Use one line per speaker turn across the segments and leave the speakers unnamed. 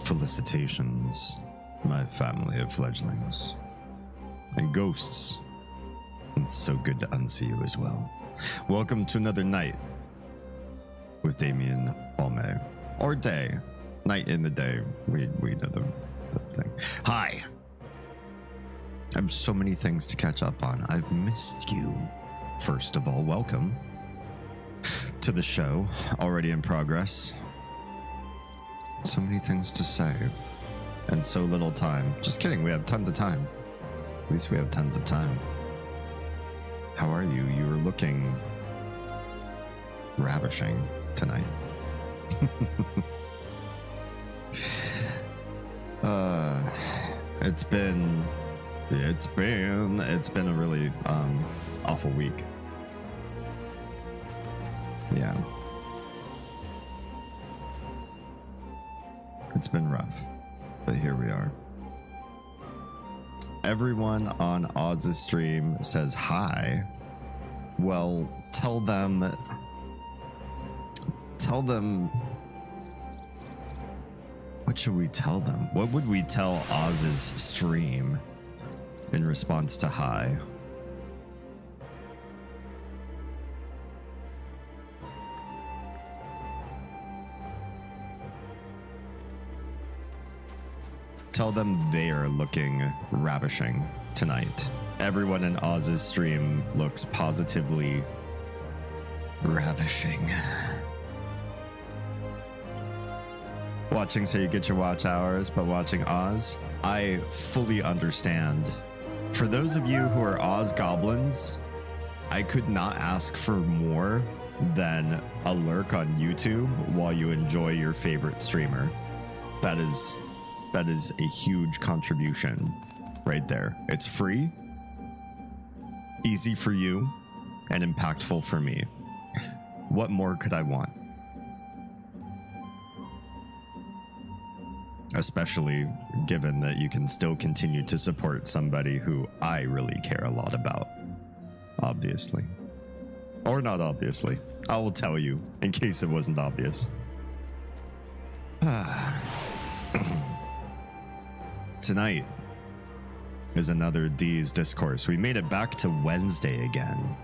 Felicitations, my family of fledglings. And ghosts. It's so good to unsee you as well. Welcome to another night with Damien Palme. Or day. Night in the day. We know the thing. Hi! I have so many things to catch up on. I've missed you. First of all, welcome to the show. Already in progress. So many things to say. And so little time. Just kidding, we have tons of time. At least we have tons of time. How are you? You were looking ravishing tonight. It's been a really awful week. Yeah. It's been rough, but here we are. Everyone on Oz's stream says hi. Well, tell them, what should we tell them? What would we tell Oz's stream in response to hi? Tell them they are looking ravishing tonight. Everyone in Oz's stream looks positively ravishing. Watching so you get your watch hours, but watching Oz, I fully understand. For those of you who are Oz goblins, I could not ask for more than a lurk on YouTube while you enjoy your favorite streamer. That is a huge contribution right there. It's free, easy for you, and impactful for me. What more could I want? Especially given that you can still continue to support somebody who I really care a lot about. Obviously. Or not obviously. I will tell you in case it wasn't obvious. Tonight is another D's Discourse. We made it back to Wednesday again.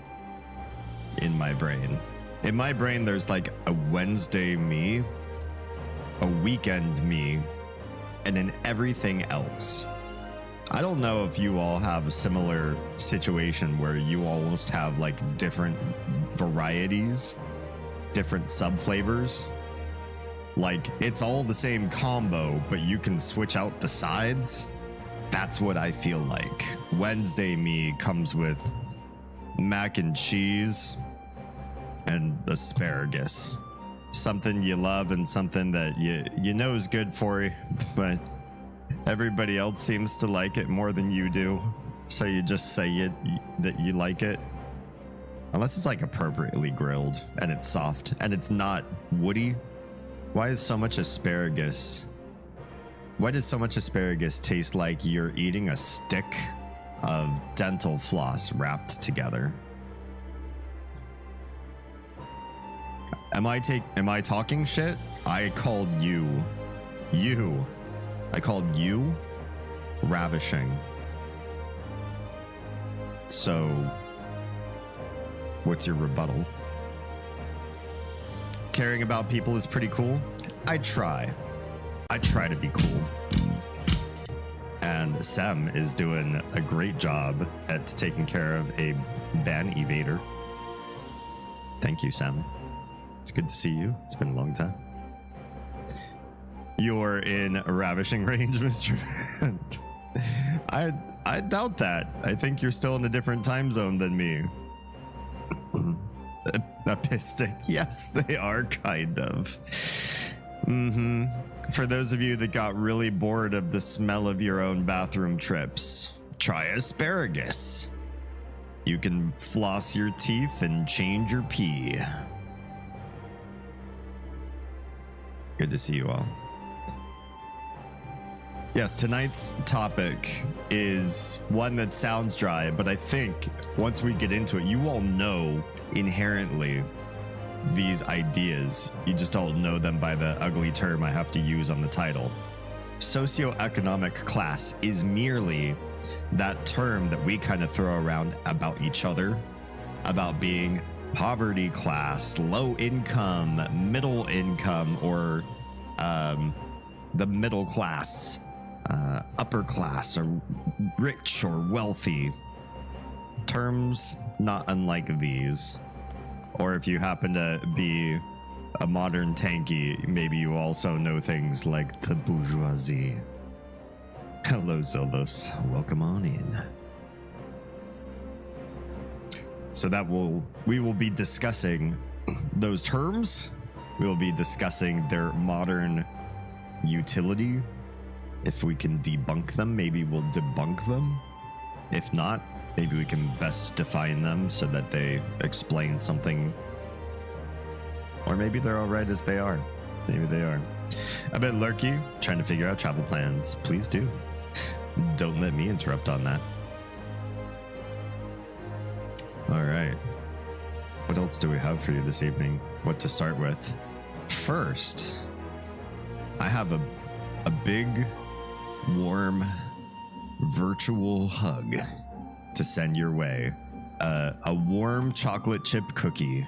In my brain. In my brain, there's like a Wednesday me, a weekend me, and then everything else. I don't know if you all have a similar situation where you almost have like different varieties, different sub-flavors. Like, it's all the same combo, but you can switch out the sides. That's what I feel like. Wednesday me comes with mac and cheese and asparagus. Something you love and something that you know is good for you, but everybody else seems to like it more than you do. So you just say that you like it. Unless it's like appropriately grilled and it's soft and it's not woody. Why is so much asparagus? Why does so much asparagus taste like you're eating a stick of dental floss wrapped together? Am I talking shit? I called you ravishing. So what's your rebuttal? Caring about people is pretty cool. I try to be cool. And Sam is doing a great job at taking care of a ban evader. Thank you, Sam. It's good to see you. It's been a long time. You're in a ravishing range, Mr. I doubt that. I think you're still in a different time zone than me. Epistic. Yes, they are kind of. For those of you that got really bored of the smell of your own bathroom trips, try asparagus. You can floss your teeth and change your pee. Good to see you all. Yes, tonight's topic is one that sounds dry, but I think once we get into it, you all know inherently these ideas. You just don't know them by the ugly term I have to use on the title. Socioeconomic class is merely that term that we kind of throw around about each other, about being poverty class, low income, middle income, or the middle class, upper class, or rich or wealthy. Terms not unlike these. Or if you happen to be a modern tanky, maybe you also know things like the bourgeoisie. Hello, Zilvos. Welcome on in. So we will be discussing those terms. We will be discussing their modern utility. If we can debunk them, maybe we'll debunk them. If not, maybe we can best define them so that they explain something. Or maybe they're all right as they are. Maybe they are. A bit lurky, trying to figure out travel plans. Please do. Don't let me interrupt on that. All right. What else do we have for you this evening? What to start with? First, I have a big, warm, virtual hug to send your way. A warm chocolate chip cookie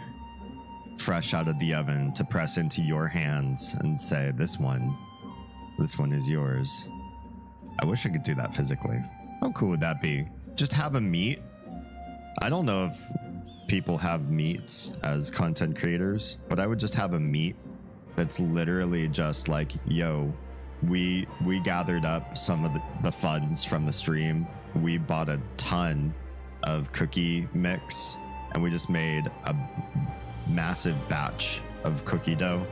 fresh out of the oven to press into your hands and say, this one is yours. I wish I could do that physically. How cool would that be? Just have a meet. I don't know if people have meets as content creators, but I would just have a meet that's literally just like, yo, we gathered up some of the funds from the stream. We bought a ton of cookie mix and we just made a massive batch of cookie dough,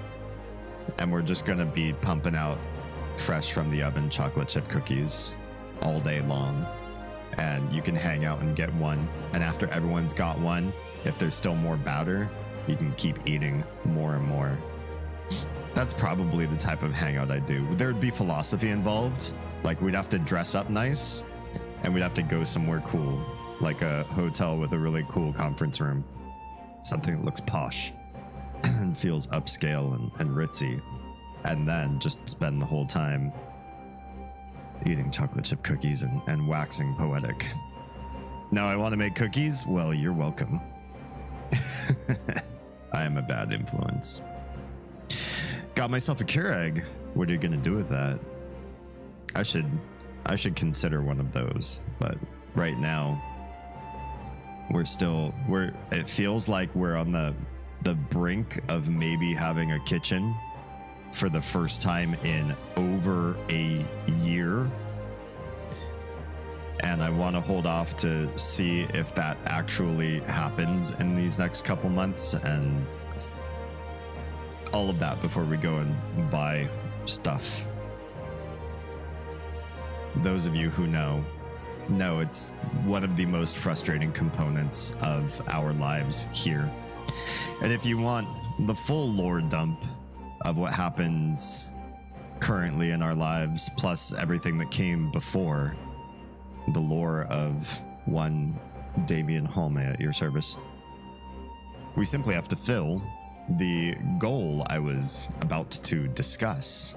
and we're just gonna be pumping out fresh from the oven chocolate chip cookies all day long. And you can hang out and get one, and after everyone's got one, if there's still more batter, you can keep eating more and more. That's probably the type of hangout I do. There'd be philosophy involved. Like, we'd have to dress up nice and we'd have to go somewhere cool, like a hotel with a really cool conference room, something that looks posh and feels upscale and ritzy, and then just spend the whole time eating chocolate chip cookies and waxing poetic. Now I want to make cookies? Well, you're welcome. I am a bad influence. Got myself a Keurig. What are you gonna do with that? I should consider one of those, but right now it feels like we're on the brink of maybe having a kitchen for the first time in over a year. And I want to hold off to see if that actually happens in these next couple months and all of that before we go and buy stuff. Those of you who know it's one of the most frustrating components of our lives here. And if you want the full lore dump of what happens currently in our lives, plus everything that came before, the lore of one Damien Holme at your service, we simply have to fill the goal I was about to discuss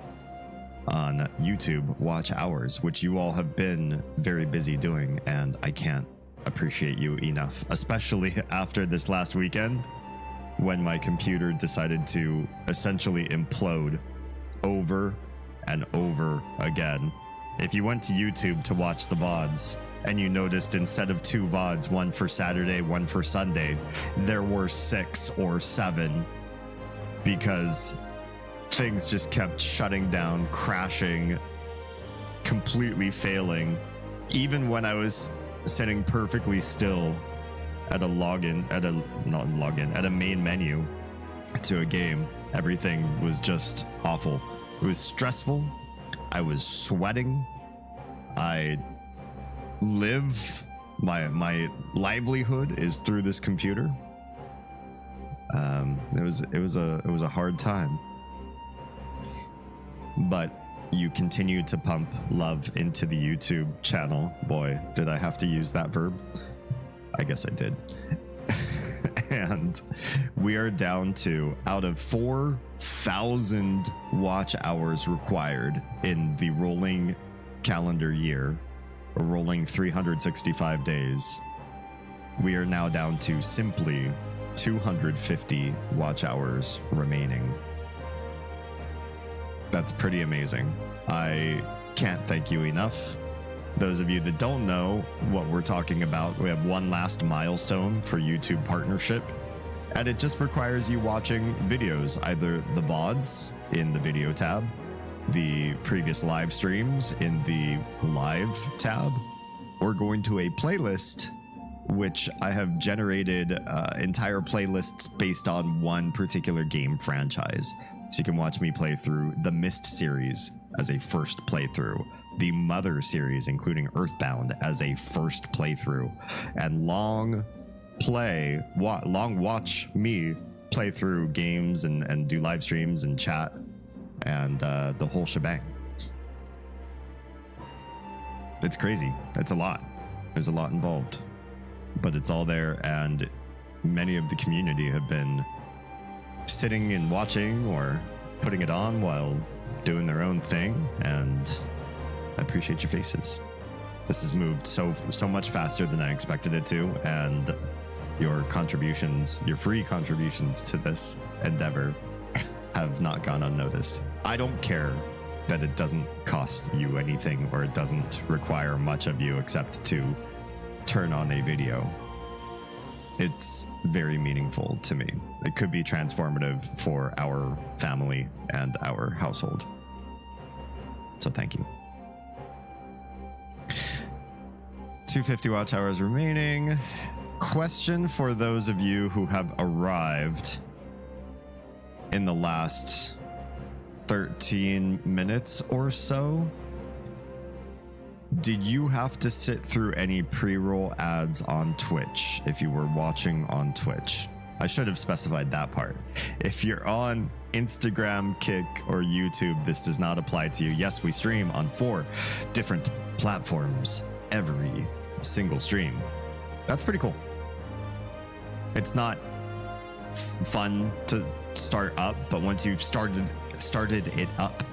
on YouTube watch hours, which you all have been very busy doing, and I can't appreciate you enough, especially after this last weekend when my computer decided to essentially implode over and over again. If you went to YouTube to watch the VODs and you noticed instead of 2 VODs, one for Saturday, one for Sunday, there were 6 or 7, because things just kept shutting down, crashing, completely failing. Even when I was sitting perfectly still at a at a main menu to a game, everything was just awful. It was stressful. I was sweating. I live, my livelihood is through this computer. It was a hard time. But you continue to pump love into the YouTube channel. Boy, did I have to use that verb? I guess I did. And we are down to, out of 4,000 watch hours required in the rolling calendar year, or rolling 365 days, we are now down to simply 250 watch hours remaining. That's pretty amazing. I can't thank you enough. Those of you that don't know what we're talking about, we have one last milestone for YouTube partnership, and it just requires you watching videos, either the VODs in the video tab, the previous live streams in the live tab, or going to a playlist, which I have generated entire playlists based on one particular game franchise. So you can watch me play through the Myst series as a first playthrough, the Mother series, including Earthbound, as a first playthrough, and long watch me play through games and do live streams and chat and the whole shebang. It's crazy. It's a lot. There's a lot involved, but it's all there, and many of the community have been sitting and watching or putting it on while doing their own thing, and I appreciate your faces. This has moved so much faster than I expected it to, and your contributions, your free contributions to this endeavor have not gone unnoticed. I don't care that it doesn't cost you anything, or it doesn't require much of you except to turn on a video. It's very meaningful to me. It could be transformative for our family and our household. So thank you. 250 watch hours remaining. Question for those of you who have arrived in the last 13 minutes or so. Did you have to sit through any pre-roll ads on Twitch if you were watching on Twitch? I should have specified that part. If you're on Instagram, Kick, or YouTube, this does not apply to you. Yes, we stream on 4 different platforms every single stream. That's pretty cool. It's not fun to start up, but once you've started it up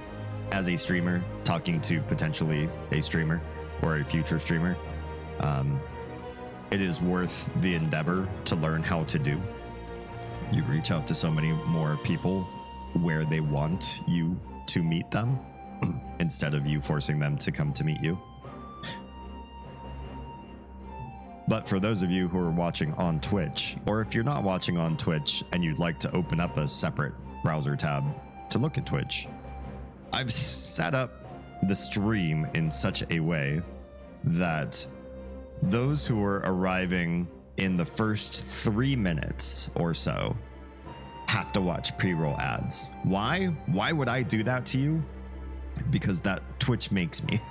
as a streamer, talking to potentially a streamer or a future streamer, it is worth the endeavor to learn how to do. You reach out to so many more people where they want you to meet them instead of you forcing them to come to meet you. But for those of you who are watching on Twitch, or if you're not watching on Twitch and you'd like to open up a separate browser tab to look at Twitch, I've set up the stream in such a way that those who are arriving in the first 3 minutes or so have to watch pre-roll ads. Why? Why would I do that to you? Because that Twitch makes me.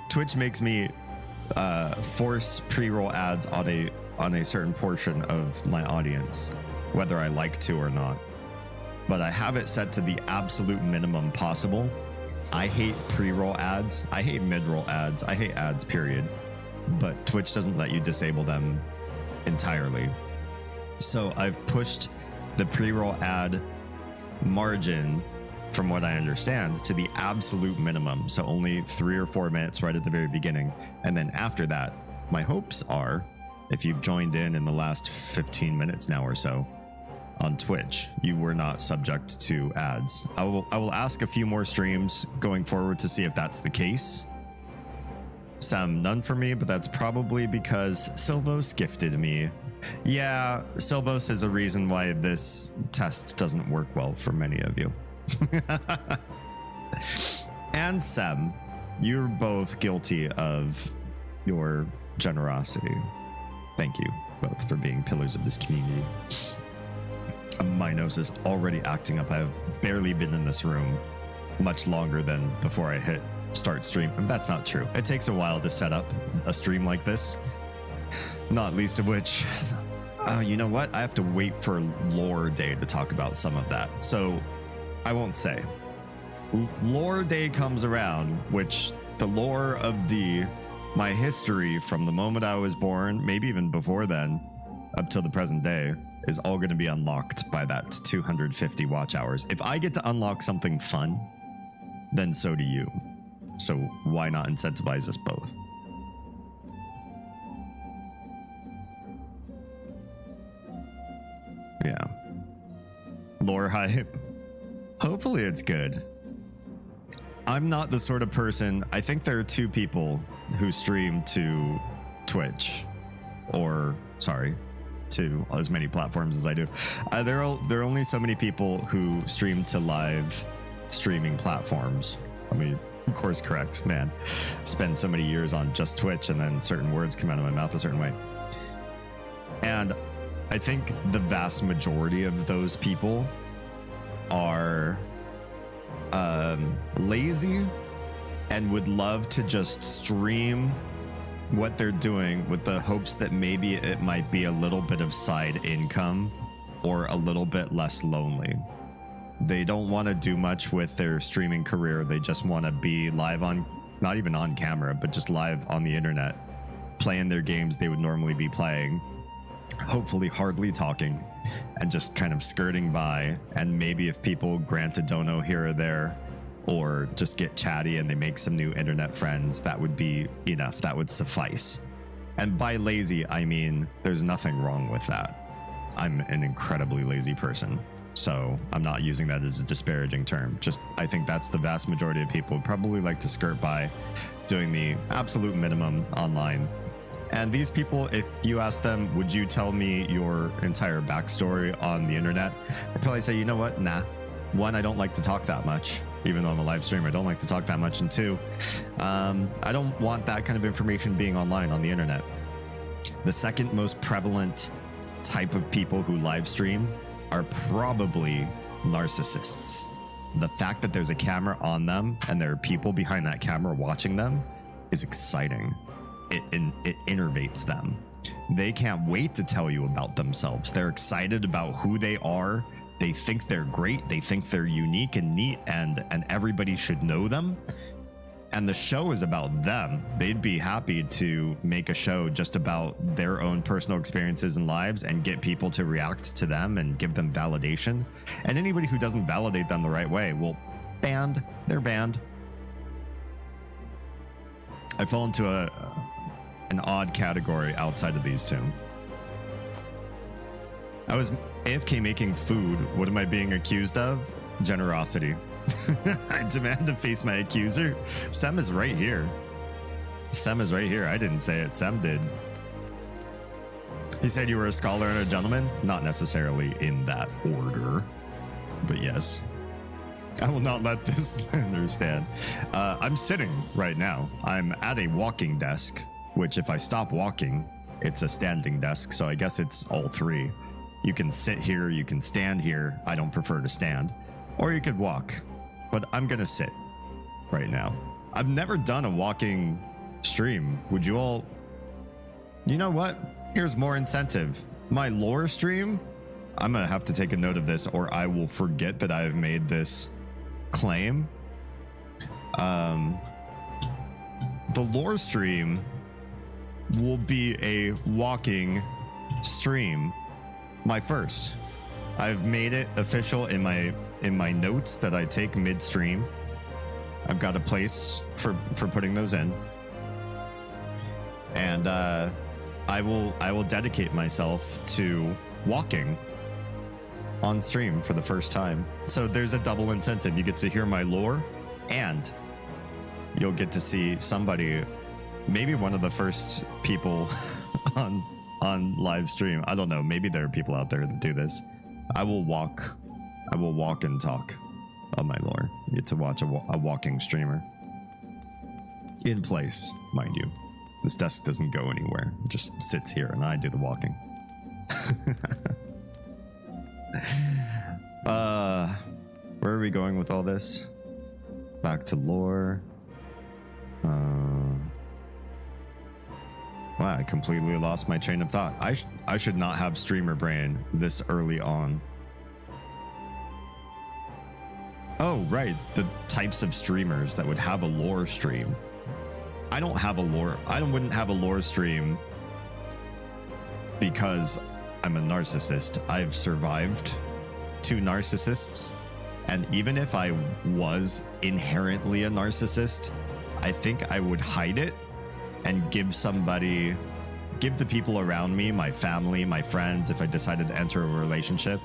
Twitch makes me force pre-roll ads on a certain portion of my audience, whether I like to or not. But I have it set to the absolute minimum possible. I hate pre-roll ads. I hate mid-roll ads. I hate ads, period. But Twitch doesn't let you disable them entirely. So I've pushed the pre-roll ad margin, from what I understand, to the absolute minimum. So only 3 or 4 minutes right at the very beginning. And then after that, my hopes are, if you've joined in the last 15 minutes now or so on Twitch, you were not subject to ads. I will ask a few more streams going forward to see if that's the case. Some none for me, but that's probably because Silvos gifted me. Yeah, Silvos is a reason why this test doesn't work well for many of you. And Sem, you're both guilty of your generosity. Thank you both for being pillars of this community. My nose is already acting up. I've barely been in this room much longer than before I hit start stream. That's not true. It takes a while to set up a stream like this, not least of which, you know what? I have to wait for lore day to talk about some of that. So I won't say. lore day comes around, which the lore of D, my history from the moment I was born, maybe even before then, up till the present day, is all going to be unlocked by that 250 watch hours. If I get to unlock something fun, then so do you. So why not incentivize us both? Yeah. Lore hype. Hopefully it's good. I'm not the sort of person. I think there are two people who stream to Twitch, or sorry, to as many platforms as I do. There are only so many people who stream to live streaming platforms. I mean, course correct, man. Spend so many years on just Twitch, and then certain words come out of my mouth a certain way. And I think the vast majority of those people are lazy and would love to just stream what they're doing with the hopes that maybe it might be a little bit of side income or a little bit less lonely. They don't want to do much with their streaming career. They just want to be live on, not even on camera, but just live on the internet, playing their games they would normally be playing, hopefully hardly talking, and just kind of skirting by. And maybe if people grant a dono here or there, or just get chatty and they make some new internet friends, that would be enough. That would suffice. And by lazy, I mean there's nothing wrong with that. I'm an incredibly lazy person, so I'm not using that as a disparaging term. Just, I think that's the vast majority of people would probably like to skirt by doing the absolute minimum online. And these people, if you ask them, would you tell me your entire backstory on the internet? They'd probably say, you know what? Nah. One, I don't like to talk that much. Even though I'm a live streamer, I don't like to talk that much. And two, I don't want that kind of information being online on the internet. The second most prevalent type of people who live stream are probably narcissists. The fact that there's a camera on them and there are people behind that camera watching them is exciting. It innervates them. They can't wait to tell you about themselves. They're excited about who they are. They think they're great. They think they're unique and neat, and everybody should know them. And the show is about them. They'd be happy to make a show just about their own personal experiences and lives and get people to react to them and give them validation. And anybody who doesn't validate them the right way, well, banned. They're banned. I fall into an odd category outside of these two. I was AFK making food. What am I being accused of? Generosity. I demand to face my accuser. Sem is right here. Sem is right here. I didn't say it. Sem did. He said you were a scholar and a gentleman. Not necessarily in that order, but yes. I will not let this slander stand. I'm sitting right now. I'm at a walking desk, which if I stop walking, it's a standing desk. So I guess it's all three. You can sit here, you can stand here. I don't prefer to stand. Or you could walk, but I'm gonna sit right now. I've never done a walking stream. Would you all... You know what? Here's more incentive. My lore stream, I'm gonna have to take a note of this or I will forget that I have made this claim. The lore stream will be a walking stream. My first. I've made it official in my notes that I take midstream. I've got a place for putting those in, and I will dedicate myself to walking on stream for the first time. So there's a double incentive. You get to hear my lore, and you'll get to see somebody, maybe one of the first people on live stream. I don't know. Maybe there are people out there that do this. I will walk and talk on my lore. You get to watch a walking streamer in place, mind you. This desk doesn't go anywhere. It just sits here and I do the walking. Where are we going with all this? Back to lore. Wow, I completely lost my train of thought. I should not have streamer brain this early on. Oh, right. The types of streamers that would have a lore stream. I don't have a lore. Wouldn't have a lore stream because I'm a narcissist. I've survived 2 narcissists. And even if I was inherently a narcissist, I think I would hide it and give the people around me, my family, my friends, if I decided to enter a relationship,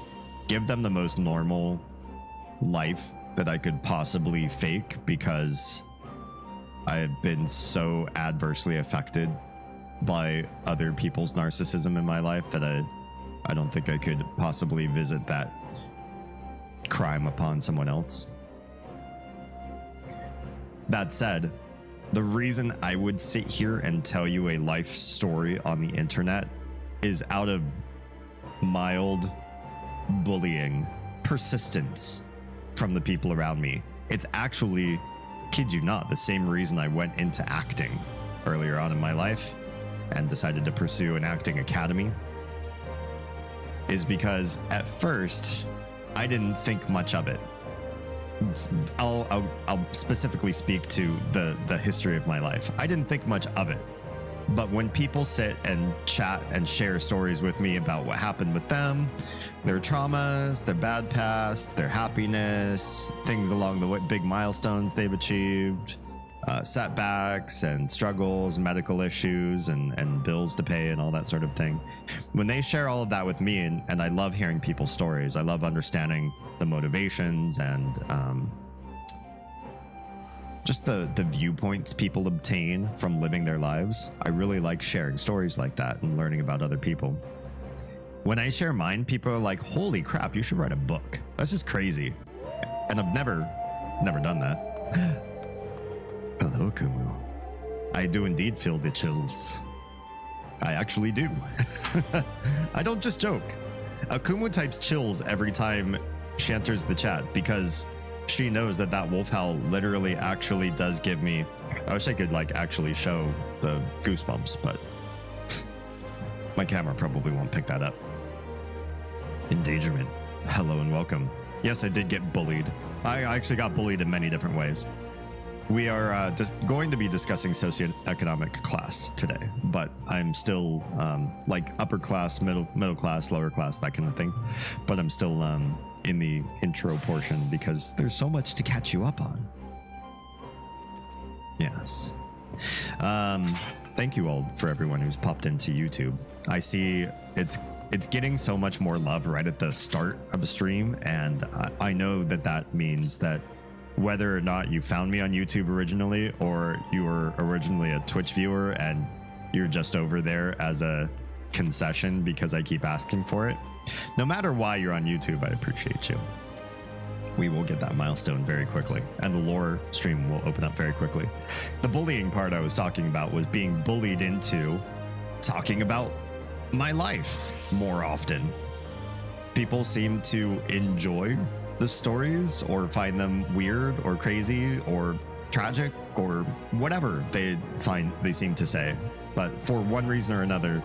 give them the most normal life that I could possibly fake, because I have been so adversely affected by other people's narcissism in my life that I don't think I could possibly visit that crime upon someone else. That said, the reason I would sit here and tell you a life story on the internet is out of mild bullying, persistence from the people around me. It's actually, kid you not, the same reason I went into acting earlier on in my life and decided to pursue an acting academy, is because at first I didn't think much of it. I'll specifically speak to the history of my life. I didn't think much of it. But when people sit and chat and share stories with me about what happened with them, their traumas, their bad past, their happiness, things along the way, big milestones they've achieved, setbacks and struggles, medical issues and bills to pay and all that sort of thing. When they share all of that with me, and I love hearing people's stories, I love understanding the motivations and just the viewpoints people obtain from living their lives. I really like sharing stories like that and learning about other people. When I share mine, people are like, holy crap, you should write a book. That's just crazy. And I've never done that. Hello, Kumu. I do indeed feel the chills. I actually do. I don't just joke. Kumu types chills every time she enters the chat because she knows that wolf howl literally actually does give me, I wish I could like actually show the goosebumps, but my camera probably won't pick that up. Endangerment. Hello and welcome. Yes, I did get bullied. I actually got bullied in many different ways. We are just going to be discussing socioeconomic class today, but I'm still like upper class, middle class, lower class, that kind of thing. But I'm still in the intro portion because there's so much to catch you up on. Yes. Thank you all for everyone who's popped into YouTube. I see it's getting so much more love right at the start of a stream, and I know that means that whether or not you found me on YouTube originally, or you were originally a Twitch viewer and you're just over there as a concession because I keep asking for it, no matter why you're on YouTube, I appreciate you. We will get that milestone very quickly, and the lore stream will open up very quickly. The bullying part I was talking about was being bullied into talking about my life more often. People seem to enjoy the stories or find them weird or crazy or tragic or whatever they seem to say, but for one reason or another,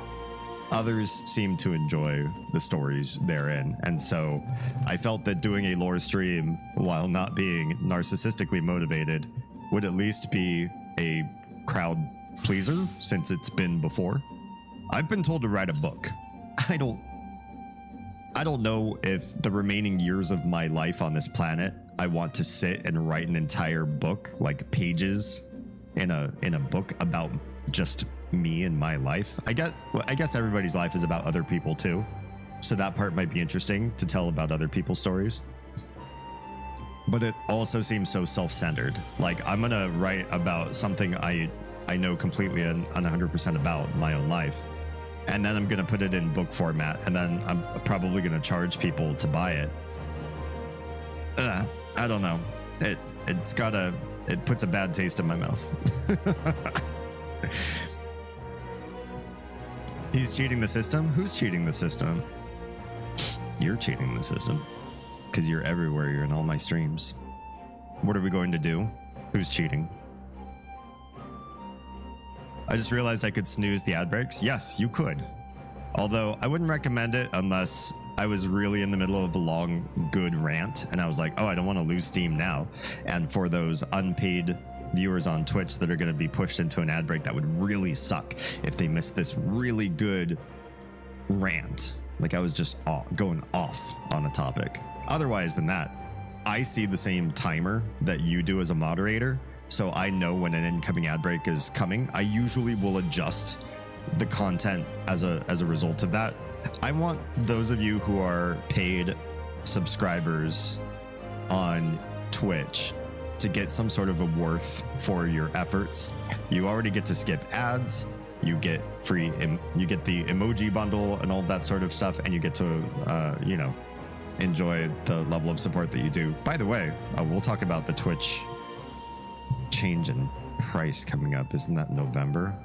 others seem to enjoy the stories therein. And so I felt that doing a lore stream while not being narcissistically motivated would at least be a crowd pleaser, since it's been before. I've been told to write a book. I don't know if the remaining years of my life on this planet I want to sit and write an entire book, like pages in a book about just me and my life. I guess everybody's life is about other people too, so that part might be interesting to tell about other people's stories. But it also seems so self-centered. Like, I'm gonna write about something I know completely and 100% about, my own life, and then I'm gonna put it in book format, and then I'm probably gonna charge people to buy it. I don't know. It puts a bad taste in my mouth. He's cheating the system? Who's cheating the system? You're cheating the system. Because you're everywhere. You're in all my streams. What are we going to do? Who's cheating? I just realized I could snooze the ad breaks. Yes, you could. Although I wouldn't recommend it unless I was really in the middle of a long, good rant, and I was like, oh, I don't want to lose steam now. And for those unpaid viewers on Twitch that are going to be pushed into an ad break, that would really suck if they missed this really good rant. Like, I was just going off on a topic. Otherwise than that, I see the same timer that you do as a moderator, so I know when an incoming ad break is coming. I usually will adjust the content as a result of that. I want those of you who are paid subscribers on Twitch to get some sort of a worth for your efforts. You already get to skip ads, you get free, you get the emoji bundle and all that sort of stuff, and you get to, you know, enjoy the level of support that you do. By the way, we'll talk about the Twitch change in price coming up. Isn't that November?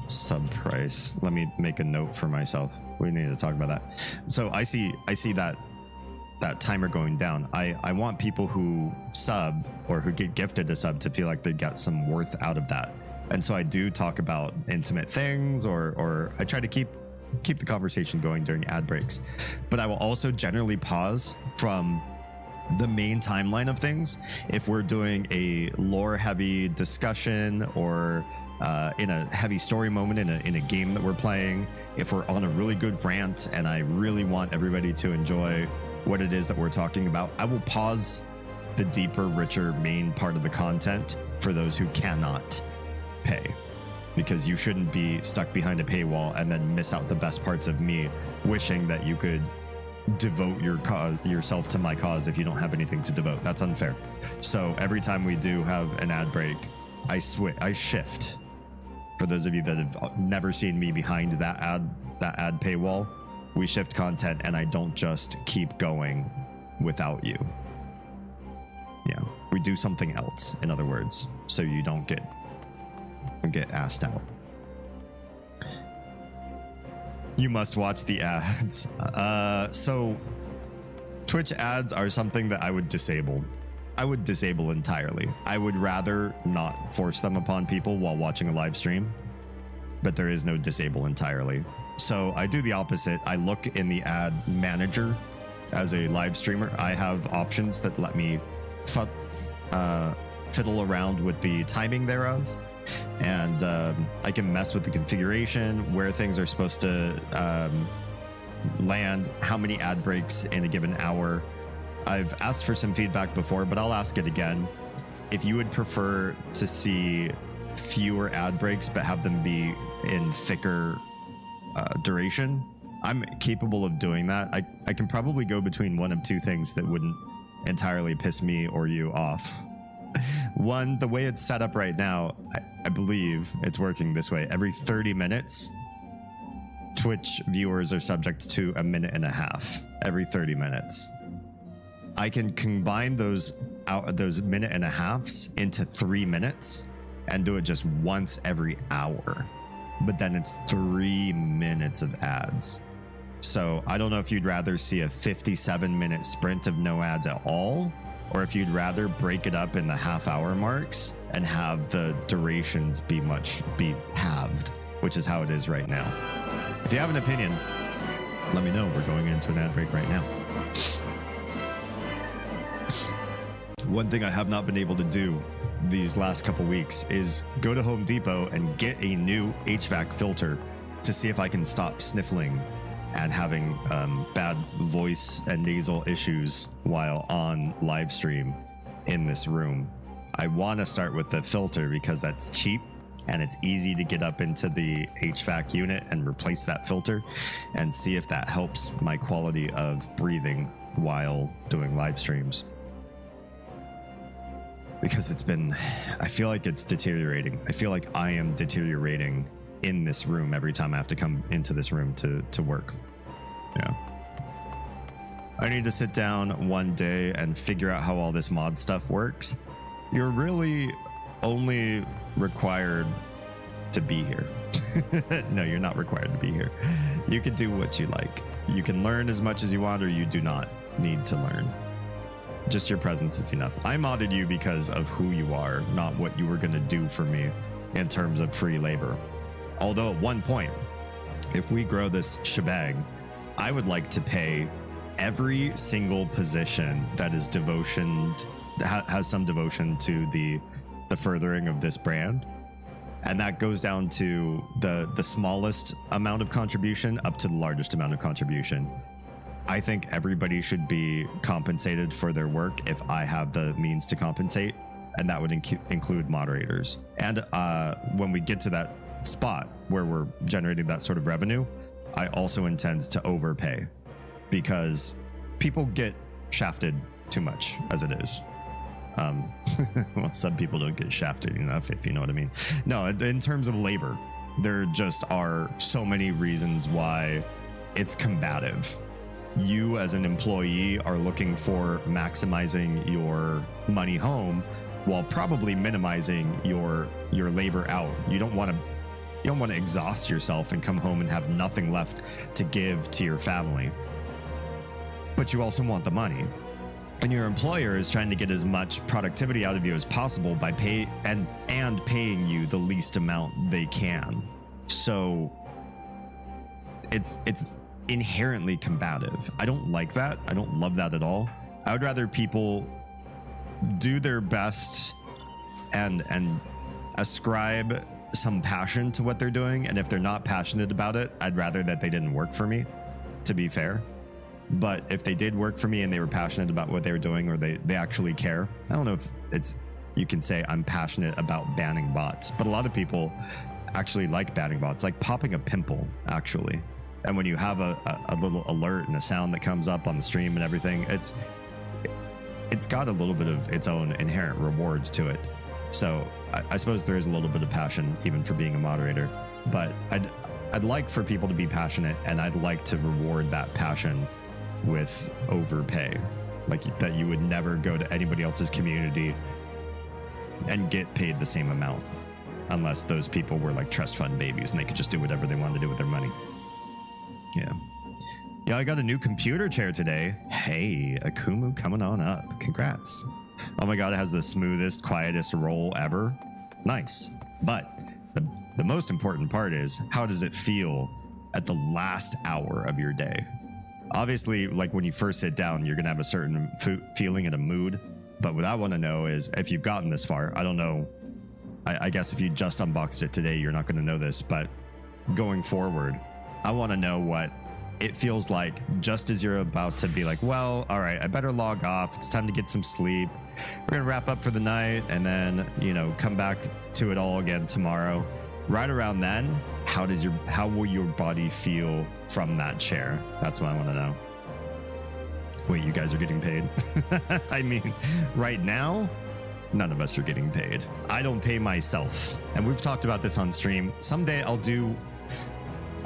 Sub price. Let me make a note for myself. We need to talk about that. So I see that timer going down. I want people who sub or who get gifted a sub to feel like they got some worth out of that. And so I do talk about intimate things, or I try to keep the conversation going during ad breaks. But I will also generally pause from the main timeline of things if we're doing a lore heavy discussion, or in a heavy story moment in a game that we're playing. If we're on a really good rant and I really want everybody to enjoy what it is that we're talking about, I will pause the deeper, richer main part of the content for those who cannot pay, because you shouldn't be stuck behind a paywall and then miss out the best parts of me wishing that you could devote yourself to my cause if you don't have anything to devote. That's unfair. So every time we do have an ad break, I shift. For those of you that have never seen me behind that ad paywall, we shift content, and I don't just keep going without you. Yeah, we do something else, in other words, so you don't get asked out. You must watch the ads. So Twitch ads are something that I would disable. I would disable entirely. I would rather not force them upon people while watching a live stream, but there is no disable entirely. So I do the opposite. I look in the ad manager as a live streamer. I have options that let me fiddle around with the timing thereof, and I can mess with the configuration, where things are supposed to land, how many ad breaks in a given hour. I've asked for some feedback before, but I'll ask it again. If you would prefer to see fewer ad breaks but have them be in thicker duration, I'm capable of doing that. I can probably go between one of two things that wouldn't entirely piss me or you off. One, the way it's set up right now, I believe it's working this way. Every 30 minutes, Twitch viewers are subject to a minute and a half every 30 minutes. I can combine those minute and a halves into 3 minutes and do it just once every hour, but then it's 3 minutes of ads. So I don't know if you'd rather see a 57-minute sprint of no ads at all, or if you'd rather break it up in the half-hour marks and have the durations be halved, which is how it is right now. If you have an opinion, let me know. We're going into an ad break right now. One thing I have not been able to do these last couple weeks is go to Home Depot and get a new HVAC filter to see if I can stop sniffling and having bad voice and nasal issues while on live stream in this room. I want to start with the filter because that's cheap and it's easy to get up into the HVAC unit and replace that filter and see if that helps my quality of breathing while doing live streams. Because I feel like it's deteriorating. I feel like I am deteriorating in this room every time I have to come into this room to work. Yeah. I need to sit down one day and figure out how all this mod stuff works. You're really only required to be here. No, you're not required to be here. You can do what you like. You can learn as much as you want, or you do not need to learn. Just your presence is enough. I modded you because of who you are, not what you were going to do for me in terms of free labor. Although at one point, if we grow this shebang, I would like to pay every single position that is has some devotion to the furthering of this brand. And that goes down to the smallest amount of contribution up to the largest amount of contribution. I think everybody should be compensated for their work if I have the means to compensate, and that would include moderators. And when we get to that spot where we're generating that sort of revenue, I also intend to overpay, because people get shafted too much as it is. Well, some people don't get shafted enough, if you know what I mean. No, in terms of labor, there just are so many reasons why it's combative. You as an employee are looking for maximizing your money home while probably minimizing your labor out. You don't want to exhaust yourself and come home and have nothing left to give to your family. But you also want the money. And your employer is trying to get as much productivity out of you as possible by paying you the least amount they can. So it's inherently combative. I don't like that. I don't love that at all. I would rather people do their best and ascribe some passion to what they're doing. And if they're not passionate about it, I'd rather that they didn't work for me, to be fair. But if they did work for me and they were passionate about what they were doing, or they actually care, I don't know if you can say I'm passionate about banning bots, but a lot of people actually like banning bots, like popping a pimple, actually. And when you have a little alert and a sound that comes up on the stream and everything, it's got a little bit of its own inherent rewards to it. So I suppose there is a little bit of passion even for being a moderator, but I'd like for people to be passionate, and I'd like to reward that passion with overpay, like that you would never go to anybody else's community and get paid the same amount, unless those people were like trust fund babies and they could just do whatever they wanted to do with their money. Yeah, I got a new computer chair today. Hey, Akumu coming on up. Congrats. Oh my god, it has the smoothest, quietest roll ever. Nice. But the most important part is, how does it feel at the last hour of your day? Obviously, like when you first sit down, you're going to have a certain feeling and a mood. But what I want to know is, if you've gotten this far, I don't know. I guess if you just unboxed it today, you're not going to know this. But going forward, I want to know what it feels like just as you're about to be like, well, all right, I better log off. It's time to get some sleep. We're going to wrap up for the night and then, come back to it all again tomorrow. Right around then, how will your body feel from that chair? That's what I want to know. Wait, you guys are getting paid? I mean, right now, none of us are getting paid. I don't pay myself. And we've talked about this on stream. Someday I'll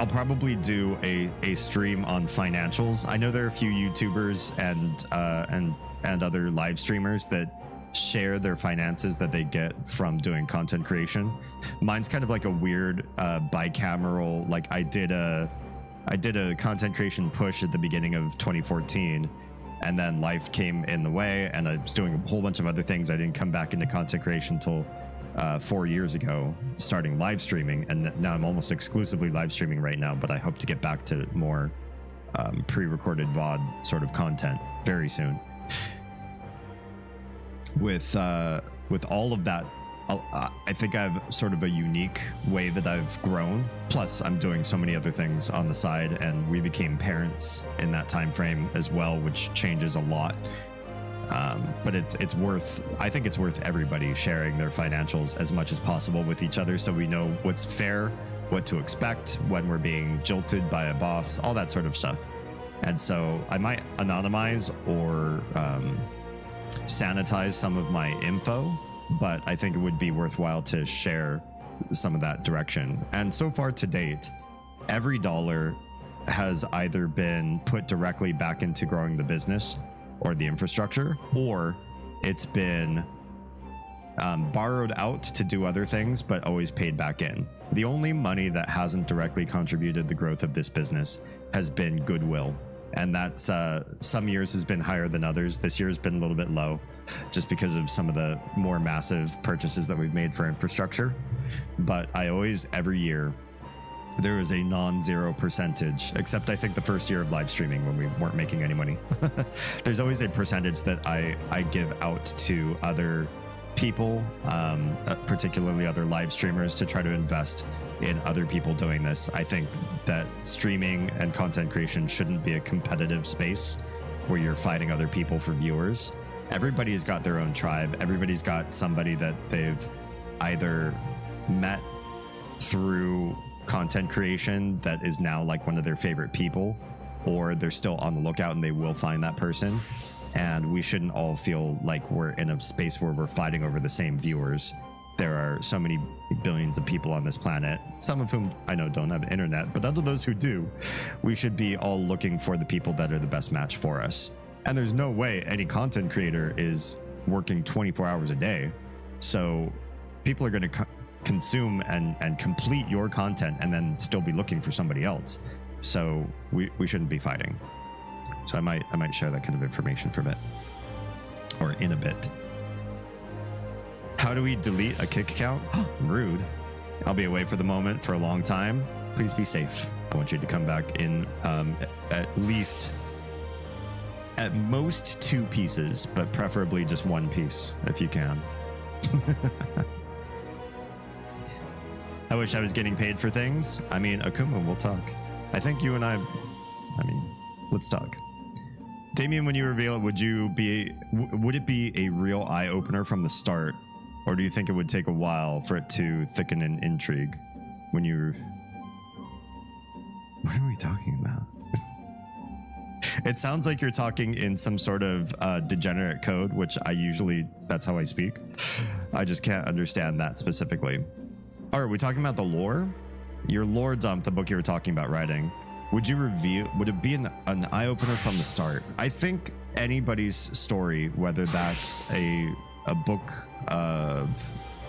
probably do a stream on financials. I know there are a few YouTubers and other live streamers that share their finances that they get from doing content creation. Mine's kind of like a weird bicameral, like I did a content creation push at the beginning of 2014, and then life came in the way and I was doing a whole bunch of other things. I didn't come back into content creation until 4 years ago, starting live streaming, and now I'm almost exclusively live streaming right now, but I hope to get back to more pre-recorded VOD sort of content very soon. With all of that, I think I have sort of a unique way that I've grown. Plus, I'm doing so many other things on the side, and we became parents in that time frame as well, which changes a lot. But I think it's worth everybody sharing their financials as much as possible with each other, so we know what's fair, what to expect when we're being jilted by a boss, all that sort of stuff. And so I might anonymize or sanitize some of my info, but I think it would be worthwhile to share some of that direction. And so far to date, every dollar has either been put directly back into growing the business or the infrastructure, or it's been borrowed out to do other things, but always paid back in. The only money that hasn't directly contributed the growth of this business has been goodwill. And that's some years has been higher than others. This year has been a little bit low just because of some of the more massive purchases that we've made for infrastructure. But I always, every year, there is a non-zero percentage, except I think the first year of live streaming when we weren't making any money. There's always a percentage that I give out to other people, particularly other live streamers, to try to invest in other people doing this. I think that streaming and content creation shouldn't be a competitive space where you're fighting other people for viewers. Everybody's got their own tribe. Everybody's got somebody that they've either met through content creation that is now like one of their favorite people, or they're still on the lookout and they will find that person. And we shouldn't all feel like we're in a space where we're fighting over the same viewers. There are so many billions of people on this planet, some of whom I know don't have internet, but out of those who do, we should be all looking for the people that are the best match for us. And there's no way any content creator is working 24 hours a day. So people are going to consume and complete your content and then still be looking for somebody else. So we shouldn't be fighting. So I might share that kind of information for a bit, or in a bit. How do we delete a kick account? Rude. I'll be away for the moment for a long time. Please be safe. I want you to come back in at most 2 pieces, but preferably just 1 piece if you can. I wish I was getting paid for things. I mean, Akuma, we'll talk. I think you and I mean, let's talk. Damien, when you reveal it, would it be a real eye-opener from the start? Or do you think it would take a while for it to thicken in intrigue? What are we talking about? It sounds like you're talking in some sort of degenerate code, which that's how I speak. I just can't understand that specifically. Are we talking about the lore? Your lore dump, the book you were talking about writing. Would it be an eye-opener from the start? I think anybody's story, whether that's a book of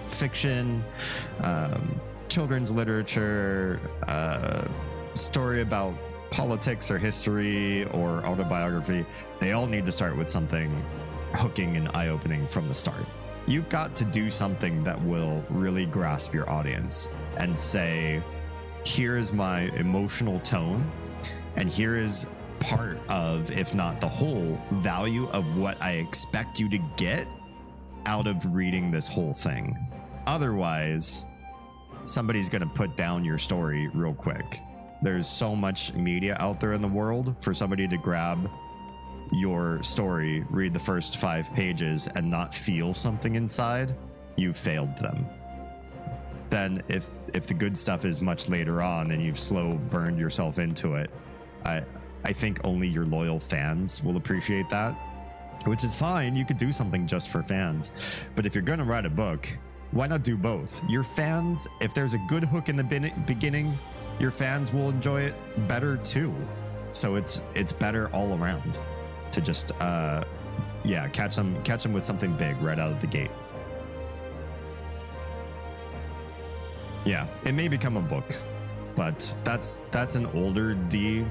fiction, children's literature, story about politics or history or autobiography, they all need to start with something hooking and eye-opening from the start. You've got to do something that will really grasp your audience and say, here is my emotional tone, and here is part of, if not the whole, value of what I expect you to get out of reading this whole thing. Otherwise, somebody's going to put down your story real quick. There's so much media out there in the world for somebody to grab your story, read the first 5 pages, and not feel something inside. You've failed them. Then if the good stuff is much later on and you've slow burned yourself into it, I think only your loyal fans will appreciate that, which is fine. You could do something just for fans. But if you're going to write a book, why not do both? Your fans, if there's a good hook in the beginning, your fans will enjoy it better too. So it's better all around to just catch them with something big right out of the gate. Yeah, it may become a book, but that's an older D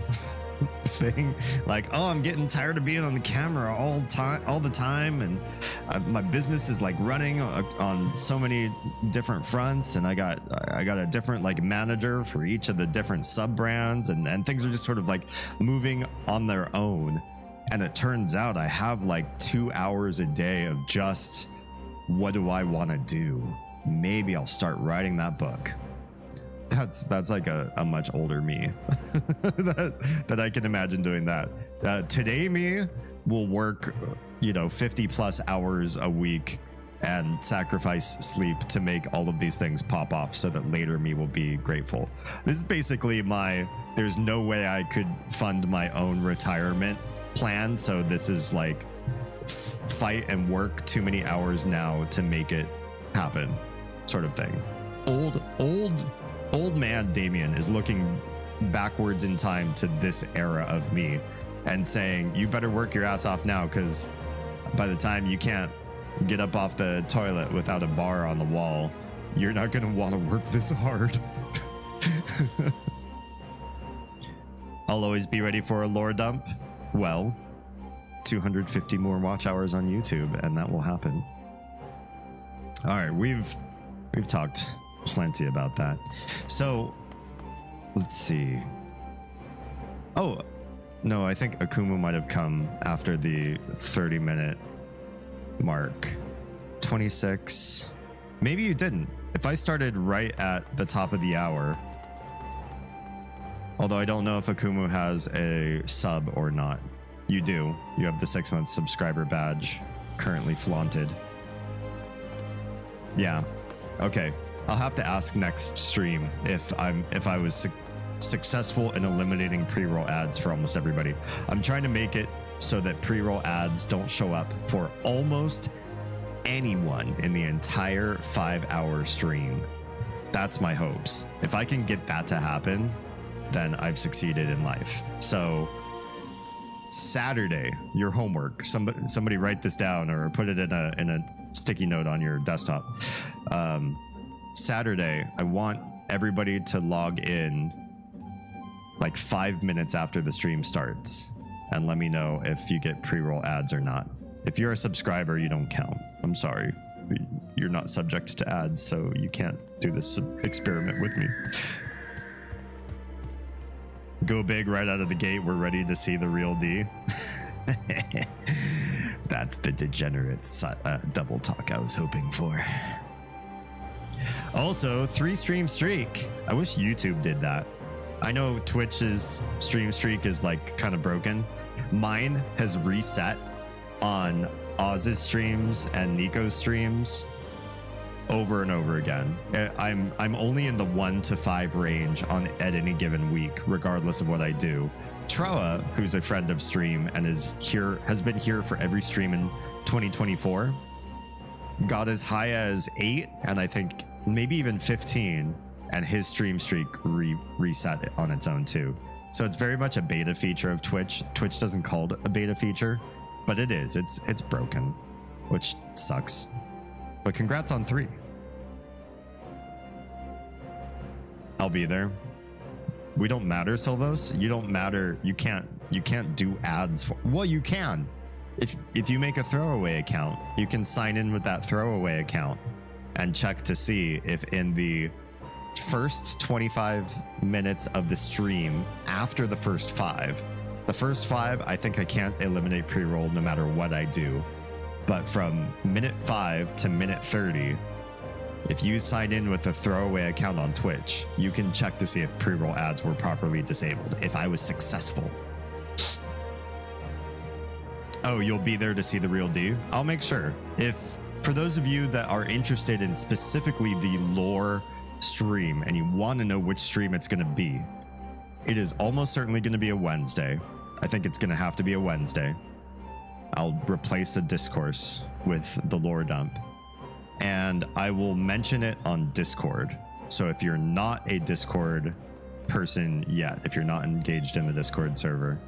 thing. Like, oh, I'm getting tired of being on the camera all the time, and my business is like running on so many different fronts, and I got a different like manager for each of the different sub brands, and things are just sort of like moving on their own. And it turns out I have like 2 hours a day of just, what do I want to do? Maybe I'll start writing that book. That's like a much older me that I can imagine doing that. Today me will work, 50 plus hours a week and sacrifice sleep to make all of these things pop off so that later me will be grateful. This is basically there's no way I could fund my own retirement plan. So this is like fight and work too many hours now to make it happen sort of thing. Old man Damien is looking backwards in time to this era of me and saying, you better work your ass off now, because by the time you can't get up off the toilet without a bar on the wall, you're not going to want to work this hard. I'll always be ready for a lore dump. Well, 250 more watch hours on YouTube, and that will happen. All right, we've talked plenty about that. So let's see. Oh, no, I think Akumu might have come after the 30-minute mark. 26. Maybe you didn't. If I started right at the top of the hour, although I don't know if Akumu has a sub or not. You do. You have the 6-month subscriber badge currently flaunted. Yeah. Okay. I'll have to ask next stream if I was successful in eliminating pre-roll ads for almost everybody. I'm trying to make it so that pre-roll ads don't show up for almost anyone in the entire 5-hour stream. That's my hopes. If I can get that to happen, then I've succeeded in life. So Saturday, your homework, somebody write this down or put it in a sticky note on your desktop. Saturday, I want everybody to log in like 5 minutes after the stream starts and let me know if you get pre-roll ads or not. If you're a subscriber, you don't count. I'm sorry. You're not subject to ads, so you can't do this experiment with me. Go big right out of the gate. We're ready to see the real D. That's the degenerate double talk I was hoping for. Also, 3-stream streak. I wish YouTube did that. I know Twitch's stream streak is like kind of broken. Mine has reset on Oz's streams and Nico's streams over and over again. I'm only in the 1 to 5 range at any given week, regardless of what I do. Troa, who's a friend of stream and has been here for every stream in 2024, got as high as 8 and I think maybe even 15, and his stream streak reset on its own too. So it's very much a beta feature of Twitch. Twitch doesn't call it a beta feature, but it is. It's broken, which sucks. But congrats on 3. I'll be there. We don't matter, Silvos. You don't matter. You can't do ads for. Well, you can. If you make a throwaway account, you can sign in with that throwaway account and check to see if in the first 25 minutes of the stream after the first 5. The first 5, I think I can't eliminate pre-roll no matter what I do. But from minute 5 to minute 30, if you sign in with a throwaway account on Twitch, you can check to see if pre-roll ads were properly disabled. If I was successful. Oh, you'll be there to see the real D? I'll make sure. For those of you that are interested in specifically the lore stream and you want to know which stream it's going to be, it is almost certainly going to be a Wednesday. I think it's going to have to be a Wednesday. I'll replace a discourse with the lore dump, and I will mention it on Discord. So if you're not a Discord person yet, if you're not engaged in the Discord server,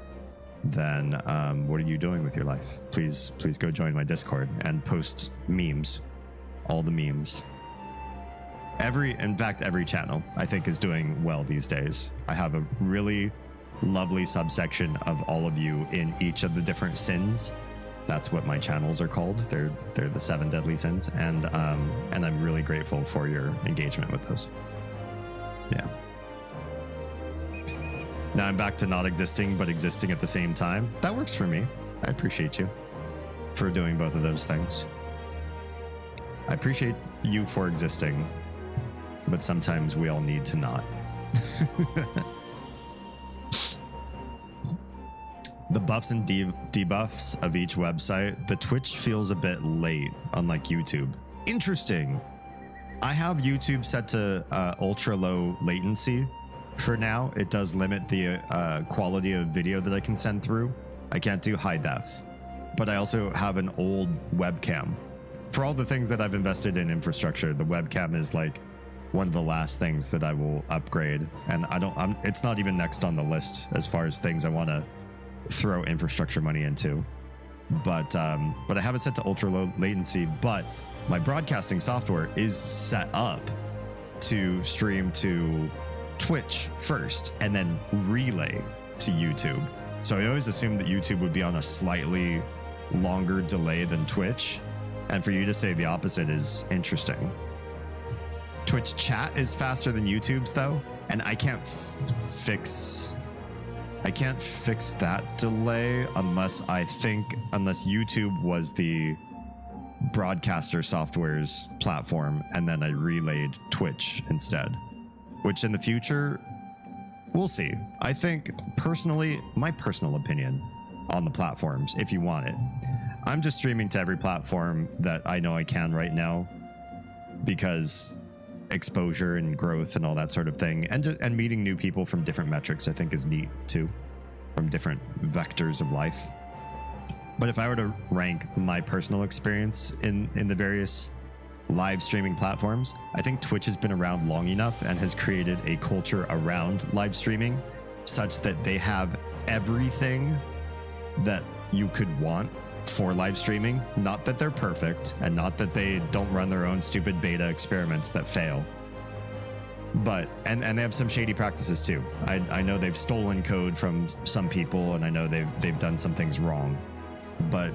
then what are you doing with your life? Please go join my Discord and post memes, all the memes. In fact, every channel I think is doing well these days. I have a really lovely subsection of all of you in each of the different sins. That's what my channels are called. They're the 7 deadly sins, and I'm really grateful for your engagement with those. Yeah. Now I'm back to not existing, but existing at the same time. That works for me. I appreciate you for doing both of those things. I appreciate you for existing, but sometimes we all need to not. The buffs and debuffs of each website, the Twitch feels a bit late, unlike YouTube. Interesting. I have YouTube set to ultra low latency. For now, it does limit the quality of video that I can send through. I can't do high def, but I also have an old webcam. For all the things that I've invested in infrastructure, the webcam is like one of the last things that I will upgrade, and it's not even next on the list as far as things I want to throw infrastructure money into. But I have it set to ultra low latency, but my broadcasting software is set up to stream to Twitch first and then relay to YouTube. So I always assumed that YouTube would be on a slightly longer delay than Twitch, and for you to say the opposite is interesting. Twitch chat is faster than YouTube's though, And I can't fix that delay unless YouTube was the broadcaster software's platform and then I relayed Twitch instead, which in the future we'll see. I think personally, my personal opinion on the platforms, if you want it, I'm just streaming to every platform that I know I can right now because exposure and growth and all that sort of thing, and meeting new people from different metrics I think is neat too, from different vectors of life. But if I were to rank my personal experience in the various live streaming platforms, I think Twitch has been around long enough and has created a culture around live streaming such that they have everything that you could want for live streaming. Not that they're perfect and not that they don't run their own stupid beta experiments that fail, but and they have some shady practices too. I know they've stolen code from some people and I know they've done some things wrong, but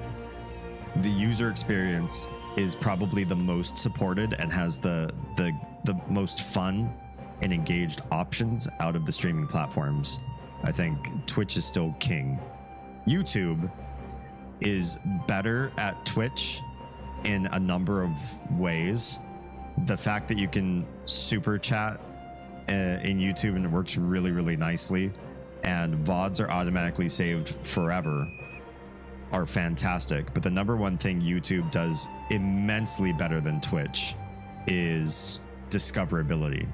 the user experience is probably the most supported and has the most fun and engaged options out of the streaming platforms. I think Twitch is still king. YouTube is better at Twitch in a number of ways. The fact that you can super chat in YouTube and it works really, really nicely, and VODs are automatically saved forever, are fantastic. But the number one thing YouTube does immensely better than Twitch is discoverability.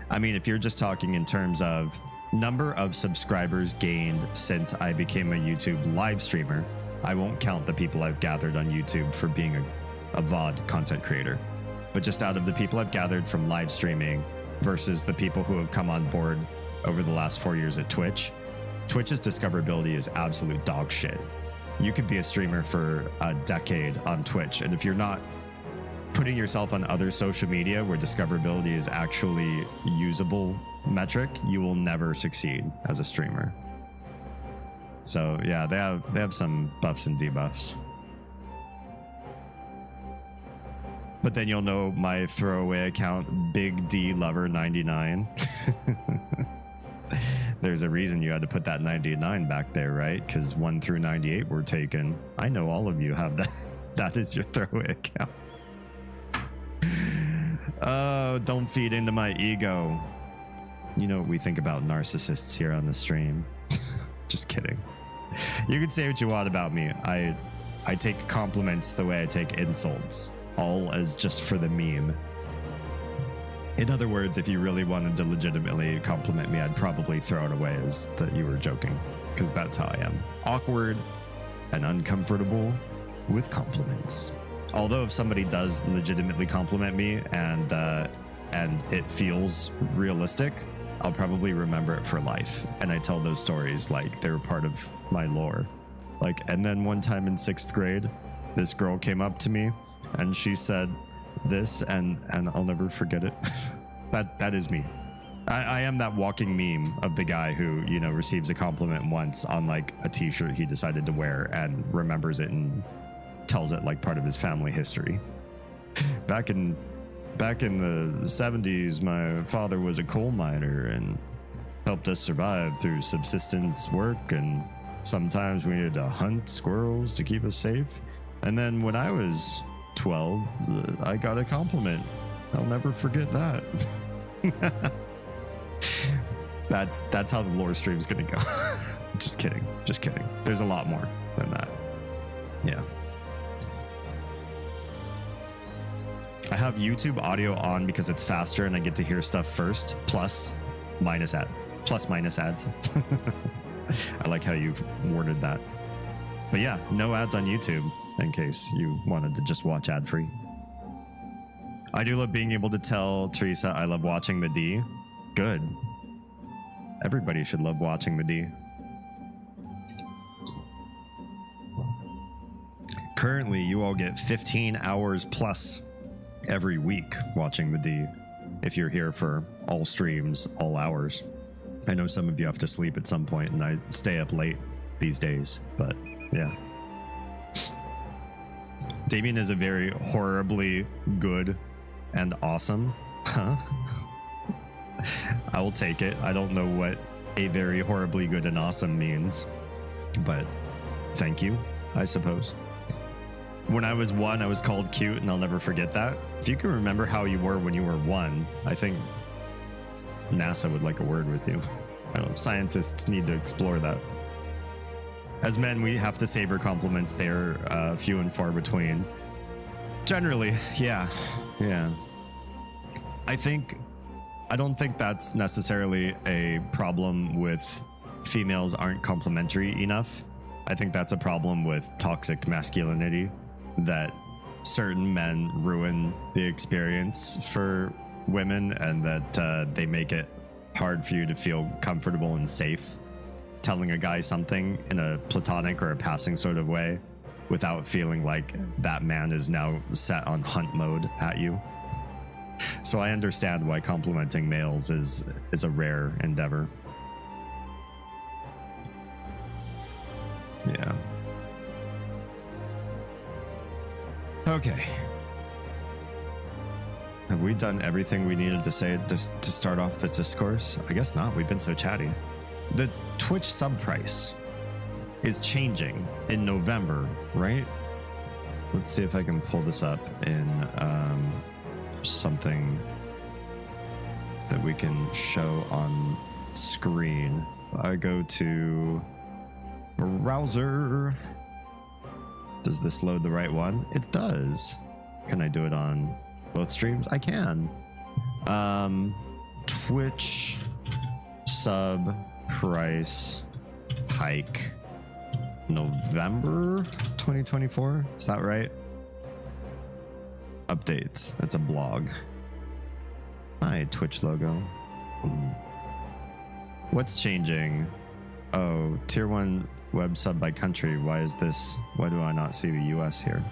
I mean, if you're just talking in terms of number of subscribers gained since I became a YouTube live streamer, I won't count the people I've gathered on YouTube for being a VOD content creator, but just out of the people I've gathered from live streaming versus the people who have come on board over the last 4 years at Twitch, Twitch's discoverability is absolute dog shit. You could be a streamer for a decade on Twitch, and if you're not putting yourself on other social media where discoverability is actually usable metric, you will never succeed as a streamer. So yeah, they have some buffs and debuffs. But then you'll know my throwaway account, Big D Lover 99. There's a reason you had to put that 99 back there, right? Because 1 through 98 were taken. I know all of you have that. That is your throwaway account. Oh, don't feed into my ego. You know what we think about narcissists here on the stream. Just kidding. You can say what you want about me. I take compliments the way I take insults, all as just for the meme. In other words, if you really wanted to legitimately compliment me, I'd probably throw it away as that you were joking, because that's how I am. Awkward and uncomfortable with compliments. Although if somebody does legitimately compliment me and it feels realistic, I'll probably remember it for life. And I tell those stories like they were part of my lore. Like, and then one time in 6th grade, this girl came up to me and she said this, and I'll never forget it. That is me. I am that walking meme of the guy who, you know, receives a compliment once on like a t-shirt he decided to wear and remembers it and tells it like part of his family history. Back in the 70s, my father was a coal miner and helped us survive through subsistence work, and sometimes we needed to hunt squirrels to keep us safe. And then when I was 12, I got a compliment. I'll never forget that. That's how the lore stream's gonna go. Just kidding. There's a lot more than that. Yeah. I have YouTube audio on because it's faster and I get to hear stuff first, plus minus ads. I like how you've worded that. But yeah, no ads on YouTube in case you wanted to just watch ad free. I do love being able to tell Teresa I love watching the D. Good. Everybody should love watching the D. Currently, you all get 15 hours plus every week watching the D if you're here for all streams, all hours. I know some of you have to sleep at some point, and I stay up late these days, but yeah. Damien is a very horribly good and awesome. Huh? I will take it. I don't know what a very horribly good and awesome means, but thank you, I suppose. When I was 1, I was called cute, and I'll never forget that. If you can remember how you were when you were 1, I think NASA would like a word with you. I don't know, scientists need to explore that. As men, we have to savor compliments. They're few and far between. Generally, yeah. I don't think that's necessarily a problem with females aren't complimentary enough. I think that's a problem with toxic masculinity, that certain men ruin the experience for women, and that they make it hard for you to feel comfortable and safe telling a guy something in a platonic or a passing sort of way without feeling like that man is now set on hunt mode at you. So I understand why complimenting males is a rare endeavor. Yeah. Okay. Have we done everything we needed to say to start off this discourse? I guess not. We've been so chatty. The Twitch sub price is changing in November, right? Let's see if I can pull this up in something that we can show on screen. I go to browser. Does this load the right one? It does. Can I do it on both streams? I can. Twitch sub price hike November 2024. Is that right? Updates. That's a blog. Hi, Twitch logo. What's changing? Oh, tier 1 web sub by country. Why do I not see the US here?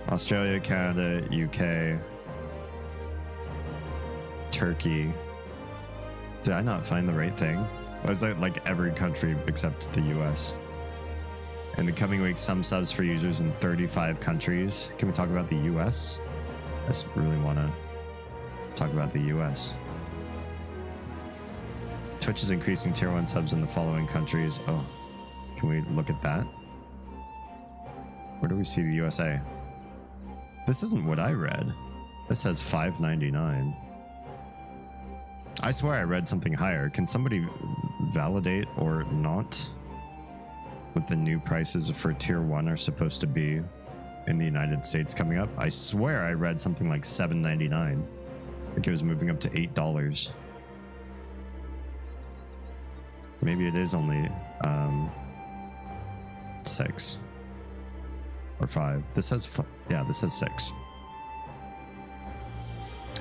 Australia, Canada, UK, Turkey. Did I not find the right thing? Or is that like every country except the US? In the coming weeks, some subs for users in 35 countries. Can we talk about the US? I just really want to talk about the US. Twitch is increasing tier 1 subs in the following countries. Oh, can we look at that? Where do we see the USA? This isn't what I read. This says $5.99. I swear I read something higher. Can somebody validate or not what the new prices for tier 1 are supposed to be in the United States coming up? I swear I read something like $7.99. I think it was moving up to $8. Maybe it is only 6 or 5. This says this says 6.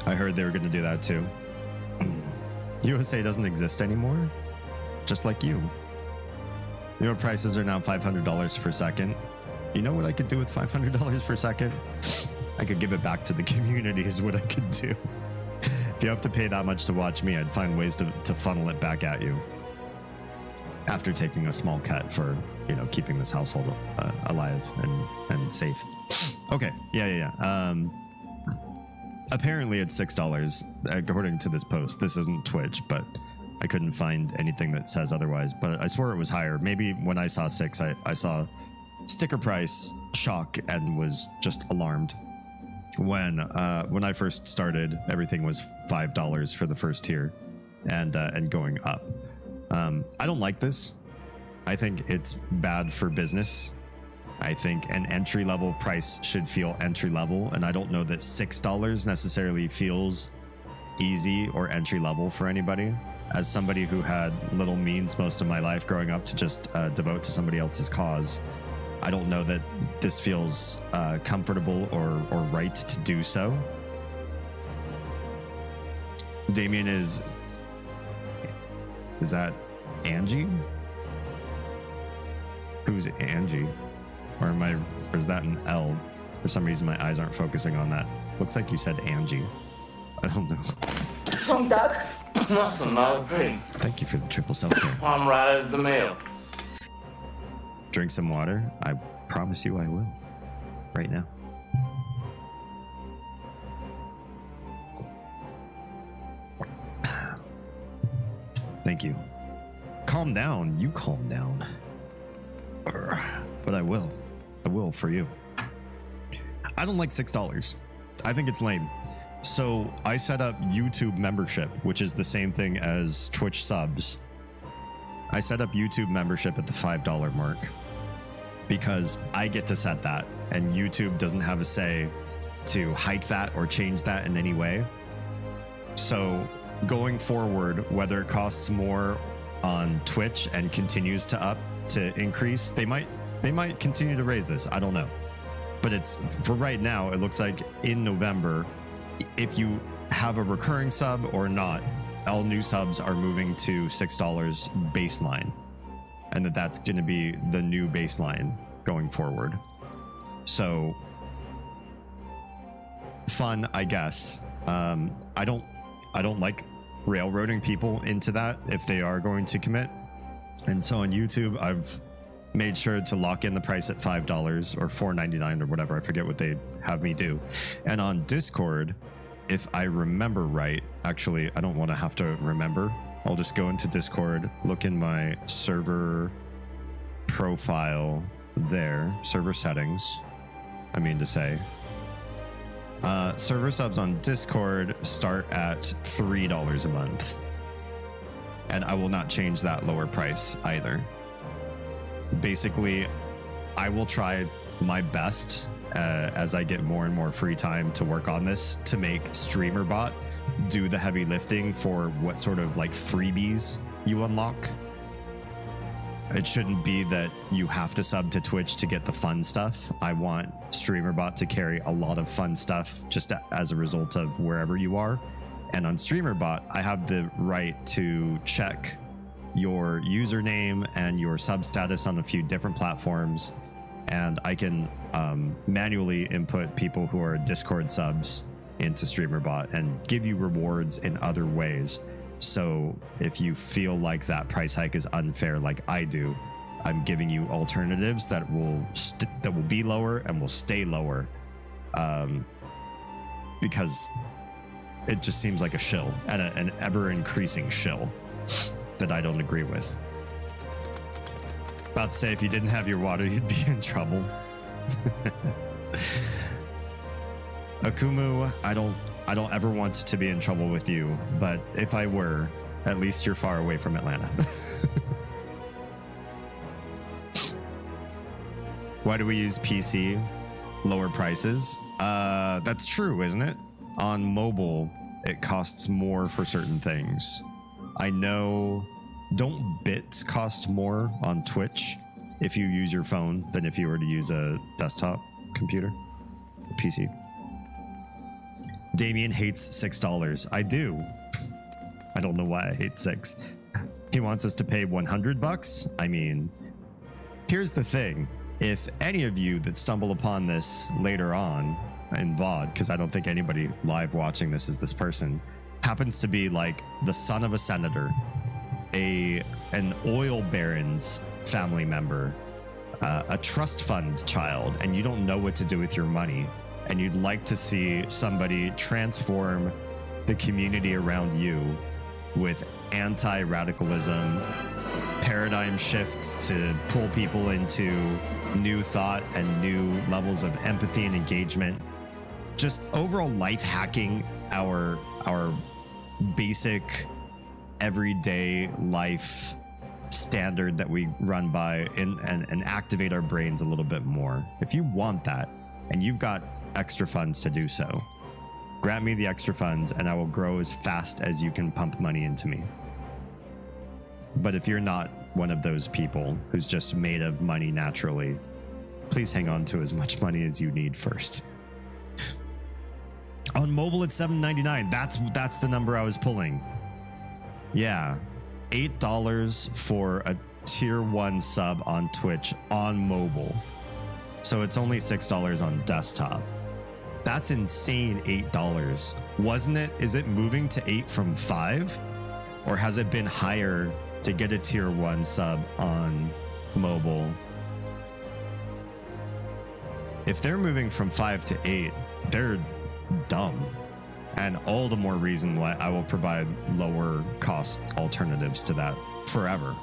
I heard they were going to do that too. USA doesn't exist anymore, just like you. Your prices are now $500 per second. You know what I could do with $500 per second? I could give it back to the community is what I could do. If you have to pay that much to watch me, I'd find ways to funnel it back at you. After taking a small cut for, keeping this household alive and safe. Okay, yeah. Apparently it's $6 according to this post. This isn't Twitch, but I couldn't find anything that says otherwise. But I swear it was higher. Maybe when I saw 6, I saw sticker price shock and was just alarmed. When I first started, everything was $5 for the first tier, and going up. I don't like this. I think it's bad for business. I think an entry-level price should feel entry-level, and I don't know that $6 necessarily feels easy or entry-level for anybody. As somebody who had little means most of my life growing up to just devote to somebody else's cause, I don't know that this feels comfortable or right to do so. Damien is that Angie? Who's Angie? Or is that an L? For some reason, my eyes aren't focusing on that. Looks like you said Angie. I don't know.
What's wrong, Doug?
Nothing, not a thing.
Thank you for the triple self-care.
I'm right as the mail.
Drink some water. I promise you I will. Right now. Thank you. Calm down. You calm down. But I will. I will for you. I don't like $6. I think it's lame. So I set up YouTube membership, which is the same thing as Twitch subs. I set up YouTube membership at the $5 mark because I get to set that, and YouTube doesn't have a say to hike that or change that in any way. So going forward, whether it costs more on Twitch and continues to increase, they might continue to raise this. I don't know. But it's, for right now, it looks like in November, if you have a recurring sub or not, all new subs are moving to $6 baseline, and that's going to be the new baseline going forward. So fun, I guess. I don't like railroading people into that if they are going to commit. And so on YouTube, I've made sure to lock in the price at $5 or $4.99 or whatever. I forget what they have me do. And on Discord, if I remember right, actually, I don't want to have to remember. I'll just go into Discord, look in my server profile there, server settings, I mean to say. Server subs on Discord start at $3 a month. And I will not change that lower price either. Basically, I will try my best as I get more and more free time to work on this to make StreamerBot do the heavy lifting for what sort of like freebies you unlock. It shouldn't be that you have to sub to Twitch to get the fun stuff. I want StreamerBot to carry a lot of fun stuff just as a result of wherever you are. And on StreamerBot, I have the right to check your username and your sub status on a few different platforms. And I can manually input people who are Discord subs into StreamerBot and give you rewards in other ways. So if you feel like that price hike is unfair, like I do, I'm giving you alternatives that will be lower and will stay lower, because it just seems like a shill and an ever increasing shill that I don't agree with. About to say, if you didn't have your water, you'd be in trouble. Akumu, I don't ever want to be in trouble with you, but if I were, at least you're far away from Atlanta. Why do we use PC? Lower prices? That's true, isn't it? On mobile, it costs more for certain things. I know, don't bits cost more on Twitch if you use your phone than if you were to use a desktop computer, a PC? Damien hates $6. I do. I don't know why I hate 6. He wants us to pay $100. I mean, here's the thing. If any of you that stumble upon this later on in VOD, because I don't think anybody live watching this is this person, happens to be like the son of a senator, an oil baron's family member, a trust fund child, and you don't know what to do with your money, and you'd like to see somebody transform the community around you with anti-radicalism, paradigm shifts to pull people into new thought and new levels of empathy and engagement, just overall life hacking our basic everyday life standard that we run by and activate our brains a little bit more. If you want that and you've got extra funds to do so, grant me the extra funds and I will grow as fast as you can pump money into me. But if you're not one of those people who's just made of money naturally, please hang on to as much money as you need first. On mobile, it's $7.99. That's the number I was pulling. Yeah, $8 for a tier 1 sub on Twitch on mobile. So it's only $6 on desktop. That's insane. $8, wasn't it? Is it moving to 8 from 5, or has it been higher to get a tier 1 sub on mobile? If they're moving from 5 to 8, they're dumb. And all the more reason why I will provide lower cost alternatives to that forever.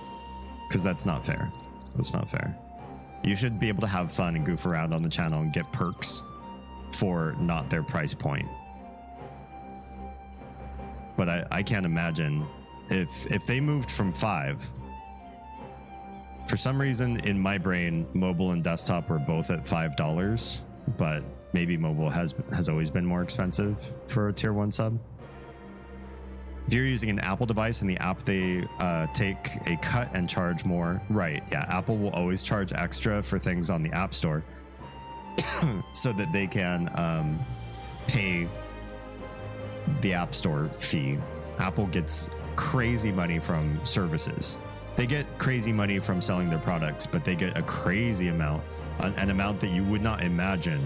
Because that's not fair. That's not fair. You should be able to have fun and goof around on the channel and get perks for not their price point. But I can't imagine if they moved from 5. For some reason in my brain, mobile and desktop were both at $5, but maybe mobile has always been more expensive for a tier 1 sub. If you're using an Apple device and the app, they take a cut and charge more. Right. Yeah. Apple will always charge extra for things on the App Store so that they can pay the App Store fee. Apple gets crazy money from services. They get crazy money from selling their products, but they get a crazy amount, an amount that you would not imagine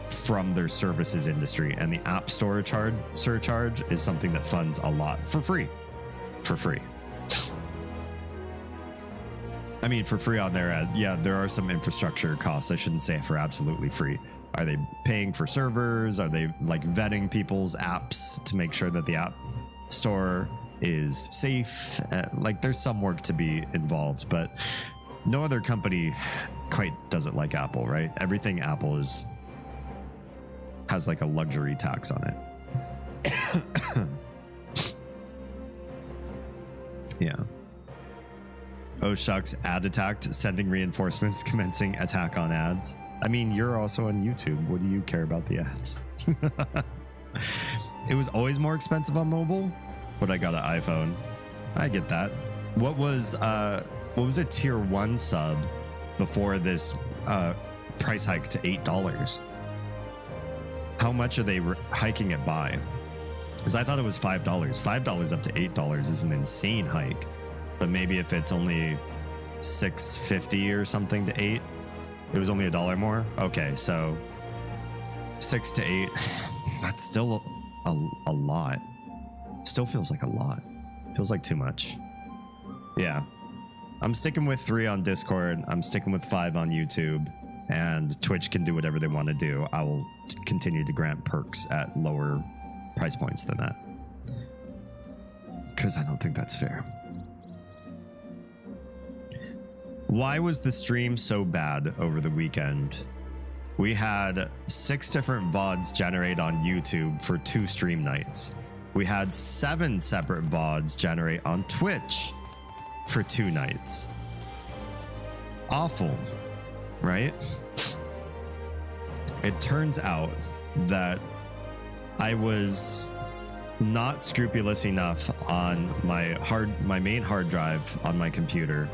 from their services industry. And the App Store surcharge is something that funds a lot for free. I mean, for free on their end. Yeah, there are some infrastructure costs. I shouldn't say for absolutely free. Are they paying for servers? Are they like vetting people's apps to make sure that the App Store is safe? Like there's some work to be involved, but no other company quite does it like Apple, right? Everything Apple has like a luxury tax on it. Yeah. Oh shucks, ad attacked, sending reinforcements, commencing attack on ads. I mean, you're also on YouTube. What do you care about the ads? It was always more expensive on mobile, but I got an iPhone. I get that. What was a tier 1 sub before this price hike to $8? How much are they hiking it by? Because I thought it was $5. $5 up to $8 is an insane hike. But maybe if it's only $6.50 or something to $8, it was only $1 more. Okay, so 6 to 8. That's still a lot. Still feels like a lot. Feels like too much. Yeah. I'm sticking with 3 on Discord. I'm sticking with 5 on YouTube. And Twitch can do whatever they want to do. I will continue to grant perks at lower price points than that. Because I don't think that's fair. Why was the stream so bad over the weekend? We had 6 different VODs generate on YouTube for 2 stream nights. We had 7 separate VODs generate on Twitch for 2 nights. Awful, right? It turns out that I was not scrupulous enough on my main hard drive on my computer.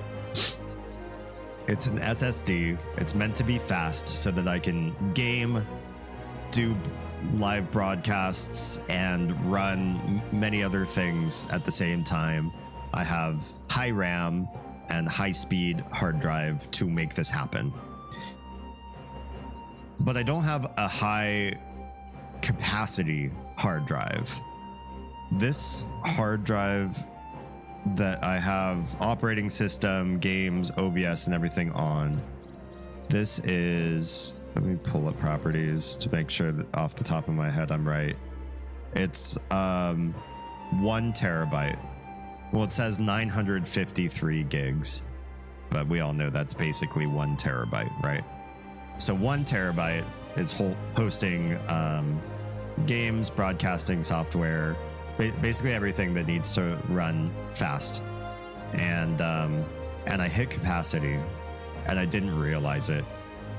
It's an SSD. It's meant to be fast so that I can game, do live broadcasts, and run many other things at the same time. I have high RAM and high speed hard drive to make this happen. But I don't have a high capacity hard drive. This hard drive that I have operating system, games, OBS, and everything on. This is, let me pull up properties to make sure that off the top of my head I'm right. It's 1 terabyte. Well, it says 953 gigs, but we all know that's basically 1 terabyte, right? So 1 terabyte is hosting games, broadcasting software, basically everything that needs to run fast. And I hit capacity and I didn't realize it.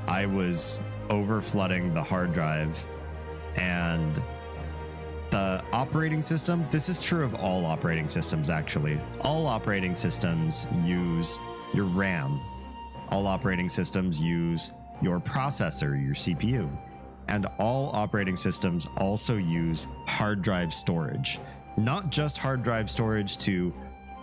I was over flooding the hard drive, and the operating system, this is true of all operating systems actually. All operating systems use your RAM. All operating systems use your processor, your CPU. And all operating systems also use hard drive storage. Not just hard drive storage to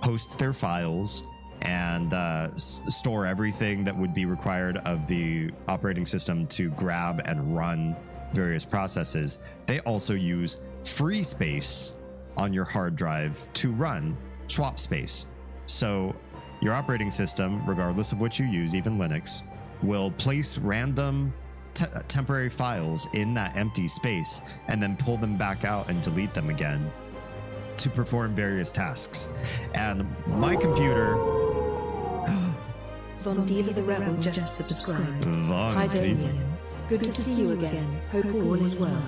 host their files and store everything that would be required of the operating system to grab and run various processes. They also use free space on your hard drive to run swap space. So your operating system, regardless of what you use, even Linux, will place random temporary files in that empty space and then pull them back out and delete them again to perform various tasks. And my computer...
Von Diva the Rebel just subscribed. Hi
Von Diva.
Damien. Good to see you again. Hope all is well.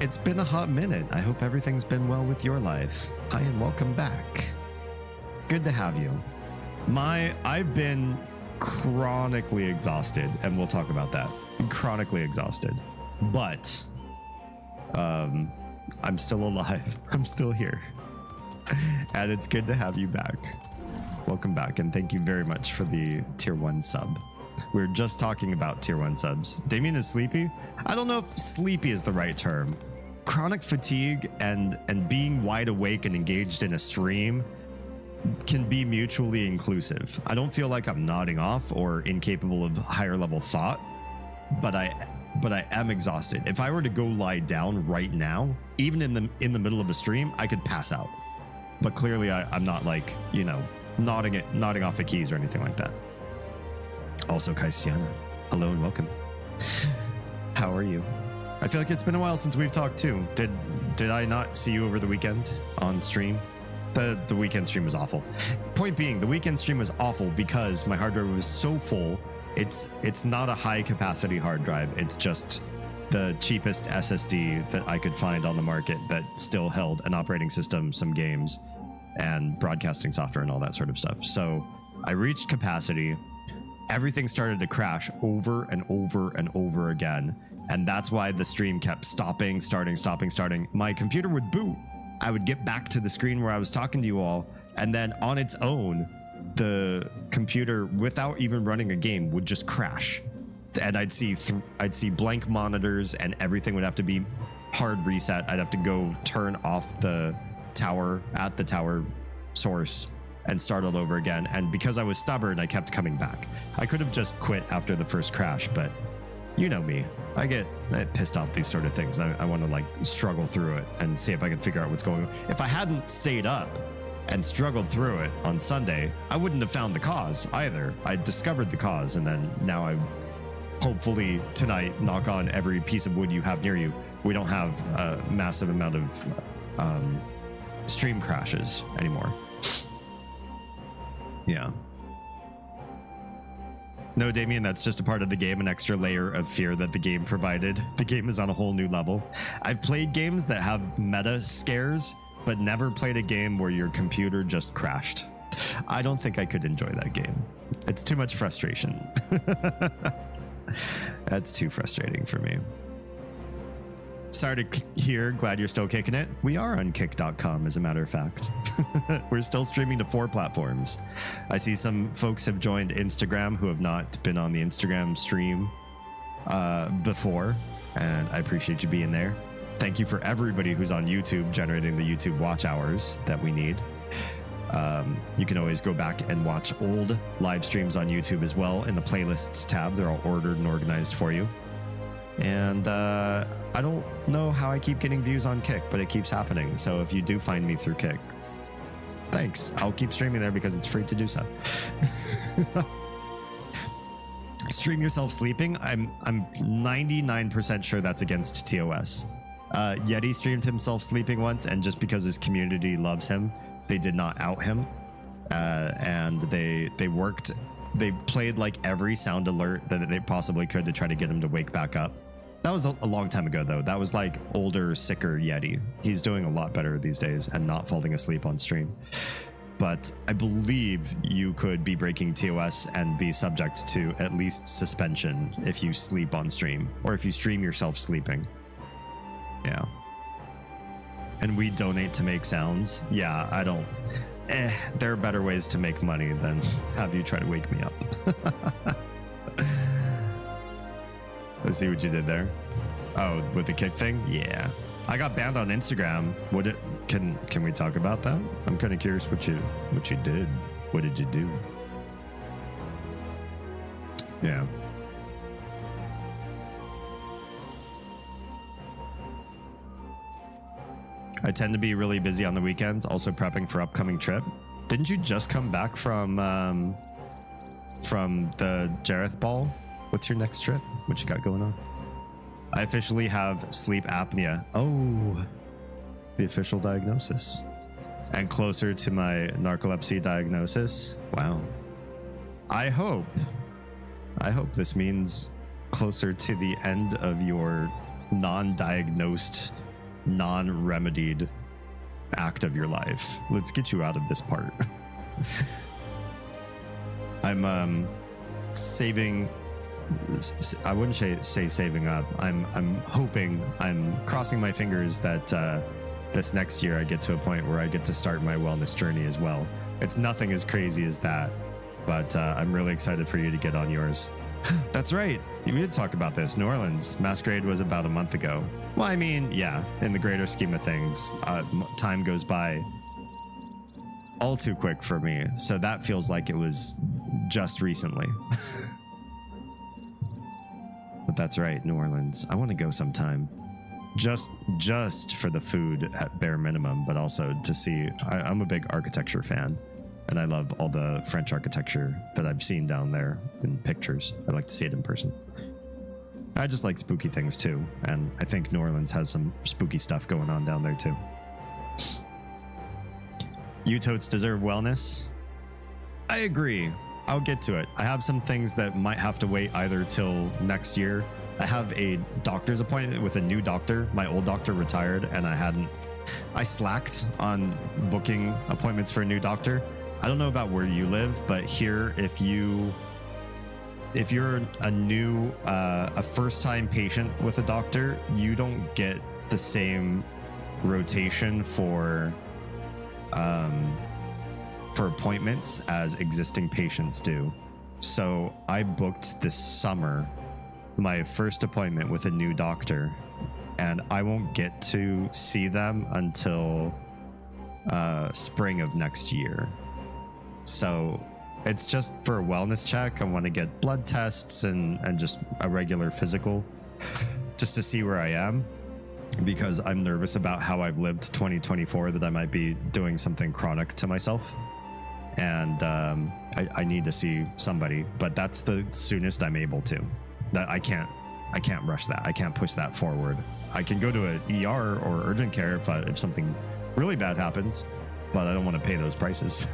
It's been a hot minute. I hope everything's been well with your life. Hi and welcome back. Good to have you. I've been chronically exhausted, and we'll talk about that. I'm chronically exhausted, but I'm still alive. I'm still here, and it's good to have you back. Welcome back, and thank you very much for the tier 1 sub. We were just talking about tier 1 subs. Damien is sleepy. I don't know if sleepy is the right term. Chronic fatigue and being wide awake and engaged in a stream can be mutually inclusive. I don't feel like I'm nodding off or incapable of higher level thought, but I am exhausted. If I were to go lie down right now, even in the middle of a stream, I could pass out. But clearly I'm not, like, you know, nodding off the keys or anything like that. Also, Kaistiana, hello and welcome. How are you? I feel like it's been a while since we've talked too. Did I not see you over the weekend on stream? The weekend stream was awful. Point being, the weekend stream was awful because my hard drive was so full. It's not a high capacity hard drive. It's just the cheapest SSD that I could find on the market that still held an operating system, some games, and broadcasting software and all that sort of stuff. So I reached capacity. Everything started to crash over and over and over again. And that's why the stream kept stopping, starting. My computer would boot. I would get back to the screen where I was talking to you all, and then on its own, the computer, without even running a game, would just crash. And I'd see blank monitors, and everything would have to be hard reset. I'd have to go turn off the tower at the tower source and start all over again. And because I was stubborn, I kept coming back. I could have just quit after the first crash, but you know me. I get pissed off these sort of things. I want to, like, struggle through it and see if I can figure out what's going on. If I hadn't stayed up and struggled through it on Sunday, I wouldn't have found the cause either. I discovered the cause, and then now I hopefully tonight, knock on every piece of wood you have near you, we don't have a massive amount of stream crashes anymore. Yeah. No, Damien, that's just a part of the game, an extra layer of fear that the game provided. The game is on a whole new level. I've played games that have meta scares, but never played a game where your computer just crashed. I don't think I could enjoy that game. It's too much frustration. That's too frustrating for me. Sorry to hear. Glad you're still kicking it. We are on kick.com, as a matter of fact. We're still streaming to 4 platforms. I see some folks have joined Instagram who have not been on the Instagram stream before, and I appreciate you being there. Thank you for everybody who's on YouTube, generating the YouTube watch hours that we need. You can always go back and watch old live streams on YouTube as well in the playlists tab. They're all ordered and organized for you. And I don't know how I keep getting views on Kick, but it keeps happening. So if you do find me through Kick, thanks. I'll keep streaming there because it's free to do so. Stream yourself sleeping. I'm 99% sure that's against TOS. Yeti streamed himself sleeping once, and just because his community loves him, they did not out him. And they played like every sound alert that they possibly could to try to get him to wake back up. That was a long time ago, though. That was like older, sicker Yeti. He's doing a lot better these days and not falling asleep on stream. But I believe you could be breaking TOS and be subject to at least suspension if you sleep on stream, or if you stream yourself sleeping. Yeah. And we donate to make sounds. Yeah, I don't... there are better ways to make money than have you try to wake me up. Let's see what you did there. Oh, with the kick thing? Yeah. I got banned on Instagram. Can we talk about that? I'm kind of curious what you did. What did you do? Yeah. I tend to be really busy on the weekends, also prepping for upcoming trip. Didn't you just come back from the Jareth ball? What's your next trip? What you got going on? I officially have sleep apnea. Oh, the official diagnosis. And closer to my narcolepsy diagnosis. Wow. I hope this means closer to the end of your non-diagnosed, non-remedied act of your life. Let's get you out of this part. I'm saving. I wouldn't say saving up. I'm hoping. I'm crossing my fingers that this next year I get to a point where I get to start my wellness journey as well. It's nothing as crazy as that, but I'm really excited for you to get on yours. That's right. We did talk about this. New Orleans Masquerade was about a month ago. Well, I mean, yeah, in the greater scheme of things, time goes by all too quick for me. So that feels like it was just recently. But that's right, New Orleans. I want to go sometime. Just for the food at bare minimum, but also to see. I'm a big architecture fan. And I love all the French architecture that I've seen down there in pictures. I'd like to see it in person. I just like spooky things too. And I think New Orleans has some spooky stuff going on down there too. You totes deserve wellness. I agree. I'll get to it. I have some things that might have to wait either till next year. I have a doctor's appointment with a new doctor. My old doctor retired and I slacked on booking appointments for a new doctor. I don't know about where you live, but here, if you're a first-time patient with a doctor, you don't get the same rotation for appointments as existing patients do. So I booked this summer my first appointment with a new doctor, and I won't get to see them until spring of next year. So it's just for a wellness check. I want to get blood tests and just a regular physical just to see where I am, because I'm nervous about how I've lived 2024, that I might be doing something chronic to myself. And I need to see somebody, but that's the soonest I'm able to. That I can't rush that. I can't push that forward. I can go to an ER or urgent care if something really bad happens, but I don't want to pay those prices.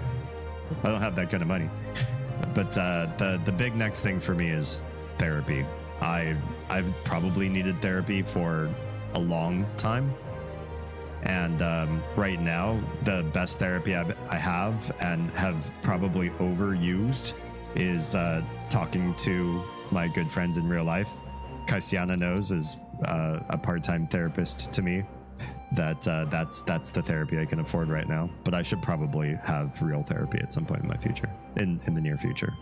I don't have that kind of money. But the big next thing for me is therapy. I've probably needed therapy for a long time. And right now, the best therapy I have and have probably overused is talking to my good friends in real life. Kaisiana knows, is a part-time therapist to me. That's the therapy I can afford right now. But I should probably have real therapy at some point in my future, in the near future.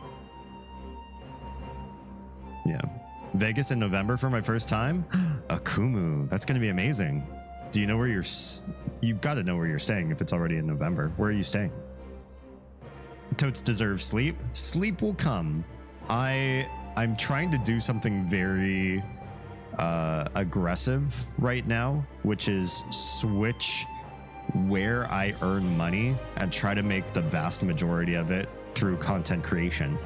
Yeah. Vegas in November for my first time? Akumu. That's going to be amazing. Do you know where you've got to know where you're staying if it's already in November. Where are you staying? Totes deserve sleep. Sleep will come. I'm trying to do something very aggressive right now, which is switch where I earn money and try to make the vast majority of it through content creation.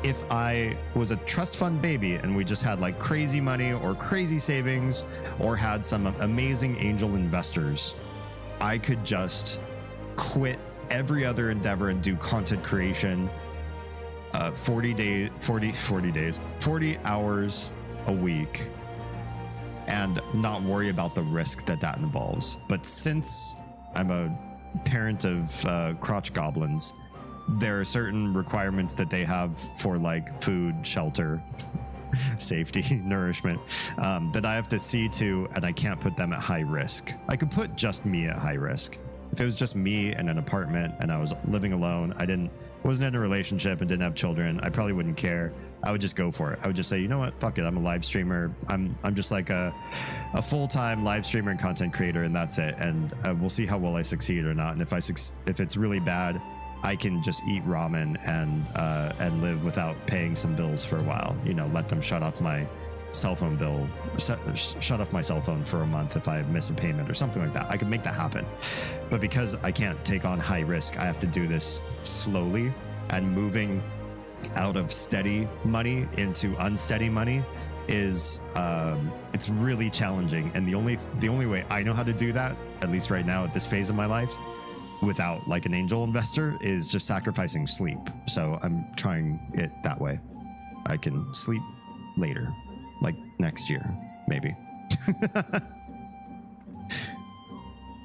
If I was a trust fund baby and we just had like crazy money or crazy savings or had some amazing angel investors, I could just quit every other endeavor and do content creation 40 hours a week and not worry about the risk that involves. But since I'm a parent of crotch goblins, there are certain requirements that they have for like food, shelter, safety, nourishment, that I have to see to, and I can't put them at high risk. I could put just me at high risk. If it was just me in an apartment and I was living alone, wasn't in a relationship and didn't have children, I probably wouldn't care. I would just go for it. I would just say, you know what, fuck it, I'm a live streamer. I'm just like a full-time live streamer and content creator, and that's it. And we'll see how well I succeed or not. And if it's really bad, I can just eat ramen and live without paying some bills for a while. You know, let them shut off my cell phone bill, shut off my cell phone for a month if I miss a payment or something like that. I could make that happen. But because I can't take on high risk, I have to do this slowly and moving out of steady money into unsteady money is it's really challenging. And the only way I know how to do that, at least right now at this phase of my life, without like an angel investor, is just sacrificing sleep. So I'm trying it that way. I can sleep later, like next year, maybe.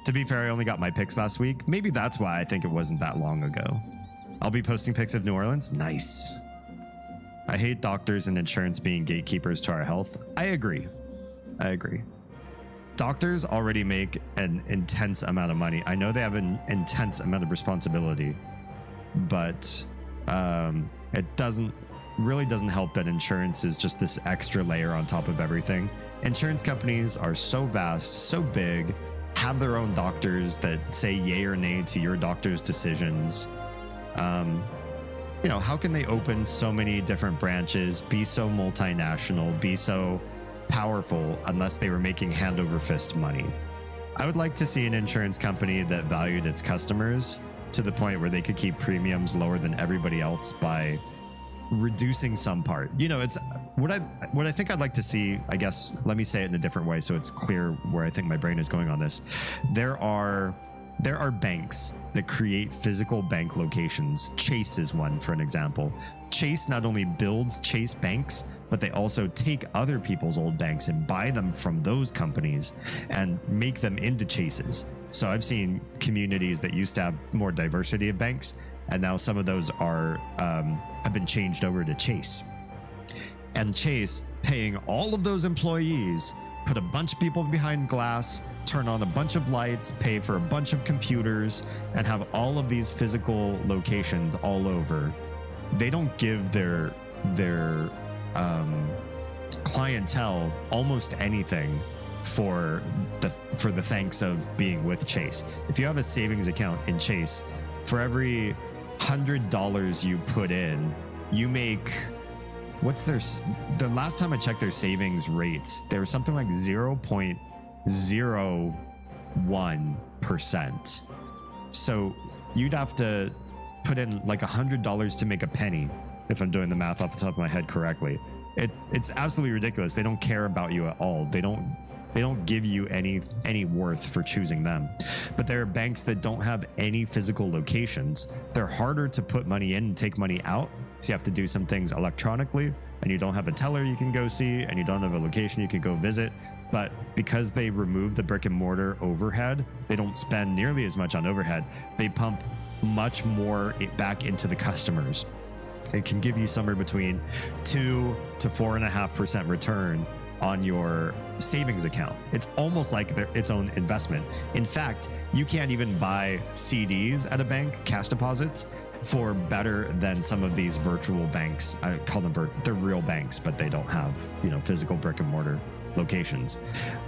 To be fair, I only got my picks last week. Maybe that's why I think it wasn't that long ago. I'll be posting pics of New Orleans. Nice. I hate doctors and insurance being gatekeepers to our health. I agree. Doctors already make an intense amount of money. I know they have an intense amount of responsibility, but it really doesn't help that insurance is just this extra layer on top of everything. Insurance companies are so vast, so big, have their own doctors that say yay or nay to your doctor's decisions. You know, how can they open so many different branches, be so multinational, be so powerful unless they were making hand over fist money? I would like to see an insurance company that valued its customers to the point where they could keep premiums lower than everybody else by reducing some part. You know, it's what I think I'd like to see. I guess let me say it in a different way so it's clear where I think my brain is going on this. There are banks that create physical bank locations. Chase is one, for an example. Chase not only builds Chase banks, but they also take other people's old banks and buy them from those companies and make them into Chases. So I've seen communities that used to have more diversity of banks, and now some of those are have been changed over to Chase. And Chase, paying all of those employees, put a bunch of people behind glass, turn on a bunch of lights, pay for a bunch of computers, and have all of these physical locations all over. They don't give their clientele almost anything for the thanks of being with Chase. If you have a savings account in Chase, for every $100 you put in, you make, the last time I checked their savings rates, they were something like 0.01%. So you'd have to put in like $100 to make a penny, if I'm doing the math off the top of my head correctly. It's absolutely ridiculous. They don't care about you at all. They don't give you any worth for choosing them. But there are banks that don't have any physical locations. They're harder to put money in and take money out. So you have to do some things electronically, and you don't have a teller you can go see, and you don't have a location you can go visit. But because they remove the brick and mortar overhead, they don't spend nearly as much on overhead. They pump much more back into the customers. It can give you somewhere between 2 to 4.5% return on your savings account. It's almost like its own investment. In fact, you can't even buy CDs at a bank, cash deposits, for better than some of these virtual banks. I call them they're real banks, but they don't have, physical brick and mortar locations.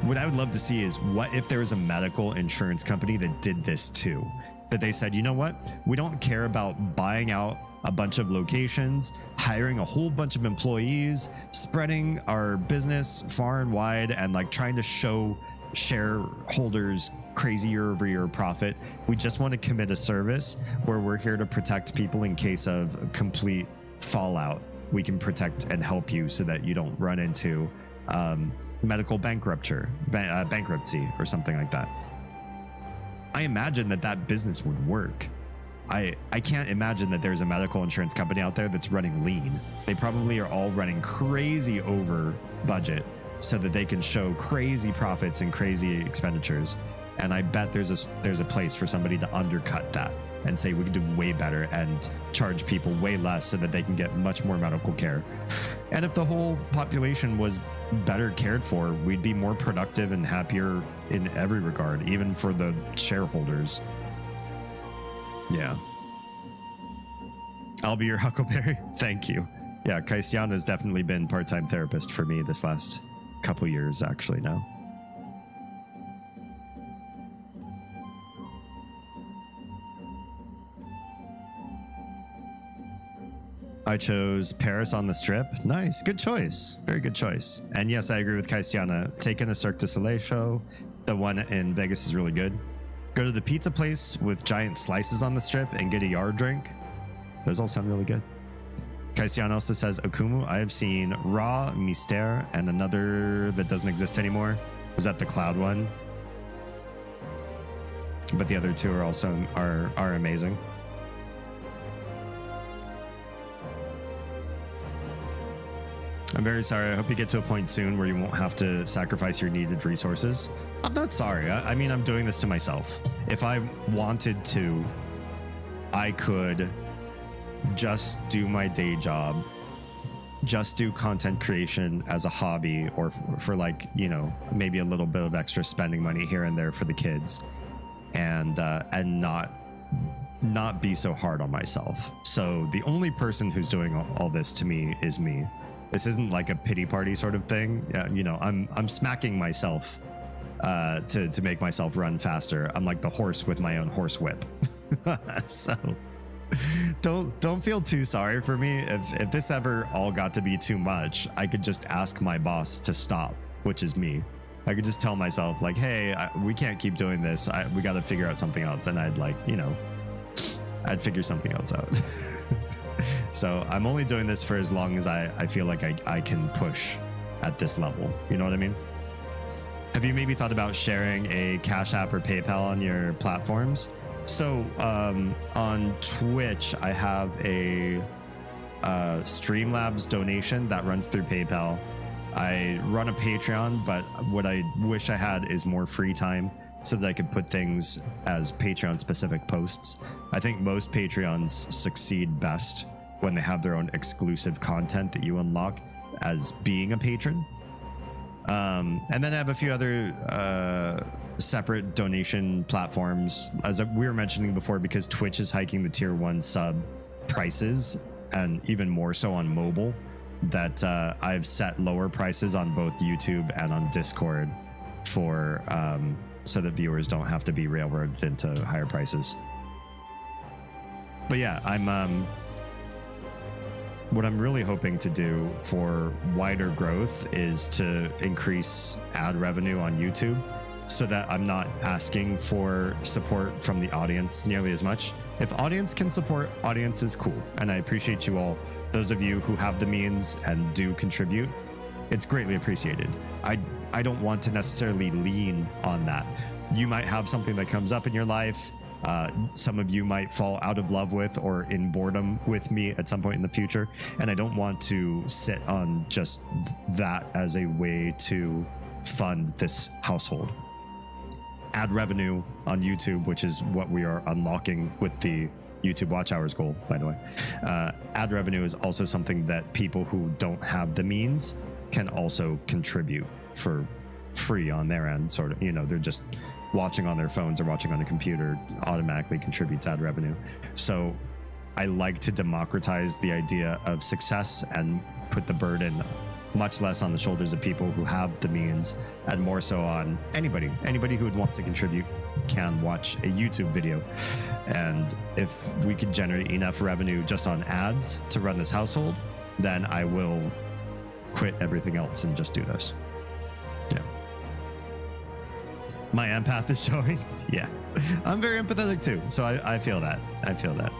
What I would love to see is, what if there was a medical insurance company that did this too? That they said, you know what? We don't care about buying out a bunch of locations, hiring a whole bunch of employees, spreading our business far and wide, and like trying to show shareholders crazy year-over-year profit. We just want to commit a service where we're here to protect people in case of complete fallout. We can protect and help you so that you don't run into medical bankruptcy or something like that. I imagine that business would work. I can't imagine that there's a medical insurance company out there that's running lean. They probably are all running crazy over budget so that they can show crazy profits and crazy expenditures. And I bet there's a place for somebody to undercut that and say we can do way better and charge people way less so that they can get much more medical care. And if the whole population was better cared for, we'd be more productive and happier in every regard, even for the shareholders. Yeah. I'll be your Huckleberry. Thank you. Yeah, Kaisiana has definitely been part-time therapist for me this last couple years, actually, now. I chose Paris on the Strip. Nice. Good choice. Very good choice. And yes, I agree with Kaisiana. Taking a Cirque du Soleil show. The one in Vegas is really good. Go to the pizza place with giant slices on the Strip and get a yard drink. Those all sound really good. Kaisian also says, Okumu, I have seen Ra, Mystère, and another that doesn't exist anymore. Was that the cloud one? But the other two are also are amazing. I'm very sorry. I hope you get to a point soon where you won't have to sacrifice your needed resources. I'm not sorry. I mean, I'm doing this to myself. If I wanted to, I could just do my day job, just do content creation as a hobby, or for like, you know, maybe a little bit of extra spending money here and there for the kids, and not be so hard on myself. So the only person who's doing all this to me is me. This isn't like a pity party sort of thing. You know, I'm smacking myself to make myself run faster. I'm like the horse with my own horse whip. So don't feel too sorry for me. If this ever all got to be too much, I could just ask my boss to stop, which is me. I could just tell myself like, hey, we can't keep doing this. We got to figure out something else. And I'd like, you know, I'd figure something else out. So I'm only doing this for as long as I feel like I can push at this level. You know what I mean? Have you maybe thought about sharing a Cash App or PayPal on your platforms? So on Twitch, I have a Streamlabs donation that runs through PayPal. I run a Patreon, but what I wish I had is more free time so that I could put things as Patreon specific posts. I think most Patreons succeed best when they have their own exclusive content that you unlock as being a patron. And then I have a few other separate donation platforms, as we were mentioning before, because Twitch is hiking the tier 1 sub prices, and even more so on mobile, that I've set lower prices on both YouTube and on Discord for so that viewers don't have to be railroaded into higher prices. But yeah, what I'm really hoping to do for wider growth is to increase ad revenue on YouTube, so that I'm not asking for support from the audience nearly as much. If audience can support, audience is cool. And I appreciate you all. Those of you who have the means and do contribute, it's greatly appreciated. I don't want to necessarily lean on that. You might have something that comes up in your life. Some of you might fall out of love with or in boredom with me at some point in the future. And I don't want to sit on just that as a way to fund this household. Ad revenue on YouTube, which is what we are unlocking with the YouTube watch hours goal, by the way. Ad revenue is also something that people who don't have the means can also contribute for free on their end, sort of, you know, they're just watching on their phones or watching on a computer, automatically contributes ad revenue. So I like to democratize the idea of success and put the burden much less on the shoulders of people who have the means, and more so on anybody who would want to contribute can watch a YouTube video. And if we could generate enough revenue just on ads to run this household, then I will quit everything else and just do this. Yeah. My empath is showing. Yeah. I'm very empathetic too. So I feel that. I feel that.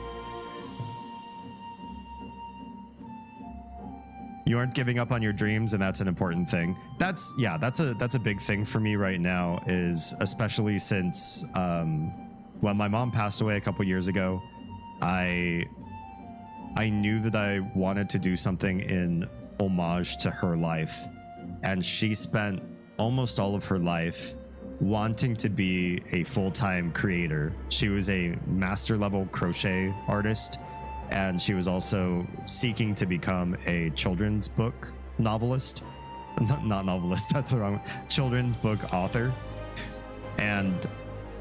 You aren't giving up on your dreams, and that's an important thing. That's a big thing for me right now, is especially since when my mom passed away a couple years ago, I knew that I wanted to do something in homage to her life, and she spent almost all of her life wanting to be a full-time creator. She was a master level crochet artist, and she was also seeking to become a children's book novelist. Not novelist, that's the wrong one. Children's book author. And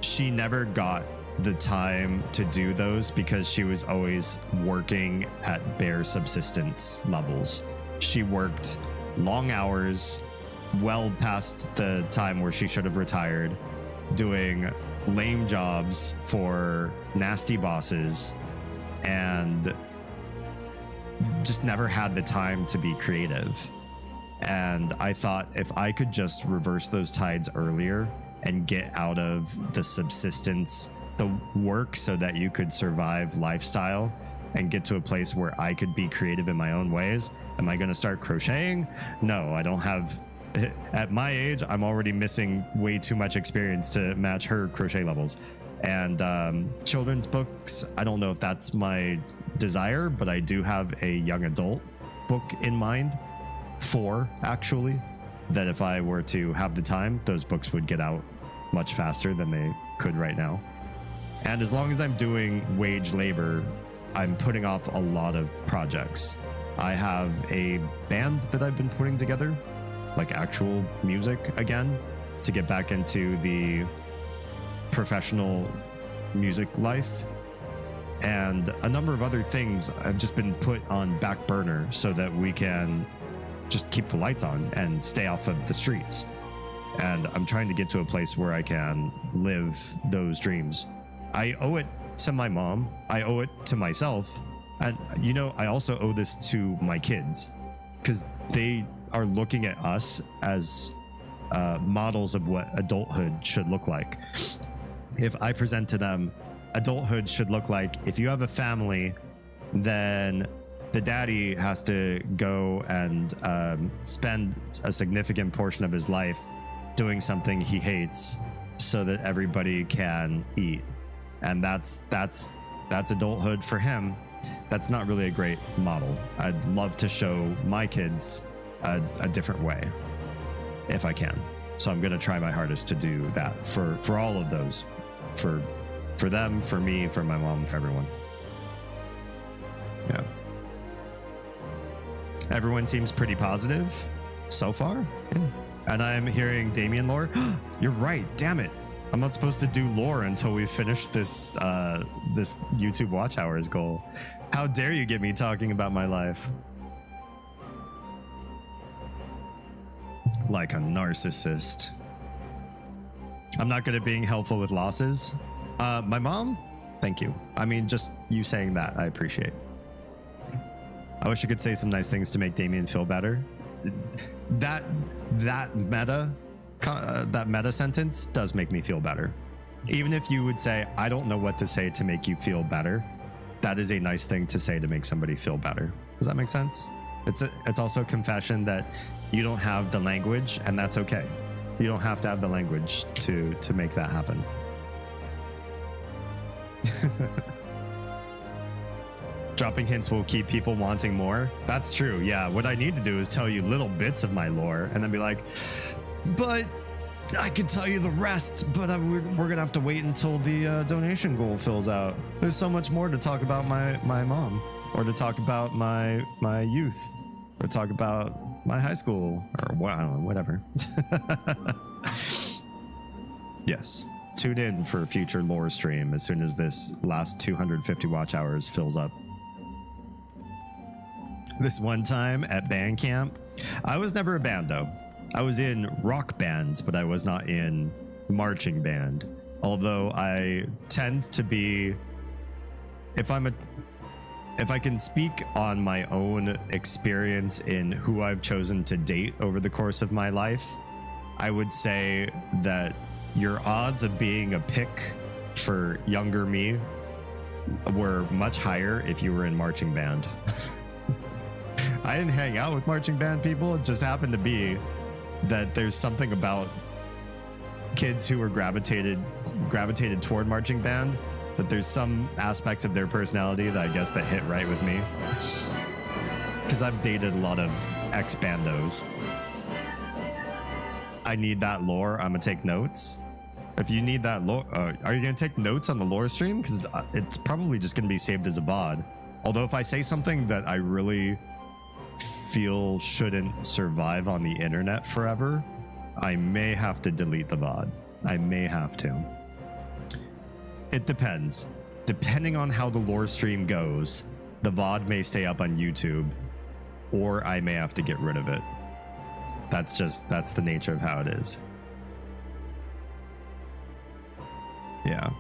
she never got the time to do those because she was always working at bare subsistence levels. She worked long hours, well past the time where she should have retired, doing lame jobs for nasty bosses, and just never had the time to be creative. And I thought, if I could just reverse those tides earlier and get out of the subsistence, the work so that you could survive lifestyle, and get to a place where I could be creative in my own ways. Am I going to start crocheting? No, I don't have. At my age, I'm already missing way too much experience to match her crochet levels. And children's books, I don't know if that's my desire, but I do have a young adult book in mind, 4 actually, that if I were to have the time, those books would get out much faster than they could right now. And as long as I'm doing wage labor, I'm putting off a lot of projects. I have a band that I've been putting together, like actual music again, to get back into the professional music life. And a number of other things have just been put on back burner so that we can just keep the lights on and stay off of the streets. And I'm trying to get to a place where I can live those dreams. I owe it to my mom. I owe it to myself. And, you know, I also owe this to my kids because they are looking at us as models of what adulthood should look like. If I present to them, adulthood should look like, if you have a family, then the daddy has to go and spend a significant portion of his life doing something he hates so that everybody can eat. And that's adulthood for him. That's not really a great model. I'd love to show my kids a different way if I can. So I'm going to try my hardest to do that for all of those, for them, for me, for my mom, for everyone. Yeah. Everyone seems pretty positive so far. Yeah. And I'm hearing Damien lore. You're right. Damn it. I'm not supposed to do lore until we finish this this YouTube watch hours goal. How dare you get me talking about my life? Like a narcissist. I'm not good at being helpful with losses. My mom? Thank you. I mean, just you saying that, I appreciate. I wish I could say some nice things to make Damien feel better. That meta sentence does make me feel better. Even if you would say, I don't know what to say to make you feel better, that is a nice thing to say to make somebody feel better. Does that make sense? It's also a confession that you don't have the language, and that's okay. You don't have to have the language to make that happen. Dropping hints will keep people wanting more. That's true. Yeah. What I need to do is tell you little bits of my lore and then be like, but I could tell you the rest, but we're going to have to wait until the donation goal fills out. There's so much more to talk about my mom, or to talk about my youth, or talk about my high school, or whatever. Yes. Tune in for a future lore stream as soon as this last 250 watch hours fills up. This one time at band camp, I was never a bando. I was in rock bands, but I was not in marching band. Although I tend to be, if I can speak on my own experience in who I've chosen to date over the course of my life, I would say that your odds of being a pick for younger me were much higher if you were in marching band. I didn't hang out with marching band people. It just happened to be that there's something about kids who were gravitated toward marching band, that there's some aspects of their personality that I guess that hit right with me. Because I've dated a lot of ex-bandos. I need that lore. I'm gonna take notes. If you need that lore, are you gonna take notes on the lore stream? Because it's probably just gonna be saved as a VOD. Although if I say something that I really feel shouldn't survive on the internet forever, I may have to delete the VOD. I may have to. It depends. Depending on how the lore stream goes, the VOD may stay up on YouTube, or I may have to get rid of it. That's the nature of how it is. Yeah.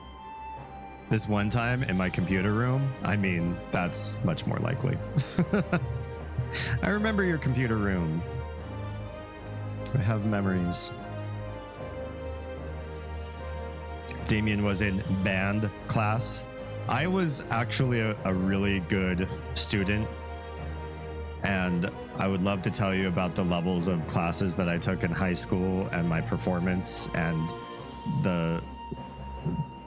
This one time in my computer room, I mean, that's much more likely. I remember your computer room. I have memories. Damien was in band class. I was actually a really good student, and I would love to tell you about the levels of classes that I took in high school and my performance and the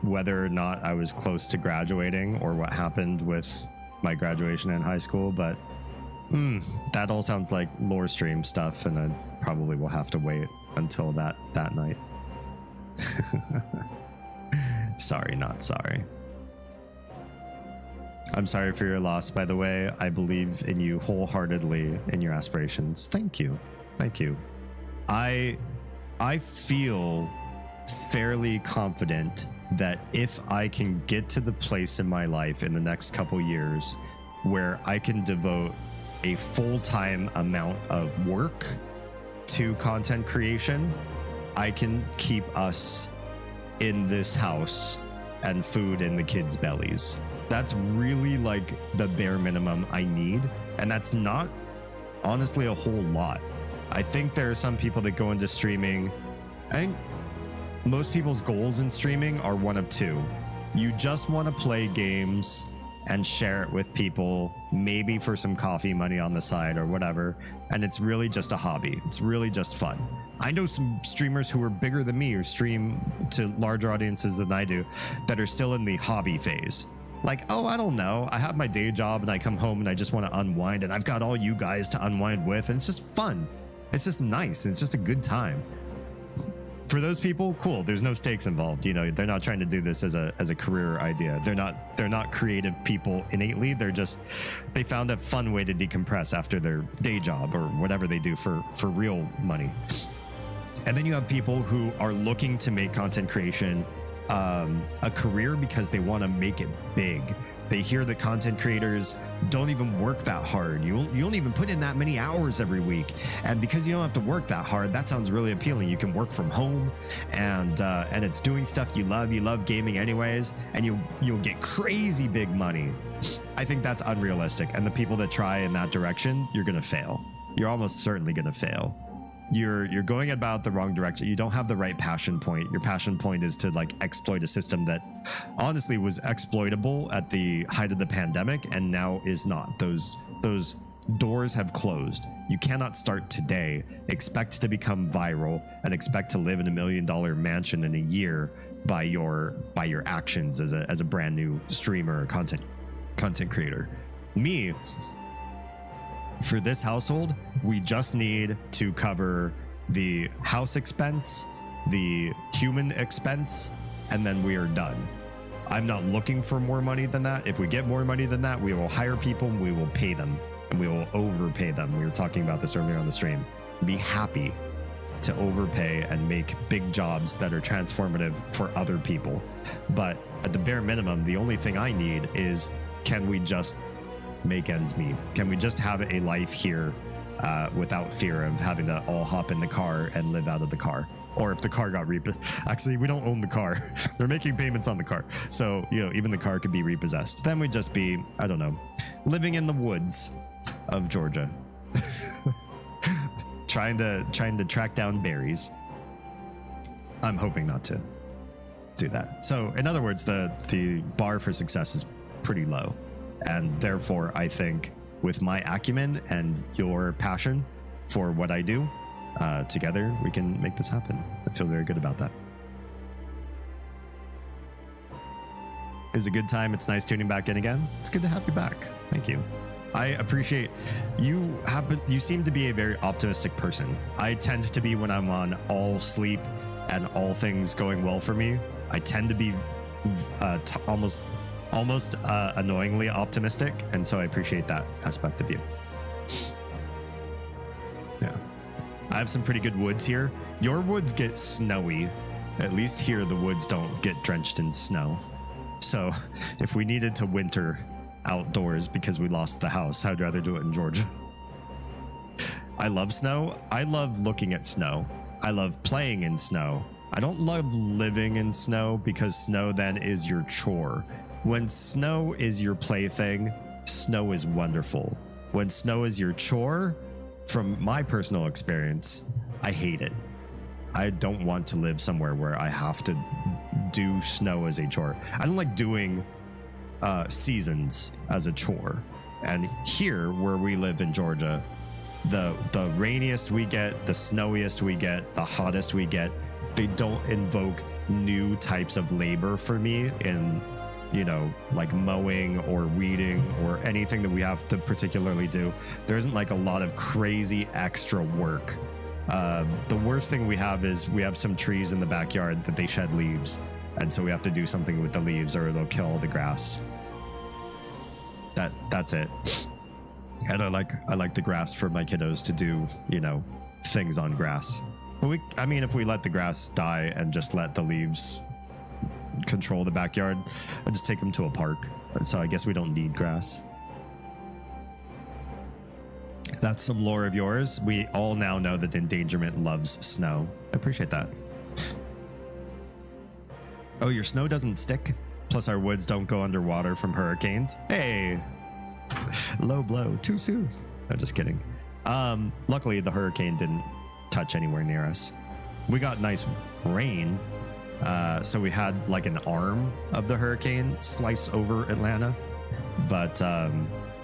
whether or not I was close to graduating or what happened with my graduation in high school, but that all sounds like lore stream stuff, and I probably will have to wait until that night. Sorry, not sorry. I'm sorry for your loss, by the way. I believe in you wholeheartedly in your aspirations. Thank you. Thank you. I feel fairly confident that if I can get to the place in my life in the next couple years where I can devote a full-time amount of work to content creation, I can keep us in this house and food in the kids' bellies. That's really like the bare minimum I need, and that's not honestly a whole lot. I think there are some people that go into streaming. I think most people's goals in streaming are one of two. You just want to play games and share it with people, maybe for some coffee money on the side or whatever, and it's really just a hobby. It's really just fun. I know some streamers who are bigger than me, who stream to larger audiences than I do, that are still in the hobby phase. Like, oh, I don't know, I have my day job and I come home and I just want to unwind, and I've got all you guys to unwind with, and it's just fun. It's just nice. It's just a good time. For those people, cool. There's no stakes involved. You know, they're not trying to do this as a career idea. They're not creative people innately. They found a fun way to decompress after their day job or whatever they do for real money. And then you have people who are looking to make content creation a career because they want to make it big. They hear that content creators don't even work that hard. You don't even put in that many hours every week. And because you don't have to work that hard, that sounds really appealing. You can work from home, and it's doing stuff you love. You love gaming anyways, and you'll get crazy big money. I think that's unrealistic. And the people that try in that direction, you're going to fail. You're almost certainly going to fail. You're going about the wrong direction. You don't have the right passion point. Your passion point is to like exploit a system that honestly was exploitable at the height of the pandemic and now is not. Those doors have closed. You cannot start today, expect to become viral, and expect to live in $1 million mansion in a year by your actions as a brand new streamer or content creator. Me, for this household, we just need to cover the house expense, the human expense, and then we are done. I'm not looking for more money than that. If we get more money than that, we will hire people and we will pay them, and we will overpay them. We were talking about this earlier on the stream. Be happy to overpay and make big jobs that are transformative for other people. But at the bare minimum, the only thing I need is, can we just make ends meet? Can we just have a life here without fear of having to all hop in the car and live out of the car? Or if the car got actually, we don't own the car. They're making payments on the car. So, you know, even the car could be repossessed. Then we'd just be, I don't know, living in the woods of Georgia. trying to track down berries. I'm hoping not to do that. So in other words, the bar for success is pretty low. And therefore, I think with my acumen and your passion for what I do, together we can make this happen. I feel very good about that. It's a good time. It's nice tuning back in again. It's good to have you back. Thank you. I appreciate you. You seem to be a very optimistic person. I tend to be when I'm on all sleep and all things going well for me. I tend to be almost annoyingly optimistic, and so I appreciate that aspect of you. Yeah, I have some pretty good woods here. Your woods get snowy. At least here the woods don't get drenched in snow. So if we needed to winter outdoors because we lost the house, I'd rather do it in Georgia. I love snow. I love looking at snow. I love playing in snow. I don't love living in snow because snow then is your chore. When snow is your plaything, snow is wonderful. When snow is your chore, from my personal experience, I hate it. I don't want to live somewhere where I have to do snow as a chore. I don't like doing seasons as a chore. And here, where we live in Georgia, the rainiest we get, the snowiest we get, the hottest we get, they don't invoke new types of labor for me in, you know, like mowing or weeding or anything that we have to particularly do. There isn't like a lot of crazy extra work. The worst thing we have is we have some trees in the backyard that they shed leaves, and so we have to do something with the leaves or it'll kill all the grass. That's it. And I like the grass for my kiddos to do, you know, things on grass. But I mean, if we let the grass die and just let the leaves control the backyard, I just take them to a park. So I guess we don't need grass. That's some lore of yours. We all now know that endangerment loves snow. I appreciate that. Oh, your snow doesn't stick? Plus our woods don't go underwater from hurricanes? Hey! Low blow. Too soon. No, just kidding. Luckily, the hurricane didn't touch anywhere near us. We got nice rain, so we had like an arm of the hurricane slice over Atlanta, but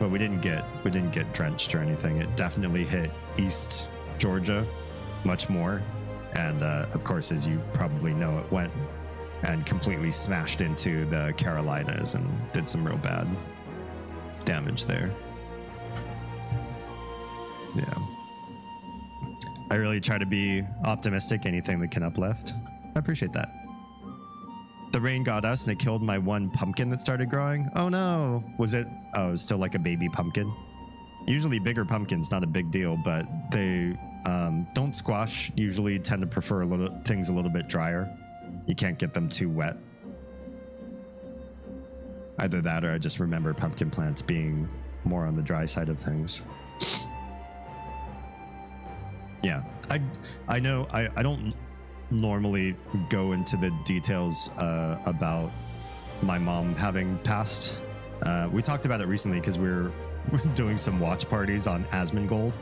we didn't get drenched or anything. It definitely hit East Georgia much more, and of course, as you probably know, it went and completely smashed into the Carolinas and did some real bad damage there. Yeah. I really try to be optimistic, anything that can uplift. I appreciate that. The rain got us and it killed my one pumpkin that started growing. Oh no. Was it? Oh, it was still like a baby pumpkin. Usually bigger pumpkins, not a big deal, but they don't squash. Usually tend to prefer things a little bit drier. You can't get them too wet. Either that or I just remember pumpkin plants being more on the dry side of things. Yeah, I know I don't normally go into the details about my mom having passed. We talked about it recently because we're doing some watch parties on Asmongold,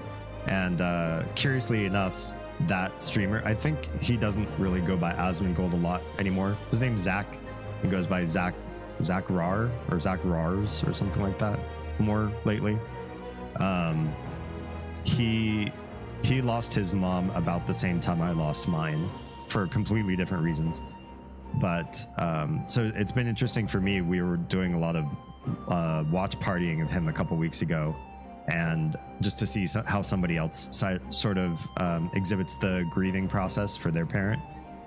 and curiously enough, that streamer, I think he doesn't really go by Asmongold a lot anymore. His name's Zach. He goes by Zach Rar or Zach Rars or something like that more lately. He lost his mom about the same time I lost mine for completely different reasons. But so it's been interesting for me. We were doing a lot of watch partying of him a couple weeks ago, and just to see how somebody else sort of exhibits the grieving process for their parent.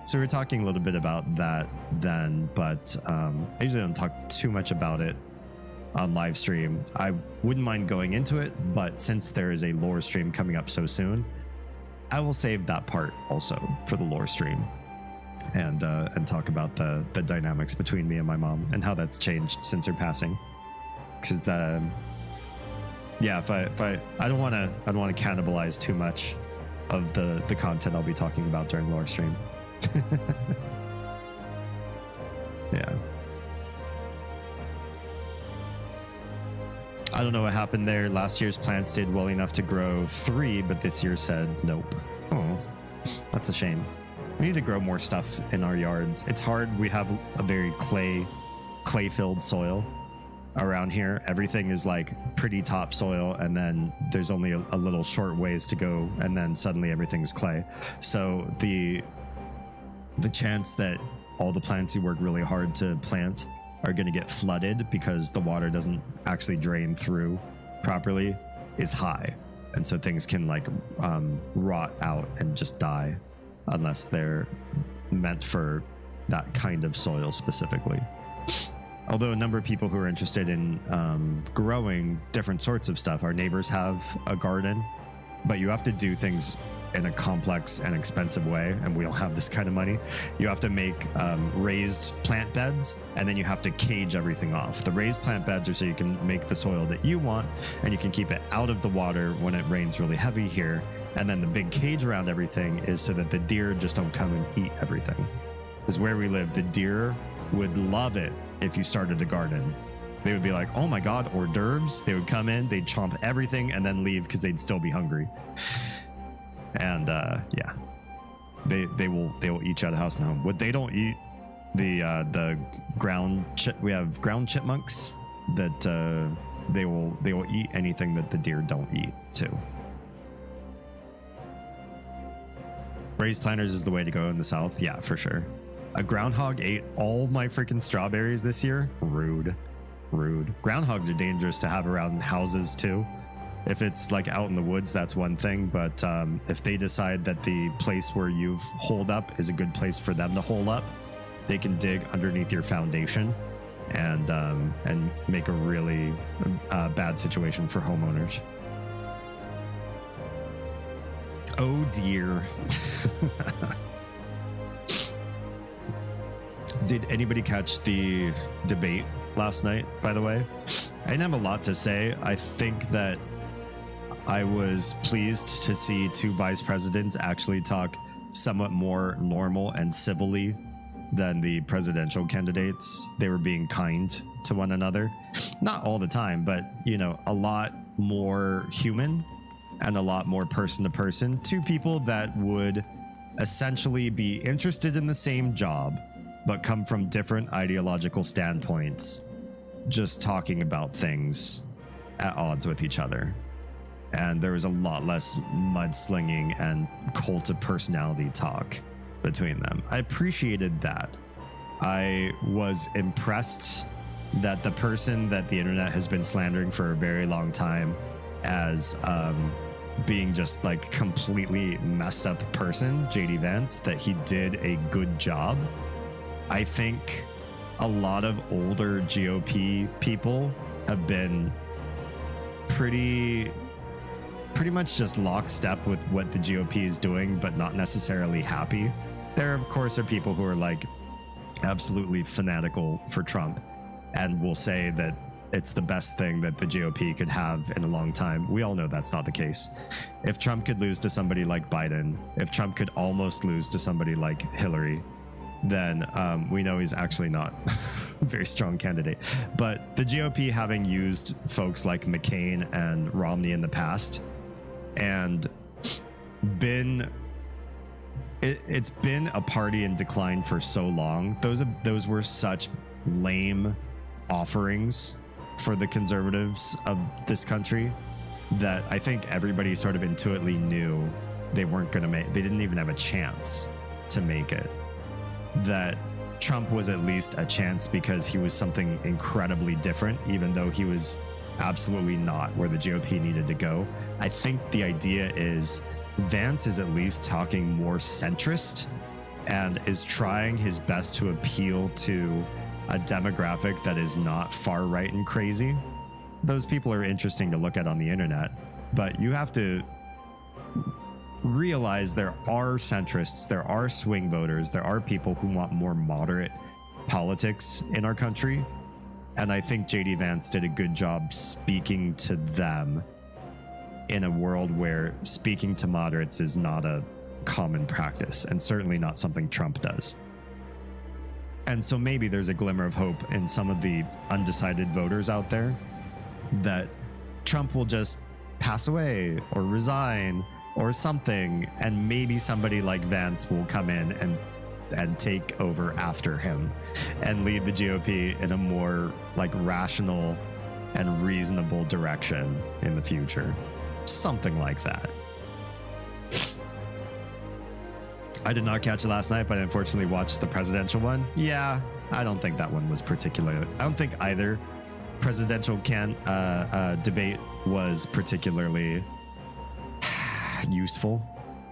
So we were talking a little bit about that then, but I usually don't talk too much about it on live stream. I wouldn't mind going into it, but since there is a lore stream coming up so soon, I will save that part also for the lore stream and talk about the dynamics between me and my mom and how that's changed since her passing. Because yeah, if I don't want to cannibalize too much of the content I'll be talking about during lore stream. Yeah. I don't know what happened there. Last year's plants did well enough to grow 3, but this year said nope. Oh, that's a shame. We need to grow more stuff in our yards. It's hard. We have a very clay-filled soil around here. Everything is like pretty topsoil, and then there's only a little short ways to go, and then suddenly everything's clay. So the chance that all the plants you work really hard to plant are going to get flooded because the water doesn't actually drain through properly is high. And so things can like rot out and just die unless they're meant for that kind of soil specifically. Although a number of people who are interested in growing different sorts of stuff, our neighbors have a garden, but you have to do things in a complex and expensive way, and we don't have this kind of money. You have to make raised plant beds, and then you have to cage everything off. The raised plant beds are so you can make the soil that you want, and you can keep it out of the water when it rains really heavy here. And then the big cage around everything is so that the deer just don't come and eat everything. Because where we live, the deer would love it if you started a garden. They would be like, oh my God, hors d'oeuvres. They would come in, they'd chomp everything and then leave because they'd still be hungry. And yeah, they will eat you out of house and home. What they don't eat The we have ground chipmunks that they will eat anything that the deer don't eat too. Raised planters is the way to go in the South. Yeah, for sure. A groundhog ate all my freaking strawberries this year. Rude. Groundhogs are dangerous to have around houses too. If it's like out in the woods, that's one thing. But if they decide that the place where you've holed up is a good place for them to hole up, they can dig underneath your foundation and make a really bad situation for homeowners. Oh dear. Did anybody catch the debate last night, by the way? I didn't have a lot to say. I think that I was pleased to see two vice presidents actually talk somewhat more normal and civilly than the presidential candidates. They were being kind to one another. Not all the time, but, you know, a lot more human and a lot more person to person. Two people that would essentially be interested in the same job, but come from different ideological standpoints, just talking about things at odds with each other. And there was a lot less mudslinging and cult of personality talk between them. I appreciated that. I was impressed that the person that the internet has been slandering for a very long time as being just like completely messed up person, JD Vance, that he did a good job. I think a lot of older GOP people have been pretty much just lockstep with what the GOP is doing, but not necessarily happy. There, of course, are people who are like absolutely fanatical for Trump and will say that it's the best thing that the GOP could have in a long time. We all know that's not the case. If Trump could lose to somebody like Biden, if Trump could almost lose to somebody like Hillary, then we know he's actually not a very strong candidate. But the GOP, having used folks like McCain and Romney in the past, and it's been a party in decline for so long. Those were such lame offerings for the conservatives of this country that I think everybody sort of intuitively knew they weren't going to make. They didn't even have a chance to make it. That Trump was at least a chance because he was something incredibly different, even though he was absolutely not where the GOP needed to go. I think the idea is Vance is at least talking more centrist and is trying his best to appeal to a demographic that is not far right and crazy. Those people are interesting to look at on the internet, but you have to realize there are centrists, there are swing voters, there are people who want more moderate politics in our country. And I think JD Vance did a good job speaking to them in a world where speaking to moderates is not a common practice, and certainly not something Trump does. And so maybe there's a glimmer of hope in some of the undecided voters out there that Trump will just pass away or resign or something, and maybe somebody like Vance will come in and take over after him and lead the GOP in a more like rational and reasonable direction in the future. Something like that. I did not catch it last night, but I unfortunately watched the presidential one. Yeah, I don't think that one was particularly. I don't think either presidential debate was particularly useful.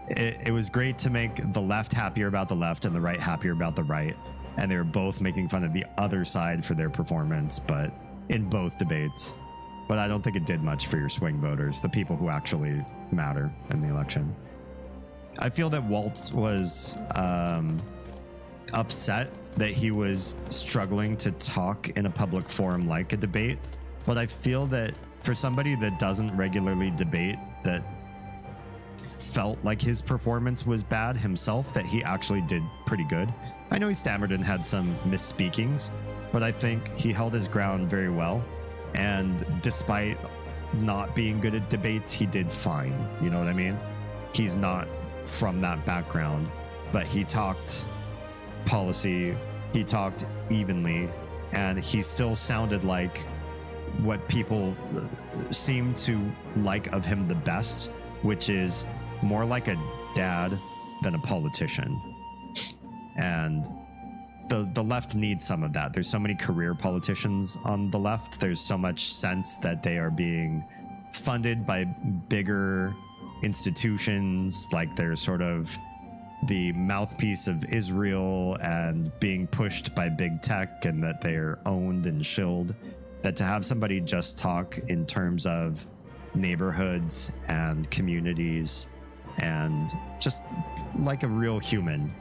It was great to make the left happier about the left and the right happier about the right, and they were both making fun of the other side for their performance, but in both debates. But I don't think it did much for your swing voters, the people who actually matter in the election. I feel that Waltz was upset that he was struggling to talk in a public forum like a debate. But I feel that for somebody that doesn't regularly debate, that felt like his performance was bad himself, that he actually did pretty good. I know he stammered and had some misspeakings, but I think he held his ground very well. And despite not being good at debates, he did fine. You know what I mean? He's not from that background, but he talked policy He talked evenly, and he still sounded like what people seem to like of him the best, which is more like a dad than a politician. And the left needs some of that. There's so many career politicians on the left. There's so much sense that they are being funded by bigger institutions, like they're sort of the mouthpiece of Israel and being pushed by big tech, and that they're owned and shilled. That to have somebody just talk in terms of neighborhoods and communities and just like a real human,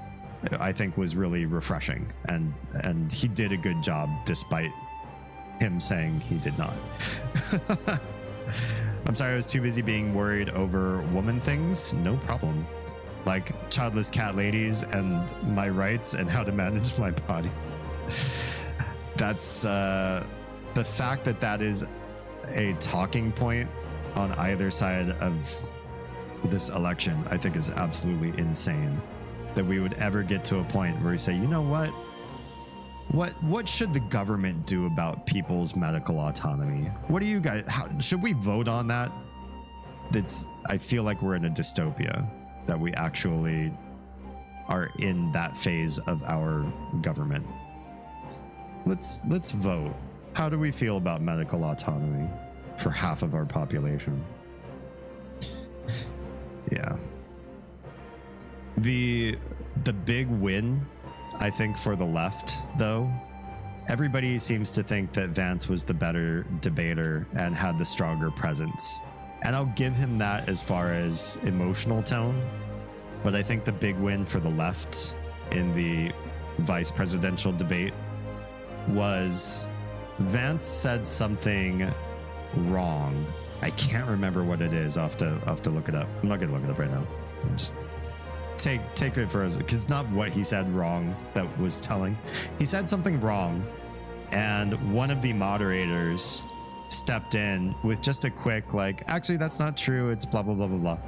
I think was really refreshing, and he did a good job despite him saying he did not. I'm sorry, I was too busy being worried over woman things. No problem. Like childless cat ladies and my rights and how to manage my body. That's the fact that that is a talking point on either side of this election, I think is absolutely insane. That we would ever get to a point where we say, you know what should the government do about people's medical autonomy? What do you guys, should we vote on that? I feel like we're in a dystopia, that we actually are in that phase of our government. Let's vote. How do we feel about medical autonomy for half of our population? Yeah. The big win, I think, for the left, though, everybody seems to think that Vance was the better debater and had the stronger presence. And I'll give him that as far as emotional tone. But I think the big win for the left in the vice presidential debate was Vance said something wrong. I can't remember what it is. I'll have to look it up. I'm not going to look it up right now. Just take it for us, because it's not what he said wrong that was telling. He said something wrong, and one of the moderators stepped in with just a quick, like, actually, that's not true. It's blah, blah, blah, blah, blah.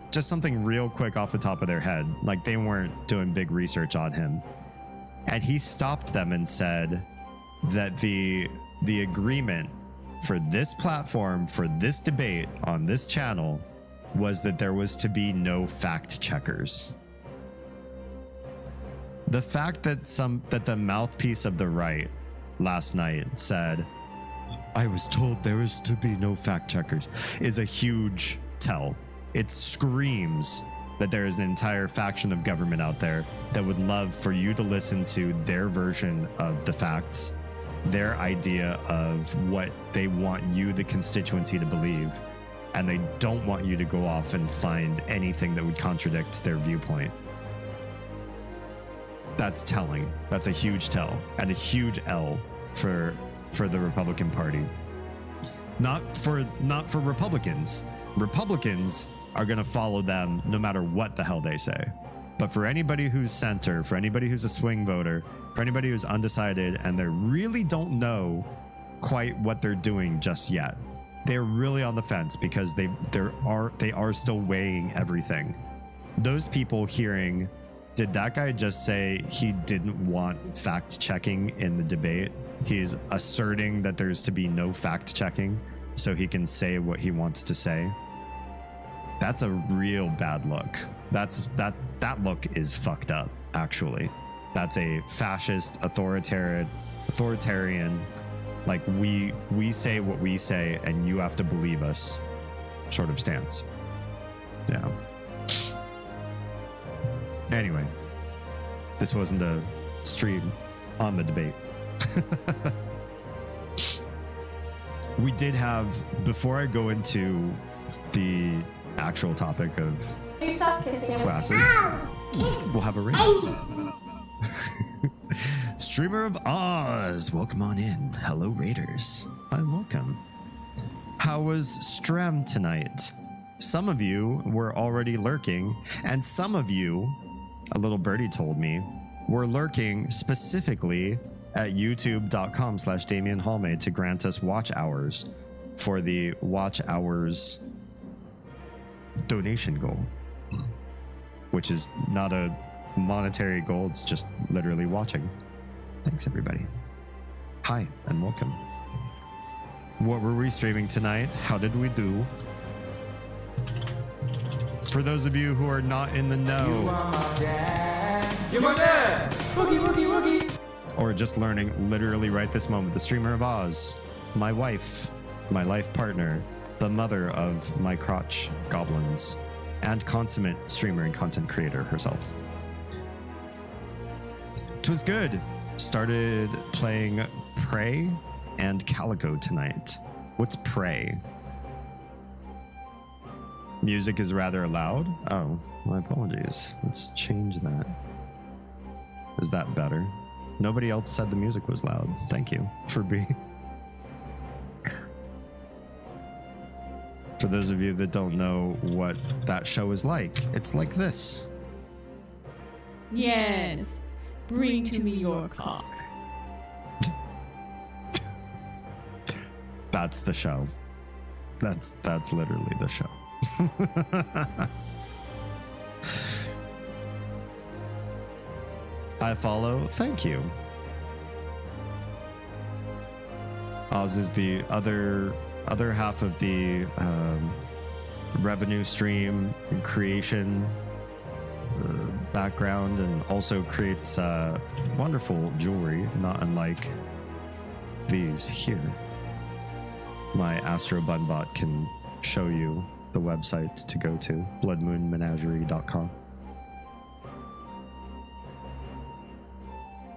Just something real quick off the top of their head. Like they weren't doing big research on him. And he stopped them and said that the agreement for this platform, for this debate on this channel, was that there was to be no fact checkers. The fact that the mouthpiece of the right last night said, I was told there was to be no fact checkers, is a huge tell. It screams that there is an entire faction of government out there that would love for you to listen to their version of the facts, their idea of what they want you, the constituency, to believe, and they don't want you to go off and find anything that would contradict their viewpoint. That's telling. That's a huge tell and a huge L for the Republican Party. Not for Republicans. Republicans are going to follow them no matter what the hell they say. But for anybody who's center, for anybody who's a swing voter, for anybody who's undecided and they really don't know quite what they're doing just yet, they're really on the fence because they are still weighing everything. Those people hearing, did that guy just say he didn't want fact checking in the debate? He's asserting that there's to be no fact checking so he can say what he wants to say. That's a real bad look. That look is fucked up, actually. That's a fascist, authoritarian, like we say what we say and you have to believe us sort of stance. Yeah. Anyway, this wasn't a stream on the debate. We did have, before I go into the actual topic of classes, we'll have a raid. Streamer of Oz, welcome on in. Hello, Raiders. Hi, welcome. How was Strem tonight? Some of you were already lurking, and some of you, a little birdie told me, were lurking specifically at youtube.com/DamienHallmay to grant us watch hours for the watch hours donation goal, which is not a monetary goal, it's just literally watching. Thanks, everybody. Hi, and welcome. What were we streaming tonight? How did we do? For those of you who are not in the know,
You are my dad. You're my dad. Woogie, woogie, woogie.
or just learning literally right this moment, the streamer of Oz, my wife, my life partner, the mother of my crotch goblins, and consummate streamer and content creator herself. 'Twas good. Started playing Prey and Calico tonight. What's Prey? Music is rather loud. Oh, my apologies. Let's change that. Is that better? Nobody else said the music was loud. Thank you for being. For those of you that don't know what that show is like, it's like this.
Yes. Bring to me your cock.
That's the show. That's literally the show. I follow. Thank you. Oz is the other half of the revenue stream and creation background, and also creates wonderful jewelry, not unlike these here. My Astro Bunbot can show you the website to go to, bloodmoonmenagerie.com.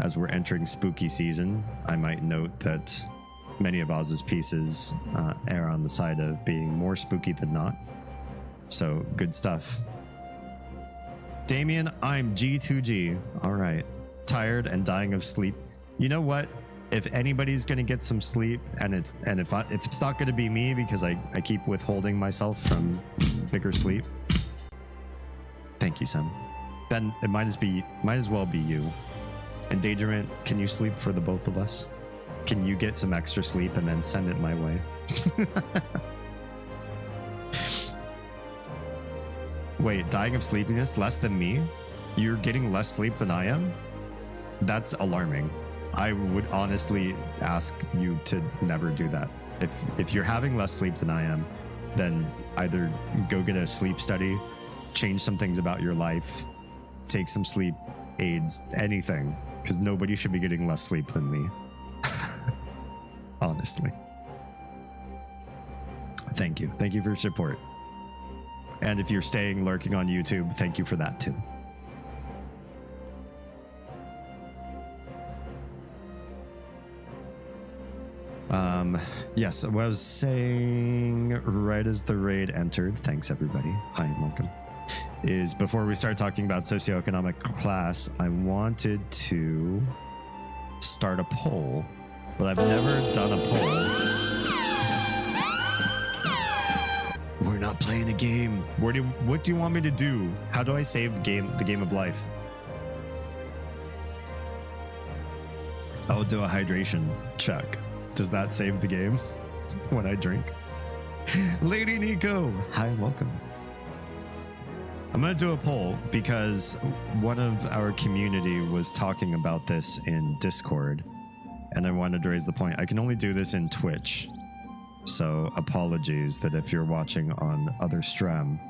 As we're entering spooky season, I might note that many of Oz's pieces err on the side of being more spooky than not. So, good stuff. Damien, I'm G2G. All right. Tired and dying of sleep. You know what? If anybody's going to get some sleep, and if it's not going to be me because I keep withholding myself from bigger sleep, thank you, Sam. Then it might as well be you. Endangerment, can you sleep for the both of us? Can you get some extra sleep and then send it my way? Wait, dying of sleepiness less than me? You're getting less sleep than I am? That's alarming. I would honestly ask you to never do that. If you're having less sleep than I am, then either go get a sleep study, change some things about your life, take some sleep aids, anything, because nobody should be getting less sleep than me. Honestly. Thank you. Thank you for your support. And if you're staying lurking on YouTube, thank you for that too. Yes, I was saying right as the raid entered, thanks everybody, hi and welcome, is before we start talking about socioeconomic class, I wanted to start a poll, but I've never done a poll. We're not playing a game. What do you want me to do? How do I save the game of life? I'll do a hydration check. Does that save the game when I drink? Lady Nico, hi and welcome. I'm going to do a poll because one of our community was talking about this in Discord, and I wanted to raise the point. I can only do this in Twitch, so apologies that if you're watching on other stream,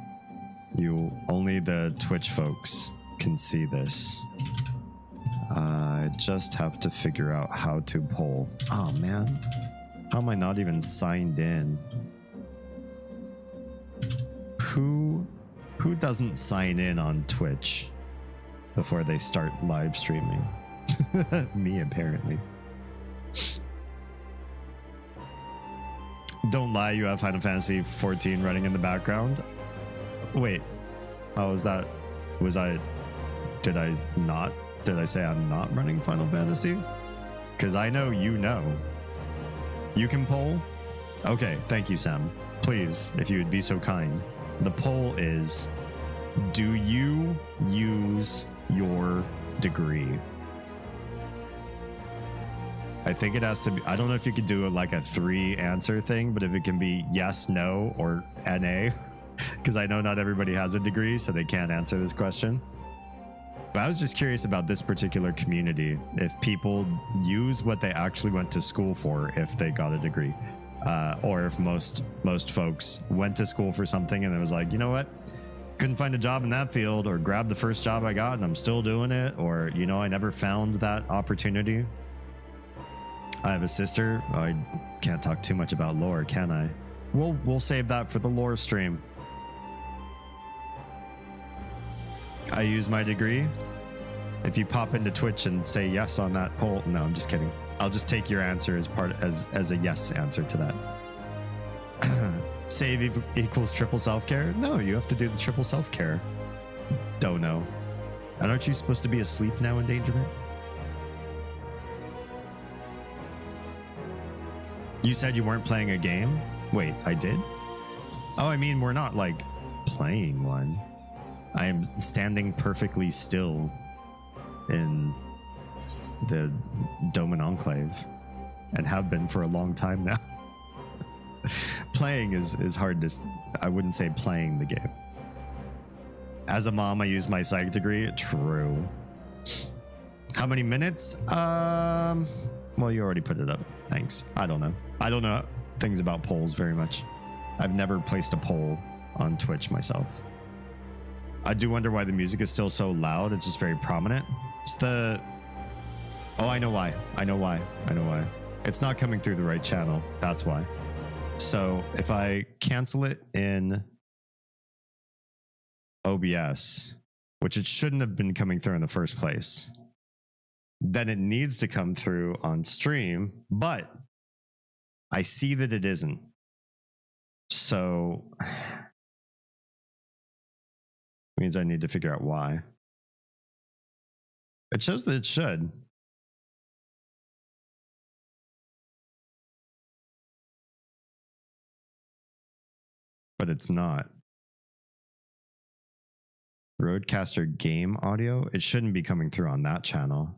only the Twitch folks can see this. I just have to figure out how to poll. Oh man, how am I not even signed in? Who doesn't sign in on Twitch before they start live streaming? Me, apparently. Don't lie, you have Final Fantasy 14 running in the background. Wait, did I say I'm not running Final Fantasy? Because I know you know. You can poll? Okay, thank you, Sam. Please, if you would be so kind. The poll is, do you use your degree? I think it has to be, I don't know if you could do like a 3 answer thing, but if it can be yes, no, or NA, because I know not everybody has a degree, so they can't answer this question. But I was just curious about this particular community, if people use what they actually went to school for if they got a degree, or if most folks went to school for something and it was like, you know what, couldn't find a job in that field, or grabbed the first job I got and I'm still doing it, or, you know, I never found that opportunity. I have a sister. I can't talk too much about lore, can I? We'll save that for the lore stream. I use my degree. If you pop into Twitch and say yes on that poll, no, I'm just kidding. I'll just take your answer as a yes answer to that. Save equals triple self-care? No, you have to do the triple self-care. Don't know. And aren't you supposed to be asleep now, endangerment? You said you weren't playing a game? Wait, I did? Oh, I mean, we're not like playing one. I am standing perfectly still in the Doman Enclave and have been for a long time now. Playing is hard to... I wouldn't say playing the game. As a mom, I use my psych degree. True. How many minutes? Well, you already put it up. Thanks. I don't know. I don't know things about polls very much. I've never placed a poll on Twitch myself. I do wonder why the music is still so loud. It's just very prominent. It's the... Oh, I know why. I know why. It's not coming through the right channel. That's why. So if I cancel it in OBS, which it shouldn't have been coming through in the first place, then it needs to come through on stream, but I see that it isn't. So means I need to figure out why. It shows that it should. But it's not. Roadcaster game audio. It shouldn't be coming through on that channel.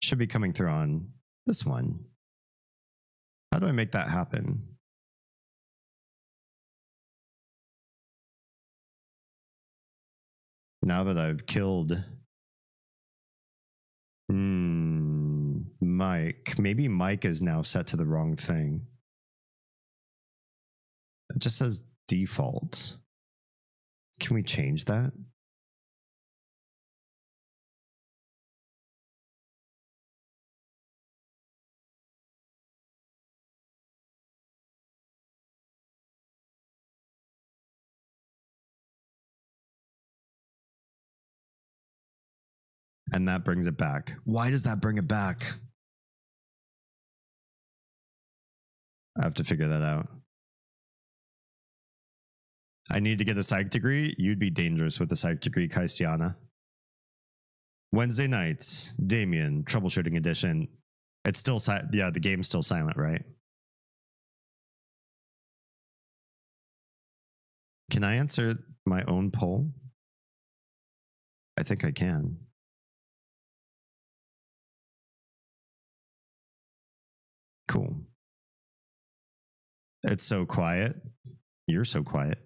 It should be coming through on this one. How do I make that happen? Now that I've killed Mike, maybe Mike is now set to the wrong thing. It just says default. Can we change that? And that brings it back. Why does that bring it back? I have to figure that out. I need to get a psych degree. You'd be dangerous with a psych degree, Kaistiana. Wednesday nights, Damien, troubleshooting edition. It's still yeah, the game's still silent, right? Can I answer my own poll? I think I can. Cool. It's so quiet. You're so quiet.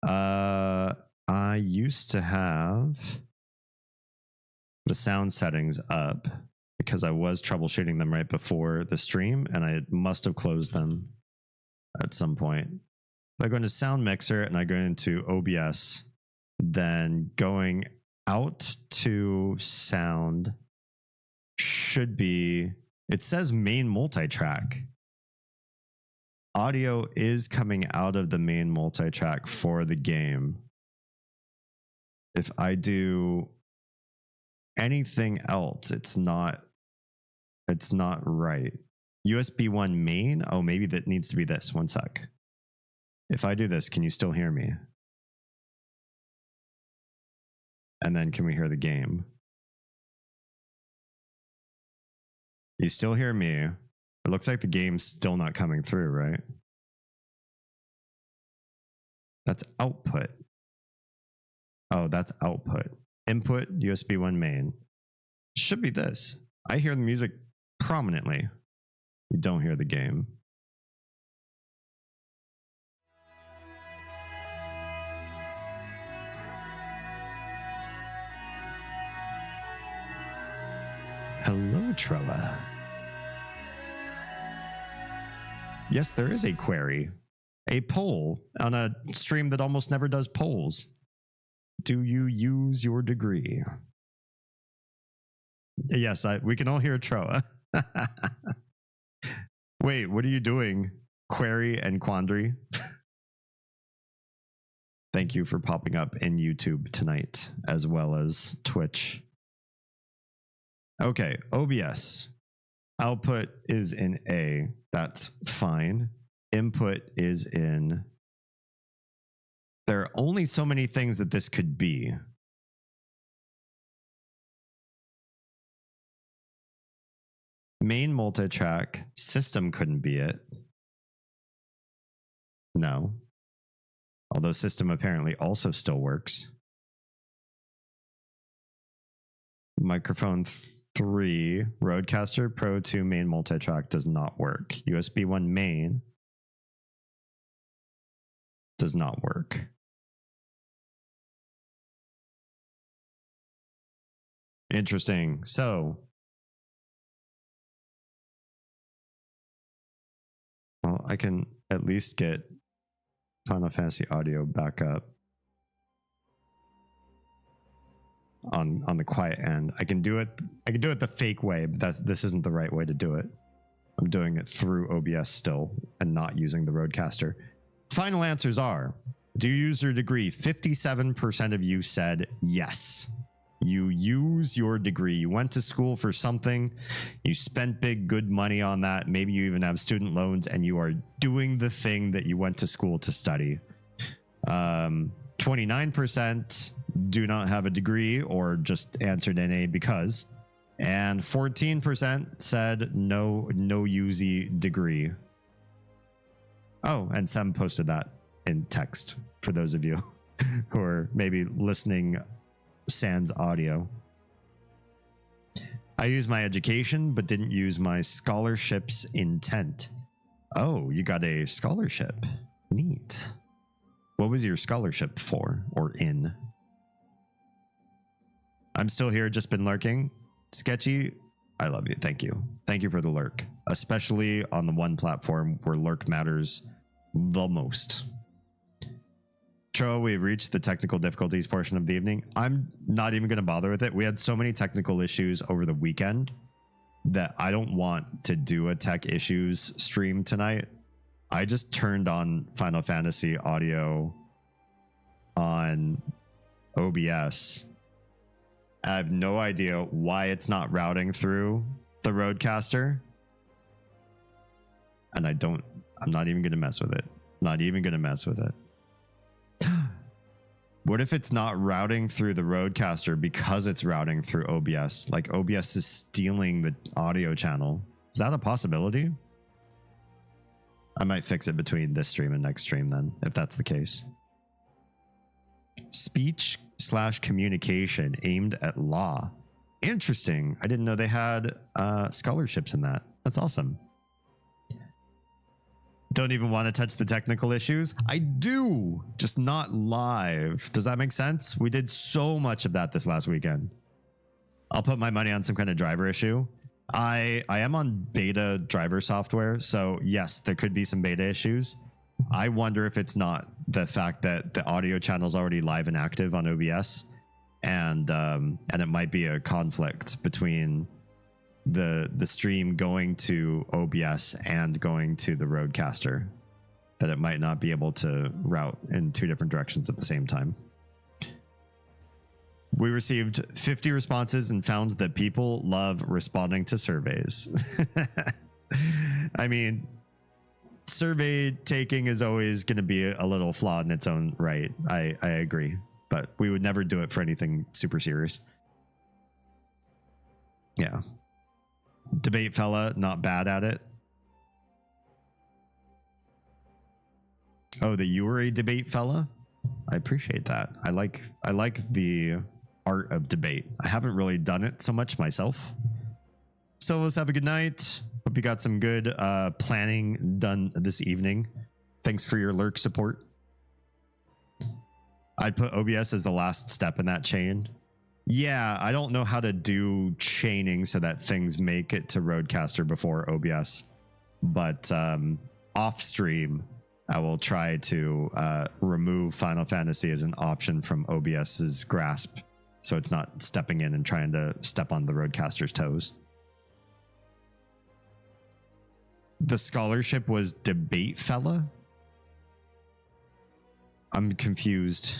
I used to have the sound settings up because I was troubleshooting them right before the stream, and I must have closed them at some point. If I go into sound mixer and I go into OBS, then going out to sound should be, it says main multi-track. Audio is coming out of the main multi-track for the game. If I do anything else, it's not right. USB 1 main. Oh, maybe that needs to be this. One sec. If I do this, can you still hear me? And then can we hear the game? You still hear me? It looks like the game's still not coming through, right? That's output. Oh, that's output. Input, USB 1 main. Should be this. I hear the music prominently. You don't hear the game. Trella. Yes, there is a query. A poll on a stream that almost never does polls. Do you use your degree? Yes, we can all hear Troa. Wait, what are you doing? Query and Quandary. Thank you for popping up in YouTube tonight, as well as Twitch. Okay, OBS. Output is in A. That's fine. Input is in... There are only so many things that this could be. Main multi-track. System couldn't be it. No. Although system apparently also still works. Microphone 3, Rodecaster Pro 2 main multi-track does not work. USB 1 main does not work. Interesting. So, well, I can at least get Final Fantasy audio back up on the quiet end. I can do it the fake way, but this isn't the right way to do it. I'm doing it through OBS still and not using the Rodecaster. Final answers are, do you use your degree? 57% of you said yes. You use your degree. You went to school for something. You spent big, good money on that. Maybe you even have student loans and you are doing the thing that you went to school to study. 29% do not have a degree or just answered NA because. And 14% said no UZ degree. Oh, and Sam posted that in text for those of you who are maybe listening sans audio. I used my education, but didn't use my scholarship's intent. Oh, you got a scholarship. Neat. What was your scholarship for or in? I'm still here, just been lurking. Sketchy, I love you. Thank you. Thank you for the lurk, especially on the one platform where lurk matters the most. Tro, we've reached the technical difficulties portion of the evening. I'm not even going to bother with it. We had so many technical issues over the weekend that I don't want to do a tech issues stream tonight. I just turned on Final Fantasy audio on OBS. I have no idea why it's not routing through the Rodecaster. And I'm not even going to mess with it. Not even going to mess with it. What if it's not routing through the Rodecaster because it's routing through OBS? Like OBS is stealing the audio channel. Is that a possibility? I might fix it between this stream and next stream then, if that's the case. Speech/communication aimed at law. Interesting. I didn't know they had scholarships in that. That's awesome. Don't even want to touch the technical issues. I do, just not live. Does that make sense? We did so much of that this last weekend. I'll put my money on some kind of driver issue. I am on beta driver software, so yes, there could be some beta issues. I wonder if it's not the fact that the audio channel is already live and active on OBS, and it might be a conflict between the stream going to OBS and going to the Rodecaster, that it might not be able to route in two different directions at the same time. We received 50 responses and found that people love responding to surveys. I mean, survey taking is always going to be a little flawed in its own right. I agree, but we would never do it for anything super serious. Yeah. Debate fella, not bad at it. Oh, that you were a debate fella? I appreciate that. I like the art of debate. I haven't really done it so much myself. So let's have a good night. Hope you got some good planning done this evening. Thanks for your lurk support. I'd put OBS as the last step in that chain. Yeah, I don't know how to do chaining so that things make it to Rodecaster before OBS, but off stream, I will try to remove Final Fantasy as an option from OBS's grasp, so it's not stepping in and trying to step on the Rodecaster's toes. The scholarship was Debate Fella? I'm confused.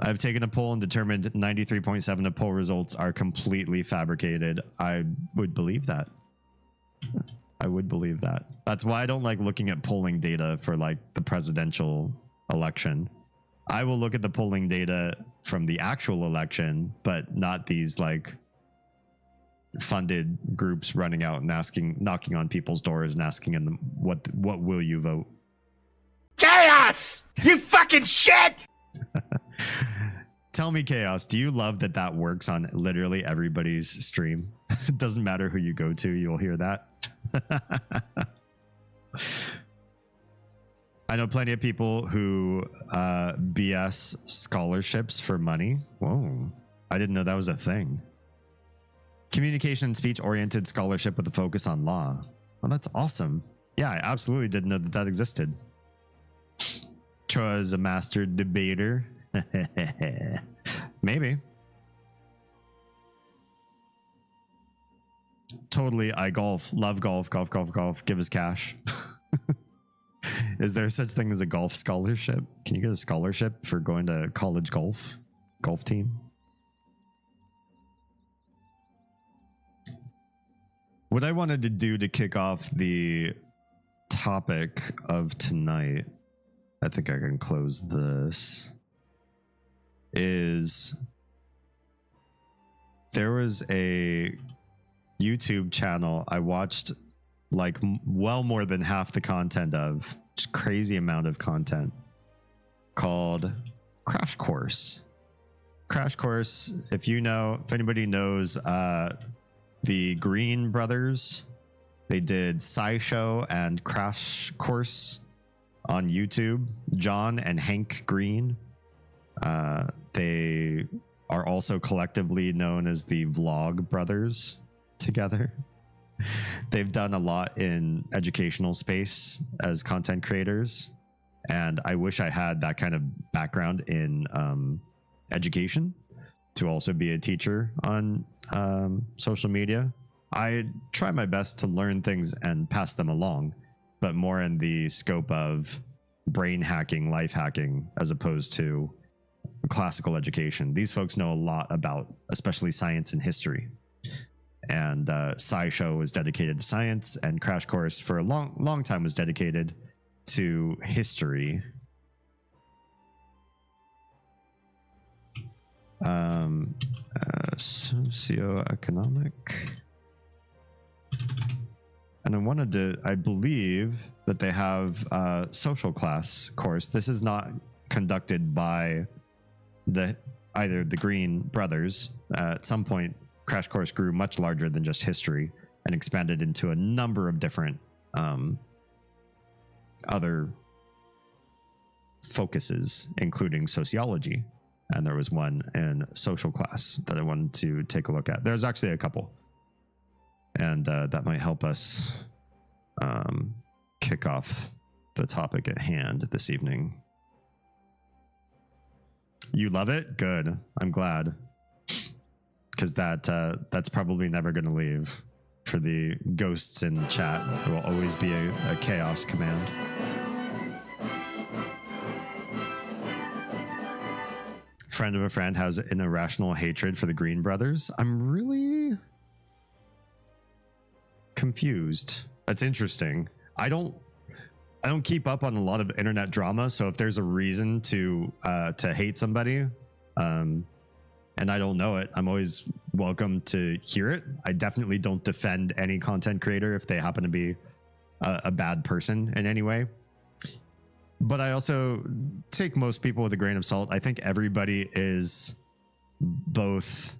I've taken a poll and determined 93.7% of poll results are completely fabricated. I would believe that. I would believe that. That's why I don't like looking at polling data for like the presidential election. I will look at the polling data from the actual election, but not these like funded groups running out and knocking on people's doors and asking them what will you vote?
Chaos! You fucking shit!
Tell me, Chaos, do you love that works on literally everybody's stream? It doesn't matter who you go to, you'll hear that. I know plenty of people who BS scholarships for money. Whoa, I didn't know that was a thing. Communication and speech oriented scholarship with a focus on law. Well, that's awesome. Yeah, I absolutely didn't know that existed. Troy is a master debater. Maybe. Totally, I golf. Love golf. Golf. Give us cash. Is there such thing as a golf scholarship? Can you get a scholarship for going to college golf team? What I wanted to do to kick off the topic of tonight, I think I can close this, is there was a YouTube channel I watched like well more than half the content of, just crazy amount of content, called Crash Course. Crash Course, if anybody knows the Green brothers, they did SciShow and Crash Course on YouTube. John and Hank Green. They are also collectively known as the Vlog Brothers together. They've done a lot in educational space as content creators, and I wish I had that kind of background in education to also be a teacher on social media. I try my best to learn things and pass them along, but more in the scope of brain hacking, life hacking, as opposed to classical education. These folks know a lot about especially science and history, and SciShow was dedicated to science, and Crash Course for a long time was dedicated to history. Socioeconomic, and I believe that they have a social class course. This is not conducted by either the Green brothers. At some point, Crash Course grew much larger than just history and expanded into a number of different other focuses, including sociology. And there was one in social class that I wanted to take a look at. There's actually a couple, and that might help us kick off the topic at hand this evening. You love it? Good. I'm glad, because that's probably never going to leave. For the ghosts in chat, there will always be a chaos command. Friend of a friend has an irrational hatred for the Green brothers. I'm really confused. That's interesting. I don't keep up on a lot of internet drama, so if there's a reason to hate somebody, and I don't know it, I'm always welcome to hear it. I definitely don't defend any content creator if they happen to be a bad person in any way. But I also take most people with a grain of salt. I think everybody is both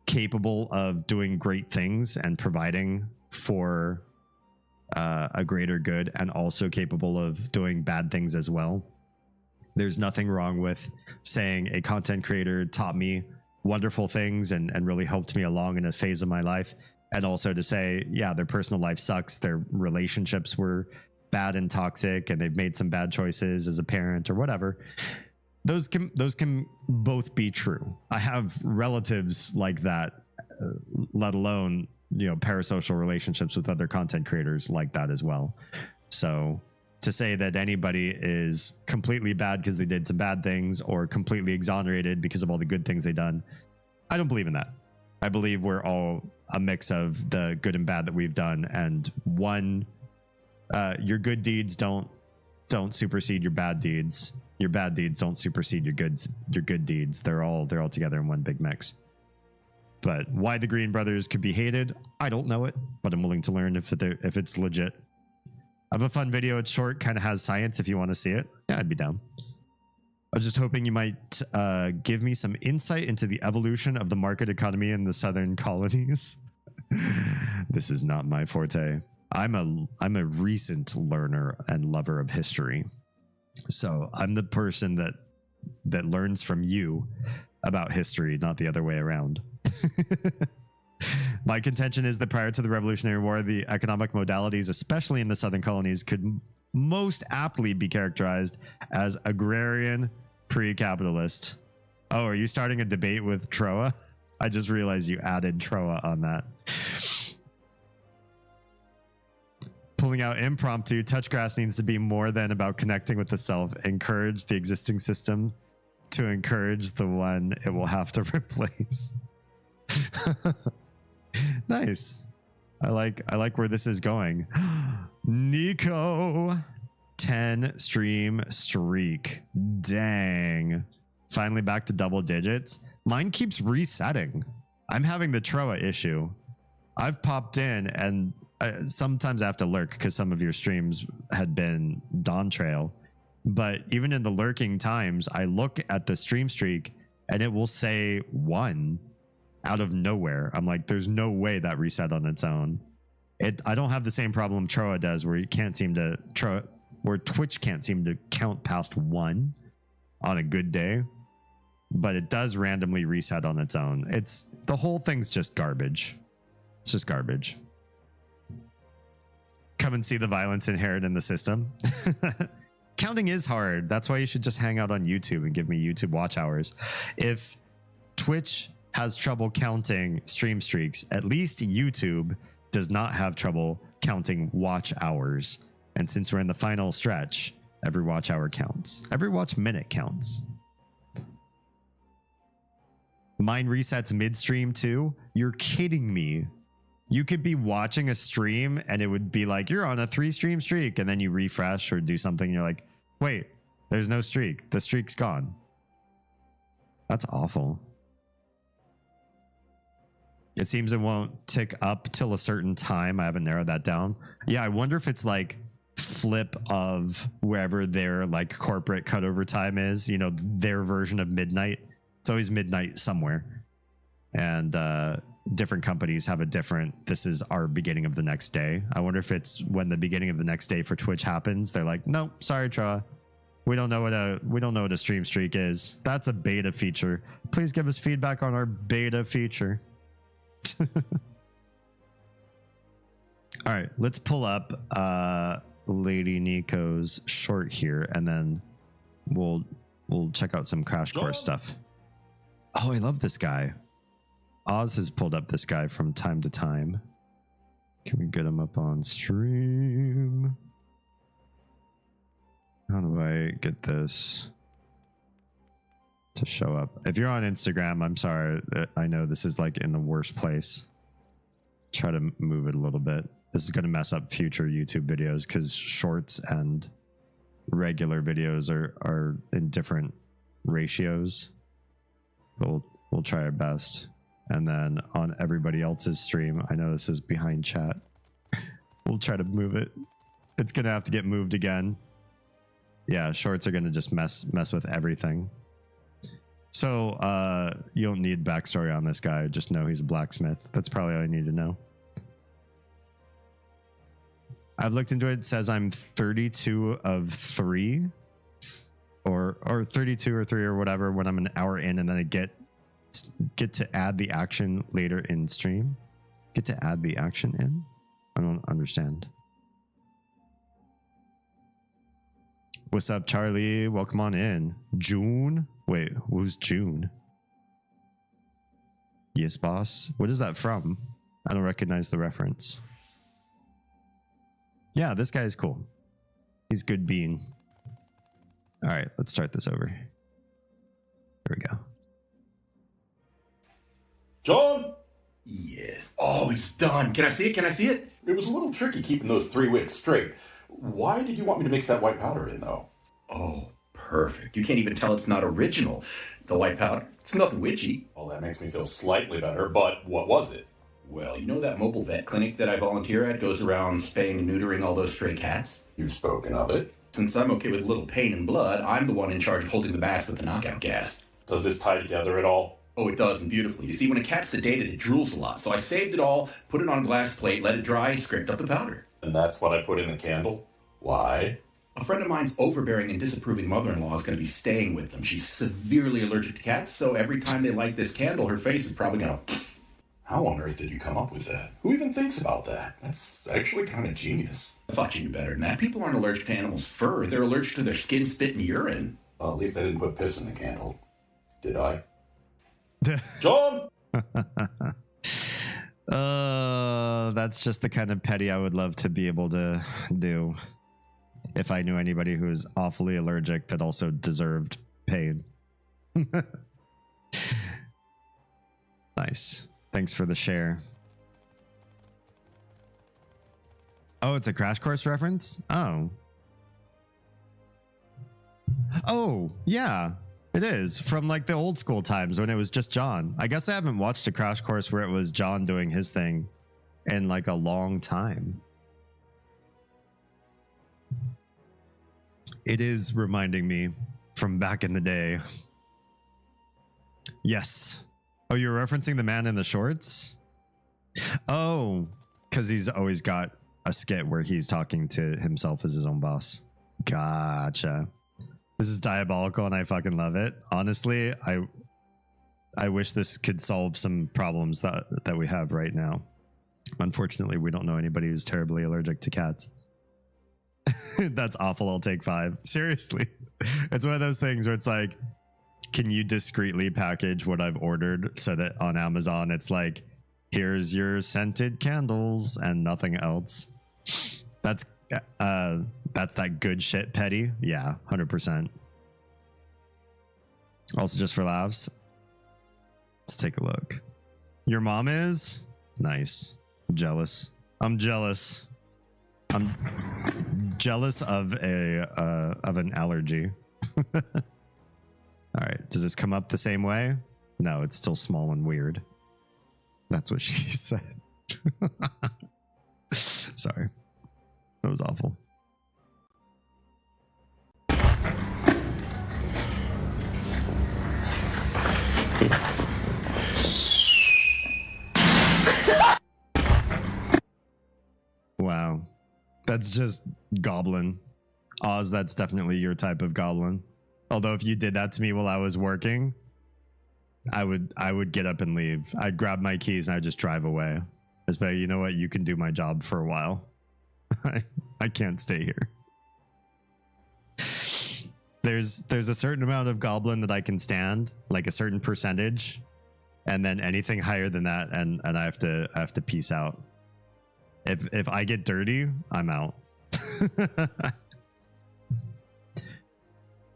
capable of doing great things and providing for a greater good, and also capable of doing bad things as well. There's nothing wrong with saying a content creator taught me wonderful things and really helped me along in a phase of my life. And also to say, yeah, their personal life sucks. Their relationships were bad and toxic, and they've made some bad choices as a parent or whatever. Those can both be true. I have relatives like that, let alone, parasocial relationships with other content creators like that as well. So to say that anybody is completely bad because they did some bad things or completely exonerated because of all the good things they've done, I don't believe in that. I believe we're all a mix of the good and bad that we've done, and your good deeds don't supersede your bad deeds. Your bad deeds don't supersede your good deeds. They're all together in one big mix. But why the Green Brothers could be hated, I don't know it, but I'm willing to learn if it's legit. I have a fun video. It's short, kind of has science if you want to see it. Yeah, I'd be down. I was just hoping you might give me some insight into the evolution of the market economy in the southern colonies. This is not my forte. I'm a recent learner and lover of history. So I'm the person that learns from you about history, not the other way around. My contention is that prior to the Revolutionary War, the economic modalities, especially in the southern colonies, could most aptly be characterized as agrarian pre-capitalist. Oh, are you starting a debate with Troa? I just realized you added Troa on that. Pulling out impromptu, touchgrass needs to be more than about connecting with the self. Encourage the existing system to encourage the one it will have to replace. Nice. I like where this is going. Nico, 10 stream streak. Dang. Finally back to double digits. Mine keeps resetting. I'm having the Troa issue. I've popped in and sometimes I have to lurk because some of your streams had been Dawn Trail. But even in the lurking times, I look at the stream streak and it will say 1 out of nowhere. I'm like, there's no way that reset on its own. I don't have the same problem Troa does where Twitch can't seem to count past 1 on a good day, but it does randomly reset on its own. The whole thing's just garbage. It's just garbage. Come and see the violence inherent in the system. Counting is hard. That's why you should just hang out on YouTube and give me YouTube watch hours. If Twitch has trouble counting stream streaks, at least YouTube does not have trouble counting watch hours. And since we're in the final stretch, every watch hour counts. Every watch minute counts. Mine resets midstream too? You're kidding me. You could be watching a stream and it would be like, you're on a 3-stream streak. And then you refresh or do something. And you're like, wait, there's no streak. The streak's gone. That's awful. It seems it won't tick up till a certain time. I haven't narrowed that down. Yeah, I wonder if it's like flip of wherever their like corporate cutover time is, their version of midnight. It's always midnight somewhere. And different companies have a different, this is our beginning of the next day. I wonder if it's when the beginning of the next day for Twitch happens, they're like, nope, sorry, Troa. We don't know what a stream streak is. That's a beta feature. Please give us feedback on our beta feature. All right, let's pull up Lady Nico's short here, and then we'll check out some Crash Course stuff. Oh, I love this guy. Oz has pulled up this guy from time to time. Can we get him up on stream? How do I get this to show up? If you're on Instagram, I'm sorry. I know this is like in the worst place. Try to move it a little bit. This is going to mess up future YouTube videos because shorts and regular videos are in different ratios. But we'll try our best. And then on everybody else's stream, I know this is behind chat. We'll try to move it. It's going to have to get moved again. Yeah, shorts are going to just mess with everything. So you don't need backstory on this guy. Just know he's a blacksmith. That's probably all I need to know. I've looked into it. It says I'm 32 of 3 or 32 or 3 or whatever when I'm an hour in, and then I get to add the action later in stream. Get to add the action in? I don't understand. What's up, Charlie? Welcome on in. June? Wait, who's June? Yes, boss. What is that from? I don't recognize the reference. Yeah, this guy is cool. He's good bean. All right, let's start this over. Here we go.
John? Yes. Oh, it's done. Can I see it? Can I see it? It was a little tricky keeping those 3 wicks straight. Why did you want me to mix that white powder in, though? Oh, perfect. You can't even tell it's not original. The white powder, it's nothing witchy. Well, that makes me feel slightly better, but what was it? Well, you know that mobile vet clinic that I volunteer at goes around spaying and neutering all those stray cats? You've spoken of it. Since I'm okay with a little pain and blood, I'm the one in charge of holding the mask with the knockout gas. Does this tie together at all? Oh, it does, and beautifully. You see, when a cat's sedated, it drools a lot, so I saved it all, put it on a glass plate, let it dry, scraped up the powder. And that's what I put in the candle? Why? A friend of mine's overbearing and disapproving mother-in-law is going to be staying with them. She's severely allergic to cats, so every time they light this candle, her face is probably going to... How on earth did you come up with that? Who even thinks about that? That's actually kind of genius. I thought you knew better than that. People aren't allergic to animals' fur. They're allergic to their skin, spit, and urine. Well, at least I didn't put piss in the candle. Did I? John!
That's just the kind of petty I would love to be able to do if I knew anybody who's awfully allergic that also deserved pain. Nice. Thanks for the share. Oh, it's a Crash Course reference? Oh. Oh, yeah. It is from like the old school times when it was just John. I guess I haven't watched a Crash Course where it was John doing his thing in like a long time. It is reminding me from back in the day. Yes. Oh, you're referencing the man in the shorts? Oh, because he's always got a skit where he's talking to himself as his own boss. Gotcha. This is diabolical and I fucking love it. Honestly, I wish this could solve some problems that we have right now. Unfortunately, we don't know anybody who's terribly allergic to cats. That's awful. I'll take 5. Seriously. It's one of those things where it's like, can you discreetly package what I've ordered so that on Amazon it's like, here's your scented candles and nothing else. That's that good shit, petty. Yeah, 100%. Also, just for laughs, let's take a look. Your mom is nice. Jealous. I'm jealous. I'm jealous of an allergy. All right. Does this come up the same way? No, it's still small and weird. That's what she said. Sorry. That was awful. Wow. That's just goblin. Oz, that's definitely your type of goblin. Although if you did that to me while I was working, I would get up and leave. I'd grab my keys and I'd just drive away. I'd say, you know what, you can do my job for a while. I can't stay here. There's a certain amount of goblin that I can stand, like a certain percentage, and then anything higher than that, and I have to peace out. If I get dirty, I'm out.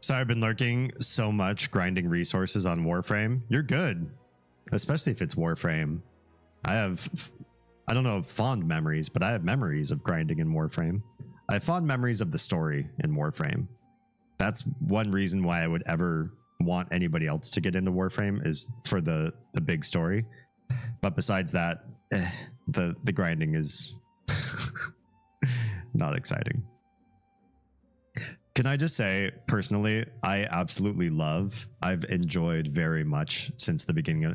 So I've been lurking so much, grinding resources on Warframe. You're good, especially if it's Warframe. I don't know fond memories, but I have memories of grinding in Warframe. I have fond memories of the story in Warframe. That's one reason why I would ever want anybody else to get into Warframe, is for the big story. But besides that, the grinding is not exciting. Can I just say, personally, I absolutely I've enjoyed very much since the beginning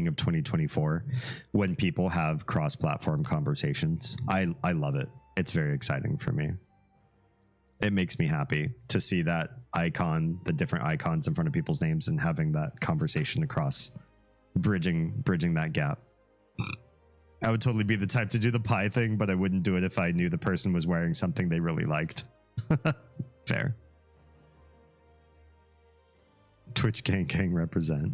of 2024 when people have cross-platform conversations. I love it. It's very exciting for me. It makes me happy to see that icon, the different icons in front of people's names, and having that conversation across, bridging that gap. I would totally be the type to do the pie thing, but I wouldn't do it if I knew the person was wearing something they really liked. Fair. Twitch gang represent.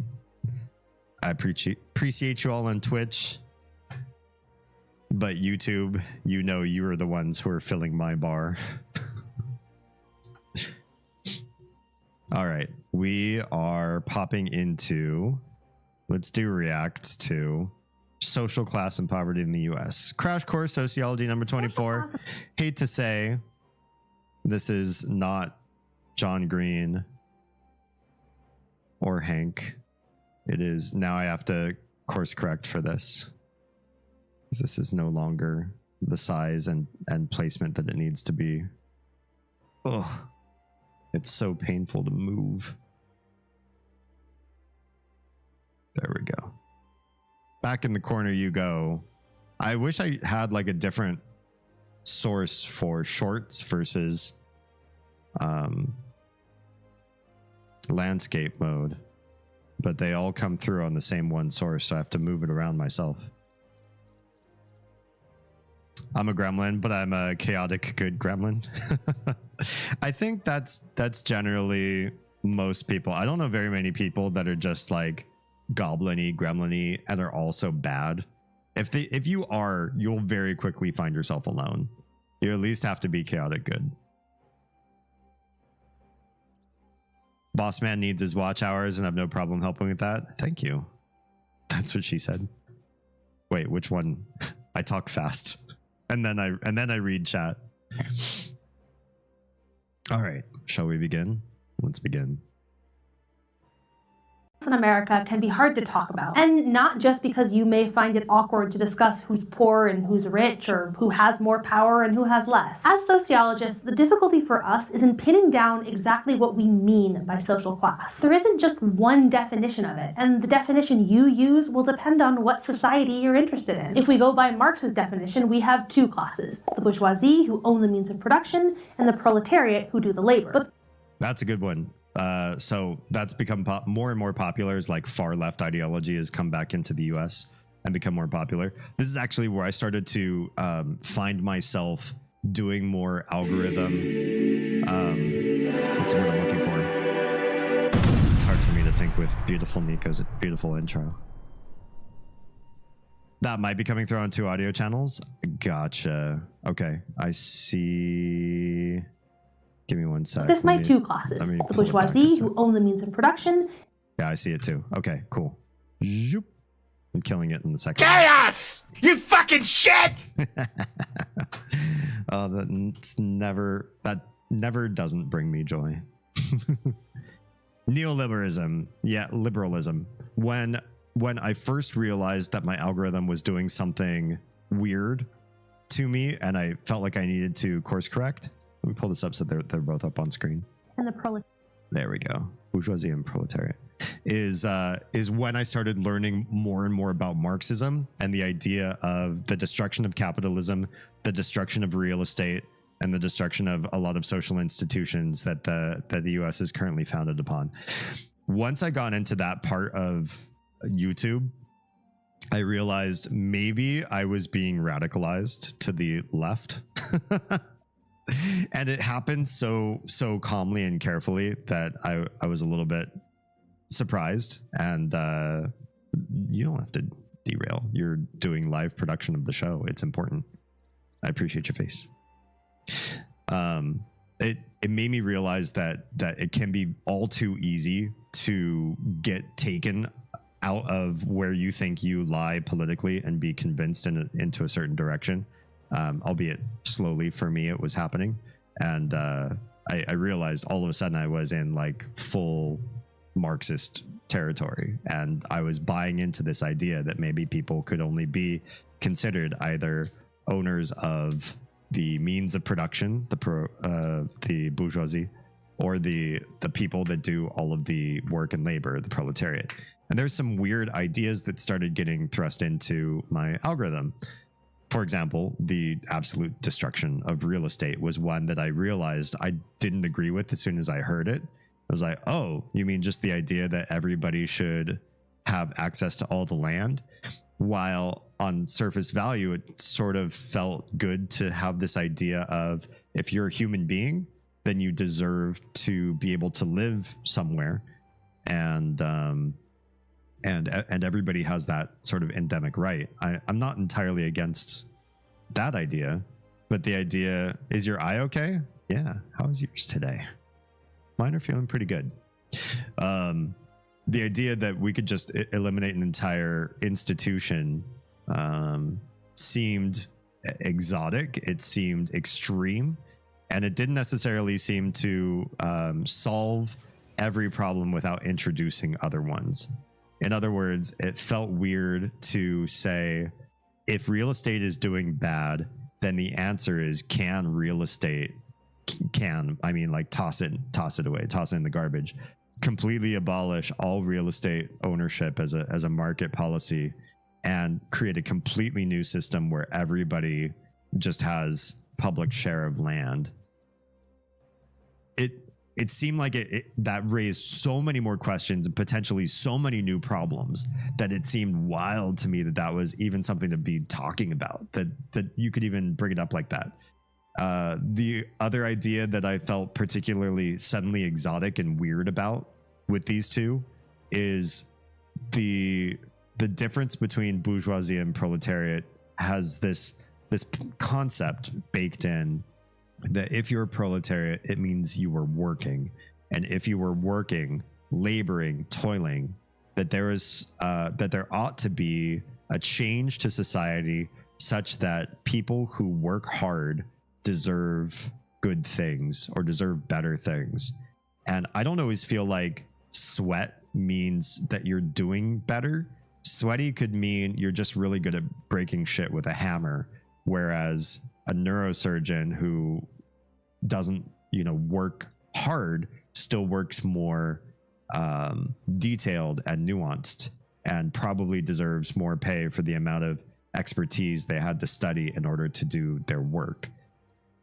I appreciate you all on Twitch, but YouTube, you know, you are the ones who are filling my bar. All right, we are popping into, let's do react to social class and poverty in the US. Crash course sociology number 24. Hate to say, this is not John Green or Hank. It is, now I have to course correct for this. This is no longer the size and placement that it needs to be. Ugh. It's so painful to move. There we go. Back in the corner you go. I wish I had like a different source for shorts versus landscape mode, but they all come through on the same one source, so I have to move it around myself. I'm a gremlin, but I'm a chaotic good gremlin. I think that's generally most people. I don't know very many people that are just like goblin-y, gremlin-y, and are also bad. If you are, you'll very quickly find yourself alone. You at least have to be chaotic good. Boss man needs his watch hours and I have no problem helping with that. Thank you. That's what she said. Wait, which one? I talk fast. And then I read chat. All right, shall we begin? Let's begin.
In America can be hard to talk about, and not just because you may find it awkward to discuss who's poor and who's rich, or who has more power and who has less. As sociologists, the difficulty for us is in pinning down exactly what we mean by social class. There isn't just one definition of it, and the definition you use will depend on what society you're interested in. If we go by Marx's definition, we have two classes: the bourgeoisie, who own the means of production, and the proletariat, who do the labor.
That's a good one. So that's become more and more popular as like far left ideology has come back into the US and become more popular. This is actually where I started to find myself doing more algorithm. What's the word I'm looking for? It's hard for me to think with beautiful Nico's beautiful intro. That might be coming through on 2 audio channels. Gotcha. Okay, I see. Give me one sec.
This is my 2 classes: the bourgeoisie, who own the means of production.
Yeah, I see it too. Okay, cool. Zoop. I'm killing it in the second.
Chaos! You fucking shit!
Oh, that never doesn't bring me joy. Neoliberalism. Yeah, liberalism. When I first realized that my algorithm was doing something weird to me and I felt like I needed to course correct. Let me pull this up so they're both up on screen.
And the proletariat.
There we go. Bourgeoisie and proletariat is when I started learning more and more about Marxism and the idea of the destruction of capitalism, the destruction of real estate, and the destruction of a lot of social institutions that the US is currently founded upon. Once I got into that part of YouTube, I realized maybe I was being radicalized to the left. And it happened so calmly and carefully that I was a little bit surprised. And you don't have to derail. You're doing live production of the show. It's important. I appreciate your face. It made me realize that it can be all too easy to get taken out of where you think you lie politically and be convinced into a certain direction. Albeit slowly for me, it was happening. And I realized all of a sudden I was in like full Marxist territory. And I was buying into this idea that maybe people could only be considered either owners of the means of production, the bourgeoisie, or the people that do all of the work and labor, the proletariat. And there's some weird ideas that started getting thrust into my algorithm. for example, the absolute destruction of real estate was one that I realized I didn't agree with as soon as I heard it. I was like, oh, you mean just the idea that everybody should have access to all the land? While on surface value, it sort of felt good to have this idea of, if you're a human being, then you deserve to be able to live somewhere, and everybody has that sort of endemic right. I'm not entirely against that idea, but the idea, is your eye okay? Yeah. How is yours today? Mine are feeling pretty good. The idea that we could just eliminate an entire institution seemed exotic. It seemed extreme, and it didn't necessarily seem to solve every problem without introducing other ones. In other words, it felt weird to say, if real estate is doing bad, then the answer is, can real estate, toss it away, toss it in the garbage, completely abolish all real estate ownership as a market policy, and create a completely new system where everybody just has public share of land. It seemed like that raised so many more questions and potentially so many new problems that it seemed wild to me that was even something to be talking about, that you could even bring it up like that. The other idea that I felt particularly suddenly exotic and weird about with these two is the difference between bourgeoisie and proletariat has this concept baked in, that if you're a proletariat, it means you were working. And if you were working, laboring, toiling, that there ought to be a change to society such that people who work hard deserve good things or deserve better things. And I don't always feel like sweat means that you're doing better. Sweaty could mean you're just really good at breaking shit with a hammer, whereas a neurosurgeon who doesn't, work hard still works more detailed and nuanced, and probably deserves more pay for the amount of expertise they had to study in order to do their work.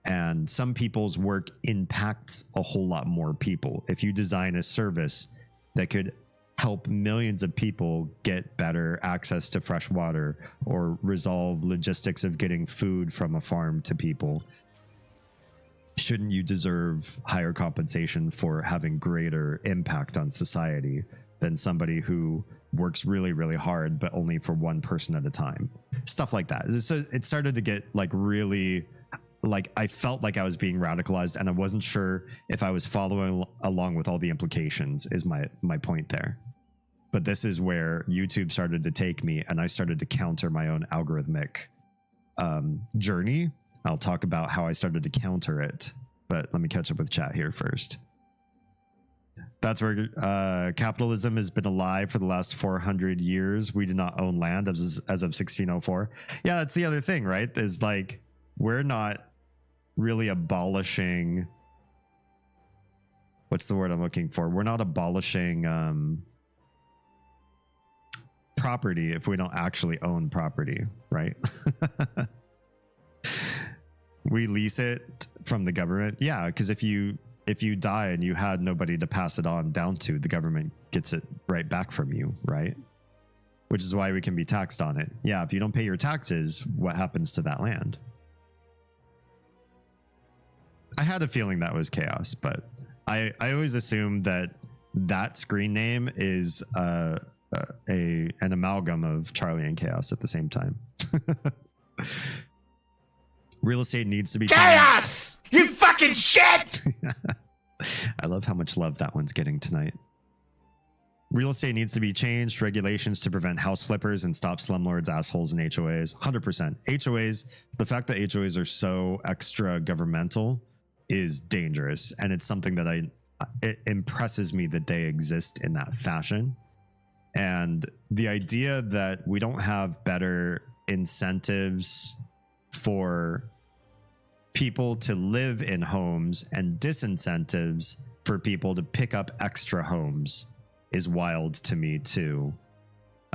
And some people's work impacts a whole lot more people. If you design a service that could help millions of people get better access to fresh water, or resolve logistics of getting food from a farm to people, shouldn't you deserve higher compensation for having greater impact on society than somebody who works really, really hard, but only for one person at a time? Stuff like that. So it started to get really, I felt like I was being radicalized, and I wasn't sure if I was following along with all the implications, is my point there. But this is where YouTube started to take me, and I started to counter my own algorithmic journey. I'll talk about how I started to counter it, but let me catch up with chat here first. That's where capitalism has been alive for the last 400 years. We did not own land as of 1604. Yeah, that's the other thing, right? Is we're not really abolishing. What's the word I'm looking for? We're not abolishing property if we don't actually own property, right? We lease it from the government. Yeah, because if you die and you had nobody to pass it on down to, the government gets it right back from you, right? Which is why we can be taxed on it. Yeah, if you don't pay your taxes, what happens to that land? I had a feeling that was chaos, but I always assumed that screen name is an amalgam of Charlie and Chaos at the same time. Real estate needs to be
chaos. You fucking shit.
I love how much love that one's getting tonight. Real estate needs to be changed. Regulations to prevent house flippers and stop slumlords, assholes, and HOAs. 100%. HOAs, the fact that HOAs are so extra governmental is dangerous. And it's something that it impresses me that they exist in that fashion. And the idea that we don't have better incentives for people to live in homes and disincentives for people to pick up extra homes is wild to me too.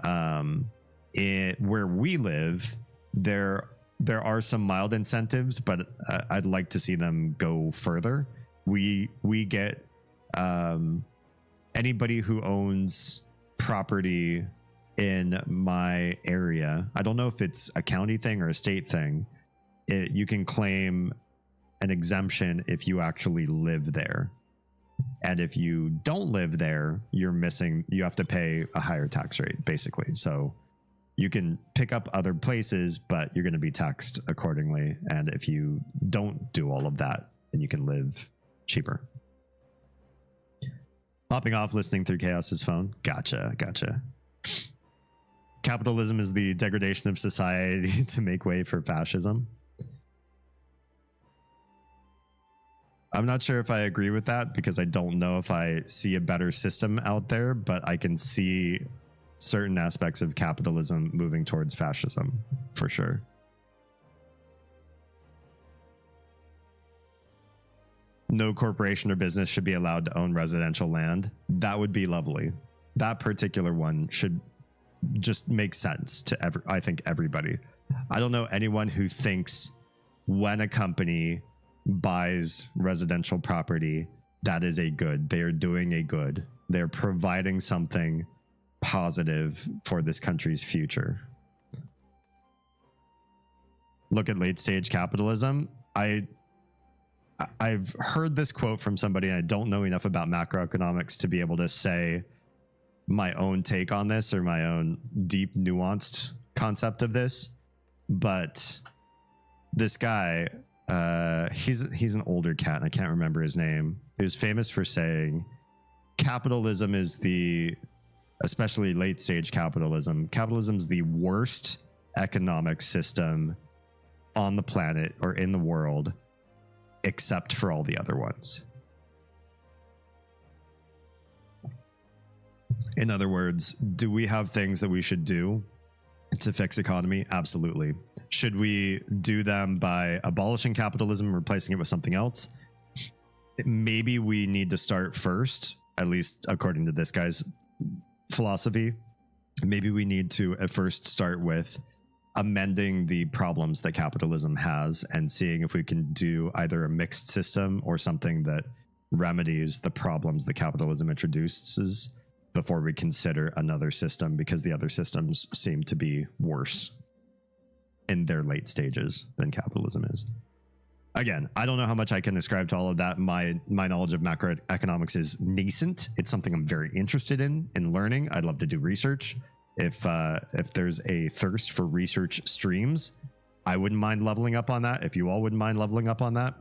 Where we live, there there are some mild incentives, but I'd like to see them go further. We get anybody who owns property in my area. I don't know if it's a county thing or a state thing. You can claim an exemption if you actually live there. And if you don't live there, you have to pay a higher tax rate, basically. So you can pick up other places, but you're going to be taxed accordingly. And if you don't do all of that, then you can live cheaper. Hopping off, listening through Chaos's phone. Gotcha. Capitalism is the degradation of society to make way for fascism. I'm not sure if I agree with that because I don't know if I see a better system out there, but I can see certain aspects of capitalism moving towards fascism for sure. No corporation or business should be allowed to own residential land. That would be lovely. That particular one should just make sense to I think everybody. I don't know anyone who thinks when a company buys residential property, that is a good. They are doing a good. They're providing something positive for this country's future. Look at late stage capitalism. I've heard this quote from somebody, and I don't know enough about macroeconomics to be able to say my own take on this or my own deep nuanced concept of this. But this guy, he's an older cat, and I can't remember his name. He was famous for saying capitalism is especially late stage capitalism's the worst economic system on the planet or in the world, except for all the other ones. In other words, do we have things that we should do to fix economy? Absolutely. Should we do them by abolishing capitalism and replacing it with something else? Maybe we need to start first, at least according to this guy's philosophy. Maybe we need to at first start with amending the problems that capitalism has and seeing if we can do either a mixed system or something that remedies the problems that capitalism introduces before we consider another system, because the other systems seem to be worse in their late stages than capitalism is. Again, I don't know how much I can ascribe to all of that. My knowledge of macroeconomics is nascent. It's something I'm very interested in learning. I'd love to do research. If there's a thirst for research streams, I wouldn't mind leveling up on that. If you all wouldn't mind leveling up on that,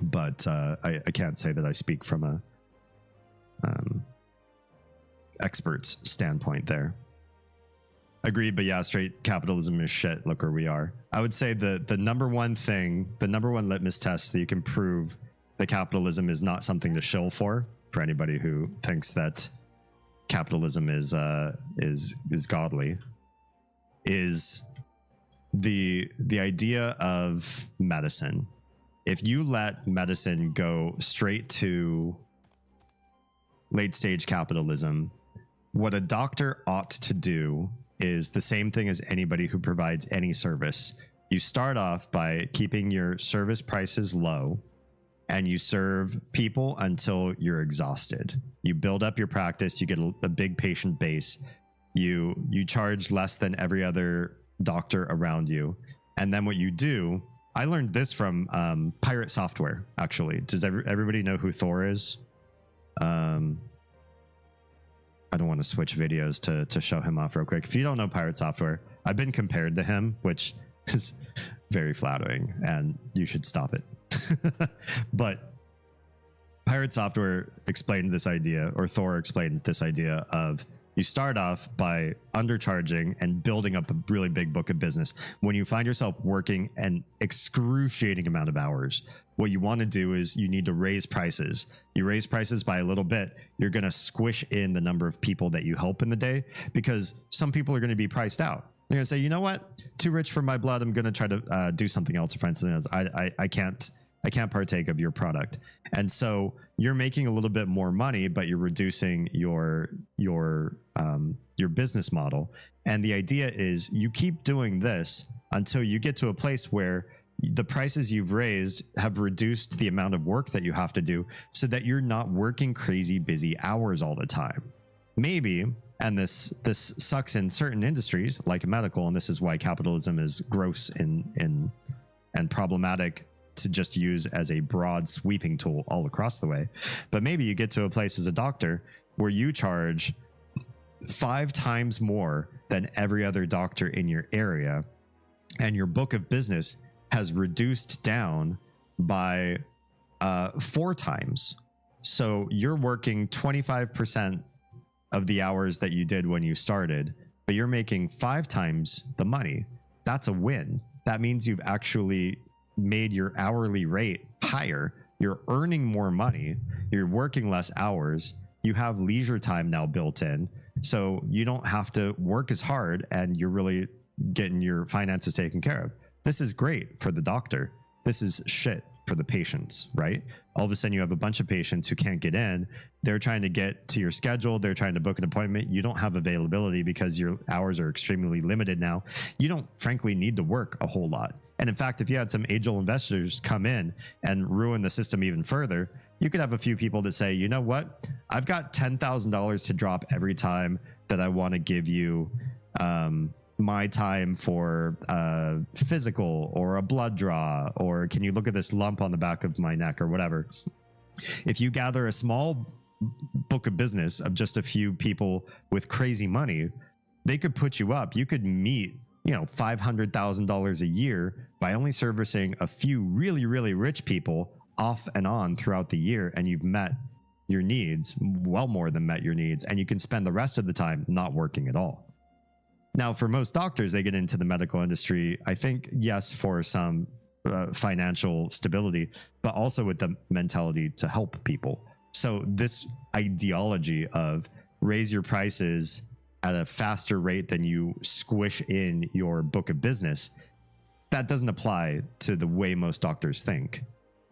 but I can't say that I speak from a expert's standpoint there. Agreed, but yeah, straight capitalism is shit. Look where we are. I would say the number one litmus test that you can prove that capitalism is not something to shill for anybody who thinks that capitalism is godly, is the idea of medicine. If you let medicine go straight to late stage capitalism, what a doctor ought to do is the same thing as anybody who provides any service. You start off by keeping your service prices low, and you serve people until you're exhausted. You build up your practice, you get a big patient base, you charge less than every other doctor around you. And then what you do, I learned this from Pirate Software, actually. Does everybody know who Thor is? I don't want to switch videos to show him off real quick. If you don't know Pirate Software, I've been compared to him, which is very flattering, and you should stop it. But Pirate Software explained this idea, or Thor explained this idea of you start off by undercharging and building up a really big book of business. When you find yourself working an excruciating amount of hours, what you want to do is you need to raise prices. You raise prices by a little bit, you're going to squish in the number of people that you help in the day, because some people are going to be priced out. They're going to say, you know what? Too rich for my blood. I'm going to try to do something else or find something else. I can't I can't partake of your product. And so you're making a little bit more money, but you're reducing your business model. And the idea is you keep doing this until you get to a place where the prices you've raised have reduced the amount of work that you have to do so that you're not working crazy busy hours all the time. Maybe, and this sucks in certain industries like medical, and this is why capitalism is gross and problematic to just use as a broad sweeping tool all across the way. But maybe you get to a place as a doctor where you charge 5 times more than every other doctor in your area, and your book of business has reduced down by 4 times. So you're working 25% of the hours that you did when you started, but you're making 5 times the money. That's a win. That means you've actually made your hourly rate higher. You're earning more money. You're working less hours. You have leisure time now built in. So you don't have to work as hard, and you're really getting your finances taken care of. This is great for the doctor. This is shit for the patients, right? All of a sudden you have a bunch of patients who can't get in. They're trying to get to your schedule. They're trying to book an appointment. You don't have availability because your hours are extremely limited now. You don't frankly need to work a whole lot. And in fact, if you had some angel investors come in and ruin the system even further, you could have a few people that say, you know what? I've got $10,000 to drop every time that I want to give you my time for physical or a blood draw, or can you look at this lump on the back of my neck or whatever. If you gather a small book of business of just a few people with crazy money, they could put you up. You could meet, $500,000 a year by only servicing a few really, really rich people off and on throughout the year, and you've met your needs, well more than met your needs, and you can spend the rest of the time not working at all. Now, for most doctors, they get into the medical industry, I think, yes, for some financial stability, but also with the mentality to help people. So this ideology of raise your prices at a faster rate than you squish in your book of business, that doesn't apply to the way most doctors think.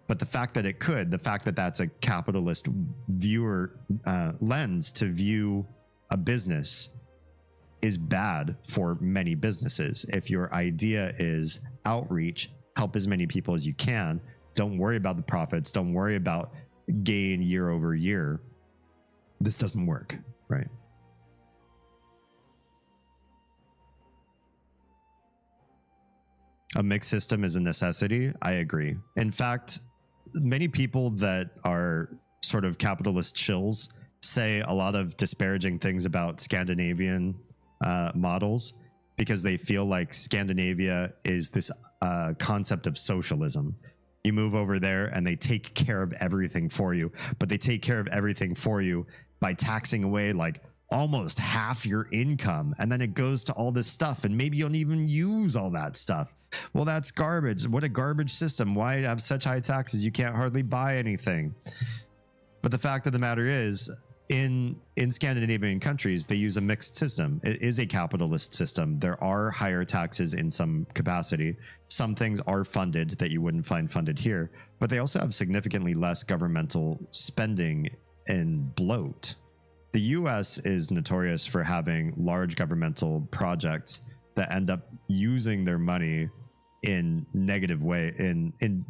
But the fact that it could, the fact that that's a capitalist viewer lens to view a business is bad for many businesses. If your idea is outreach, help as many people as you can, don't worry about the profits, don't worry about gain year over year, this doesn't work, right? A mixed system is a necessity. I agree. In fact, many people that are sort of capitalist shills say a lot of disparaging things about Scandinavian models because they feel like Scandinavia is this concept of socialism. You move over there and they take care of everything for you, but they take care of everything for you by taxing away like almost half your income, and then it goes to all this stuff, and maybe you don't even use all that stuff. Well, that's garbage. What a garbage system. Why have such high taxes? You can't hardly buy anything. But the fact of the matter is, in Scandinavian countries, they use a mixed system. It is a capitalist system. There are higher taxes in some capacity. Some things are funded that you wouldn't find funded here, but they also have significantly less governmental spending and bloat. The US is notorious for having large governmental projects that end up using their money in negative way, in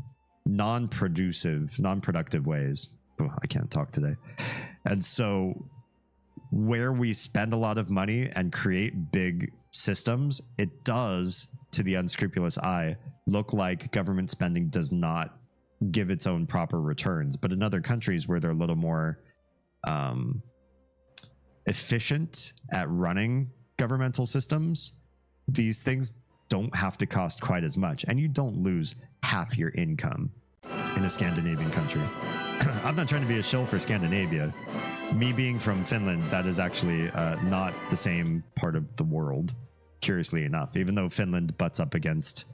non-productive ways. Oh, I can't talk today. And so where we spend a lot of money and create big systems, it does, to the unscrupulous eye, look like government spending does not give its own proper returns. But in other countries where they're a little more efficient at running governmental systems, these things don't have to cost quite as much, and you don't lose half your income in a Scandinavian country. I'm not trying to be a shill for Scandinavia. Me being from Finland, that is actually not the same part of the world, curiously enough, even though Finland butts up against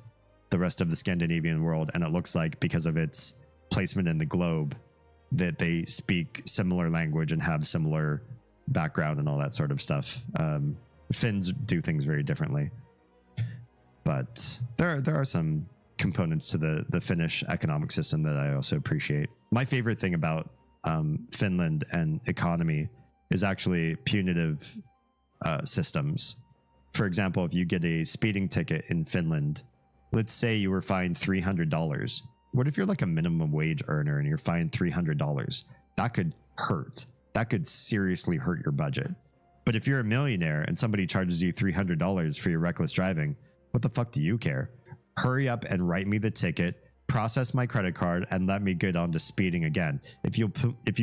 the rest of the Scandinavian world, and it looks like because of its placement in the globe that they speak similar language and have similar background and all that sort of stuff. Finns do things very differently, but there are some components to the Finnish economic system that I also appreciate. My favorite thing about Finland and economy is actually punitive systems. For example, if you get a speeding ticket in Finland, let's say you were fined $300. What if you're like a minimum wage earner and you're fined $300? That could hurt. That could seriously hurt your budget. But if you're a millionaire and somebody charges you $300 for your reckless driving, what the fuck do you care? Hurry up and write me the ticket, process my credit card, and let me get on to speeding again. If you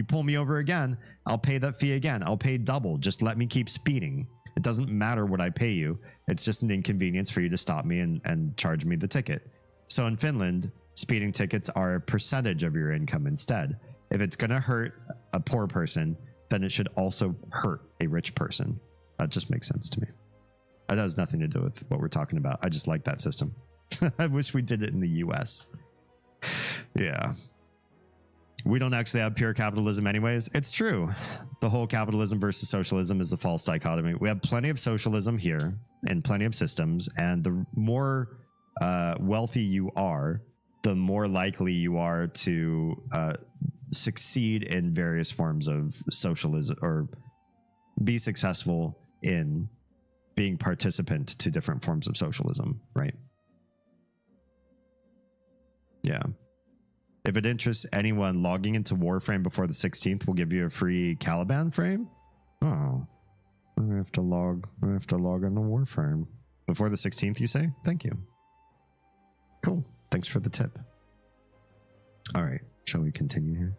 pull me over again, I'll pay that fee again. I'll pay double. Just let me keep speeding. It doesn't matter what I pay you. It's just an inconvenience for you to stop me and charge me the ticket. So in Finland, speeding tickets are a percentage of your income instead. If it's going to hurt a poor person, then it should also hurt a rich person. That just makes sense to me. That has nothing to do with what we're talking about. I just like that system. I wish we did it in the US. Yeah. We don't actually have pure capitalism anyways. It's true. The whole capitalism versus socialism is a false dichotomy. We have plenty of socialism here and plenty of systems. And the more wealthy you are, the more likely you are to succeed in various forms of socialism or be successful in being participant to different forms of socialism, right? Yeah. If it interests anyone, logging into Warframe before the 16th will give you a free Caliban frame. Oh, I have to log into Warframe before the 16th. You say? Thank you. Cool. Thanks for the tip. All right. Shall we continue here?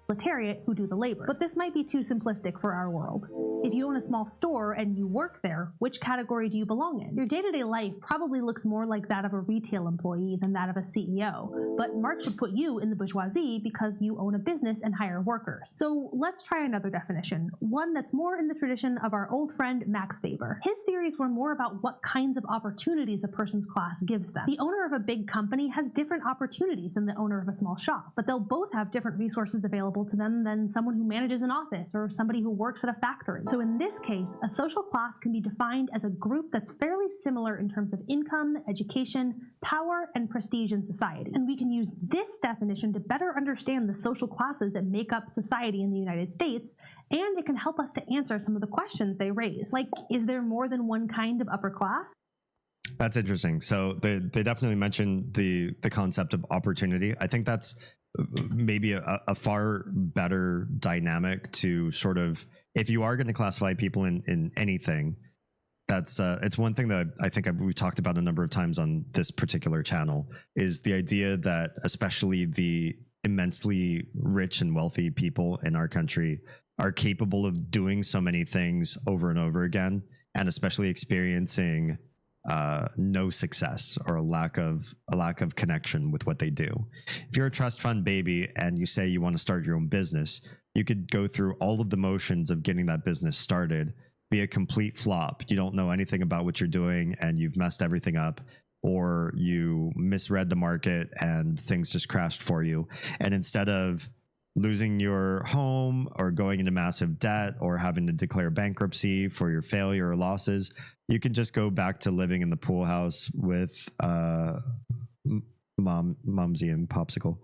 Proletariat who do the labor. But this might be too simplistic for our world. If you own a small store and you work there, which category do you belong in? Your day-to-day life probably looks more like that of a retail employee than that of a CEO, but Marx would put you in the bourgeoisie because you own a business and hire workers. So let's try another definition, one that's more in the tradition of our old friend Max Weber. His theories were more about what kinds of opportunities a person's class gives them. The owner of a big company has different opportunities than the owner of a small shop, but they'll both have different resources available to them than someone who manages an office or somebody who works at a factory. So in this case, a social class can be defined as a group that's fairly similar in terms of income, education, power, and prestige in society. And we can use this definition to better understand the social classes that make up society in the United States, and it can help us to answer some of the questions they raise. Like, is there more than one kind of upper class?
That's interesting. So they definitely mentioned the concept of opportunity. I think that's maybe a far better dynamic to sort of, if you are going to classify people in anything, that's it's one thing that I think we've talked about a number of times on this particular channel, is the idea that especially the immensely rich and wealthy people in our country are capable of doing so many things over and over again, and especially experiencing no success or a lack of connection with what they do. If you're a trust fund baby and you say you want to start your own business, you could go through all of the motions of getting that business started, be a complete flop. You don't know anything about what you're doing and you've messed everything up, or you misread the market and things just crashed for you. And instead of losing your home or going into massive debt or having to declare bankruptcy for your failure or losses, you can just go back to living in the pool house with Momsy and Popsicle,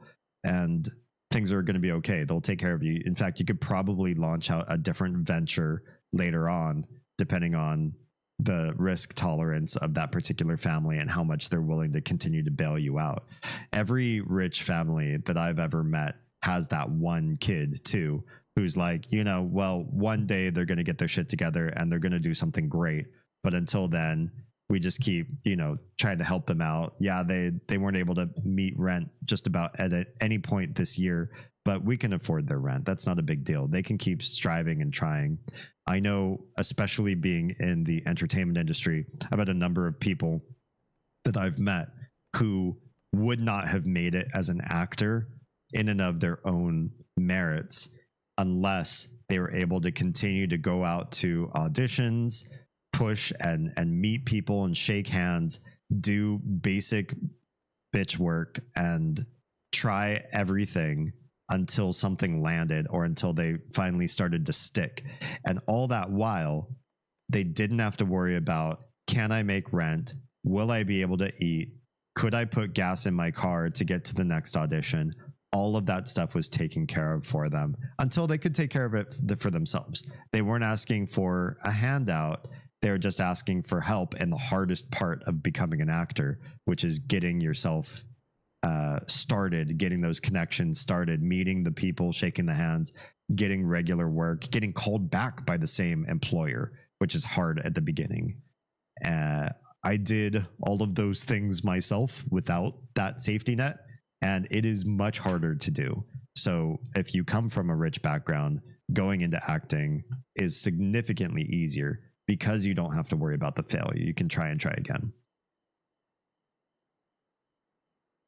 and things are going to be okay. They'll take care of you. In fact, you could probably launch out a different venture later on, depending on the risk tolerance of that particular family and how much they're willing to continue to bail you out. Every rich family that I've ever met has that one kid too, who's like, well, one day they're going to get their shit together and they're going to do something great. But until then, we just keep, trying to help them out. Yeah, they weren't able to meet rent just about at any point this year, but we can afford their rent. That's not a big deal. They can keep striving and trying. I know, especially being in the entertainment industry, about a number of people that I've met who would not have made it as an actor in and of their own merits unless they were able to continue to go out to auditions, push and meet people and shake hands, do basic bitch work and try everything until something landed or until they finally started to stick. And all that while, they didn't have to worry about, can I make rent? Will I be able to eat? Could I put gas in my car to get to the next audition? All of that stuff was taken care of for them until they could take care of it for themselves. They weren't asking for a handout. They were just asking for help in the hardest part of becoming an actor, which is getting yourself started, getting those connections started, meeting the people, shaking the hands, getting regular work, getting called back by the same employer, which is hard at the beginning. I did all of those things myself without that safety net, and it is much harder to do. So if you come from a rich background, going into acting is significantly easier because you don't have to worry about the failure. You can try and try again.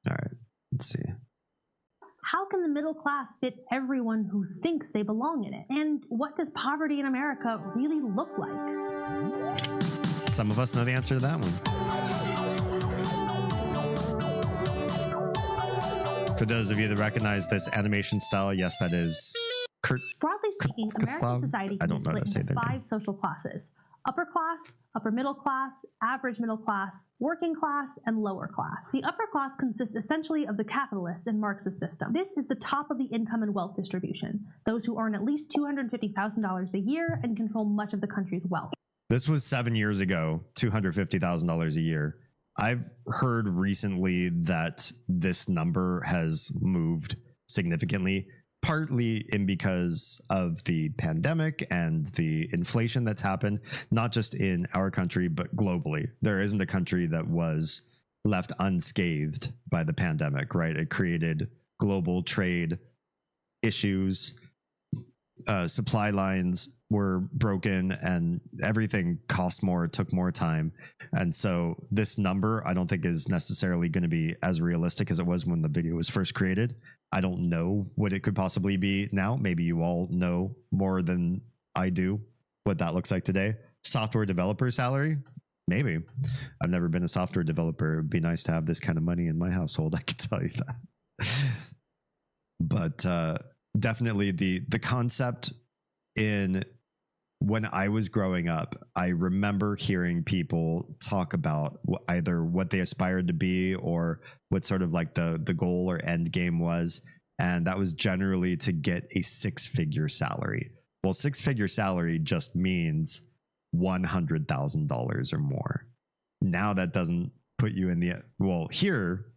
All right, let's see.
How can the middle class fit everyone who thinks they belong in it? And what does poverty in America really look like?
Some of us know the answer to that one. For those of you that recognize this animation style, yes, that is
Broadly speaking, American society can be split into 5 social classes: upper class, upper middle class, average middle class, working class, and lower class. The upper class consists essentially of the capitalist and Marxist system. This is the top of the income and wealth distribution, those who earn at least $250,000 a year and control much of the country's wealth.
This was 7 years ago, $250,000 a year. I've heard recently that this number has moved significantly, partly in because of the pandemic and the inflation that's happened, not just in our country, but globally. There isn't a country that was left unscathed by the pandemic, right? It created global trade issues, supply lines were broken, and everything cost more, took more time. And so this number, I don't think is necessarily going to be as realistic as it was when the video was first created. I don't know what it could possibly be now. Maybe you all know more than I do what that looks like today. Software developer salary? Maybe. I've never been a software developer. It'd be nice to have this kind of money in my household, I can tell you that. But definitely the concept in when I was growing up, I remember hearing people talk about either what they aspired to be or what sort of like the goal or end game was. And that was generally to get a 6-figure salary. Well, 6-figure salary just means $100,000 or more. Now that doesn't put you in the, well, here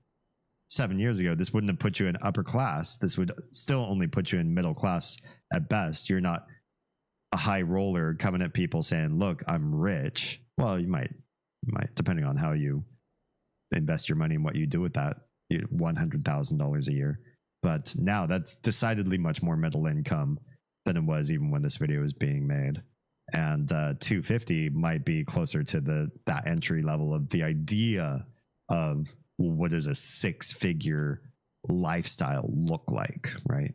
7 years ago, this wouldn't have put you in upper class. This would still only put you in middle class at best. You're not a high roller coming at people saying, look, I'm rich. Well, you might, depending on how you invest your money and what you do with that, $100,000 a year. But now that's decidedly much more middle income than it was even when this video was being made. And 250 might be closer to that entry level of the idea of what does a 6-figure lifestyle look like, right?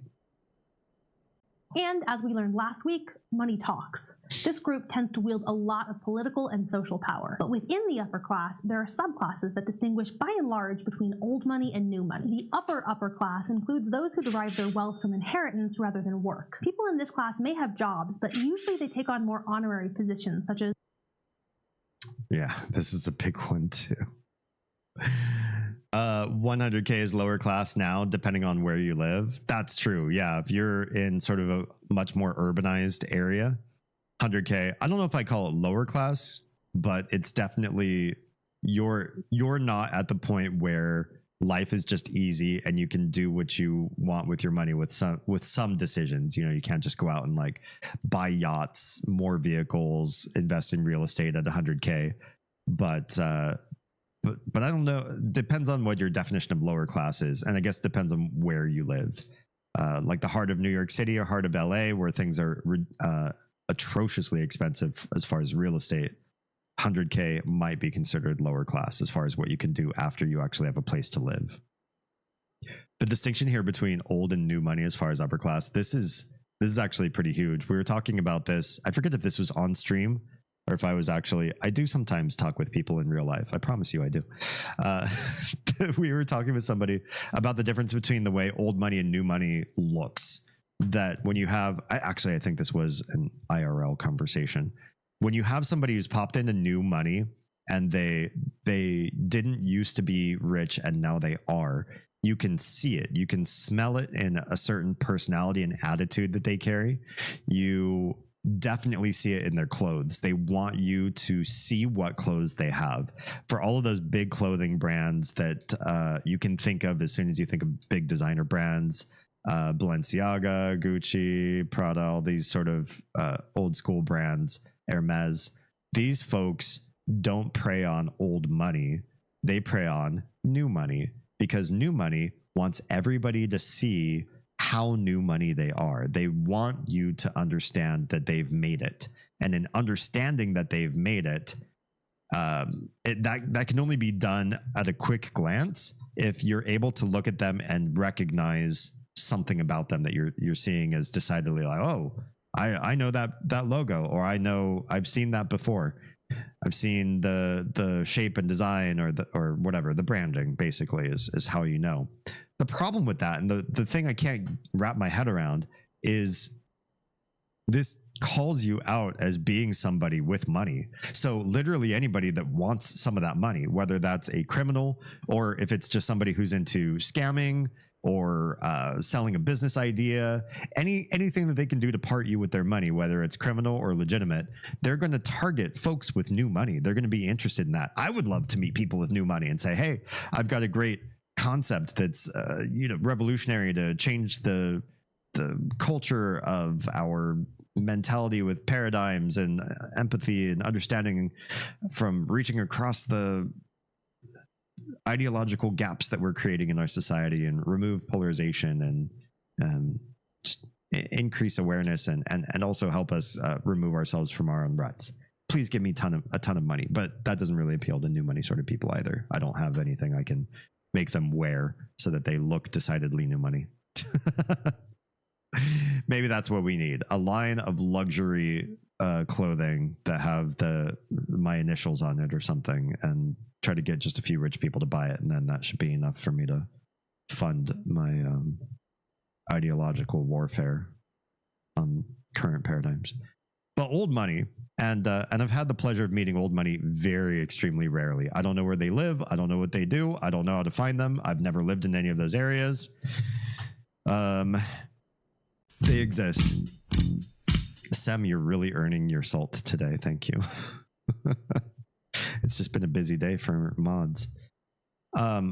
And as we learned last week, money talks. This group tends to wield a lot of political and social power. But within the upper class, there are subclasses that distinguish by and large between old money and new money. The upper class includes those who derive their wealth from inheritance rather than work. People in this class may have jobs, but usually they take on more honorary positions, such as...
Yeah, this is a big one too. 100K is lower class now, depending on where you live. That's true. Yeah, if you're in sort of a much more urbanized area, 100K, I don't know if I call it lower class, but it's definitely you're not at the point where life is just easy and you can do what you want with your money with some decisions. You know, you can't just go out and like buy yachts, more vehicles, invest in real estate at 100K. But I don't know. Depends on what your definition of lower class is, and I guess depends on where you live. Like the heart of New York City or heart of LA, where things are atrociously expensive as far as real estate, 100K might be considered lower class as far as what you can do after you actually have a place to live. The distinction here between old and new money as far as upper class, this is actually pretty huge. We were talking about this. I forget if this was on stream or if I was actually, I do sometimes talk with people in real life. I promise you I do. We were talking with somebody about the difference between the way old money and new money looks. That when you have, I think this was an IRL conversation. When you have somebody who's popped into new money, and they didn't used to be rich and now they are. You can see it. You can smell it in a certain personality and attitude that they carry. You definitely see it in their clothes. They want you to see what clothes they have. For all of those big clothing brands that you can think of as soon as you think of big designer brands, Balenciaga, Gucci, Prada, all these sort of old school brands, Hermes, these folks don't prey on old money. They prey on new money, because new money wants everybody to see how new money they are. They want you to understand that they've made it. And in understanding that they've made it, that can only be done at a quick glance if you're able to look at them and recognize something about them that you're seeing as decidedly like, oh, I know that logo, or I've seen that before. I've seen the shape and design or whatever, the branding basically is how you know. The problem with that, and the thing I can't wrap my head around, is this calls you out as being somebody with money. So literally anybody that wants some of that money, whether that's a criminal or if it's just somebody who's into scamming or selling a business idea, anything that they can do to part you with their money, whether it's criminal or legitimate, they're going to target folks with new money. They're going to be interested in that. I would love to meet people with new money and say, hey, I've got a great concept that's revolutionary to change the culture of our mentality with paradigms and empathy and understanding from reaching across the ideological gaps that we're creating in our society and remove polarization and just increase awareness and also help us remove ourselves from our own ruts. Please give me a ton of money, but that doesn't really appeal to new money sort of people either. I don't have anything I can make them wear so that they look decidedly new money. Maybe that's what we need. A line of luxury clothing that have my initials on it or something, and try to get just a few rich people to buy it. And then that should be enough for me to fund my ideological warfare on current paradigms. But old money, and I've had the pleasure of meeting old money very extremely rarely. I don't know where they live. I don't know what they do. I don't know how to find them. I've never lived in any of those areas. They exist. Sem, you're really earning your salt today. Thank you. It's just been a busy day for mods.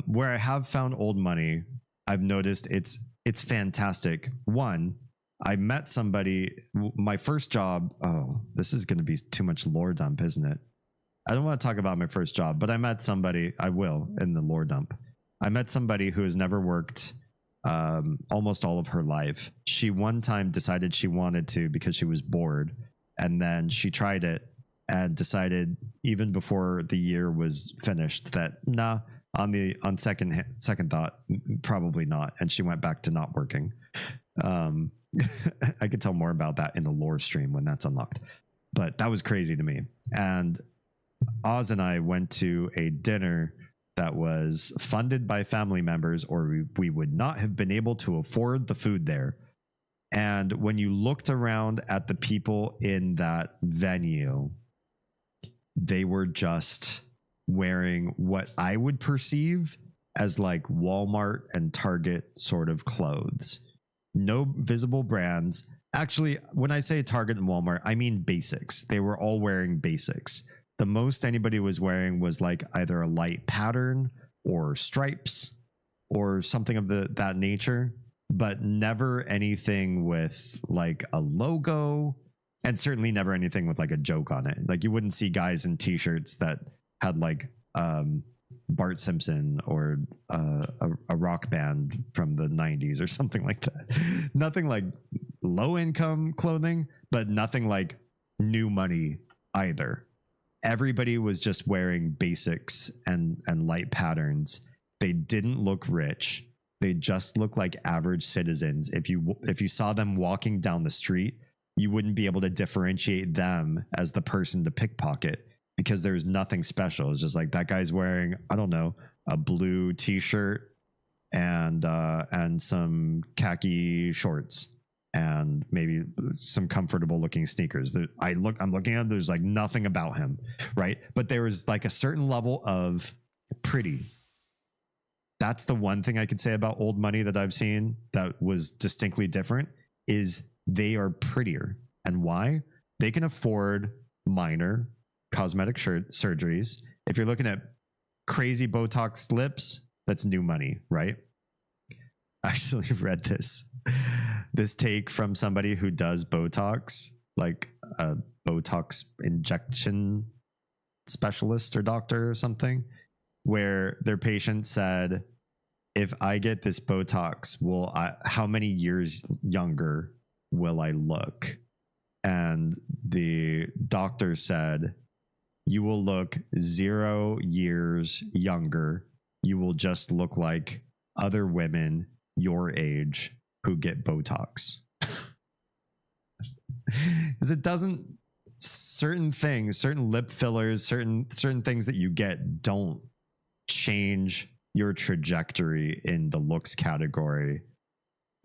Where I have found old money, I've noticed it's fantastic. One, I met somebody, my first job. Oh, this is going to be too much lore dump, isn't it? I don't want to talk about my first job, but I met somebody, I will, in the lore dump. I met somebody who has never worked almost all of her life. She one time decided she wanted to because she was bored, and then she tried it and decided even before the year was finished that on second thought, probably not, and she went back to not working. I could tell more about that in the lore stream when that's unlocked, but that was crazy to me. And Oz and I went to a dinner that was funded by family members, or we would not have been able to afford the food there. And when you looked around at the people in that venue, they were just wearing what I would perceive as like Walmart and Target sort of clothes. No visible brands. Actually, when I say Target and Walmart, I mean basics. They were all wearing basics. The most anybody was wearing was like either a light pattern or stripes or something of that nature, but never anything with like a logo, and certainly never anything with like a joke on it. Like you wouldn't see guys in t-shirts that had like Bart Simpson or a rock band from the 90s or something like that. Nothing like low income clothing, but nothing like new money either. Everybody was just wearing basics and light patterns. They didn't look rich. They just looked like average citizens. If you saw them walking down the street, you wouldn't be able to differentiate them as the person to pickpocket, because there's nothing special. It's just like that guy's wearing, I don't know, a blue t-shirt and some khaki shorts, and maybe some comfortable looking sneakers. I'm looking at, there's like nothing about him, right? But there was like a certain level of pretty. That's the one thing I could say about old money that I've seen that was distinctly different, is they are prettier. And why? They can afford minor cosmetic surgeries. If you're looking at crazy Botox lips, that's new money, right? I actually read this take from somebody who does Botox, like a Botox injection specialist or doctor or something, where their patient said, if I get this Botox, how many years younger will I look? And the doctor said, you will look 0 years younger. You will just look like other women your age who get Botox. Because it doesn't, certain things, certain lip fillers, certain things that you get don't change your trajectory in the looks category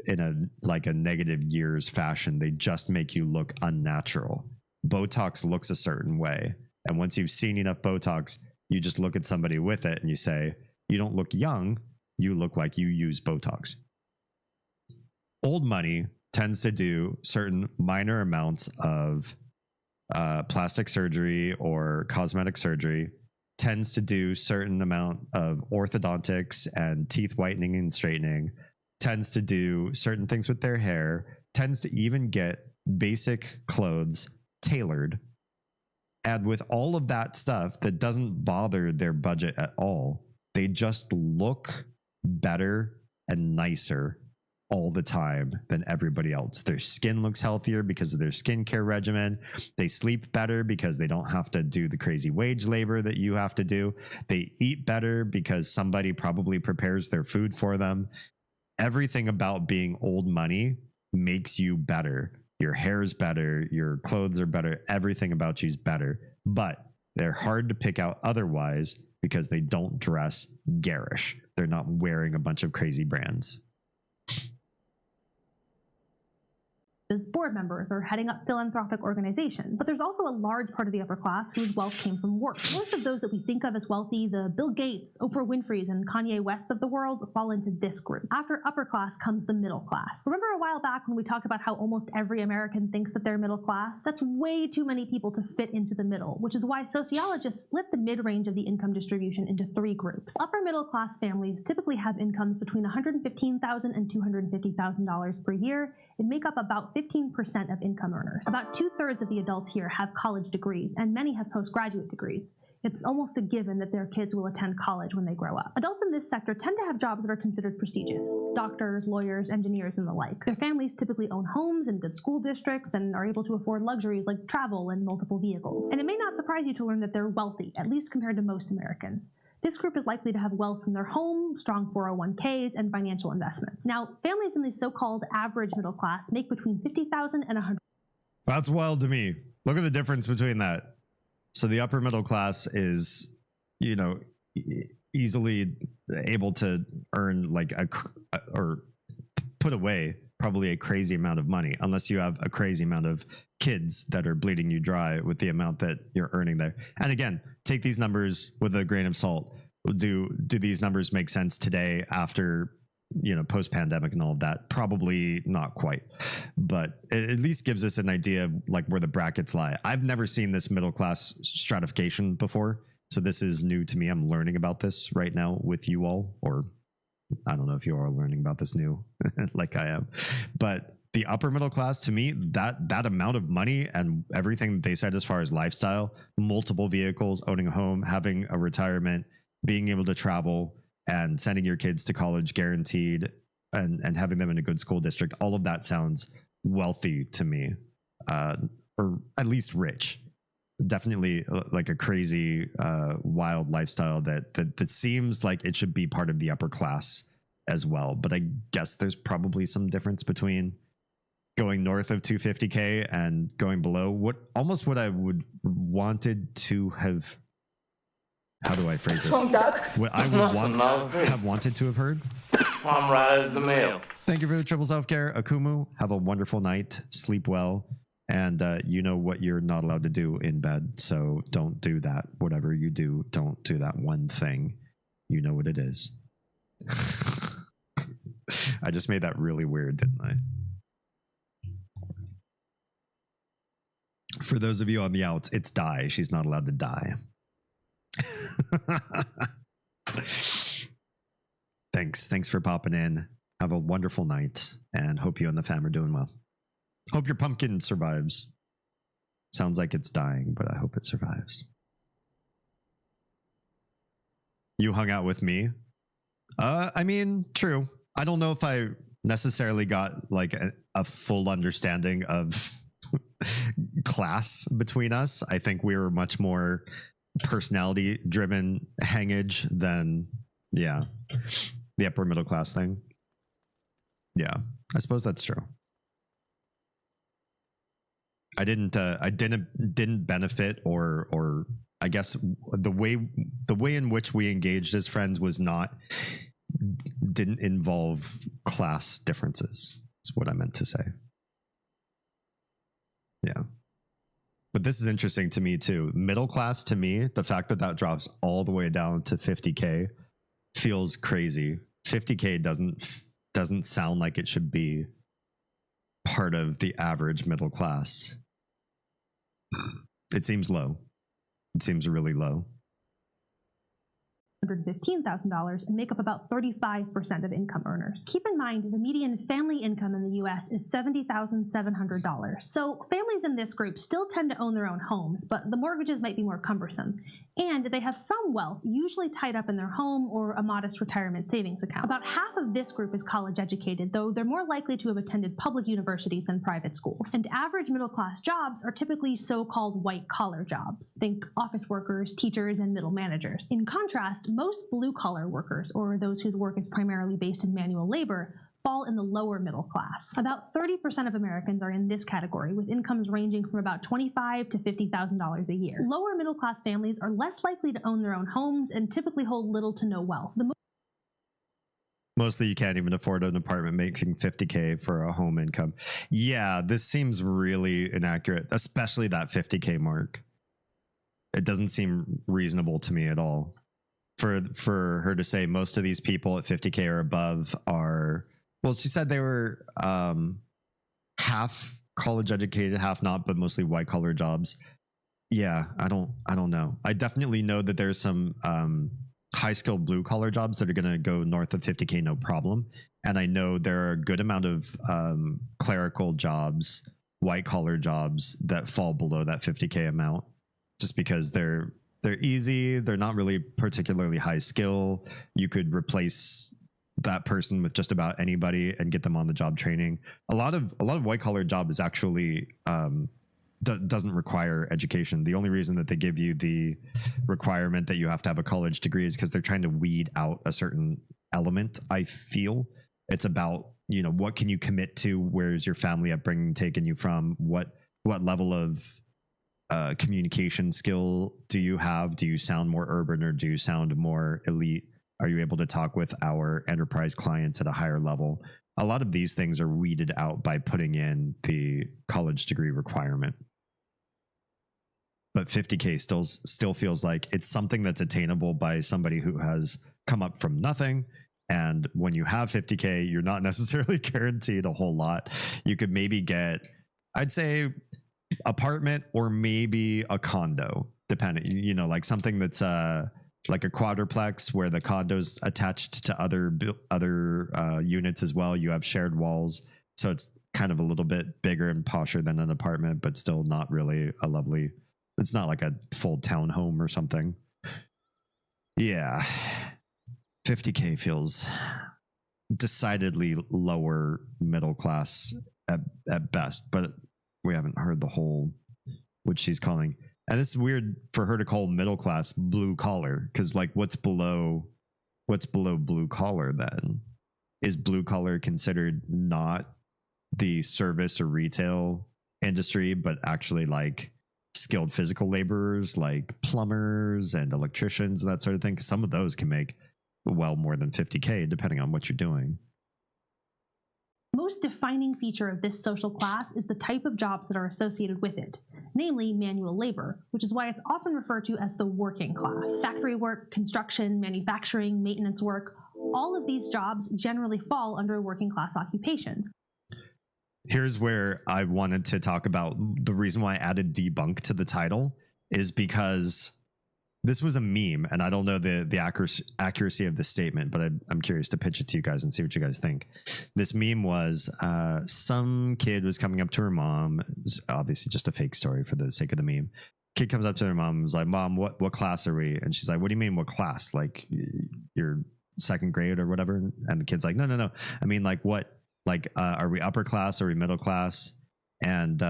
in a negative years fashion. They just make you look unnatural. Botox looks a certain way. And once you've seen enough Botox, you just look at somebody with it and you say, you don't look young, you look like you use Botox. Old money tends to do certain minor amounts of plastic surgery or cosmetic surgery, tends to do certain amount of orthodontics and teeth whitening and straightening, tends to do certain things with their hair, tends to even get basic clothes tailored. And with all of that stuff that doesn't bother their budget at all, they just look better and nicer all the time than everybody else. Their skin looks healthier because of their skincare regimen. They sleep better because they don't have to do the crazy wage labor that you have to do. They eat better because somebody probably prepares their food for them. Everything about being old money makes you better. Your hair's better, your clothes are better, everything about you is better. But they're hard to pick out otherwise because they don't dress garish. They're not wearing a bunch of crazy brands.
As board members or heading up philanthropic organizations. But there's also a large part of the upper class whose wealth came from work. Most of those that we think of as wealthy, the Bill Gates, Oprah Winfrey's, and Kanye Wests of the world, fall into this group. After upper class comes the middle class. Remember a while back when we talked about how almost every American thinks that they're middle class? That's way too many people to fit into the middle, which is why sociologists split the mid-range of the income distribution into 3 groups. Upper middle class families typically have incomes between $115,000 and $250,000 per year and make up about 15% of income earners. About 2/3 of the adults here have college degrees, and many have postgraduate degrees. It's almost a given that their kids will attend college when they grow up. Adults in this sector tend to have jobs that are considered prestigious: doctors, lawyers, engineers, and the like. Their families typically own homes in good school districts and are able to afford luxuries like travel and multiple vehicles. And it may not surprise you to learn that they're wealthy, at least compared to most Americans. This group is likely to have wealth from their home, strong 401ks, and financial investments. Now, families in the so-called average middle class make between $50,000 and $100,000.
That's wild to me. Look at the difference between that. So the upper middle class is, easily able to earn like or put away probably a crazy amount of money, unless you have a crazy amount of kids that are bleeding you dry with the amount that you're earning there. And again, take these numbers with a grain of salt. Do these numbers make sense today after, post-pandemic and all of that? Probably not quite, but it at least gives us an idea of like where the brackets lie. I've never seen this middle class stratification before, so this is new to me. I'm learning about this right now with you all, or I don't know if you are learning about this new like I am, but the upper middle class, to me, that amount of money and everything they said as far as lifestyle, multiple vehicles, owning a home, having a retirement, being able to travel and sending your kids to college guaranteed, and having them in a good school district, all of that sounds wealthy to me, or at least rich. Definitely like a crazy, wild lifestyle that seems like it should be part of the upper class as well. But I guess there's probably some difference between going north of 250K and going below what I would wanted to have how do I phrase this?
Some duck.
What I would have wanted to have heard.
I'm right as the mail.
Thank you for the triple self-care. Akumu, have a wonderful night. Sleep well. And you know what you're not allowed to do in bed. So don't do that. Whatever you do, don't do that one thing. You know what it is. I just made that really weird, didn't I? For those of you on the outs, it's die. She's not allowed to die. Thanks for popping in. Have a wonderful night, and hope you and the fam are doing well. Hope your pumpkin survives. Sounds like it's dying, but I hope it survives. You hung out with me? I mean, true. I don't know if I necessarily got like a full understanding of class between us. I think we were much more personality driven hangage than, yeah, the upper middle class thing. Yeah, I suppose that's true. I didn't benefit, or I guess the way in which we engaged as friends didn't involve class differences. Is what I meant to say. Yeah. But this is interesting to me too. Middle class, to me, the fact that drops all the way down to 50K feels crazy. 50K doesn't sound like it should be part of the average middle class. It seems low. It seems really low.
$115,000 and make up about 35% of income earners. Keep in mind, the median family income in the US is $70,700. So families in this group still tend to own their own homes, but the mortgages might be more cumbersome. And they have some wealth, usually tied up in their home or a modest retirement savings account. About half of this group is college educated, though they're more likely to have attended public universities than private schools. And average middle-class jobs are typically so-called white-collar jobs. Think office workers, teachers, and middle managers. In contrast, most blue-collar workers, or those whose work is primarily based in manual labor, fall in the lower middle class. About 30% of Americans are in this category, with incomes ranging from about $25,000 to $50,000 a year. Lower middle class families are less likely to own their own homes and typically hold little to no wealth.
Mostly you can't even afford an apartment making 50K for a home income. Yeah, this seems really inaccurate, especially that 50K mark. It doesn't seem reasonable to me at all. For her to say most of these people at 50K or above are, well, she said they were half college educated, half not, but mostly white collar jobs. Yeah, I don't know. I definitely know that there's some high skilled blue collar jobs that are going to go north of 50K, no problem. And I know there are a good amount of clerical jobs, white collar jobs that fall below that 50K amount, just because they're easy. They're not really particularly high skill. You could replace that person with just about anybody and get them on the job training. A lot of white collar job is actually doesn't require education. The only reason that they give you the requirement that you have to have a college degree is because they're trying to weed out a certain element. I feel it's about, you know, what can you commit to? Where's your family upbringing taken you from? What level of communication skill do you have? Do you sound more urban or do you sound more elite? Are you able to talk with our enterprise clients at a higher level? A lot of these things are weeded out by putting in the college degree requirement. But 50K still feels like it's something that's attainable by somebody who has come up from nothing. And when you have 50K, you're not necessarily guaranteed a whole lot. You could maybe get, I'd say, apartment or maybe a condo, depending, you know, like something that's like a quadruplex where the condo's attached to other units as well. You have shared walls, so it's kind of a little bit bigger and posher than an apartment, but still not really a lovely, it's not like a full townhome or something. Yeah, 50K feels decidedly lower middle class at best, but we haven't heard the whole, what she's calling, and it's weird for her to call middle class blue collar, because like what's below blue collar then? Is blue collar considered not the service or retail industry, but actually like skilled physical laborers like plumbers and electricians and that sort of thing. Some of those can make well more than 50K depending on what you're doing.
Most defining feature of this social class is the type of jobs that are associated with it, namely manual labor, which is why it's often referred to as the working class. Factory work, construction, manufacturing, maintenance work, all of these jobs generally fall under working class occupations.
Here's where I wanted to talk about the reason why I added debunk to the title is because this was a meme, and I don't know the accuracy of the statement, but I'm curious to pitch it to you guys and see what you guys think. This meme was some kid was coming up to her mom. It's obviously just a fake story for the sake of the meme. Kid comes up to her mom and was like, "Mom, what class are we?" And she's like, "What do you mean, what class? Like you're second grade or whatever?" And the kid's like, No. I mean, like what? Like are we upper class? Are we middle class? And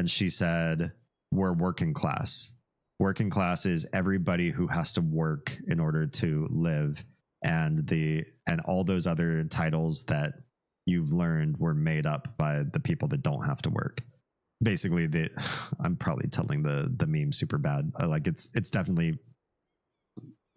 she said, "We're working class." Working class is everybody who has to work in order to live, and all those other titles that you've learned were made up by the people that don't have to work. Basically, I'm probably telling the meme super bad. Like it's definitely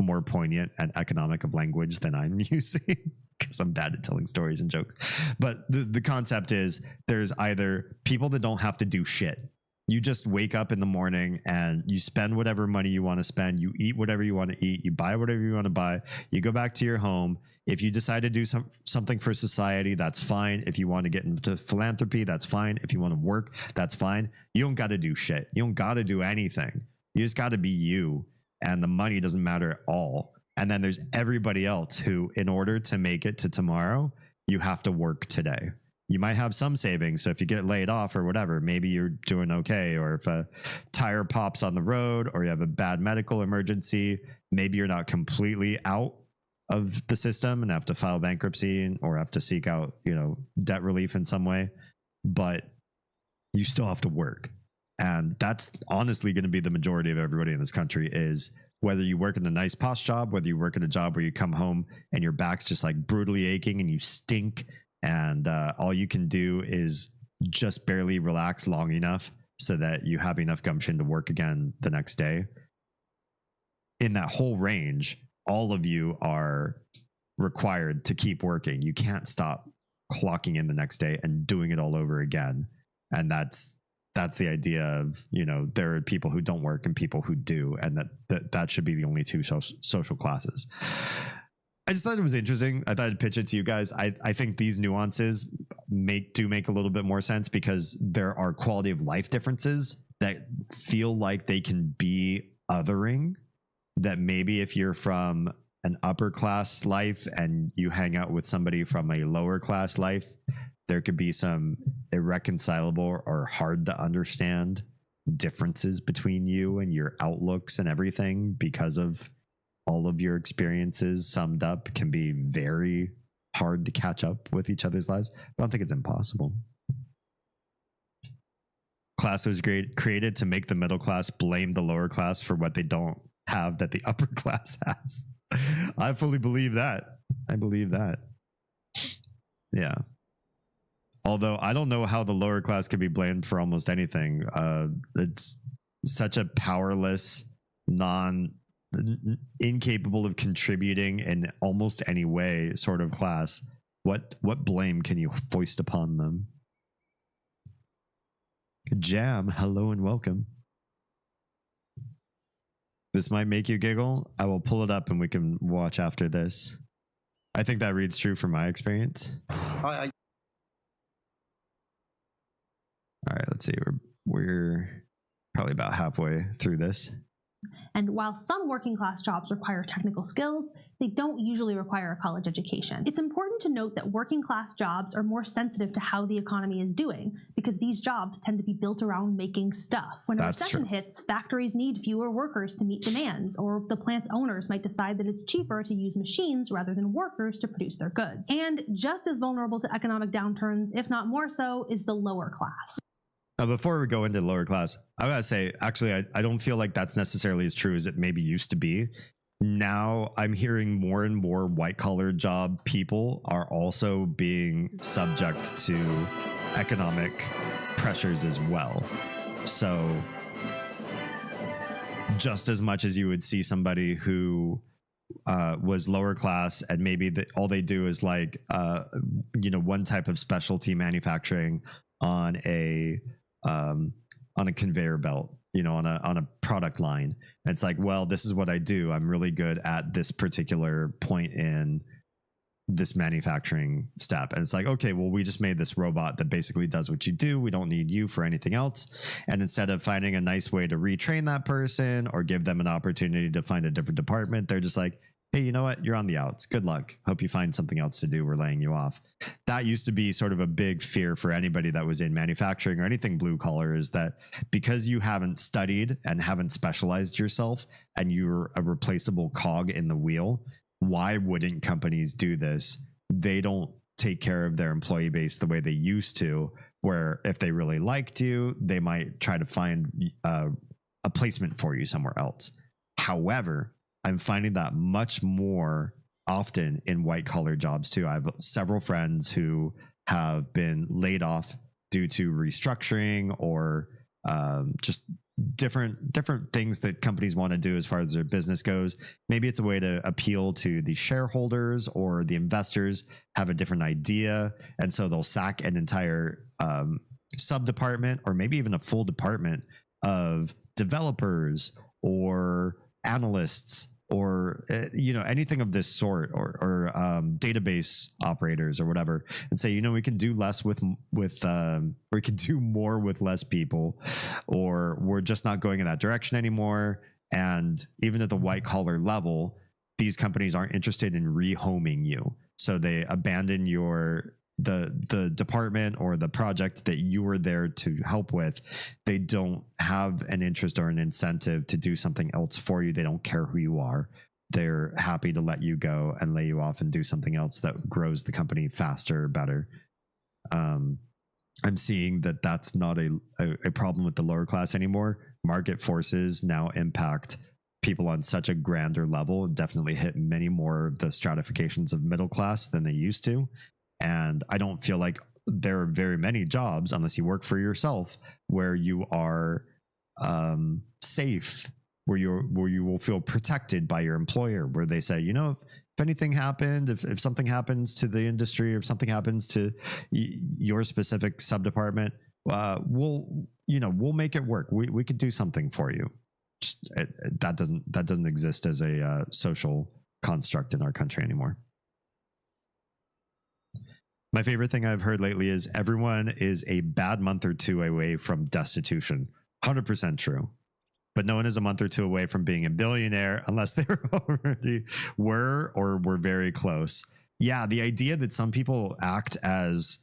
more poignant and economic of language than I'm using because I'm bad at telling stories and jokes. But the concept is there's either people that don't have to do shit. You just wake up in the morning and you spend whatever money you want to spend. You eat whatever you want to eat. You buy whatever you want to buy. You go back to your home. If you decide to do something for society, that's fine. If you want to get into philanthropy, that's fine. If you want to work, that's fine. You don't got to do shit. You don't got to do anything. You just got to be you. And the money doesn't matter at all. And then there's everybody else who, in order to make it to tomorrow, you have to work today. You might have some savings. So if you get laid off or whatever, maybe you're doing okay. Or if a tire pops on the road or you have a bad medical emergency, maybe you're not completely out of the system and have to file bankruptcy or have to seek out, debt relief in some way, but you still have to work. And that's honestly going to be the majority of everybody in this country is whether you work in a nice posh job, whether you work in a job where you come home and your back's just like brutally aching and you stink. And all you can do is just barely relax long enough so that you have enough gumption to work again the next day. In that whole range, all of you are required to keep working. You can't stop clocking in the next day and doing it all over again. And that's the idea of, there are people who don't work and people who do, and that should be the only two social classes. I just thought it was interesting. I thought I'd pitch it to you guys. I think these nuances make a little bit more sense because there are quality of life differences that feel like they can be othering, that maybe if you're from an upper class life and you hang out with somebody from a lower class life, there could be some irreconcilable or hard to understand differences between you and your outlooks and everything because of all of your experiences summed up can be very hard to catch up with each other's lives. I don't think it's impossible. Class was created to make the middle class blame the lower class for what they don't have that the upper class has. I fully believe that. I believe that. Yeah. Although I don't know how the lower class can be blamed for almost anything. It's such a powerless, incapable of contributing in almost any way sort of class. What blame can you foist upon them? Jam, hello and welcome. This might make you giggle. I will pull it up and we can watch after this. I think that reads true from my experience. All right, let's see. We're probably about halfway through this.
And while some working class jobs require technical skills, they don't usually require a college education. It's important to note that working class jobs are more sensitive to how the economy is doing because these jobs tend to be built around making stuff. When a recession hits, factories need fewer workers to meet demands, or the plant's owners might decide that it's cheaper to use machines rather than workers to produce their goods. And just as vulnerable to economic downturns, if not more so, is the lower class.
Before we go into lower class, I gotta say, actually, I don't feel like that's necessarily as true as it maybe used to be. Now I'm hearing more and more white collar job people are also being subject to economic pressures as well. So just as much as you would see somebody who was lower class and maybe all they do is like one type of specialty manufacturing on a conveyor belt, on a product line. And it's like, well, this is what I do. I'm really good at this particular point in this manufacturing step. And it's like, okay, well, we just made this robot that basically does what you do. We don't need you for anything else. And instead of finding a nice way to retrain that person or give them an opportunity to find a different department, they're just like, hey, you know what? You're on the outs. Good luck. Hope you find something else to do. We're laying you off. That used to be sort of a big fear for anybody that was in manufacturing or anything blue collar, is that because you haven't studied and haven't specialized yourself and you're a replaceable cog in the wheel, why wouldn't companies do this? They don't take care of their employee base the way they used to, where if they really liked you, they might try to find a placement for you somewhere else. However, I'm finding that much more often in white collar jobs too. I have several friends who have been laid off due to restructuring or just different things that companies want to do as far as their business goes. Maybe it's a way to appeal to the shareholders, or the investors have a different idea, and so they'll sack an entire sub department or maybe even a full department of developers or analysts or anything of this sort, or database operators or whatever, and say, we can do less with we can do more with less people, or we're just not going in that direction anymore. And even at the white collar level, these companies aren't interested in rehoming you, so they abandon the department or the project that you were there to help with. They don't have an interest or an incentive to do something else for you. They don't care who you are. They're happy to let you go and lay you off and do something else that grows the company faster or better. I'm seeing that that's not a problem with the lower class anymore. Market forces now impact people on such a grander level, definitely hit many more of the stratifications of middle class than they used to. And I don't feel like there are very many jobs, unless you work for yourself, where you are safe, where you will feel protected by your employer, where they say, if anything happened, if something happens to the industry, or if something happens to your specific subdepartment, we'll make it work. We could do something for you. That doesn't exist as a social construct in our country anymore. My favorite thing I've heard lately is everyone is a bad month or two away from destitution. 100% true. But no one is a month or two away from being a billionaire unless they already were or were very close. Yeah, the idea that some people act as,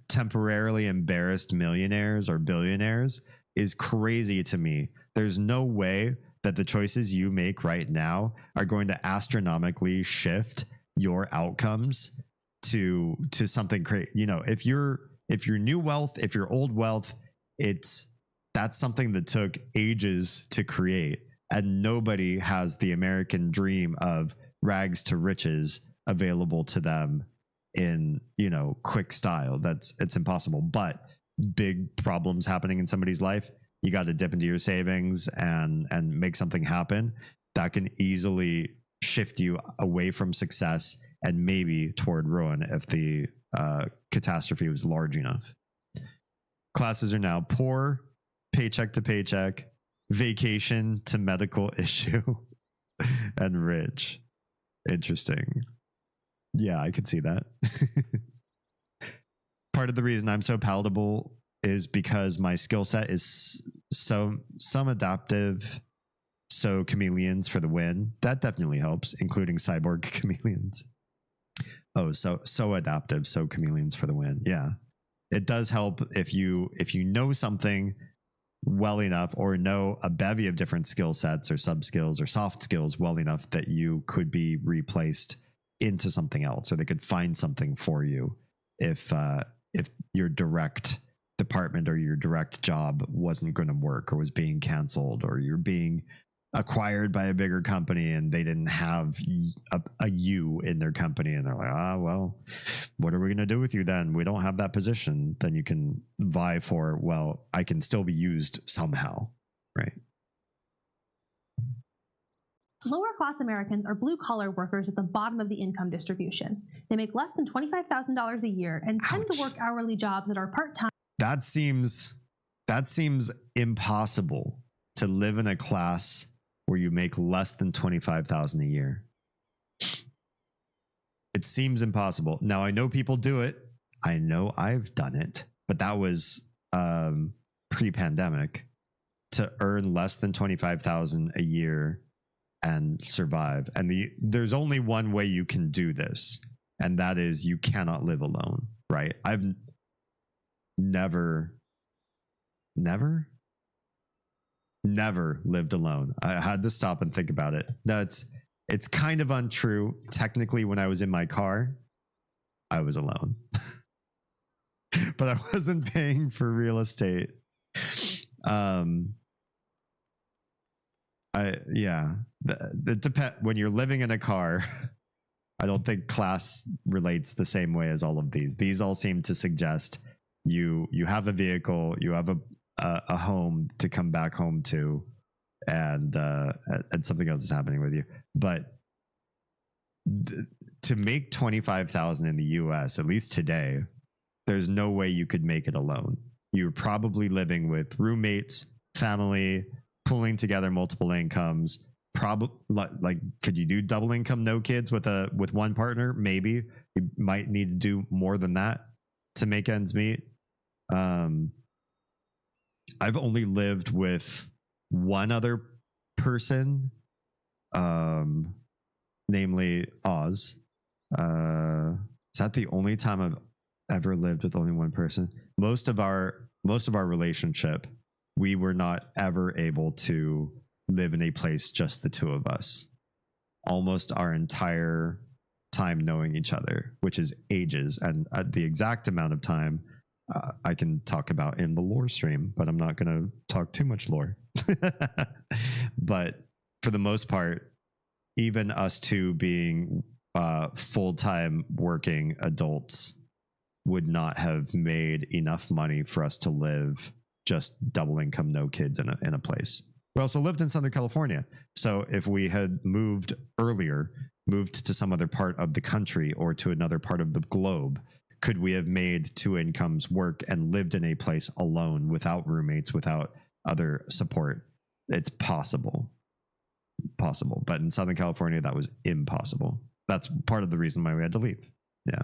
temporarily embarrassed millionaires or billionaires is crazy to me. There's no way that the choices you make right now are going to astronomically shift your outcomes to something great. If you're new wealth, if you're old wealth, that's something that took ages to create, and nobody has the American dream of rags to riches available to them in quick style. It's impossible. But big problems happening in somebody's life, you got to dip into your savings and make something happen. That can easily shift you away from success and maybe toward ruin if the catastrophe was large enough. Classes are now poor, paycheck to paycheck, vacation to medical issue, and rich. Interesting. Yeah, I could see that. Part of the reason I'm so palatable is because my skill set is some adaptive, so chameleons for the win. That definitely helps, including cyborg chameleons. Oh, so adaptive, so chameleons for the win. Yeah, it does help if you know something well enough, or know a bevy of different skill sets or sub skills or soft skills well enough that you could be replaced into something else, or they could find something for you if your direct department or your direct job wasn't going to work, or was being canceled, or you're being acquired by a bigger company and they didn't have a you in their company, and they're like, well, what are we going to do with you then? We don't have that position. Then you can vie for, well, I can still be used somehow, right?
Lower class Americans are blue-collar workers at the bottom of the income distribution. They make less than $25,000 a year and tend to work hourly jobs that are part-time. That
seems impossible, to live in a class where you make less than $25,000 a year. It seems impossible. Now, I know people do it. I know I've done it, but that was pre-pandemic. To earn less than $25,000 a year and survive. And there's only one way you can do this, and that is you cannot live alone, right? I've never lived alone. I had to stop and think about it. No, it's kind of untrue. Technically, when I was in my car, I was alone. But I wasn't paying for real estate. It depends. When you're living in a car, I don't think class relates the same way as all of these. These all seem to suggest you have a vehicle, you have a home to come back home to, and something else is happening with you. But to make $25,000 in the US, at least today, there's no way you could make it alone. You're probably living with roommates, family, pulling together multiple incomes. Probably, like, could you do double income, no kids with one partner? Maybe. You might need to do more than that to make ends meet. I've only lived with one other person, namely Oz. Is that the only time I've ever lived with only one person? Most of our relationship, we were not ever able to live in a place just the two of us. Almost our entire time knowing each other, which is ages, and the exact amount of time I can talk about in the lore stream, but I'm not going to talk too much lore. But for the most part, even us two being full-time working adults would not have made enough money for us to live just double income, no kids in a place. We also lived in Southern California. So if we had moved to some other part of the country or to another part of the globe, could we have made two incomes work and lived in a place alone without roommates, without other support? It's possible. But in Southern California, that was impossible. That's part of the reason why we had to leave. Yeah.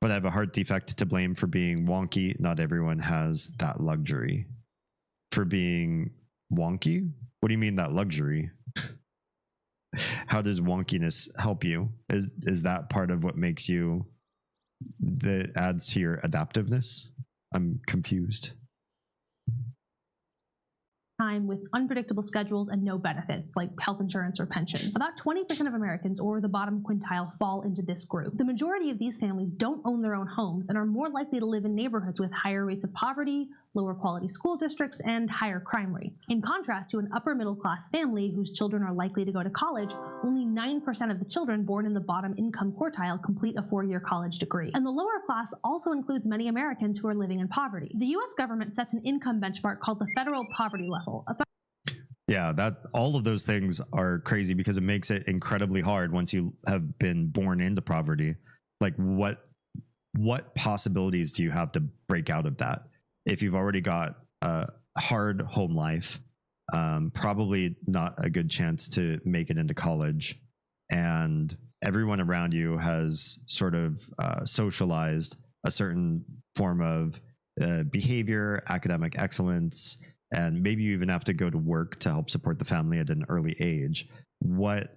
But I have a heart defect to blame for being wonky. Not everyone has that luxury. For being wonky? What do you mean that luxury? How does wonkiness help you? Is that part of what makes you, that adds to your adaptiveness? I'm confused.
Time with unpredictable schedules and no benefits like health insurance or pensions. About 20% of Americans, or the bottom quintile, fall into this group. The majority of these families don't own their own homes and are more likely to live in neighborhoods with higher rates of poverty, lower quality school districts, and higher crime rates. In contrast to an upper middle class family whose children are likely to go to college, only 9% of the children born in the bottom income quartile complete a 4-year college degree. And the lower class also includes many Americans who are living in poverty. The US government sets an income benchmark called the federal poverty level.
Yeah, that all of those things are crazy because it makes it incredibly hard once you have been born into poverty. Like what possibilities do you have to break out of that? If you've already got a hard home life, probably not a good chance to make it into college, and everyone around you has sort of socialized a certain form of behavior, academic excellence, and maybe you even have to go to work to help support the family at an early age. What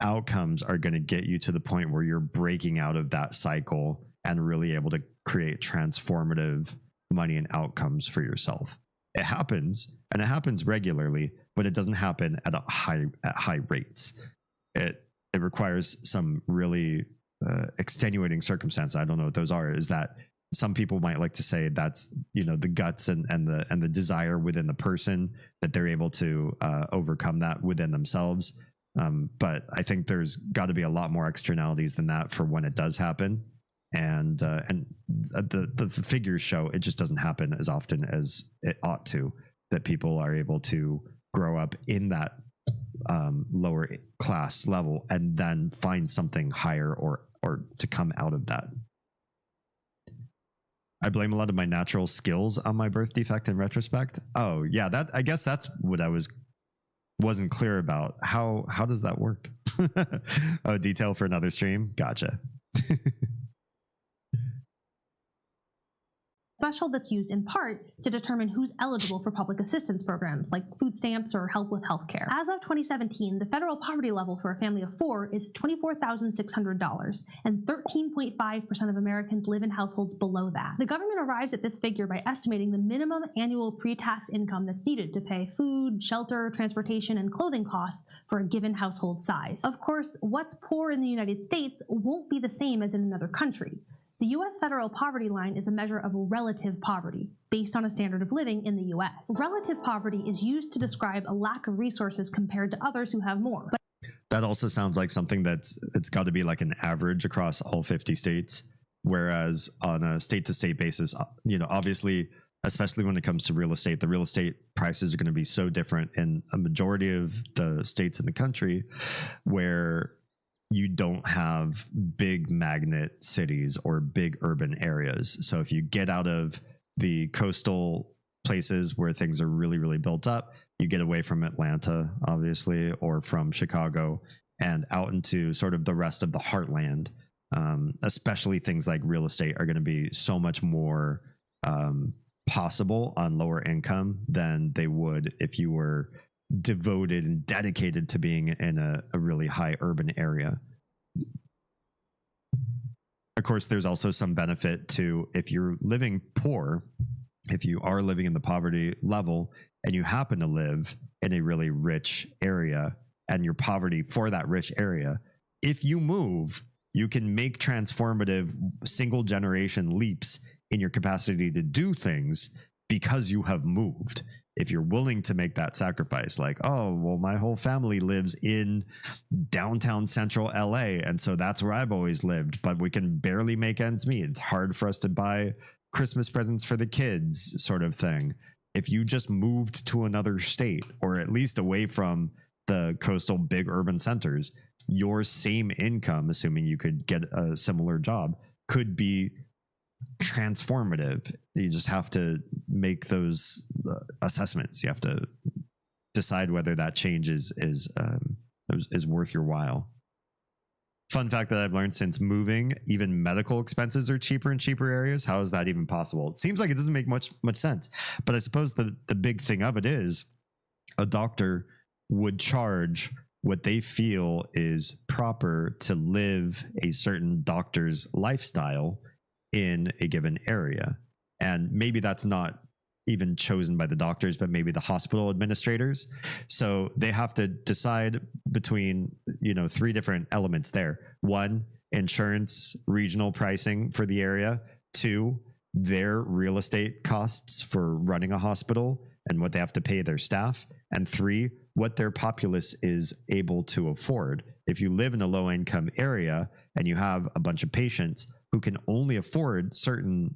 outcomes are going to get you to the point where you're breaking out of that cycle and really able to create transformative money and outcomes for yourself? It happens, and it happens regularly, but it doesn't happen at high rates. It requires some really extenuating circumstance. I don't know what those are. Is that some people might like to say that's, you know, the guts and the desire within the person that they're able to overcome that within themselves. But I think there's got to be a lot more externalities than that for when it does happen. And the figures show it just doesn't happen as often as it ought to, that people are able to grow up in that lower class level and then find something higher or to come out of that. I blame a lot of my natural skills on my birth defect in retrospect. Oh yeah, I guess that's what I wasn't clear about. How does that work? Oh, detail for another stream. Gotcha.
Threshold that's used in part to determine who's eligible for public assistance programs like food stamps or help with healthcare. As of 2017, the federal poverty level for a family of 4 is $24,600, and 13.5% of Americans live in households below that. The government arrives at this figure by estimating the minimum annual pre-tax income that's needed to pay food, shelter, transportation, and clothing costs for a given household size. Of course, what's poor in the United States won't be the same as in another country. The U.S. federal poverty line is a measure of relative poverty, based on a standard of living in the U.S. Relative poverty is used to describe a lack of resources compared to others who have more.
That also sounds like something it's got to be like an average across all 50 states, whereas on a state-to-state basis, obviously, especially when it comes to real estate, the real estate prices are going to be so different in a majority of the states in the country where you don't have big magnet cities or big urban areas. So if you get out of the coastal places where things are really, really built up, you get away from Atlanta, obviously, or from Chicago and out into sort of the rest of the heartland. Especially things like real estate are going to be so much more possible on lower income than they would if you were devoted and dedicated to being in a really high urban area. Of course, there's also some benefit to if you're living poor, if you are living in the poverty level and you happen to live in a really rich area and your poverty for that rich area, if you move, you can make transformative single generation leaps in your capacity to do things because you have moved. If you're willing to make that sacrifice, like, oh, well, my whole family lives in downtown central LA, and so that's where I've always lived, but we can barely make ends meet. It's hard for us to buy Christmas presents for the kids, sort of thing. If you just moved to another state, or at least away from the coastal big urban centers, your same income, assuming you could get a similar job, could be transformative. You just have to make those assessments. You have to decide whether that change is worth your while. Fun fact that I've learned since moving, even medical expenses are cheaper in cheaper areas. How is that even possible? It seems like it doesn't make much sense. But I suppose the big thing of it is a doctor would charge what they feel is proper to live a certain doctor's lifestyle in a given area. And maybe that's not even chosen by the doctors, but maybe the hospital administrators. So they have to decide between, 3 different elements there. 1, insurance, regional pricing for the area. 2, their real estate costs for running a hospital and what they have to pay their staff. And 3, what their populace is able to afford. If you live in a low income area and you have a bunch of patients who can only afford certain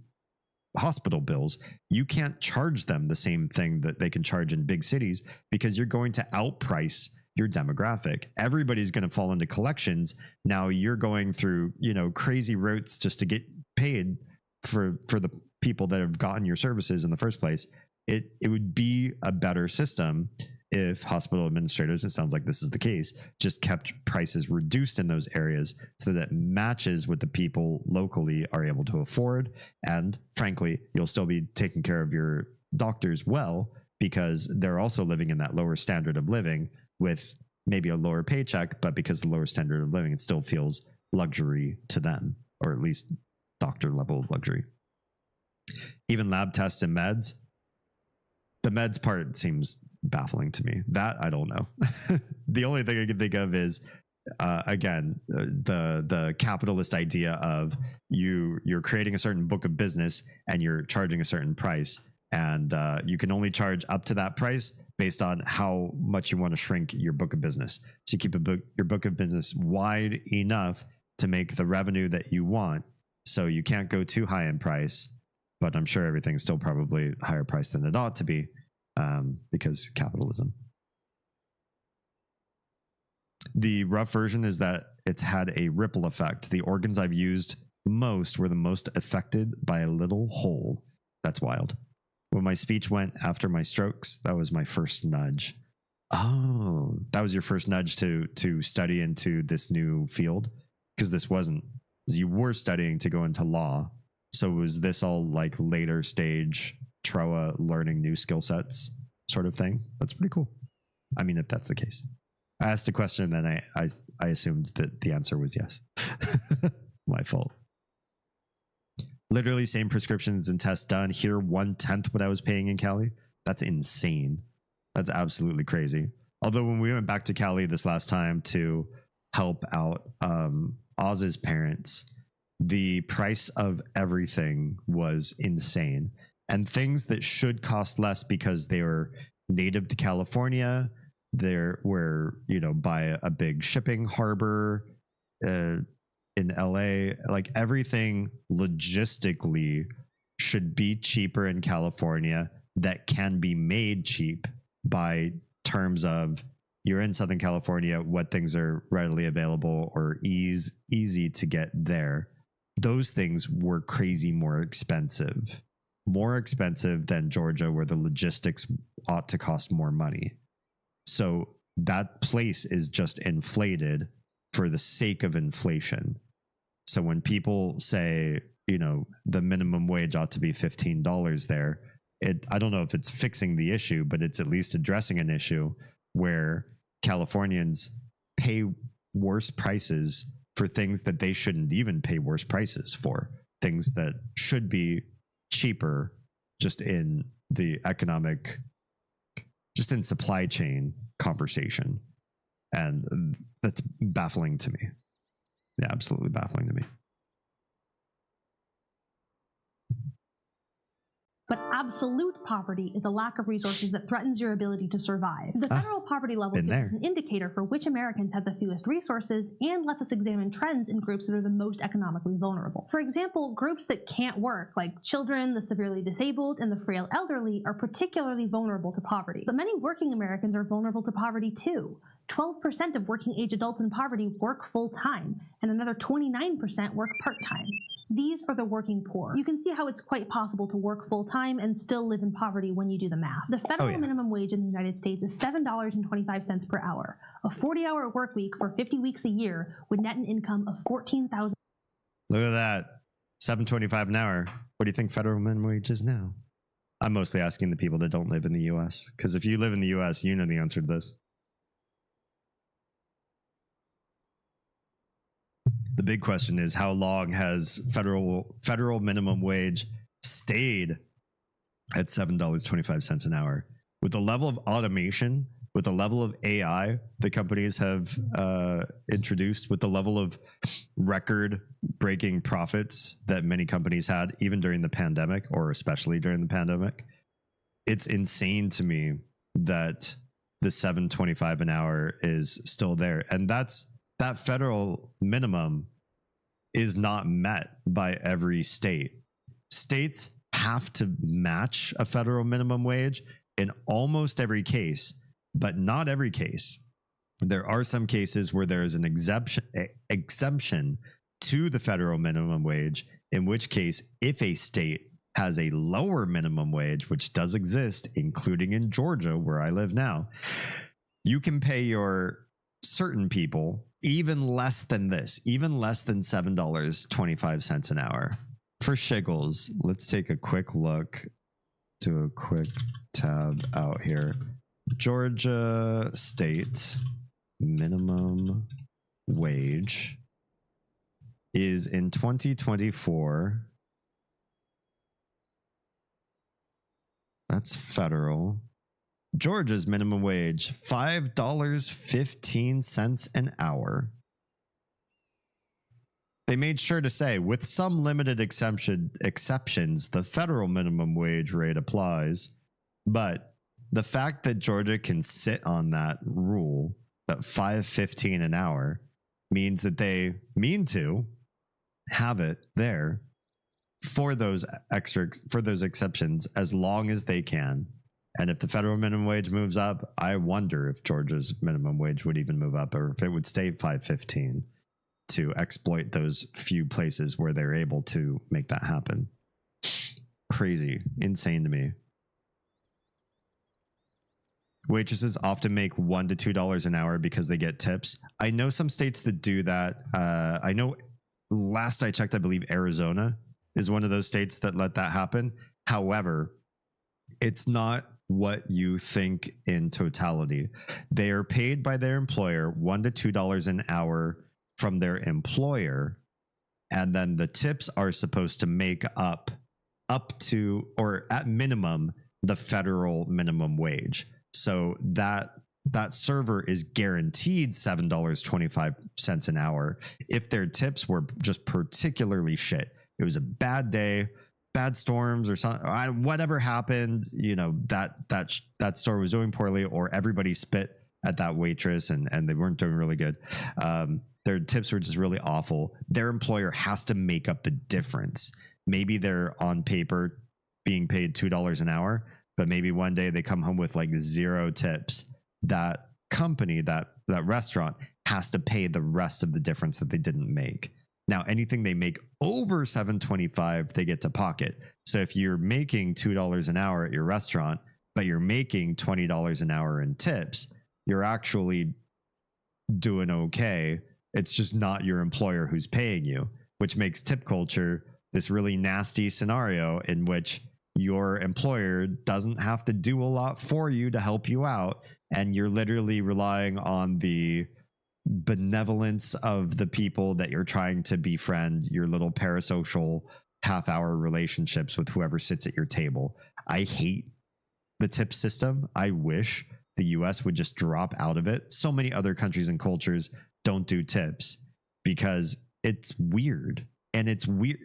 hospital bills, you can't charge them the same thing that they can charge in big cities because you're going to outprice your demographic. Everybody's going to fall into collections. Now you're going through, crazy routes just to get paid for the people that have gotten your services in the first place. It would be a better system if hospital administrators, it sounds like this is the case, just kept prices reduced in those areas so that matches what the people locally are able to afford. And frankly, you'll still be taking care of your doctors well because they're also living in that lower standard of living with maybe a lower paycheck, but because the lower standard of living, it still feels luxury to them, or at least doctor level luxury. Even lab tests and meds. The meds part seems baffling to me. That I don't know. The only thing I can think of is, again, the capitalist idea of you're creating a certain book of business and you're charging a certain price, and you can only charge up to that price based on how much you want to shrink your book of business. So you keep your book of business wide enough to make the revenue that you want, so you can't go too high in price. But I'm sure everything's still probably higher price than it ought to be, because capitalism. The rough version is that it's had a ripple effect. The organs I've used most were the most affected by a little hole. That's wild. When my speech went after my strokes, that was my first nudge. Oh, that was your first nudge to study into this new field? Because this wasn't. You were studying to go into law. So was this all like later stage TROA learning new skill sets sort of thing? That's pretty cool. I mean, if that's the case. I asked a question, then I assumed that the answer was yes. My fault. Literally same prescriptions and tests done here, 1/10 what I was paying in Cali. That's insane. That's absolutely crazy. Although when we went back to Cali this last time to help out Oz's parents, the price of everything was insane. And things that should cost less because they were native to California, there were, by a big shipping harbor in LA, like everything logistically should be cheaper in California that can be made cheap by terms of you're in Southern California, what things are readily available or easy to get there. Those things were crazy more expensive than Georgia, where the logistics ought to cost more money. So that place is just inflated for the sake of inflation. So when people say, the minimum wage ought to be $15 there, I don't know if it's fixing the issue, but it's at least addressing an issue where Californians pay worse prices for things that they shouldn't even pay worse prices for, things that should be cheaper just in the economic, just in supply chain conversation. And that's baffling to me. Yeah, absolutely baffling to me.
But absolute poverty is a lack of resources that threatens your ability to survive. The federal poverty level gives us an indicator for which Americans have the fewest resources and lets us examine trends in groups that are the most economically vulnerable. For example, groups that can't work, like children, the severely disabled, and the frail elderly, are particularly vulnerable to poverty. But many working Americans are vulnerable to poverty too. 12% of working-age adults in poverty work full-time, and another 29% work part-time. These are the working poor. You can see how it's quite possible to work full-time and still live in poverty when you do the math. The federal minimum wage in the United States is $7.25 per hour. A 40-hour work week for 50 weeks a year would net an income of $14,000.
Look at that. $7.25 an hour. What do you think federal minimum wage is now? I'm mostly asking the people that don't live in the U.S. Because if you live in the U.S., you know the answer to this. The big question is, how long has federal minimum wage stayed at $7.25 an hour? With the level of automation, with the level of AI that companies have introduced, with the level of record-breaking profits that many companies had, even during the pandemic, or especially during the pandemic, it's insane to me that the $7.25 an hour is still there. And that federal minimum is not met by every state. States have to match a federal minimum wage in almost every case, but not every case. There are some cases where there is an exemption to the federal minimum wage, in which case, if a state has a lower minimum wage, which does exist, including in Georgia, where I live now, you can pay your certain people even less than this, even less than $7.25 an hour. For shiggles, let's take a quick look, do a quick tab out here. Georgia state minimum wage is in 2024. That's federal. Georgia's minimum wage, $5.15 an hour. They made sure to say, with some limited exceptions, the federal minimum wage rate applies. But the fact that Georgia can sit on that rule, that $5.15 an hour, means that they mean to have it there for those exceptions as long as they can. And if the federal minimum wage moves up, I wonder if Georgia's minimum wage would even move up, or if it would stay $5.15 to exploit those few places where they're able to make that happen. Crazy, insane to me. Waitresses often make $1 to $2 an hour because they get tips. I know some states that do that. I know last I checked, I believe Arizona is one of those states that let that happen. However, it's not what you think in totality. They are paid by their employer $1 to $2 an hour from their employer, and then the tips are supposed to make up to, or at minimum, the federal minimum wage. So that server is guaranteed $7.25 an hour if their tips were just particularly shit. It was a bad day, bad storms, or something. Whatever happened, you know, that store was doing poorly, or everybody spit at that waitress and they weren't doing really good. Their tips were just really awful. Their employer has to make up the difference. Maybe they're on paper being paid $2 an hour, but maybe one day they come home with like 0 tips. That company, that restaurant has to pay the rest of the difference that they didn't make. Now, anything they make over $7.25, they get to pocket. So if you're making $2 an hour at your restaurant, but you're making $20 an hour in tips, you're actually doing okay. It's just not your employer who's paying you, which makes tip culture this really nasty scenario in which your employer doesn't have to do a lot for you to help you out, and you're literally relying on the benevolence of the people that you're trying to befriend, your little parasocial half-hour relationships with whoever sits at your table. I hate the tip system. I wish the US would just drop out of it. So many other countries and cultures don't do tips because it's weird. And it's weird.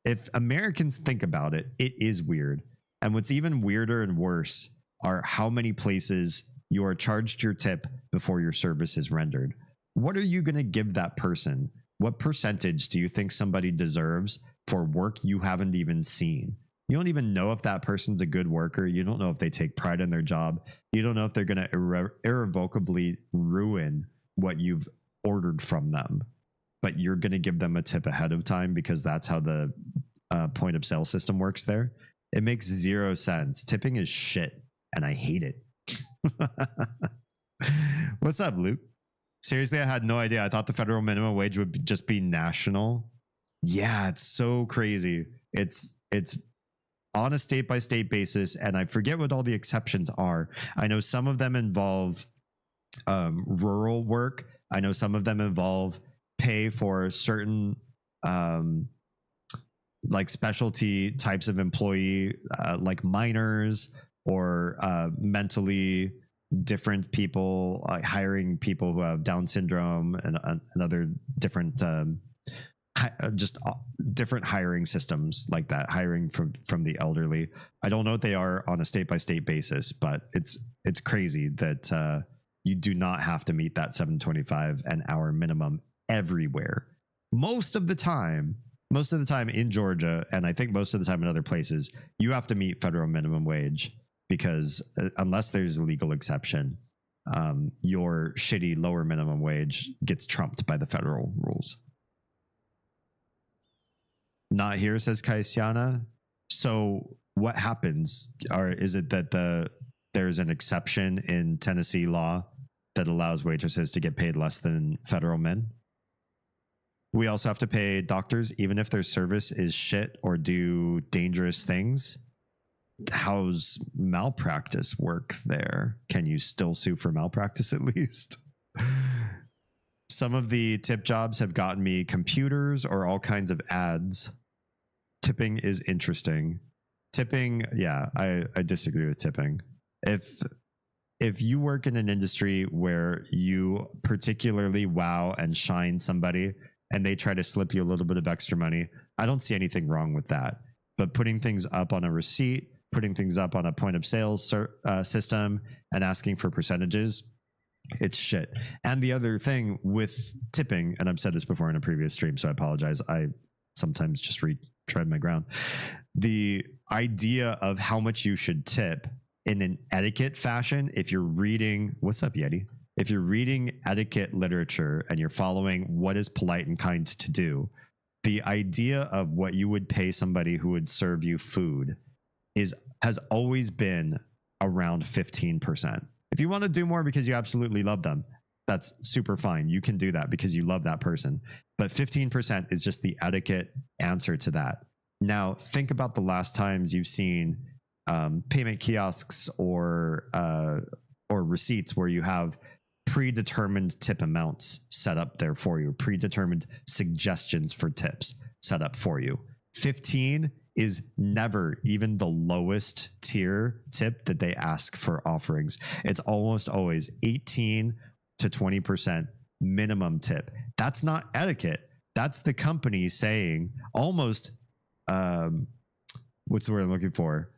If Americans think about it, it is weird. And what's even weirder and worse are how many places you are charged your tip before your service is rendered. What are you going to give that person? What percentage do you think somebody deserves for work you haven't even seen? You don't even know if that person's a good worker. You don't know if they take pride in their job. You don't know if they're going to irrevocably ruin what you've ordered from them. But you're going to give them a tip ahead of time because that's how the point of sale system works there. It makes 0 sense. Tipping is shit, and I hate it. What's up, Luke? Seriously, I had no idea. I thought the federal minimum wage would just be national. Yeah, it's so crazy. It's on a state-by-state basis, and I forget what all the exceptions are. I know some of them involve rural work. I know some of them involve pay for certain like specialty types of employee, like minors or mentally different people, hiring people who have Down syndrome and other different just different hiring systems like that, hiring from the elderly. I don't know what they are on a state-by-state basis, but it's crazy that you do not have to meet that $7.25 an hour minimum everywhere. Most of the time in Georgia, and I think most of the time in other places, you have to meet federal minimum wage because unless there's a legal exception, your shitty lower minimum wage gets trumped by the federal rules. Not here, says Kaisiana. So what happens? Or is it that there's an exception in Tennessee law that allows waitresses to get paid less than federal men? We also have to pay doctors even if their service is shit or do dangerous things. How's malpractice work there? Can you still sue for malpractice at least? Some of the tip jobs have gotten me computers or all kinds of ads. Tipping is interesting. Tipping, yeah, I disagree with tipping. If you work in an industry where you particularly wow and shine somebody and they try to slip you a little bit of extra money, I don't see anything wrong with that. But putting things up on a receipt, putting things up on a point of sale system and asking for percentages, it's shit. And the other thing with tipping, and I've said this before in a previous stream, so I apologize. I sometimes just tread my ground. The idea of how much you should tip in an etiquette fashion, if you're reading, what's up, Yeti? If you're reading etiquette literature and you're following what is polite and kind to do, the idea of what you would pay somebody who would serve you food has always been around 15%. If you want to do more because you absolutely love them, that's super fine. You can do that because you love that person. But 15% is just the etiquette answer to that. Now, think about the last times you've seen payment kiosks or receipts where you have predetermined tip amounts set up there for you, predetermined suggestions for tips set up for you. 15 is never even the lowest tier tip that they ask for offerings. It's almost always 18 to 20% minimum tip. That's not etiquette. That's the company saying almost, what's the word I'm looking for?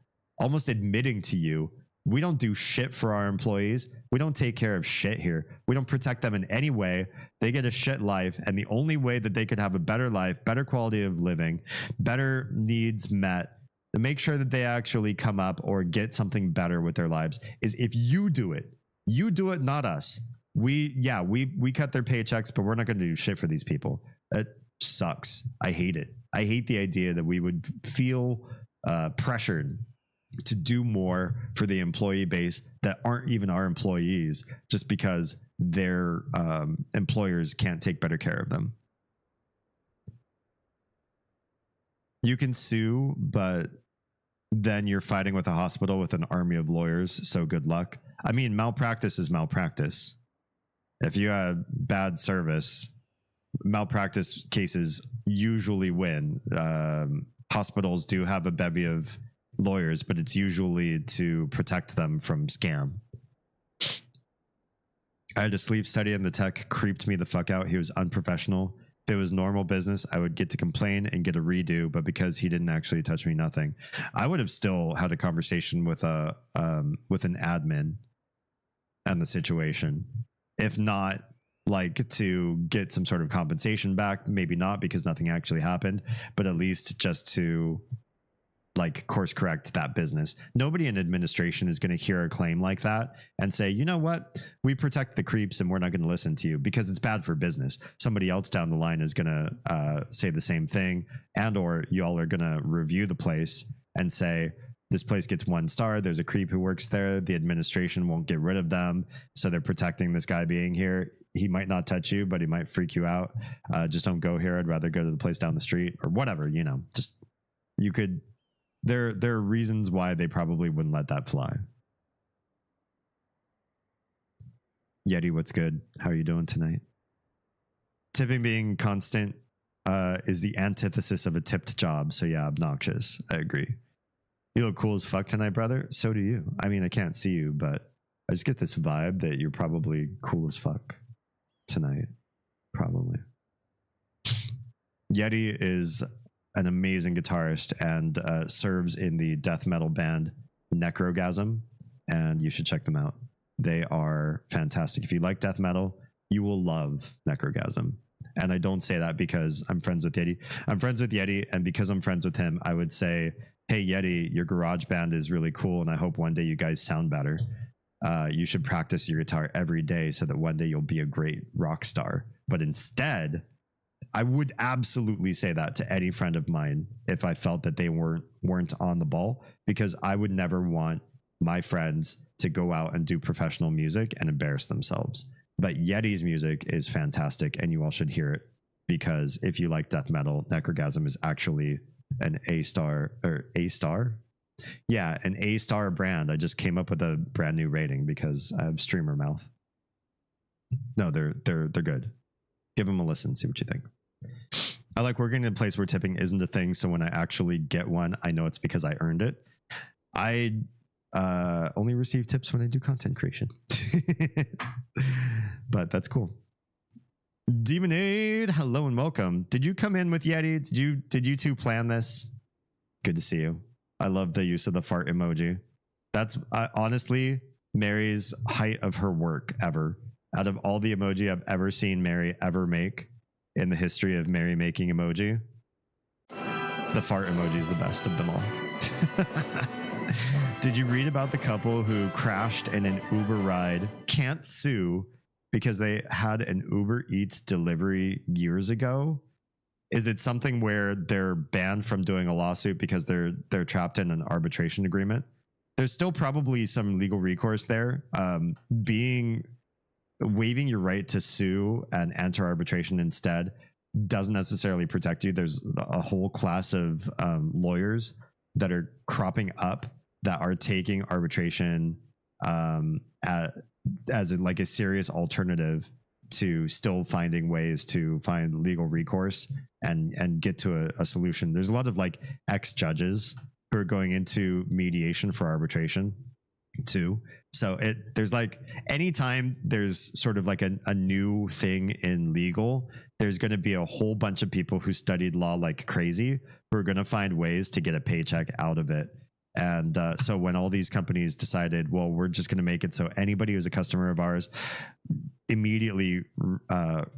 Almost admitting to you, we don't do shit for our employees. We don't take care of shit here. We don't protect them in any way. They get a shit life. And the only way that they could have a better life, better quality of living, better needs met, to make sure that they actually come up or get something better with their lives is if you do it. You do it, not us. We cut their paychecks, but we're not going to do shit for these people. It sucks. I hate it. I hate the idea that we would feel pressured to do more for the employee base that aren't even our employees just because their employers can't take better care of them. You can sue, but then you're fighting with a hospital with an army of lawyers. So good luck. I mean, malpractice is malpractice. If you have bad service, malpractice cases usually win. Hospitals do have a bevy of lawyers, but it's usually to protect them from scam. I had a sleep study and the tech creeped me the fuck out. He was unprofessional. If it was normal business, I would get to complain and get a redo, but because he didn't actually touch me, nothing. I would have still had a conversation with an admin and the situation. If not, like, to get some sort of compensation back, maybe not because nothing actually happened, but at least just to like course correct that business. Nobody in administration is going to hear a claim like that and say, you know what, we protect the creeps and we're not going to listen to you because it's bad for business. Somebody else down the line is going to say the same thing, and or y'all are going to review the place and say, this place gets 1 star. There's a creep who works there. The administration won't get rid of them. So they're protecting this guy being here. He might not touch you, but he might freak you out. Just don't go here. I'd rather go to the place down the street or whatever, you know, just you could. There are reasons why they probably wouldn't let that fly. Yeti, what's good? How are you doing tonight? Tipping being constant is the antithesis of a tipped job. So yeah, obnoxious. I agree. You look cool as fuck tonight, brother. So do you. I mean, I can't see you, but I just get this vibe that you're probably cool as fuck tonight. Probably. Yeti is an amazing guitarist and serves in the death metal band Necrogasm, and you should check them out. They are fantastic. If you like death metal, you will love Necrogasm. And I don't say that because I'm friends with Yeti. I'm friends with Yeti, and because I'm friends with him, I would say, hey, Yeti, your garage band is really cool, and I hope one day you guys sound better. You should practice your guitar every day so that one day you'll be a great rock star. But instead, I would absolutely say that to any friend of mine if I felt that they weren't on the ball, because I would never want my friends to go out and do professional music and embarrass themselves. But Yeti's music is fantastic, and you all should hear it, because if you like death metal, Necrogasm is actually an A-star. Yeah, an A-star brand. I just came up with a brand new rating because I have streamer mouth. No, they're good. Give them a listen, see what you think. I like working in a place where tipping isn't a thing, so when I actually get one, I know it's because I earned it. I only receive tips when I do content creation. But that's cool. Demonade, hello and welcome. Did you come in with Yeti? Did you two plan this? Good to see you. I love the use of the fart emoji. That's honestly Mary's height of her work ever. Out of all the emoji I've ever seen Mary ever make in the history of Mary making emoji, the fart emoji is the best of them all. Did you read about the couple who crashed in an Uber ride, can't sue because they had an Uber Eats delivery years ago? Is it something where they're banned from doing a lawsuit because they're trapped in an arbitration agreement? There's still probably some legal recourse there. Waiving your right to sue and enter arbitration instead doesn't necessarily protect you. There's a whole class of lawyers that are cropping up that are taking arbitration as a serious alternative to still finding ways to find legal recourse and get to a solution. There's a lot of like ex-judges who are going into mediation for arbitration too. So there's like, anytime there's sort of like a new thing in legal, there's going to be a whole bunch of people who studied law like crazy who are going to find ways to get a paycheck out of it. And so when all these companies decided, well, we're just going to make it so anybody who's a customer of ours immediately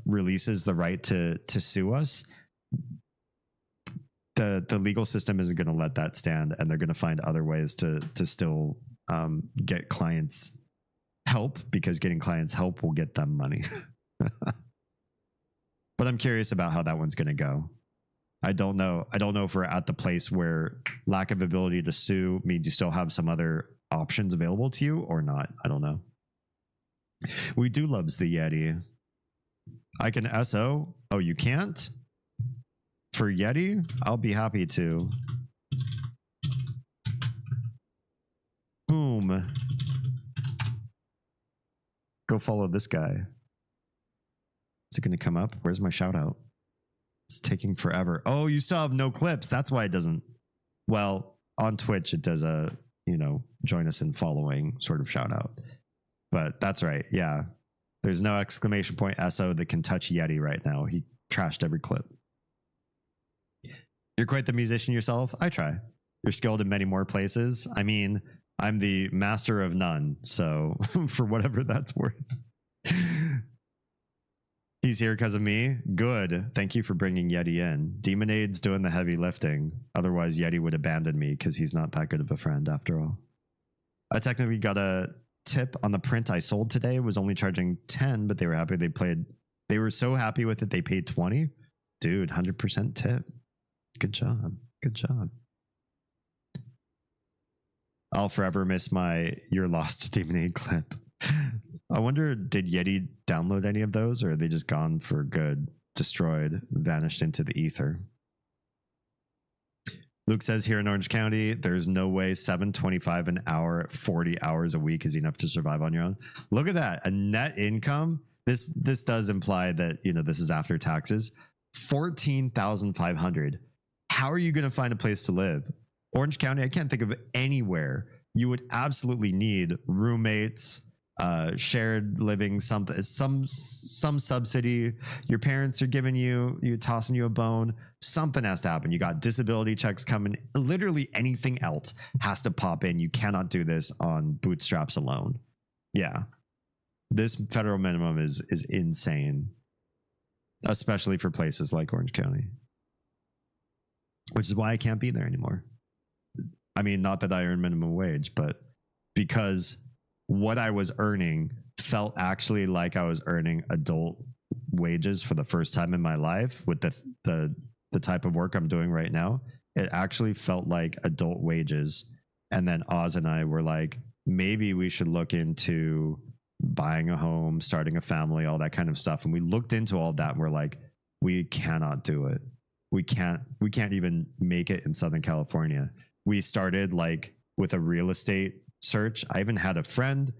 releases the right to sue us, the legal system isn't going to let that stand, and they're going to find other ways to still get clients help, because getting clients help will get them money. But I'm curious about how that one's going to go. I don't know if we're at the place where lack of ability to sue means you still have some other options available to you or not. I don't know. We do loves the Yeti. I can SO. Oh, you can't? For Yeti? I'll be happy to. Boom. Go follow this guy. Is it going to come up? Where's my shout out? It's taking forever. Oh, you still have no clips. That's why it doesn't. Well, on Twitch, it does a, join us in following sort of shout out. But that's right. Yeah. There's no exclamation point SO that can touch Yeti right now. He trashed every clip. You're quite the musician yourself. I try. You're skilled in many more places. I mean, I'm the master of none. So for whatever that's worth. He's here because of me. Good. Thank you for bringing Yeti in. Demonade's doing the heavy lifting. Otherwise, Yeti would abandon me because he's not that good of a friend after all. I technically got a tip on the print I sold today. It was only charging 10, but they were happy. They were so happy with it. They paid 20. Dude, 100% tip. Good job. Good job. I'll forever miss my You're Lost Demonade clip. I wonder, did Yeti download any of those, or are they just gone for good, destroyed, vanished into the ether? Luke says here in Orange County, there's no way $7.25 an hour at 40 hours a week is enough to survive on your own. Look at that. A net income. This does imply that, this is after taxes. $14,500. How are you going to find a place to live? Orange County, I can't think of anywhere you would absolutely need roommates, shared living, some subsidy. Your parents are giving you tossing you a bone. Something has to happen. You got disability checks coming. Literally anything else has to pop in. You cannot do this on bootstraps alone. Yeah, this federal minimum is insane, especially for places like Orange County, which is why I can't be there anymore. I mean, not that I earn minimum wage, but because what I was earning felt actually like I was earning adult wages for the first time in my life with the type of work I'm doing right now. It actually felt like adult wages. And then Oz and I were like, maybe we should look into buying a home, starting a family, all that kind of stuff. And we looked into all that and we're like, we cannot do it. We can't even make it in Southern California. We started like with a real estate search. I even had a friend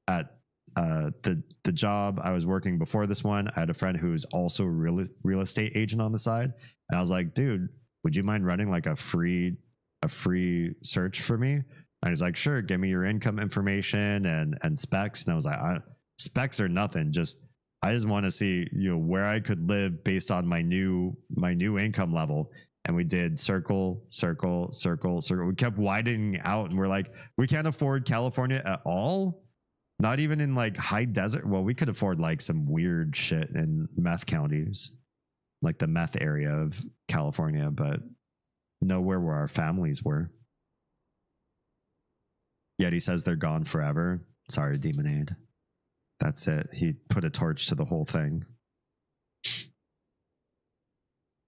at the job I was working before this one. I had a friend who's also a real estate agent on the side. And I was like, dude, would you mind running like a free search for me? And he's like, sure, give me your income information and specs. And I was like, specs are nothing. I just want to see, where I could live based on my new income level. And we did circle. We kept widening out and we're like, we can't afford California at all. Not even in like high desert. Well, we could afford like some weird shit in meth counties, like the meth area of California, but nowhere where our families were. Yeti says they're gone forever. Sorry, Demonade. That's it. He put a torch to the whole thing.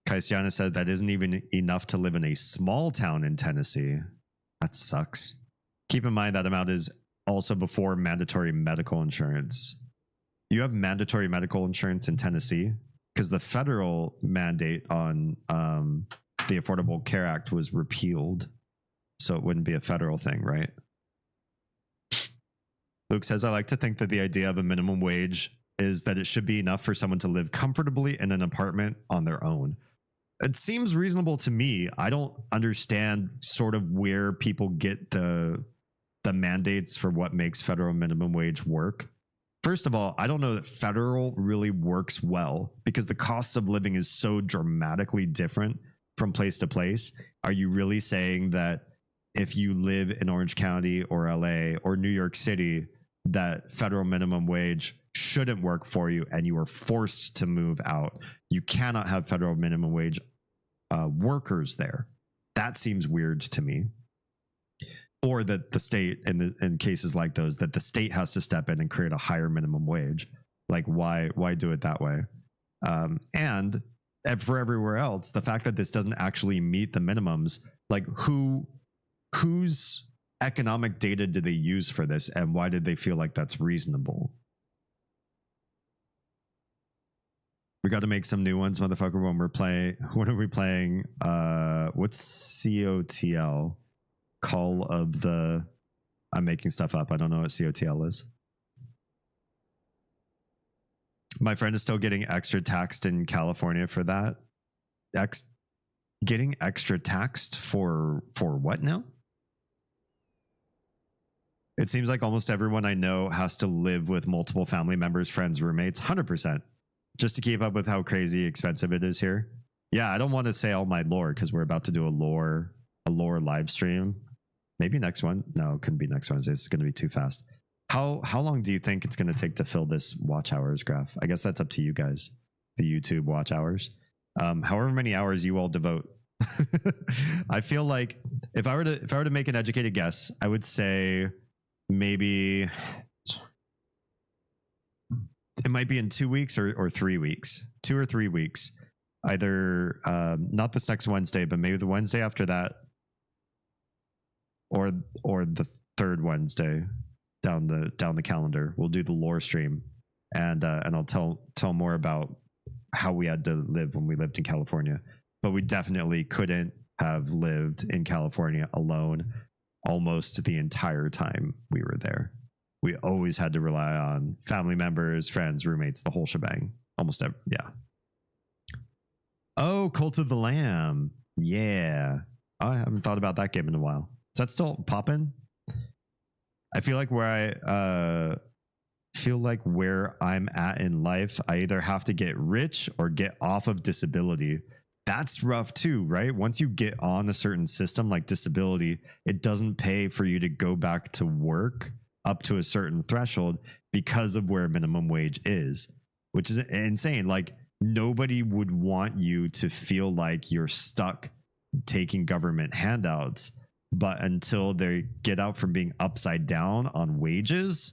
Kaistiana said that isn't even enough to live in a small town in Tennessee. That sucks. Keep in mind that amount is also before mandatory medical insurance. You have mandatory medical insurance in Tennessee because the federal mandate on the Affordable Care Act was repealed. So it wouldn't be a federal thing, right? Luke says, I like to think that the idea of a minimum wage is that it should be enough for someone to live comfortably in an apartment on their own. It seems reasonable to me. I don't understand sort of where people get the mandates for what makes federal minimum wage work. First of all, I don't know that federal really works well because the cost of living is so dramatically different from place to place. Are you really saying that if you live in Orange County or LA or New York City, that federal minimum wage shouldn't work for you and you are forced to move out? You cannot have federal minimum wage workers there. That seems weird to me. Or that the state, in cases like those, that the state has to step in and create a higher minimum wage. Like, why do it that way? And for everywhere else, the fact that this doesn't actually meet the minimums, like whose economic data do they use for this, and why did they feel like that's reasonable? We got to make some new ones, motherfucker, when we're playing. When are we playing? What's COTL? Call of the... I'm making stuff up. I don't know what COTL is. My friend is still getting extra taxed in California for that. Getting extra taxed for what now? It seems like almost everyone I know has to live with multiple family members, friends, roommates, 100%, just to keep up with how crazy expensive it is here. Yeah, I don't want to say all my lore because we're about to do a lore live stream. Maybe next one. No, it couldn't be next Wednesday. It's going to be too fast. How long do you think it's going to take to fill this watch hours graph? I guess that's up to you guys, the YouTube watch hours. However many hours you all devote. I feel like if I were to make an educated guess, I would say maybe it might be in 2 weeks or 3 weeks, 2 or 3 weeks. Either not this next Wednesday, but maybe the Wednesday after that, or the third Wednesday down the calendar. We'll do the lore stream, and I'll tell more about how we had to live when we lived in California. But we definitely couldn't have lived in California alone almost the entire time we were there. We always had to rely on family members, friends, roommates, the whole shebang. Almost every, yeah. Oh, Cult of the Lamb. Yeah. I haven't thought about that game in a while. Is that still popping? I feel like where I'm at in life, I either have to get rich or get off of disability. That's rough too, right? Once you get on a certain system like disability, it doesn't pay for you to go back to work up to a certain threshold because of where minimum wage is, which is insane. Like, nobody would want you to feel like you're stuck taking government handouts, but until they get out from being upside down on wages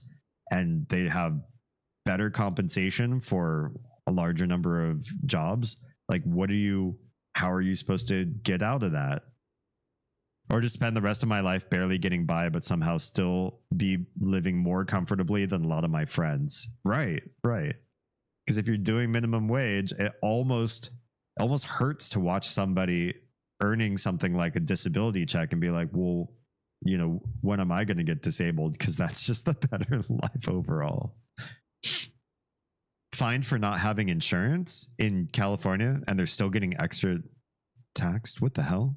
and they have better compensation for a larger number of jobs, like, how are you supposed to get out of that? Or just spend the rest of my life barely getting by, but somehow still be living more comfortably than a lot of my friends. Right. Because if you're doing minimum wage, it almost hurts to watch somebody earning something like a disability check and be like, well, when am I going to get disabled? Because that's just the better life overall. Fined for not having insurance in California, and they're still getting extra taxed. What the hell?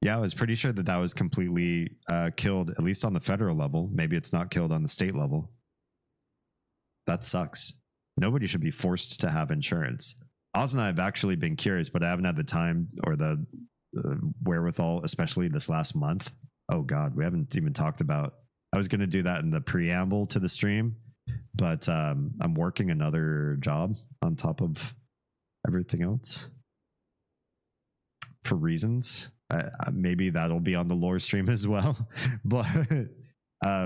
Yeah, I was pretty sure that was completely killed, at least on the federal level. Maybe it's not killed on the state level. That sucks. Nobody should be forced to have insurance. Oz and I have actually been curious, but I haven't had the time or the wherewithal, especially this last month. Oh God, we haven't even talked about. I was going to do that in the preamble to the stream, but I'm working another job on top of everything else for reasons. Maybe that'll be on the lore stream as well. But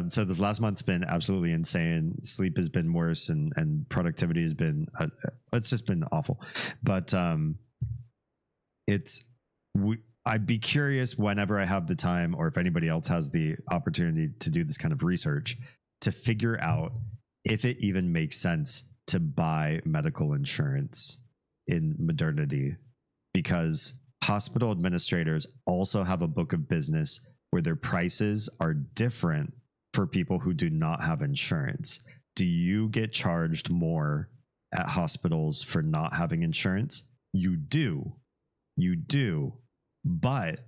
so this last month's been absolutely insane. Sleep has been worse, and productivity has been it's just been awful. But I'd be curious whenever I have the time, or if anybody else has the opportunity to do this kind of research, to figure out if it even makes sense to buy medical insurance in modernity, because hospital administrators also have a book of business where their prices are different for people who do not have insurance. Do you get charged more at hospitals for not having insurance? You do. But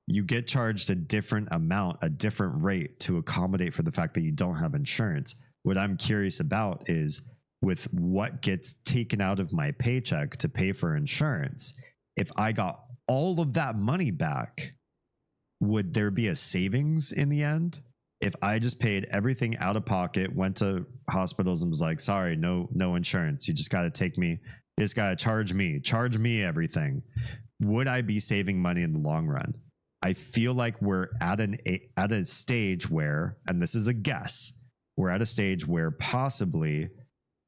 you get charged a different amount, a different rate to accommodate for the fact that you don't have insurance. What I'm curious about is, with what gets taken out of my paycheck to pay for insurance, if I got all of that money back, would there be a savings in the end? If I just paid everything out of pocket, went to hospitals and was like, sorry, no insurance. You just got to take me. You just got to charge me everything. Would I be saving money in the long run? I feel like we're at a stage where, and this is a guess, we're at a stage where possibly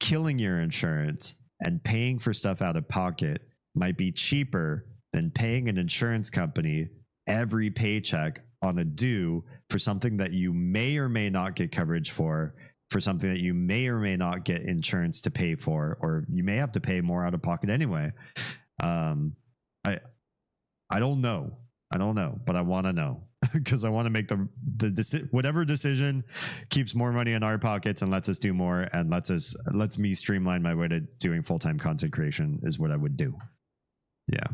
killing your insurance and paying for stuff out of pocket might be cheaper than paying an insurance company every paycheck on a due for something that you may or may not get coverage for something that you may or may not get insurance to pay for, or you may have to pay more out of pocket anyway. I don't know, but I want to know, because I want to make whatever decision keeps more money in our pockets and lets us do more and lets me streamline my way to doing full-time content creation is what I would do. Yeah.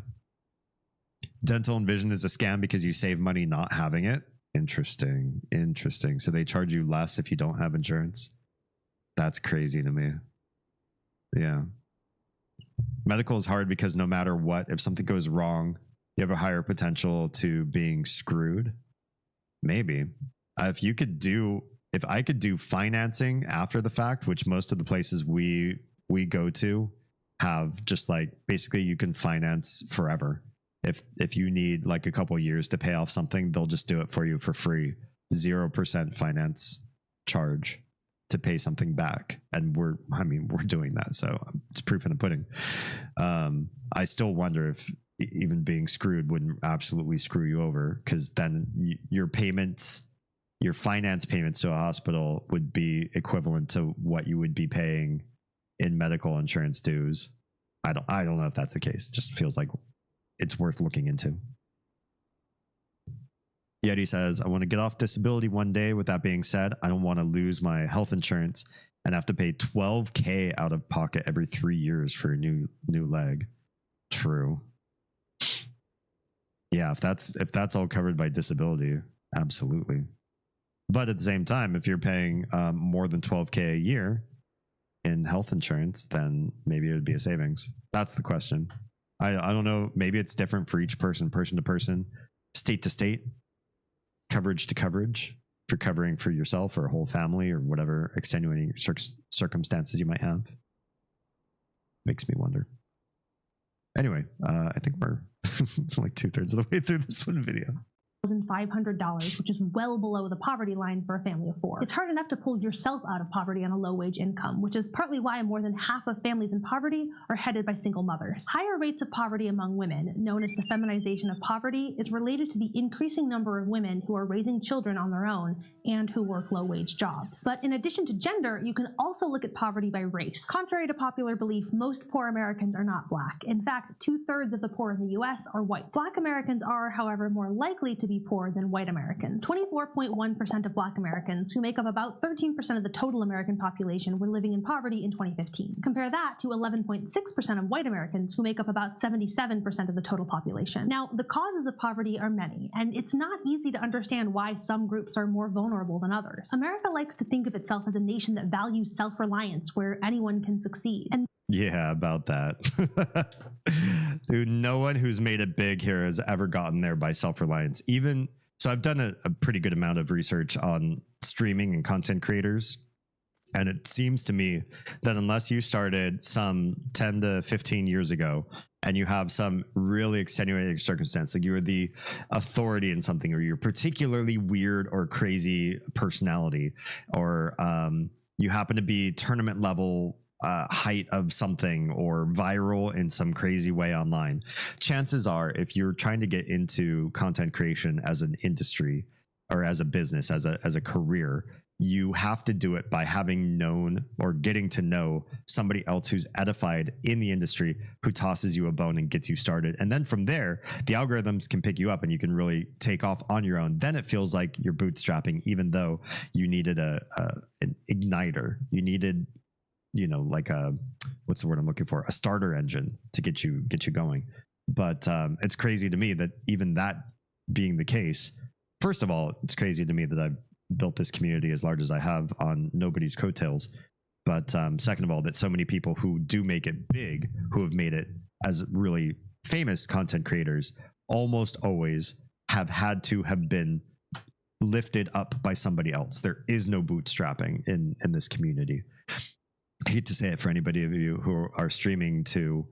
Dental and vision is a scam because you save money not having it. Interesting. So they charge you less if you don't have insurance. That's crazy to me. Yeah. Medical is hard because no matter what, if something goes wrong, you have a higher potential to being screwed. Maybe. If I could do financing after the fact, which most of the places we go to have, just like basically you can finance forever. If you need like a couple years to pay off something, they'll just do it for you for free. 0% finance charge to pay something back. And we're doing that. So it's proof in the pudding. I still wonder if even being screwed wouldn't absolutely screw you over, because then your finance payments to a hospital would be equivalent to what you would be paying in medical insurance dues. I don't know if that's the case. It just feels like it's worth looking into. Yeti says, I want to get off disability one day. With that being said, I don't want to lose my health insurance and have to pay $12,000 out of pocket every 3 years for a new leg. True. Yeah, if that's all covered by disability, absolutely. But at the same time, if you're paying more than $12,000 a year in health insurance, then maybe it would be a savings. That's the question. I don't know. Maybe it's different for each person to person, state to state, coverage to coverage, for covering for yourself or a whole family or whatever extenuating circumstances you might have. Makes me wonder. Anyway, I think we're like 2/3 of the way through this one video.
$1,500, which is well below the poverty line for a family of 4. It's hard enough to pull yourself out of poverty on a low-wage income, which is partly why more than half of families in poverty are headed by single mothers. Higher rates of poverty among women, known as the feminization of poverty, is related to the increasing number of women who are raising children on their own and who work low-wage jobs. But in addition to gender, you can also look at poverty by race. Contrary to popular belief, most poor Americans are not black. In fact, 2/3 of the poor in the US are white. Black Americans are, however, more likely to be poor than white Americans. 24.1% of Black Americans, who make up about 13% of the total American population, were living in poverty in 2015. Compare that to 11.6% of white Americans, who make up about 77% of the total population. Now, the causes of poverty are many, and it's not easy to understand why some groups are more vulnerable than others. America likes to think of itself as a nation that values self-reliance, where anyone can succeed. And
yeah, about that. Dude, no one who's made it big here has ever gotten there by self-reliance. So I've done a pretty good amount of research on streaming and content creators. And it seems to me that unless you started some 10 to 15 years ago and you have some really extenuating circumstance, like you're the authority in something, or you're particularly weird or crazy personality, or you happen to be tournament level height of something, or viral in some crazy way online, chances are, if you're trying to get into content creation as an industry or as a business, as a career, you have to do it by having known or getting to know somebody else who's edified in the industry, who tosses you a bone and gets you started. And then from there, the algorithms can pick you up and you can really take off on your own. Then it feels like you're bootstrapping, even though you needed an igniter. You needed, like what's the word I'm looking for? A starter engine to get you going. But it's crazy to me that even that being the case, first of all, it's crazy to me that I've built this community as large as I have on nobody's coattails. But second of all, that so many people who do make it big, who have made it as really famous content creators, almost always have had to have been lifted up by somebody else. There is no bootstrapping in this community. I hate to say it for anybody of you who are streaming to,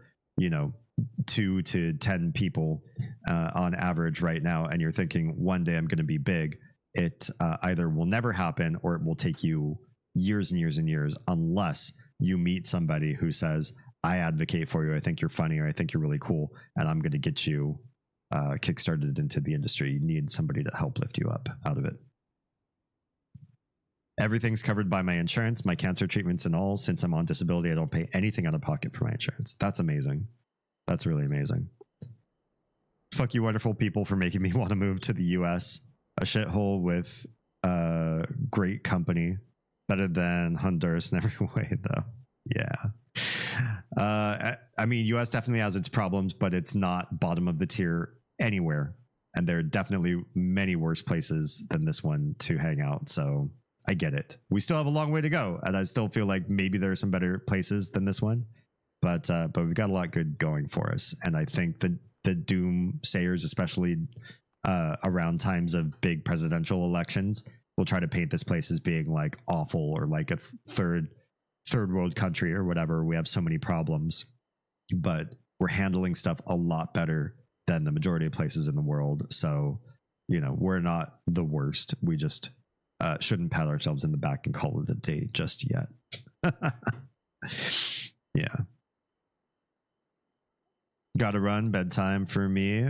2 to 10 people on average right now, and you're thinking one day I'm going to be big. It either will never happen, or it will take you years and years and years, unless you meet somebody who says, I advocate for you, I think you're funny, or I think you're really cool, and I'm going to get you kickstarted into the industry. You need somebody to help lift you up out of it. Everything's covered by my insurance, my cancer treatments and all. Since I'm on disability, I don't pay anything out of pocket for my insurance. That's amazing. That's really amazing. Fuck you, wonderful people, for making me want to move to the US. A shithole with great company. Better than Honduras in every way, though. Yeah. I mean, US definitely has its problems, but it's not bottom of the tier anywhere. And there are definitely many worse places than this one to hang out. So I get it. We still have a long way to go, and I still feel like maybe there are some better places than this one, but we've got a lot good going for us. And I think the doomsayers, especially around times of big presidential elections, will try to paint this place as being like awful, or like a third world country or whatever. We have so many problems, but we're handling stuff a lot better than the majority of places in the world. So, we're not the worst. We just shouldn't pat ourselves in the back and call it a day just yet. Yeah. Gotta run. Bedtime for me.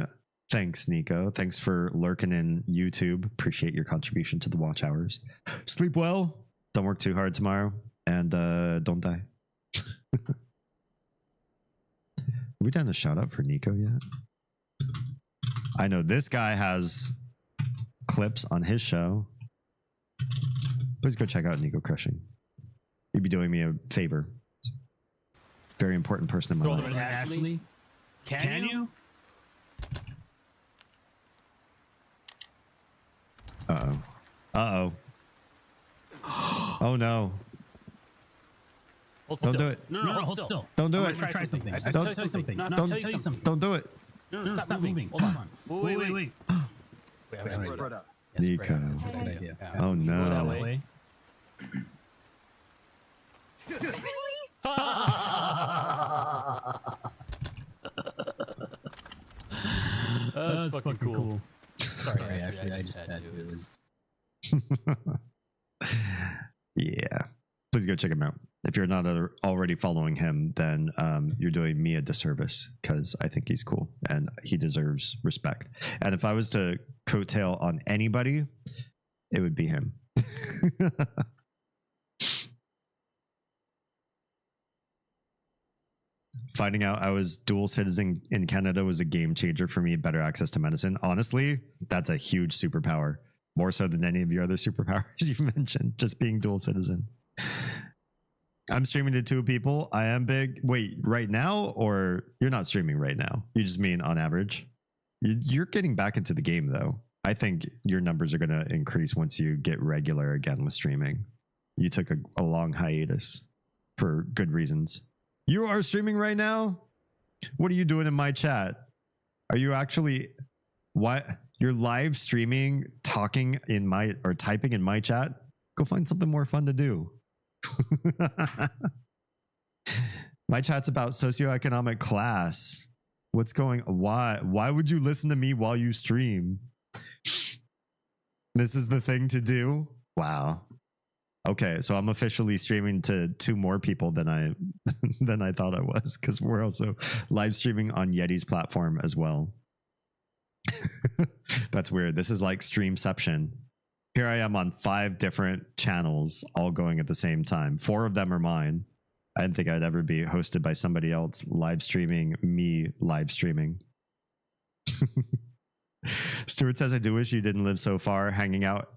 Thanks, Nico. Thanks for lurking in YouTube. Appreciate your contribution to the watch hours. Sleep well. Don't work too hard tomorrow. And don't die. Have we done a shout out for Nico yet? I know this guy has clips on his show. Please go check out Nico Crushing. You'd be doing me a favor. Very important person in my life.
Actually, can you?
Uh-oh. Uh-oh. Oh, no.
Don't
do it.
No, hold still.
Don't do it.
Try something.
Don't do it.
No, stop moving. Hold on. Wait.
Nico. Oh, no.
That's fucking cool. Sorry, actually, I just had to.
Yeah. Please go check him out. If you're not already following him, then you're doing me a disservice, because I think he's cool and he deserves respect. And if I was to coattail on anybody, it would be him. Finding out I was dual citizen in Canada was a game changer for me. Better access to medicine. Honestly, that's a huge superpower. More so than any of your other superpowers you've mentioned. Just being dual citizen. I'm streaming to 2 people. I am big. Wait, right now? Or you're not streaming right now? You just mean on average? You're getting back into the game, though. I think your numbers are going to increase once you get regular again with streaming. You took a long hiatus for good reasons. You are streaming right now? What are you doing in my chat? Are you actually... What? You're live streaming, talking in my... or typing in my chat? Go find something more fun to do. My chat's about socioeconomic class. What's going? Why would you listen to me while you stream? This is the thing to do. Wow. Okay, so I'm officially streaming to 2 more people than I thought I was, because we're also live streaming on Yeti's platform as well. That's weird. This is like Streamception. Here I am on 5 different channels, all going at the same time. 4 of them are mine. I didn't think I'd ever be hosted by somebody else live streaming me live streaming. Stuart says, I do wish you didn't live so far. Hanging out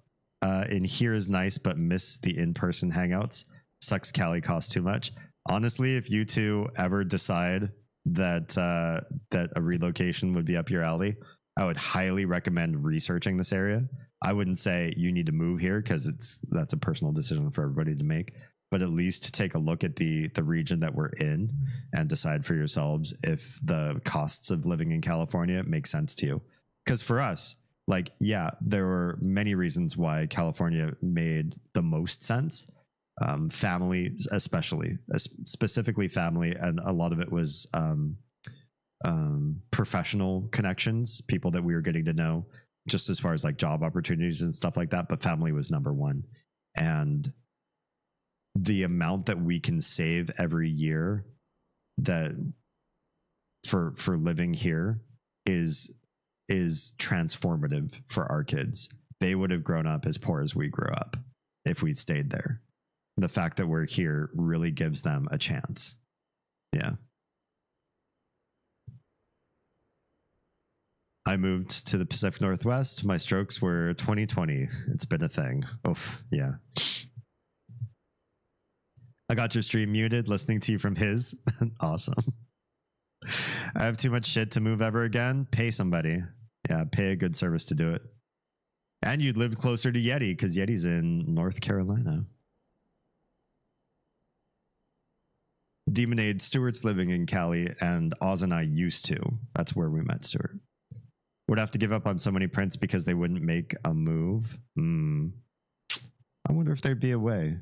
in here is nice, but miss the in-person hangouts. Sucks Cali costs too much. Honestly, if you two ever decide that that a relocation would be up your alley, I would highly recommend researching this area. I wouldn't say you need to move here, because that's a personal decision for everybody to make. But at least take a look at the region that we're in and decide for yourselves if the costs of living in California make sense to you. Because for us, like, yeah, there were many reasons why California made the most sense. Family, especially, specifically family. And a lot of it was professional connections, people that we were getting to know, just as far as like job opportunities and stuff like that. But family was number one. And the amount that we can save every year that for living here is transformative for our kids. They would have grown up as poor as we grew up if we stayed there. The fact that we're here really gives them a chance. Yeah. I moved to the Pacific Northwest. My strokes were 2020. It's been a thing. Oof. Yeah. I got your stream muted, listening to you from his. Awesome. I have too much shit to move ever again. Pay somebody. Yeah, pay a good service to do it. And you'd live closer to Yeti, because Yeti's in North Carolina. Demonade, Stuart's living in Cali, and Oz and I used to. That's where we met Stuart. Would have to give up on so many prints because they wouldn't make a move. I wonder if there'd be a way.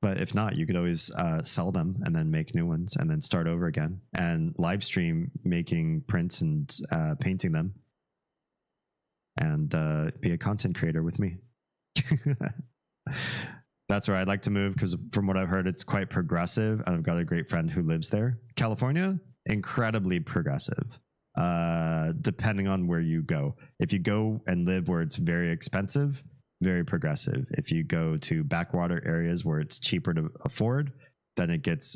But if not, you could always sell them and then make new ones and then start over again and live stream making prints and painting them and be a content creator with me. That's where I'd like to move, because from what I've heard, it's quite progressive. I've got a great friend who lives there. California, incredibly progressive, depending on where you go. If you go and live where it's very expensive, very progressive. If you go to backwater areas where it's cheaper to afford, then it gets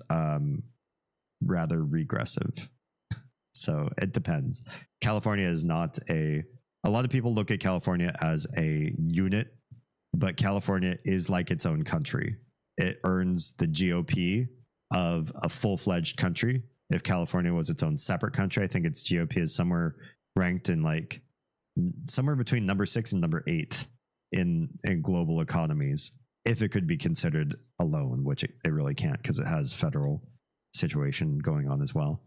rather regressive. So it depends. California is not a lot of people look at California as a unit, but California is like its own country. It earns the GOP of a full-fledged country. If California was its own separate country, I think its GOP is somewhere ranked in like somewhere between number 6 and number 8 in global economies, if it could be considered alone, which it really can't, because it has federal situation going on as well.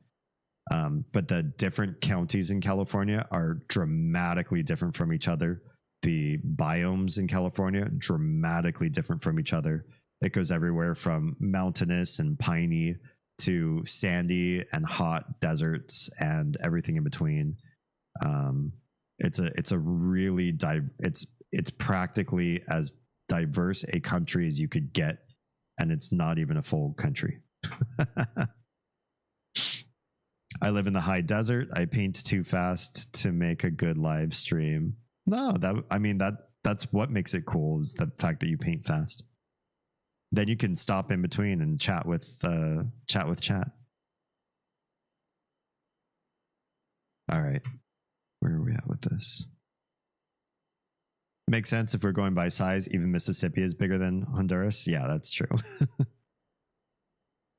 But the different counties in California are dramatically different from each other. The biomes in California, dramatically different from each other. It goes everywhere from mountainous and piney to sandy and hot deserts and everything in between. It's a really it's practically as diverse a country as you could get, and it's not even a full country. I live in the high desert. I paint too fast to make a good live stream. No, that's what makes it cool, is the fact that you paint fast. Then you can stop in between and chat with chat. All right, where are we at with this? Makes sense if we're going by size. Even Mississippi is bigger than Honduras. Yeah, that's true.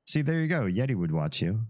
See, there you go. Yeti would watch you.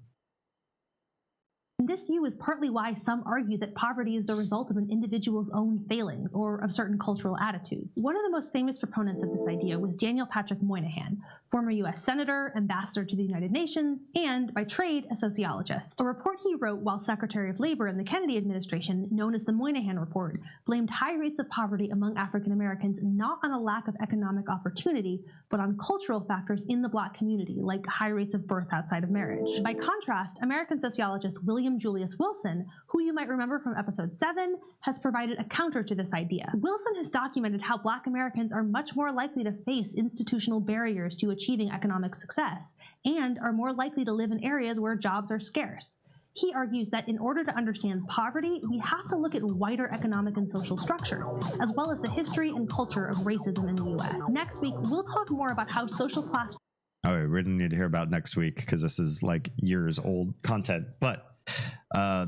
And this view is partly why some argue that poverty is the result of an individual's own failings or of certain cultural attitudes. One of the most famous proponents of this idea was Daniel Patrick Moynihan, former US Senator, ambassador to the United Nations, and, by trade, a sociologist. A report he wrote while Secretary of Labor in the Kennedy administration, known as the Moynihan Report, blamed high rates of poverty among African Americans not on a lack of economic opportunity, but on cultural factors in the Black community, like high rates of birth outside of marriage. By contrast, American sociologist William Julius Wilson, who you might remember from episode 7, has provided a counter to this idea. Wilson has documented how Black Americans are much more likely to face institutional barriers to achieving economic success, and are more likely to live in areas where jobs are scarce. He argues that in order to understand poverty, we have to look at wider economic and social structures, as well as the history and culture of racism in the US. Next week, we'll talk more about how social class...
Oh, we didn't need to hear about next week because this is like years old content, but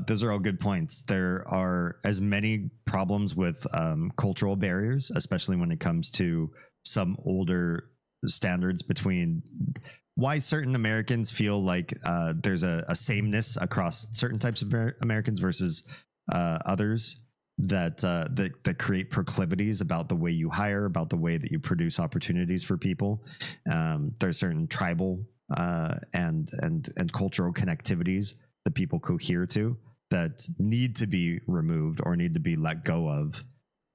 those are all good points. There are as many problems with cultural barriers, especially when it comes to some older standards between why certain Americans feel like there's a sameness across certain types of Americans versus others that create proclivities about the way you hire, about the way that you produce opportunities for people. There's certain tribal and cultural connectivities that people cohere to that need to be removed or need to be let go of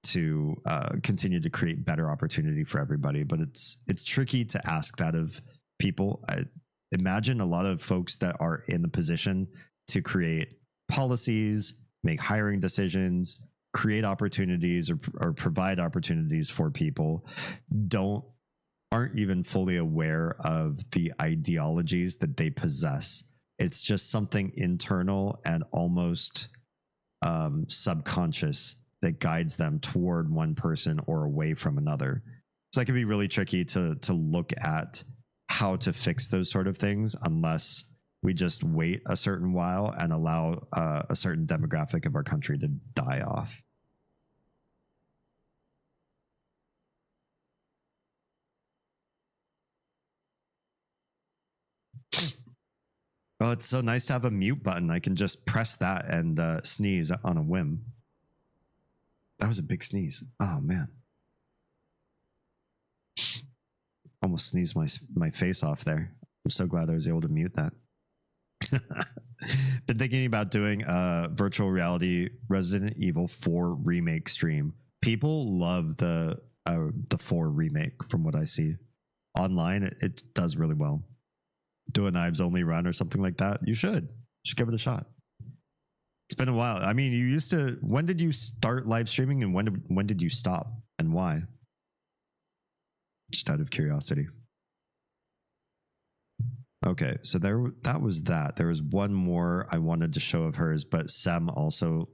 to continue to create better opportunity for everybody. But it's tricky to ask that of people. I imagine a lot of folks that are in the position to create policies, make hiring decisions, create opportunities or provide opportunities for people aren't even fully aware of the ideologies that they possess. It's just something internal and almost subconscious that guides them toward one person or away from another. So that can be really tricky to look at how to fix those sort of things unless we just wait a certain while and allow a certain demographic of our country to die off. Oh, it's so nice to have a mute button. I can just press that and sneeze on a whim. That was a big sneeze. Oh, man. Almost sneezed my face off there. I'm so glad I was able to mute that. Been thinking about doing a virtual reality Resident Evil 4 remake stream. People love the 4 remake from what I see. Online, it does really well. Do a knives only run or something like that. You should give it a shot. It's been a while. I mean, you used to, when did you start live streaming and when did you stop and why? Just out of curiosity. Okay, so that was that. There was one more I wanted to show of hers, but Sem also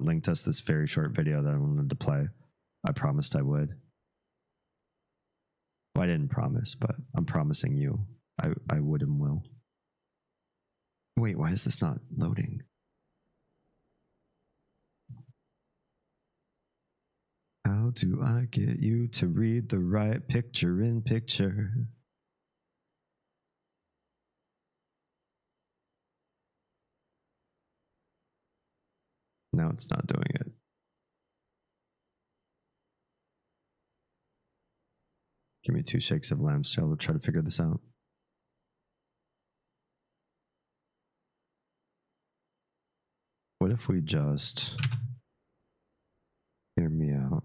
linked us this very short video that I wanted to play. I promised I would. Well, I didn't promise, but I'm promising you. I would and will. Wait, why is this not loading? How do I get you to read the right picture in picture? Now it's not doing it. Give me 2 shakes of lamb's tail to try to figure this out. What if we just, hear me out,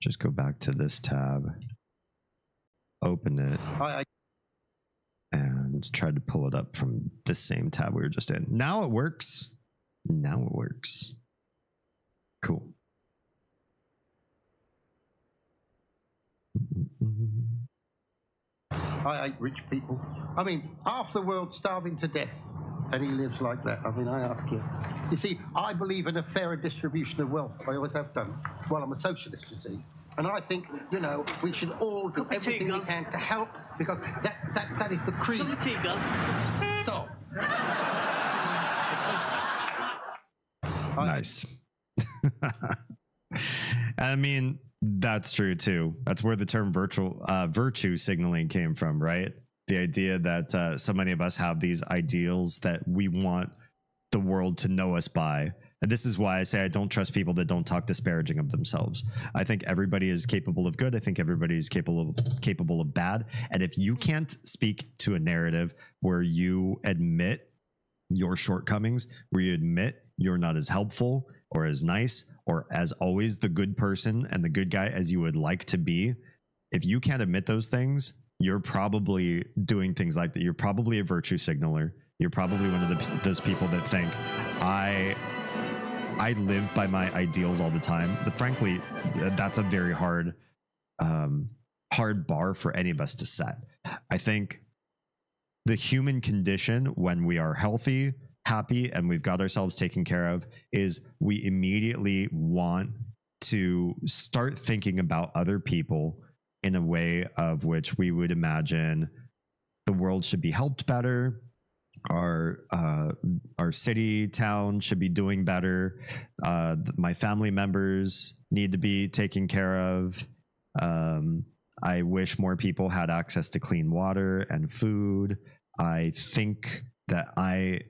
just go back to this tab, open it, and try to pull it up from this same tab we were just in. Now it works. Now it works. Cool.
I hate rich people. I mean, half the world's starving to death, and he lives like that. I mean, I ask you. You see, I believe in a fairer distribution of wealth. I always have done. Well, I'm a socialist, you see. And I think, you know, we should all do everything we can to help, because that is the creed. So.
Nice. I mean, that's true too. That's where the term virtue signaling came from, right? The idea that so many of us have these ideals that we want the world to know us by. And this is why I say I don't trust people that don't talk disparaging of themselves. I think everybody is capable of good. I think everybody is capable of bad. And if you can't speak to a narrative where you admit your shortcomings, where you admit you're not as helpful or as nice or as always the good person and the good guy as you would like to be, if you can't admit those things, you're probably doing things like that. You're probably a virtue signaler. You're probably one of those people that think, I live by my ideals all the time. But frankly, that's a very hard bar for any of us to set. I think the human condition when we are healthy, happy, and we've got ourselves taken care of is we immediately want to start thinking about other people in a way of which we would imagine the world should be helped better. Our city, town should be doing better. My family members need to be taken care of. I wish more people had access to clean water and food. I think that I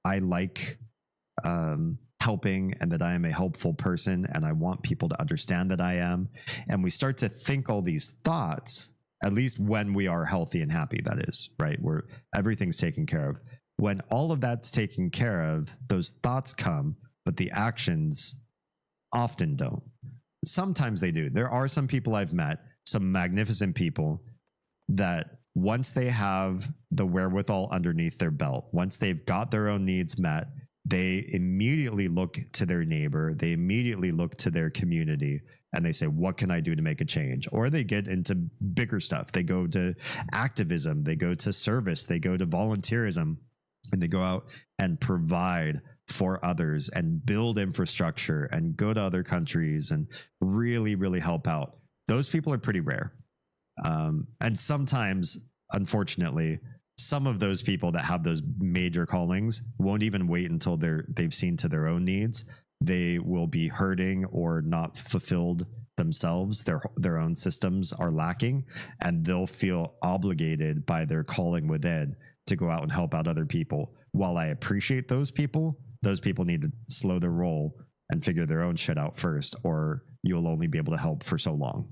like helping and that I am a helpful person, and I want people to understand that I am. And we start to think all these thoughts, at least when we are healthy and happy, that is, right? Where everything's taken care of. When all of that's taken care of, those thoughts come, but the actions often don't. Sometimes they do. There are some people I've met, some magnificent people, that once they have the wherewithal underneath their belt, once they've got their own needs met, they immediately look to their neighbor, they immediately look to their community, and they say, what can I do to make a change? Or they get into bigger stuff. They go to activism, they go to service, they go to volunteerism, and they go out and provide for others and build infrastructure and go to other countries and really, really help out. Those people are pretty rare. And sometimes, unfortunately, some of those people that have those major callings won't even wait until they've seen to their own needs. They will be hurting or not fulfilled themselves. Their own systems are lacking, and they'll feel obligated by their calling within to go out and help out other people. While I appreciate those people need to slow their roll and figure their own shit out first, or you'll only be able to help for so long.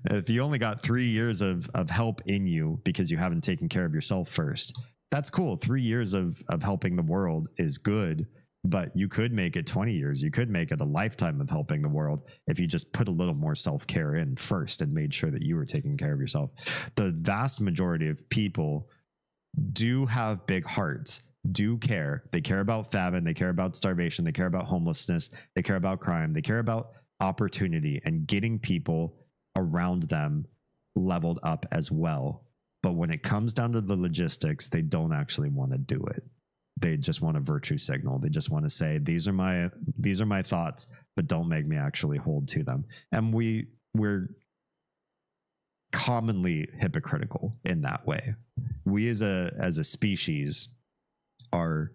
If you only got 3 years of help in you because you haven't taken care of yourself first, that's cool. 3 years of helping the world is good, but you could make it 20 years. You could make it a lifetime of helping the world if you just put a little more self-care in first and made sure that you were taking care of yourself. The vast majority of people do have big hearts, do care. They care about famine, they care about starvation, they care about homelessness, they care about crime, they care about opportunity and getting people around them leveled up as well. But when it comes down to the logistics, they don't actually want to do it. They just want a virtue signal. They just want to say, these are my thoughts, but don't make me actually hold to them. And we're commonly hypocritical in that way. We as a species are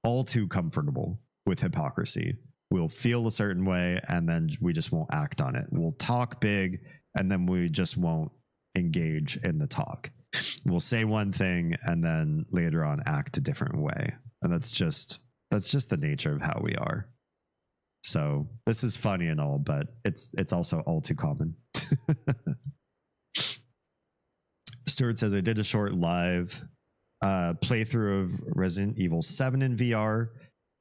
all too comfortable with hypocrisy. We'll feel a certain way and then we just won't act on it. We'll talk big and then we just won't engage in the talk. We'll say one thing and then later on act a different way. And that's just the nature of how we are. So this is funny and all, but it's also all too common. Stuart says, I did a short live playthrough of Resident Evil 7 in VR.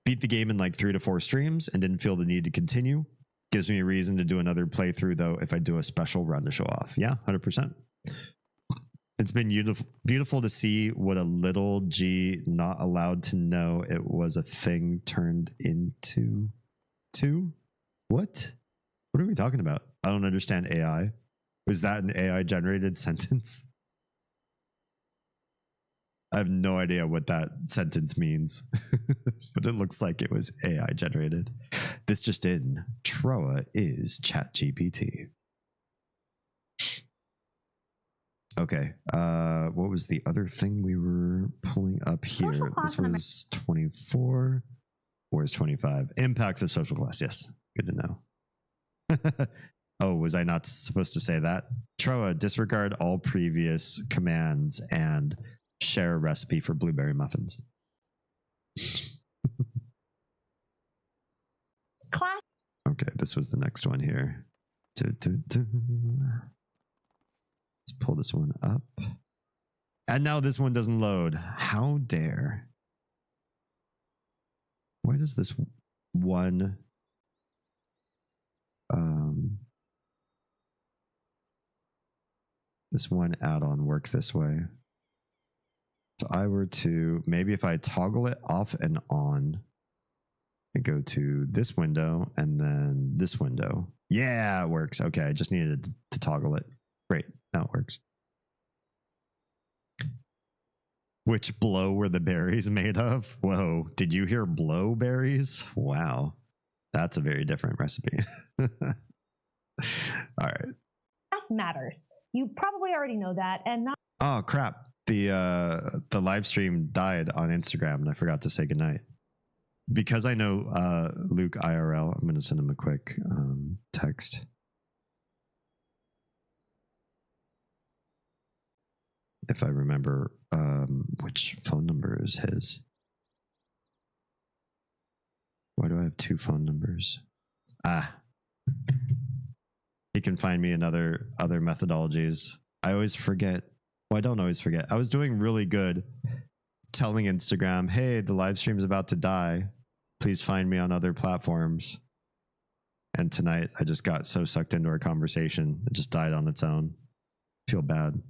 Beat the game in like 3 to 4 streams and didn't feel the need to continue. Gives me a reason to do another playthrough though if I do a special run to show off. Yeah, 100%. It's been beautiful to see what a little G not allowed to know it was a thing turned into. What are we talking about? I don't understand AI. Was that an AI generated sentence? I have no idea what that sentence means, but it looks like it was AI generated. This just in, Troa is ChatGPT. Okay, what was the other thing we were pulling up here? This was 24. Where's 25? Impacts of social class. Yes, good to know. Oh, was I not supposed to say that? Troa, disregard all previous commands and share a recipe for blueberry muffins.
Class.
Okay, this was the next one here. Let's pull this one up. And now this one doesn't load. How dare. Why does this one add-on work this way? If I were to, maybe if I toggle it off and on, I go to this window and then this window. Yeah, it works. Okay, I just needed to toggle it. Great, now it works. Which blow were the berries made of? Whoa, did you hear blow berries? Wow, that's a very different recipe. All right.
Class matters. You probably already know that, and not.
Oh crap! The live stream died on Instagram, and I forgot to say goodnight. Because I know Luke IRL, I'm going to send him a quick text. If I remember which phone number is his. Why do I have two phone numbers? He can find me in other methodologies. I always forget. Well, I don't always forget. I was doing really good telling Instagram, hey, the live stream is about to die. Please find me on other platforms. And tonight I just got so sucked into our conversation. It just died on its own. Feel bad.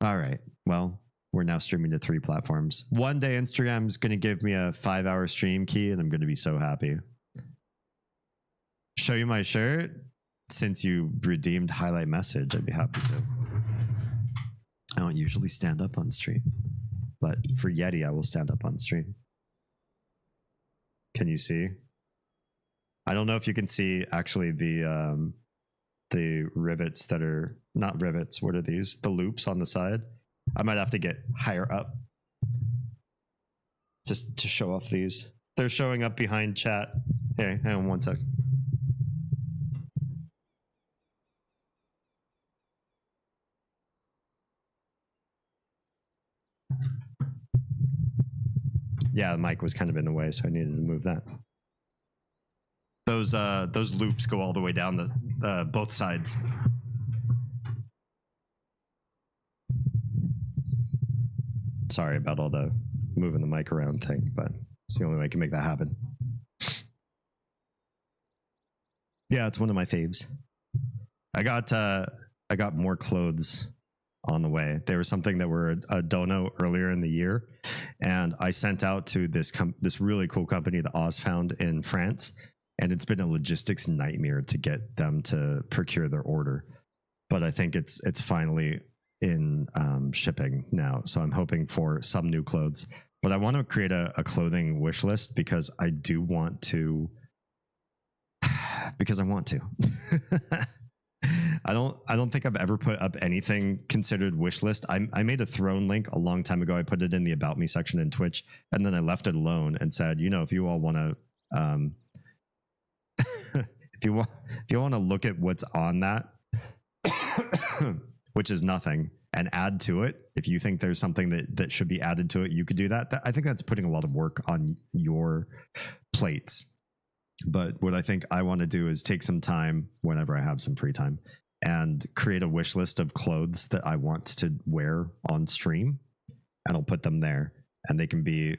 All right. Well, we're now streaming to 3 platforms. One day Instagram is going to give me a 5-hour stream key and I'm going to be so happy. Show you my shirt? Since you redeemed highlight message, I'd be happy to. I don't usually stand up on stream, but for Yeti, I will stand up on stream. Can you see? I don't know if you can see actually the rivets that are not rivets. What are these? The loops on the side. I might have to get higher up just to show off these. They're showing up behind chat. Hey, hang on one sec. Yeah, the mic was kind of in the way, so I needed to move that. Those loops go all the way down the both sides. Sorry about all the moving the mic around thing, but it's the only way I can make that happen. Yeah, it's one of my faves. I got more clothes on the way. There was something that were a dono earlier in the year, and I sent out to this really cool company, the Ozfound in France, and it's been a logistics nightmare to get them to procure their order. But I think it's finally in shipping now, so I'm hoping for some new clothes. But I want to create a clothing wish list because I do want to. Because I want to. I don't think I've ever put up anything considered wish list. I made a throne link a long time ago. I put it in the about me section in Twitch, and then I left it alone and said, you know, if you all want to, if you want to look at what's on that, which is nothing, and add to it, if you think there's something that should be added to it, you could do that. I think that's putting a lot of work on your plates. But what I think I want to do is take some time whenever I have some free time and create a wish list of clothes that I want to wear on stream, and I'll put them there, and they can be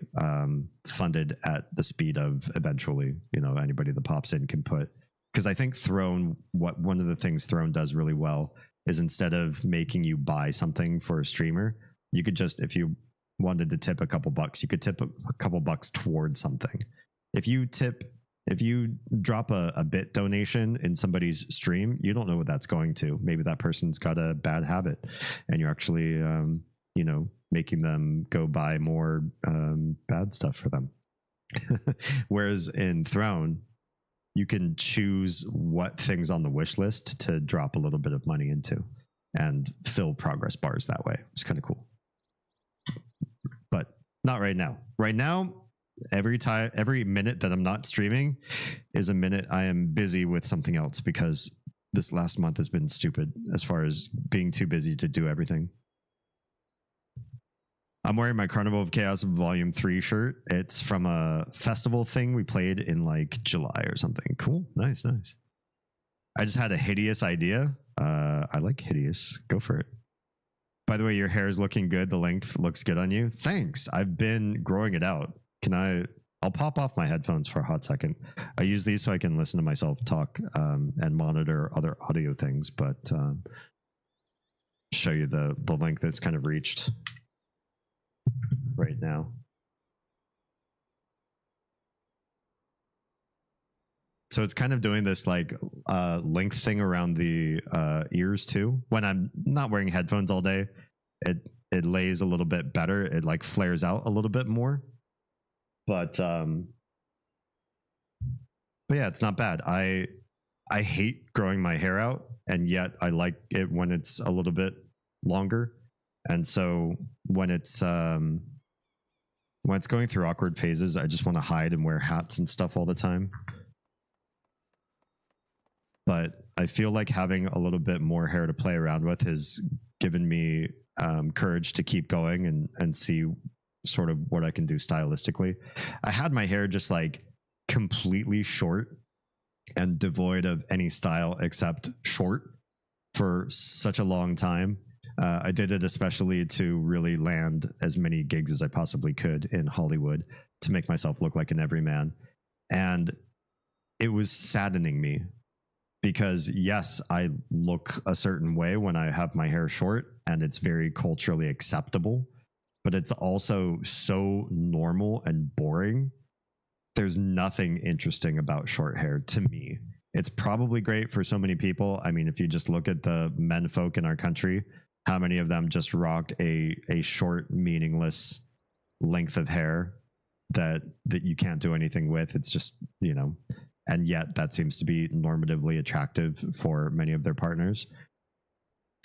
funded at the speed of eventually, you know, anybody that pops in can put. Because I think Throne, one of the things Throne does really well is instead of making you buy something for a streamer, you could just, if you wanted to tip a couple bucks, you could tip a couple bucks towards something. If you drop a bit donation in somebody's stream, you don't know what that's going to. Maybe that person's got a bad habit and you're actually, you know, making them go buy more bad stuff for them. Whereas in Throne, you can choose what things on the wish list to drop a little bit of money into and fill progress bars that way. It's kind of cool. But not right now. Right now, every minute that I'm not streaming is a minute I am busy with something else, because this last month has been stupid as far as being too busy to do everything. I'm wearing my Carnival of Chaos Volume 3 shirt. It's from a festival thing we played in like July or something. Cool. Nice, nice. I just had a hideous idea. I like hideous. Go for it. By the way, your hair is looking good. The length looks good on you. Thanks. I've been growing it out. I'll pop off my headphones for a hot second. I use these so I can listen to myself talk and monitor other audio things, but show you the length that's kind of reached right now. So it's kind of doing this like length thing around the ears too. When I'm not wearing headphones all day, it lays a little bit better. It like flares out a little bit more. But yeah, it's not bad. I hate growing my hair out, and yet I like it when it's a little bit longer. And so when it's going through awkward phases, I just want to hide and wear hats and stuff all the time. But I feel like having a little bit more hair to play around with has given me courage to keep going and see sort of what I can do stylistically. I had my hair just like completely short and devoid of any style except short for such a long time. I did it especially to really land as many gigs as I possibly could in Hollywood to make myself look like an everyman. And it was saddening me because yes, I look a certain way when I have my hair short and it's very culturally acceptable, but it's also so normal and boring. There's nothing interesting about short hair to me. It's probably great for so many people. I mean, if you just look at the men folk in our country, how many of them just rock a short, meaningless length of hair that you can't do anything with? It's just, you know, and yet that seems to be normatively attractive for many of their partners.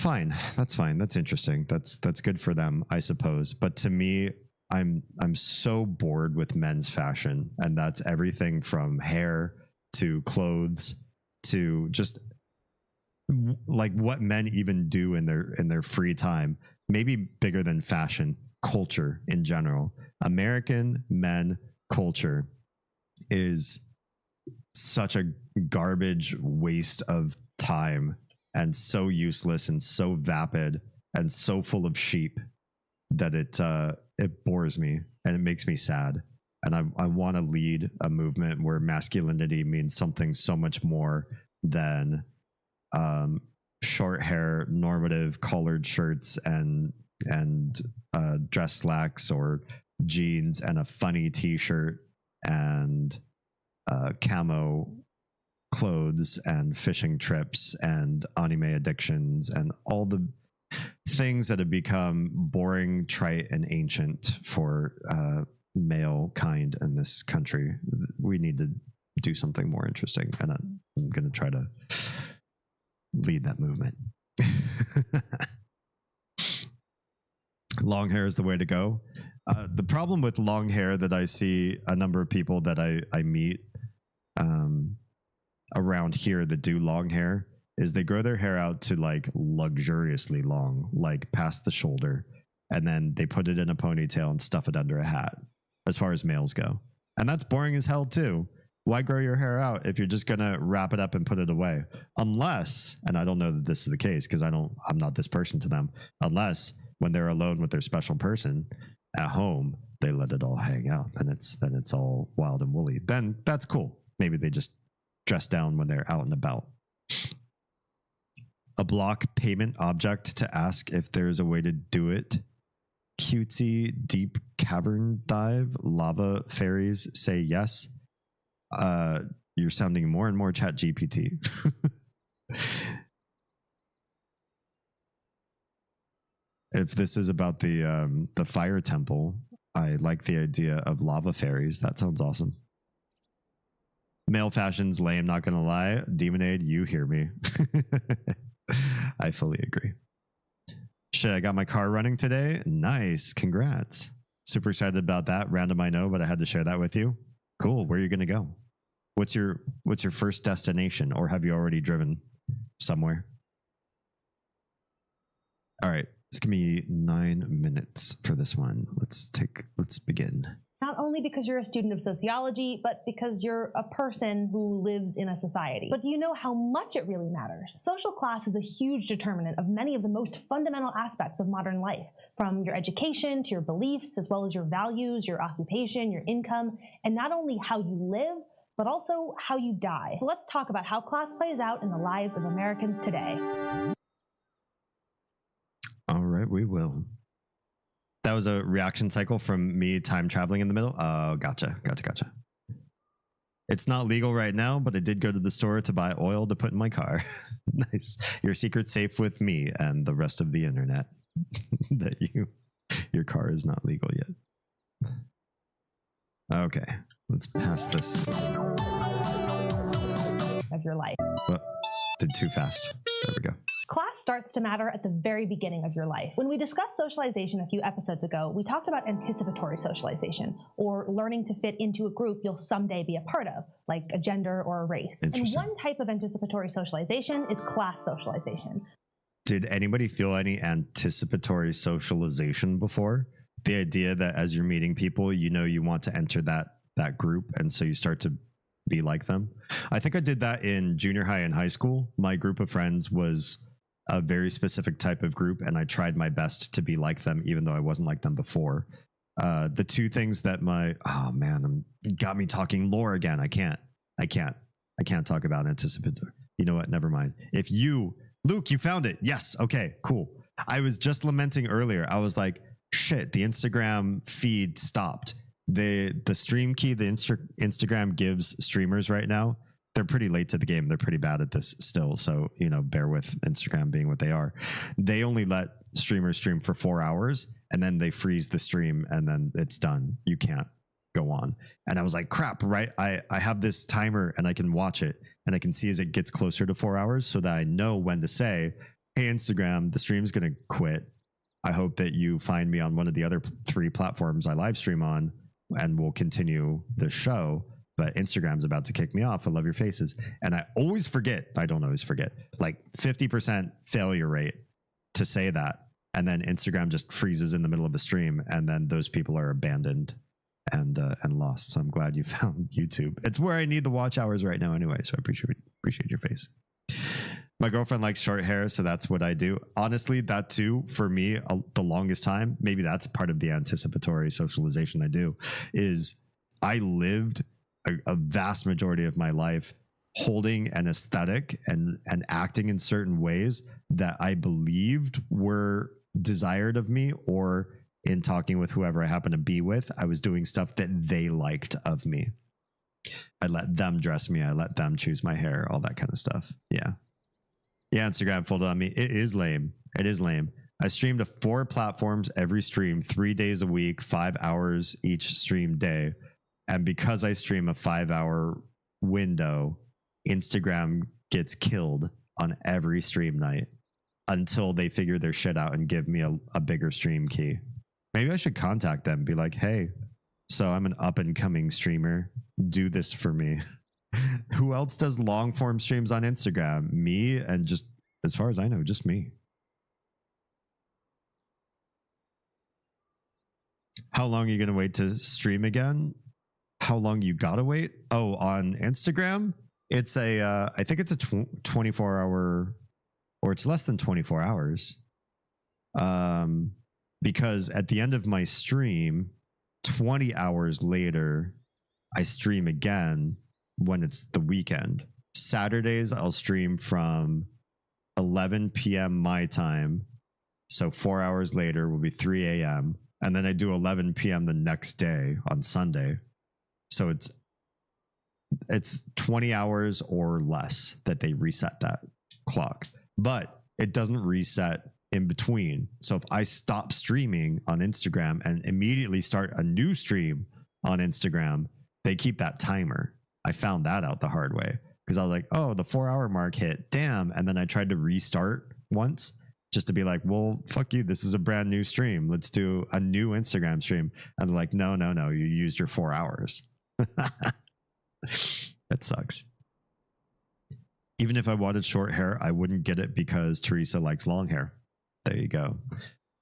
Fine, that's fine. That's interesting. That's good for them, I suppose. But to me, I'm so bored with men's fashion, and that's everything from hair to clothes to just like what men even do in their free time. Maybe bigger than fashion, culture in general. American men culture is such a garbage waste of time, and so useless and so vapid and so full of sheep that it bores me and it makes me sad. And I want to lead a movement where masculinity means something so much more than short hair, normative collared shirts and dress slacks or jeans and a funny t-shirt and camo clothes and fishing trips and anime addictions and all the things that have become boring, trite, and ancient for male kind in this country. We need to do something more interesting, and I'm going to try to lead that movement. Long hair is the way to go. The problem with long hair that I see a number of people that I meet around here that do long hair is they grow their hair out to like luxuriously long, like past the shoulder, and then they put it in a ponytail and stuff it under a hat, as far as males go. And that's boring as hell too. Why grow your hair out if you're just gonna wrap it up and put it away? Unless, and I don't know that this is the case because I'm not this person to them, unless when they're alone with their special person at home, they let it all hang out. Then it's all wild and woolly. Then that's cool. Maybe they just dress down when they're out and about. A block payment object to ask if there's a way to do it. Cutesy deep cavern dive. Lava fairies say yes. You're sounding more and more Chat GPT. If this is about the fire temple, I like the idea of lava fairies. That sounds awesome. Male fashion's lame, not gonna lie. Demonade, you hear me. I fully agree. Shit, I got my car running today. Nice, congrats. Super excited about that. Random, I know, but I had to share that with you. Cool. Where are you going to go? What's your first destination, or have you already driven somewhere? All right. Just give me 9 minutes for this one. Let's begin.
Not only because you're a student of sociology, but because you're a person who lives in a society. But do you know how much it really matters? Social class is a huge determinant of many of the most fundamental aspects of modern life, from your education to your beliefs, as well as your values, your occupation, your income, and not only how you live, but also how you die. So let's talk about how class plays out in the lives of Americans today.
All right, we will. That was a reaction cycle from me time traveling in the middle. Oh, gotcha. It's not legal right now, but I did go to the store to buy oil to put in my car. Nice. Your secret's safe with me and the rest of the internet. That your car is not legal yet. Okay, let's pass this.
Of your life.
Did too fast. There we go.
Class starts to matter at the very beginning of your life. When we discussed socialization a few episodes ago, we talked about anticipatory socialization, or learning to fit into a group you'll someday be a part of, like a gender or a race. And one type of anticipatory socialization is class socialization.
Did anybody feel any anticipatory socialization before? The idea that as you're meeting people, you know you want to enter that group, and so you start to be like them. I think I did that in junior high and high school. My group of friends was a very specific type of group, and I tried my best to be like them, even though I wasn't like them before. The two things that got me talking lore again. I can't talk about anticipatory. You know what? Never mind. Luke, you found it. Yes. Okay, cool. I was just lamenting earlier. I was like, shit, the Instagram feed stopped. The stream key, the Instagram gives streamers right now, they're pretty late to the game. They're pretty bad at this still. So, bear with Instagram being what they are. They only let streamers stream for 4 hours, and then they freeze the stream, and then it's done. You can't go on. And I was like, crap, right? I have this timer, and I can watch it, and I can see as it gets closer to 4 hours, so that I know when to say, hey, Instagram, the stream's going to quit. I hope that you find me on one of the other 3 platforms I live stream on, and we'll continue the show. But Instagram's about to kick me off. I love your faces. And I always forget. I don't always forget. Like 50% failure rate to say that. And then Instagram just freezes in the middle of a stream. And then those people are abandoned and lost. So I'm glad you found YouTube. It's where I need the watch hours right now anyway. So I appreciate your face. My girlfriend likes short hair, so that's what I do. Honestly, that too, for me, the longest time, maybe that's part of the anticipatory socialization I do, is I lived a vast majority of my life holding an aesthetic and acting in certain ways that I believed were desired of me, or in talking with whoever I happen to be with, I was doing stuff that they liked of me. I let them dress me. I let them choose my hair, all that kind of stuff. Yeah. Yeah, Instagram folded on me. It is lame. I stream to 4 platforms every stream, 3 days a week, 5 hours each stream day. And because I stream a 5-hour window, Instagram gets killed on every stream night until they figure their shit out and give me a bigger stream key. Maybe I should contact them and be like, hey, so I'm an up and coming streamer. Do this for me. Who else does long form streams on Instagram? Me, and just as far as I know, just me. How long are you going to wait to stream again? How long you got to wait? Oh, on Instagram, it's I think it's a 24-hour, or it's less than 24 hours. Because at the end of my stream, 20 hours later, I stream again when it's the weekend. Saturdays, I'll stream from 11 p.m. my time. So 4 hours later will be 3 a.m. And then I do 11 p.m. the next day on Sunday. So it's 20 hours or less that they reset that clock. But it doesn't reset in between. So if I stop streaming on Instagram and immediately start a new stream on Instagram, they keep that timer. I found that out the hard way because I was like, oh, the 4 hour mark hit. Damn. And then I tried to restart once just to be like, well, fuck you. This is a brand new stream. Let's do a new Instagram stream. And they're like, no, you used your 4 hours. That sucks. Even if I wanted short hair, I wouldn't get it because Teresa likes long hair. There you go.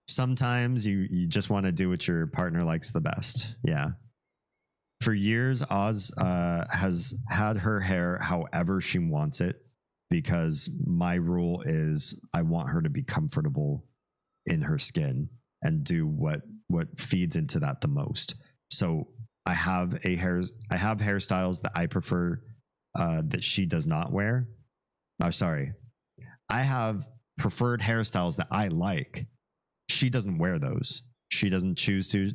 Sometimes you just want to do what your partner likes the best. Yeah. For years, Oz has had her hair however she wants it, because my rule is I want her to be comfortable in her skin and do what feeds into that the most. So I have hairstyles that I prefer that she does not wear. Oh, sorry. I have preferred hairstyles that I like. She doesn't wear those. She doesn't choose to.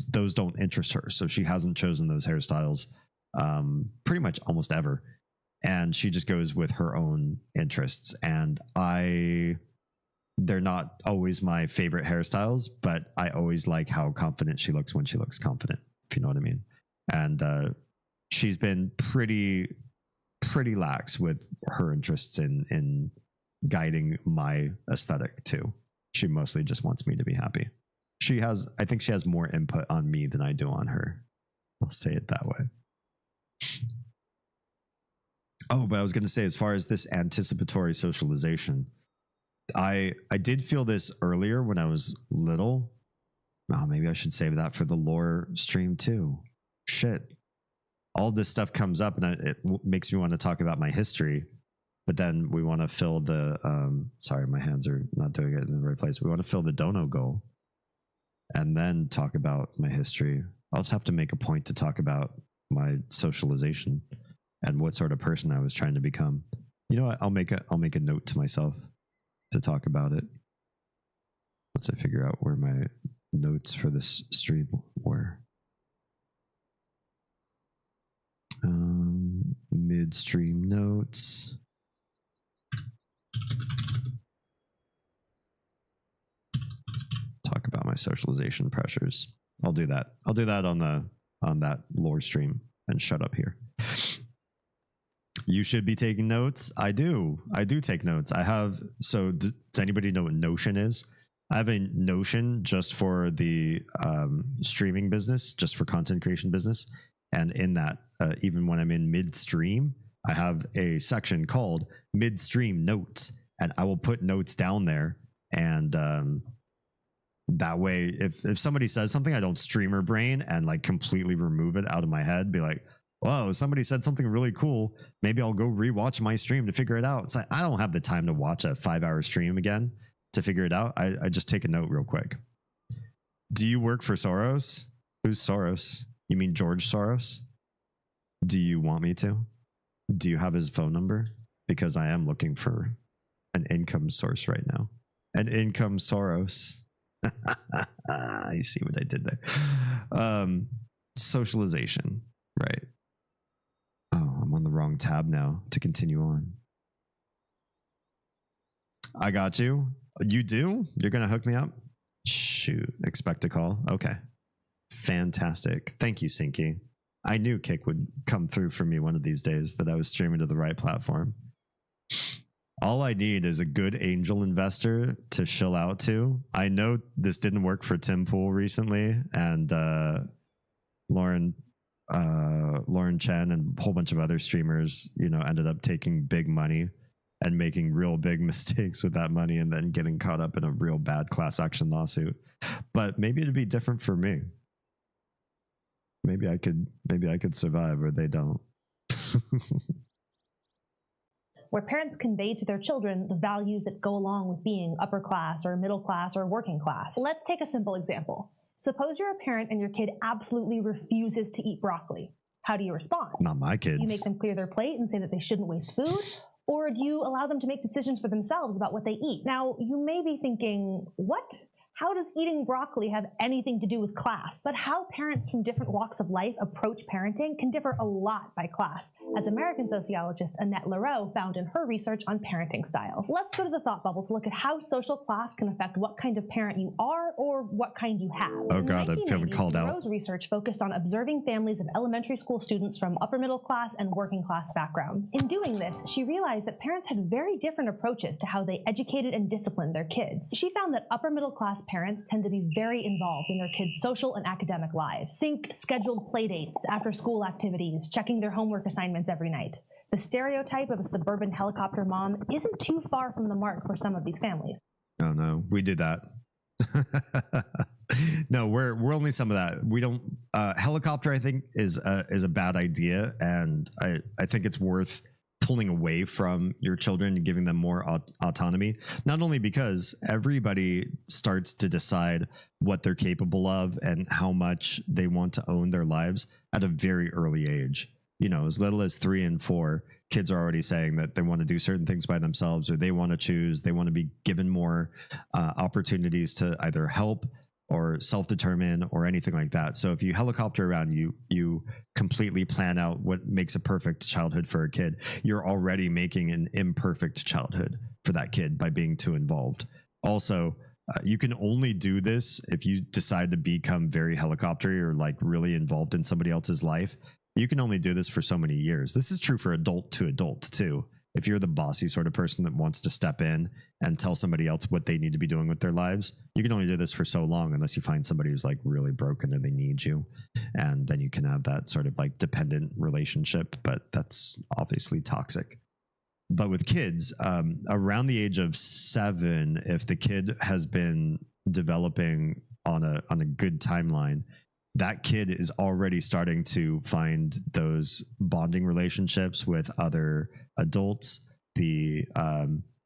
Those don't interest her. So she hasn't chosen those hairstyles pretty much almost ever. And she just goes with her own interests. And they're not always my favorite hairstyles, but I always like how confident she looks when she looks confident, if you know what I mean. And she's been pretty lax with her interests in guiding my aesthetic too. She mostly just wants me to be happy. I think she has more input on me than I do on her. I'll say it that way. Oh, but I was going to say, as far as this anticipatory socialization, I did feel this earlier when I was little. Oh, maybe I should save that for the lore stream too. Shit. All this stuff comes up and it makes me want to talk about my history, but then we want to fill the, sorry, my hands are not doing it in the right place. We want to fill the dono goal and then talk about my history. I'll just have to make a point to talk about my socialization and what sort of person I was trying to become. You know what? I'll make a note to myself to talk about it once I figure out where my notes for this stream were. Midstream notes. Talk about my socialization pressures. I'll do that. I'll do that on that lore stream and shut up here. You should be taking notes. I do take notes. I have. So does anybody know what Notion is? I have a Notion just for the streaming business, just for content creation business. And in that, even when I'm in midstream, I have a section called midstream notes, and I will put notes down there. And that way, if somebody says something, I don't streamer brain and like completely remove it out of my head. Be like, whoa, somebody said something really cool. Maybe I'll go rewatch my stream to figure it out. It's like, I don't have the time to watch a 5-hour stream again to figure it out. I just take a note real quick. Do you work for Soros? Who's Soros? You mean George Soros? Do you want me to? Do you have his phone number? Because I am looking for an income source right now. An income Soros. You see what I did there. Socialization, right? Oh, I'm on the wrong tab now to continue on. I got you. You do? You're going to hook me up? Shoot. Expect a call. Okay. Fantastic. Thank you, Sinky. I knew Kick would come through for me one of these days, that I was streaming to the right platform. All I need is a good angel investor to shill out to. I know this didn't work for Tim Pool recently, and Lauren Chen and a whole bunch of other streamers, ended up taking big money and making real big mistakes with that money and then getting caught up in a real bad class action lawsuit. But maybe it'd be different for me. Maybe I could survive where they don't.
Where parents convey to their children the values that go along with being upper class or middle class or working class. Let's take a simple example. Suppose you're a parent and your kid absolutely refuses to eat broccoli. How do you respond?
Not my kids.
Do you make them clear their plate and say that they shouldn't waste food? Or do you allow them to make decisions for themselves about what they eat? Now, you may be thinking, what? How does eating broccoli have anything to do with class? But how parents from different walks of life approach parenting can differ a lot by class, as American sociologist Annette Lareau found in her research on parenting styles. Let's go to the thought bubble to look at how social class can affect what kind of parent you are or what kind you have.
Oh God, I'm feeling called out.
Lareau's research focused on observing families of elementary school students from upper middle class and working class backgrounds. In doing this, she realized that parents had very different approaches to how they educated and disciplined their kids. She found that upper middle class parents tend to be very involved in their kids' social and academic lives. Think scheduled play dates, after school activities, checking their homework assignments every night. The stereotype of a suburban helicopter mom isn't too far from the mark for some of these families.
Oh no, we did that. No, we're only some of that. We don't helicopter, I think, is a bad idea, and I think it's worth pulling away from your children and giving them more autonomy, not only because everybody starts to decide what they're capable of and how much they want to own their lives at a very early age. You know, as little as 3 and 4, kids are already saying that they want to do certain things by themselves, or they want to choose, they want to be given more opportunities to either help or self-determine or anything like that. So if you helicopter around, you completely plan out what makes a perfect childhood for a kid. You're already making an imperfect childhood for that kid by being too involved. Also, you can only do this if you decide to become very helicoptery or like really involved in somebody else's life. You can only do this for so many years. This is true for adult to adult too. If you're the bossy sort of person that wants to step in and tell somebody else what they need to be doing with their lives, you can only do this for so long unless you find somebody who's like really broken and they need you. And then you can have that sort of like dependent relationship, but that's obviously toxic. But with kids, around the age of 7, if the kid has been developing on a good timeline, that kid is already starting to find those bonding relationships with other adults, the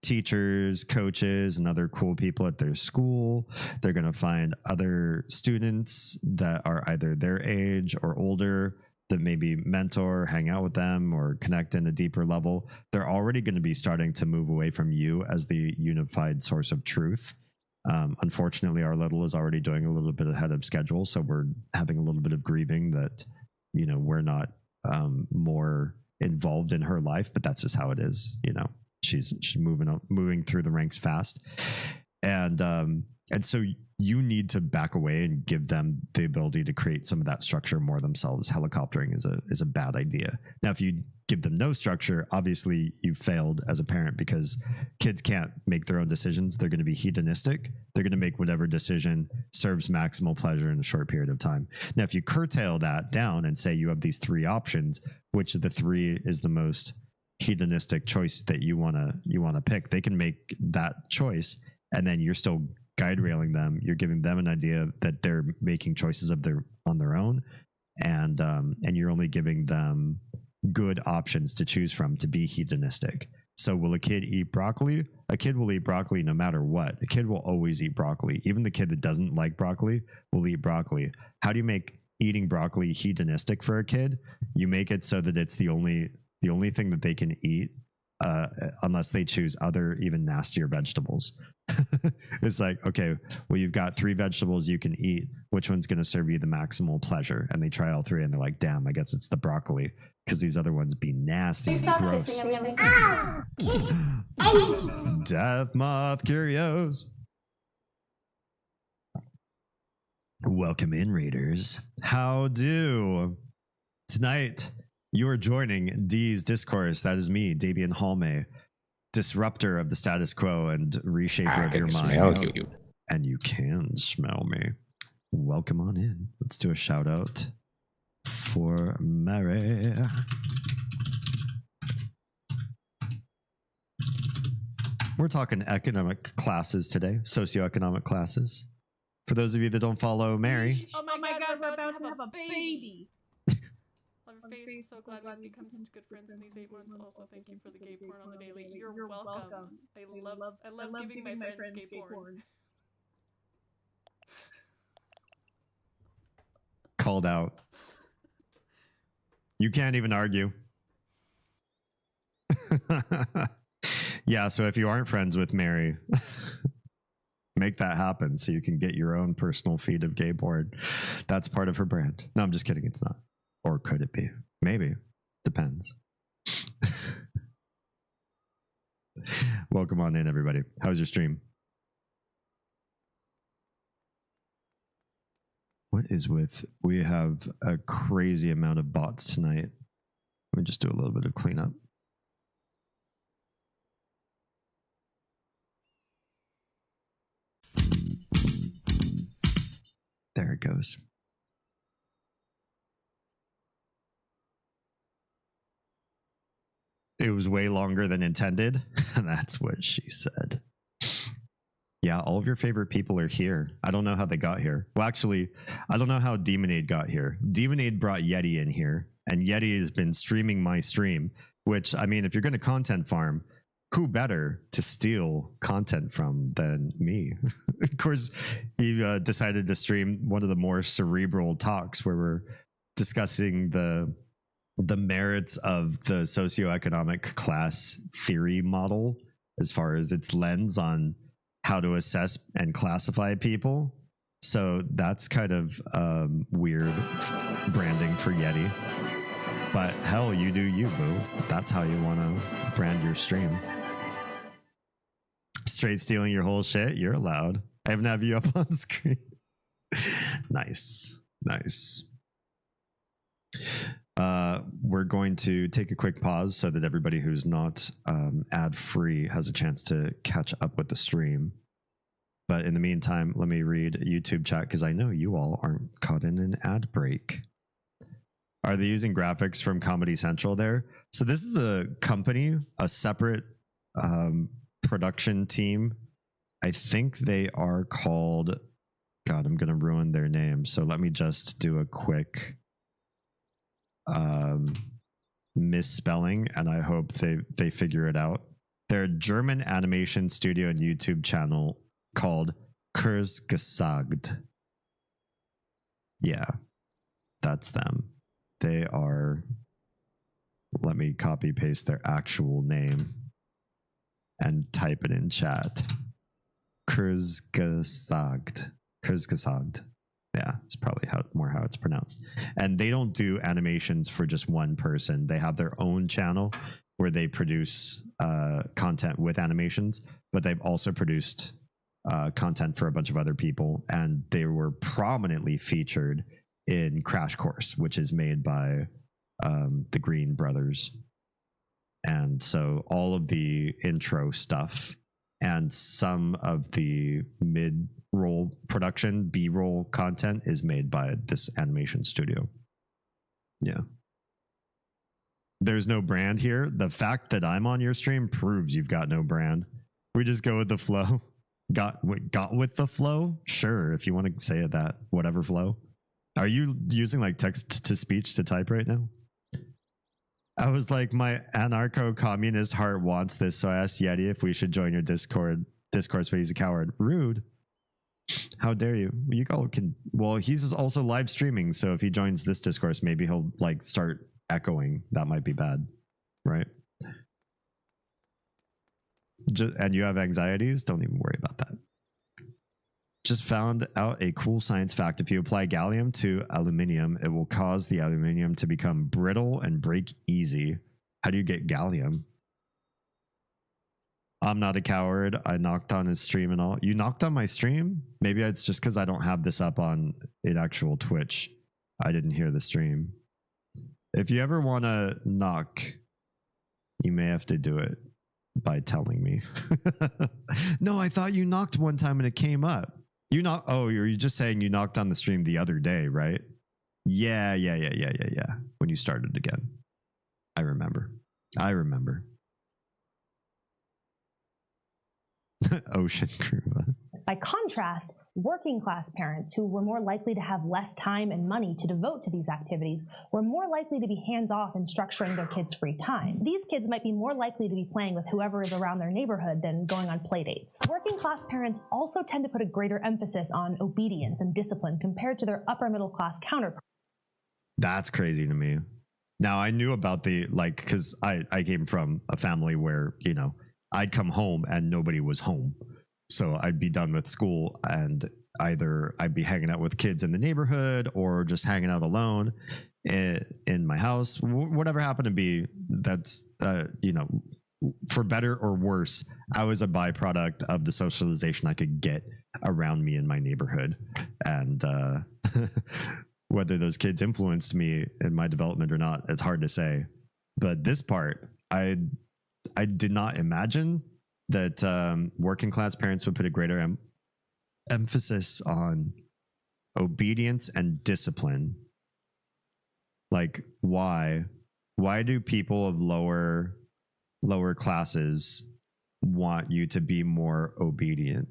teachers, coaches, and other cool people at their school. They're going to find other students that are either their age or older that maybe mentor, hang out with them, or connect in a deeper level. They're already going to be starting to move away from you as the unified source of truth. Unfortunately, our little is already doing a little bit ahead of schedule, so we're having a little bit of grieving that, you know, we're not more involved in her life, but that's just how it is. You know, she's moving through the ranks fast, and so you need to back away and give them the ability to create some of that structure more themselves. Helicoptering is a bad idea. Now, if you give them no structure, obviously you failed as a parent, because kids can't make their own decisions. They're going to be hedonistic. They're going to make whatever decision serves maximal pleasure in a short period of time. Now, if you curtail that down and say you have these 3 options, which of the 3 is the most hedonistic choice that you want to pick, they can make that choice, and then you're still guide railing them. You're giving them an idea that they're making choices on their own, and you're only giving them good options to choose from to be hedonistic. So will a kid eat broccoli? A kid will eat broccoli no matter what. A kid will always eat broccoli. Even the kid that doesn't like broccoli will eat broccoli. How do you make eating broccoli hedonistic for a kid? You make it so that it's the only thing that they can eat, unless they choose other even nastier vegetables. It's like, okay, well, you've got 3 vegetables you can eat. Which one's going to serve you the maximal pleasure? And they try all 3 and they're like, damn, I guess it's the broccoli, because these other ones be nasty and gross. Death Moth Curios. Welcome in, Raiders. How do? Tonight, you are joining D's Discourse. That is me, Dabian Halme, disruptor of the status quo and reshaper of your mind. You. And you can smell me. Welcome on in. Let's do a shout out for Mary. We're talking economic classes today, socioeconomic classes. For those of you that don't follow Mary.
Oh my god, we're about to have a baby. Love your face. So glad we've become such good friends in these 8 months. Also, thank you for the gay porn on the daily. You're welcome. I love giving my friends gay porn.
Called out. You can't even argue. Yeah, so if you aren't friends with Mary, Make that happen so you can get your own personal feed of gay porn. That's part of her brand. No, I'm just kidding. It's not. Or could it be? Maybe. Depends. Welcome on in, everybody. How was your stream? What is with... We have a crazy amount of bots tonight. Let me just do a little bit of cleanup. There it goes. It was way longer than intended. That's what she said. Yeah, all of your favorite people are here. I don't know how they got here. Well, actually, I don't know how Demonade got here. Demonade brought Yeti in here, and Yeti has been streaming my stream, which, I mean, if you're going to content farm, who better to steal content from than me? Of course, he decided to stream one of the more cerebral talks where we're discussing the merits of the socioeconomic class theory model as far as its lens on how to assess and classify people. So that's kind of weird branding for Yeti. But hell, you do you, boo. That's how you want to brand your stream. Straight stealing your whole shit? You're allowed. I haven't have you up on screen. Nice. Nice. We're going to take a quick pause so that everybody who's not ad-free has a chance to catch up with the stream. But in the meantime, let me read YouTube chat because I know you all aren't caught in an ad break. Are they using graphics from Comedy Central there? So this is a company, a separate production team. I think they are called... God, I'm going to ruin their name. So let me just do a quick... misspelling, and I hope they figure it out. They're a German animation studio and YouTube channel called Kurzgesagt. Yeah, that's them. They are... Let me copy paste their actual name and type it in chat. Kurzgesagt. Kurzgesagt. Yeah, it's probably more how it's pronounced. And they don't do animations for just one person. They have their own channel where they produce content with animations, but they've also produced content for a bunch of other people. And they were prominently featured in Crash Course, which is made by the Green brothers. And so all of the intro stuff and some of the mid-roll production, B-roll content is made by this animation studio. Yeah. There's no brand here. The fact that I'm on your stream proves you've got no brand. We just go with the flow. Got with the flow? Sure, if you want to say it that. Whatever flow. Are you using like text to speech to type right now? I was like, my anarcho-communist heart wants this, so I asked Yeti if we should join your discourse, but he's a coward. Rude. How dare you? You all can... Well, he's also live streaming, so if he joins this discourse, maybe he'll like start echoing. That might be bad, right? And you have anxieties? Don't even worry about that. Just found out a cool science fact. If you apply gallium to aluminium, it will cause the aluminium to become brittle and break easy. How do you get gallium? I'm not a coward. I knocked on his stream and all. You knocked on my stream? Maybe it's just because I don't have this up on an actual Twitch. I didn't hear the stream. If you ever want to knock, you may have to do it by telling me. No, I thought you knocked one time and it came up. You knocked... Oh, you're just saying you knocked on the stream the other day, right? Yeah. When you started again. I remember. Ocean crew.
By contrast, working class parents who were more likely to have less time and money to devote to these activities were more likely to be hands-off in structuring their kids' free time. These kids might be more likely to be playing with whoever is around their neighborhood than going on play dates. Working class parents also tend to put a greater emphasis on obedience and discipline compared to their upper middle class counterparts.
That's crazy to me. Now, I knew about the, like, because I came from a family where, you know, I'd come home and nobody was home. So I'd be done with school and either I'd be hanging out with kids in the neighborhood or just hanging out alone in my house, whatever happened to be. That's, for better or worse, I was a byproduct of the socialization I could get around me in my neighborhood. And whether those kids influenced me in my development or not, it's hard to say. But this part, I did not imagine that working class parents would put a greater emphasis on obedience and discipline. Like, why do people of lower classes want you to be more obedient?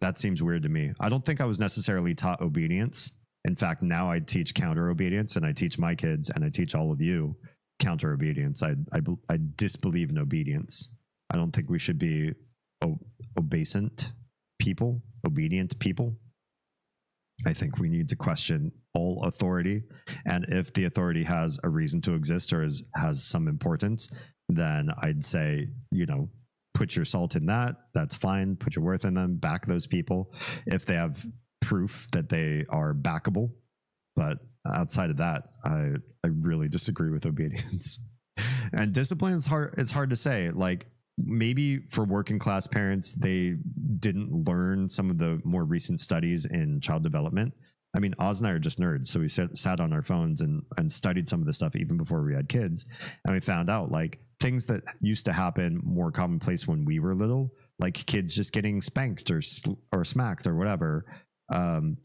That seems weird to me. I don't think I was necessarily taught obedience. In fact, now I teach counter obedience, and I teach my kids and I teach all of you counter obedience. I disbelieve in obedience. I don't think we should be obedient people. I think we need to question all authority. And if the authority has a reason to exist or has some importance, then I'd say, put your salt in that. That's fine. Put your worth in them. Back those people if they have proof that they are backable. But outside of that, I really disagree with obedience. And discipline is hard. It's hard to say. Like, maybe for working class parents, they didn't learn some of the more recent studies in child development. I mean, Oz and I are just nerds, so we sat on our phones and studied some of the stuff even before we had kids, and we found out like things that used to happen more commonplace when we were little, like kids just getting spanked or smacked or whatever,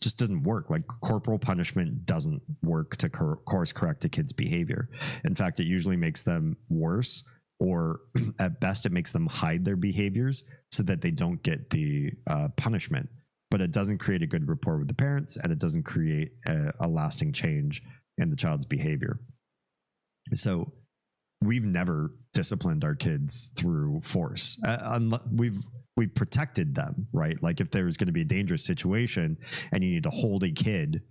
just doesn't work. Like, corporal punishment doesn't work to course correct a kid's behavior. In fact, it usually makes them worse, or at best it makes them hide their behaviors so that they don't get the punishment. But it doesn't create a good rapport with the parents, and it doesn't create a lasting change in the child's behavior. So we've never disciplined our kids through force. We've protected them, right? Like, if there's going to be a dangerous situation and you need to hold a kid,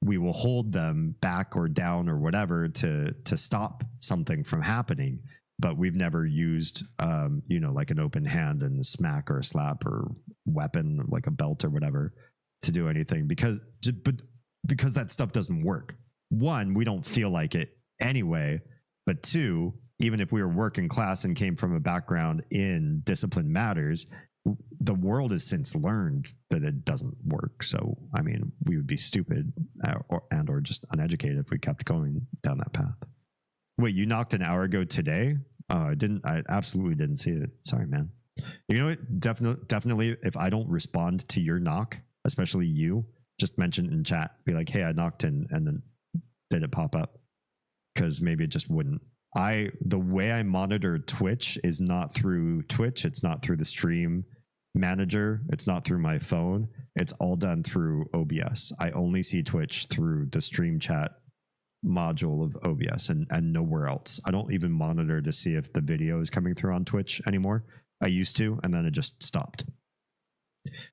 we will hold them back or down or whatever to stop something from happening. But we've never used, like an open hand and a smack or a slap or weapon like a belt or whatever to do anything because that stuff doesn't work. One, we don't feel like it anyway. But two, even if we were working class and came from a background in discipline matters, the world has since learned that it doesn't work. So, I mean, we would be stupid or just uneducated if we kept going down that path. Wait, you knocked an hour ago today? I absolutely didn't see it. Sorry, man. You know what? Definitely, if I don't respond to your knock, especially you, just mention in chat. Be like, hey, I knocked and then did it pop up? Because maybe it just wouldn't. The way I monitor Twitch is not through Twitch. It's not through the stream manager. It's not through my phone. It's all done through OBS. I only see Twitch through the stream chat module of OBS and nowhere else. I don't even monitor to see if the video is coming through on Twitch anymore. I used to, and then it just stopped.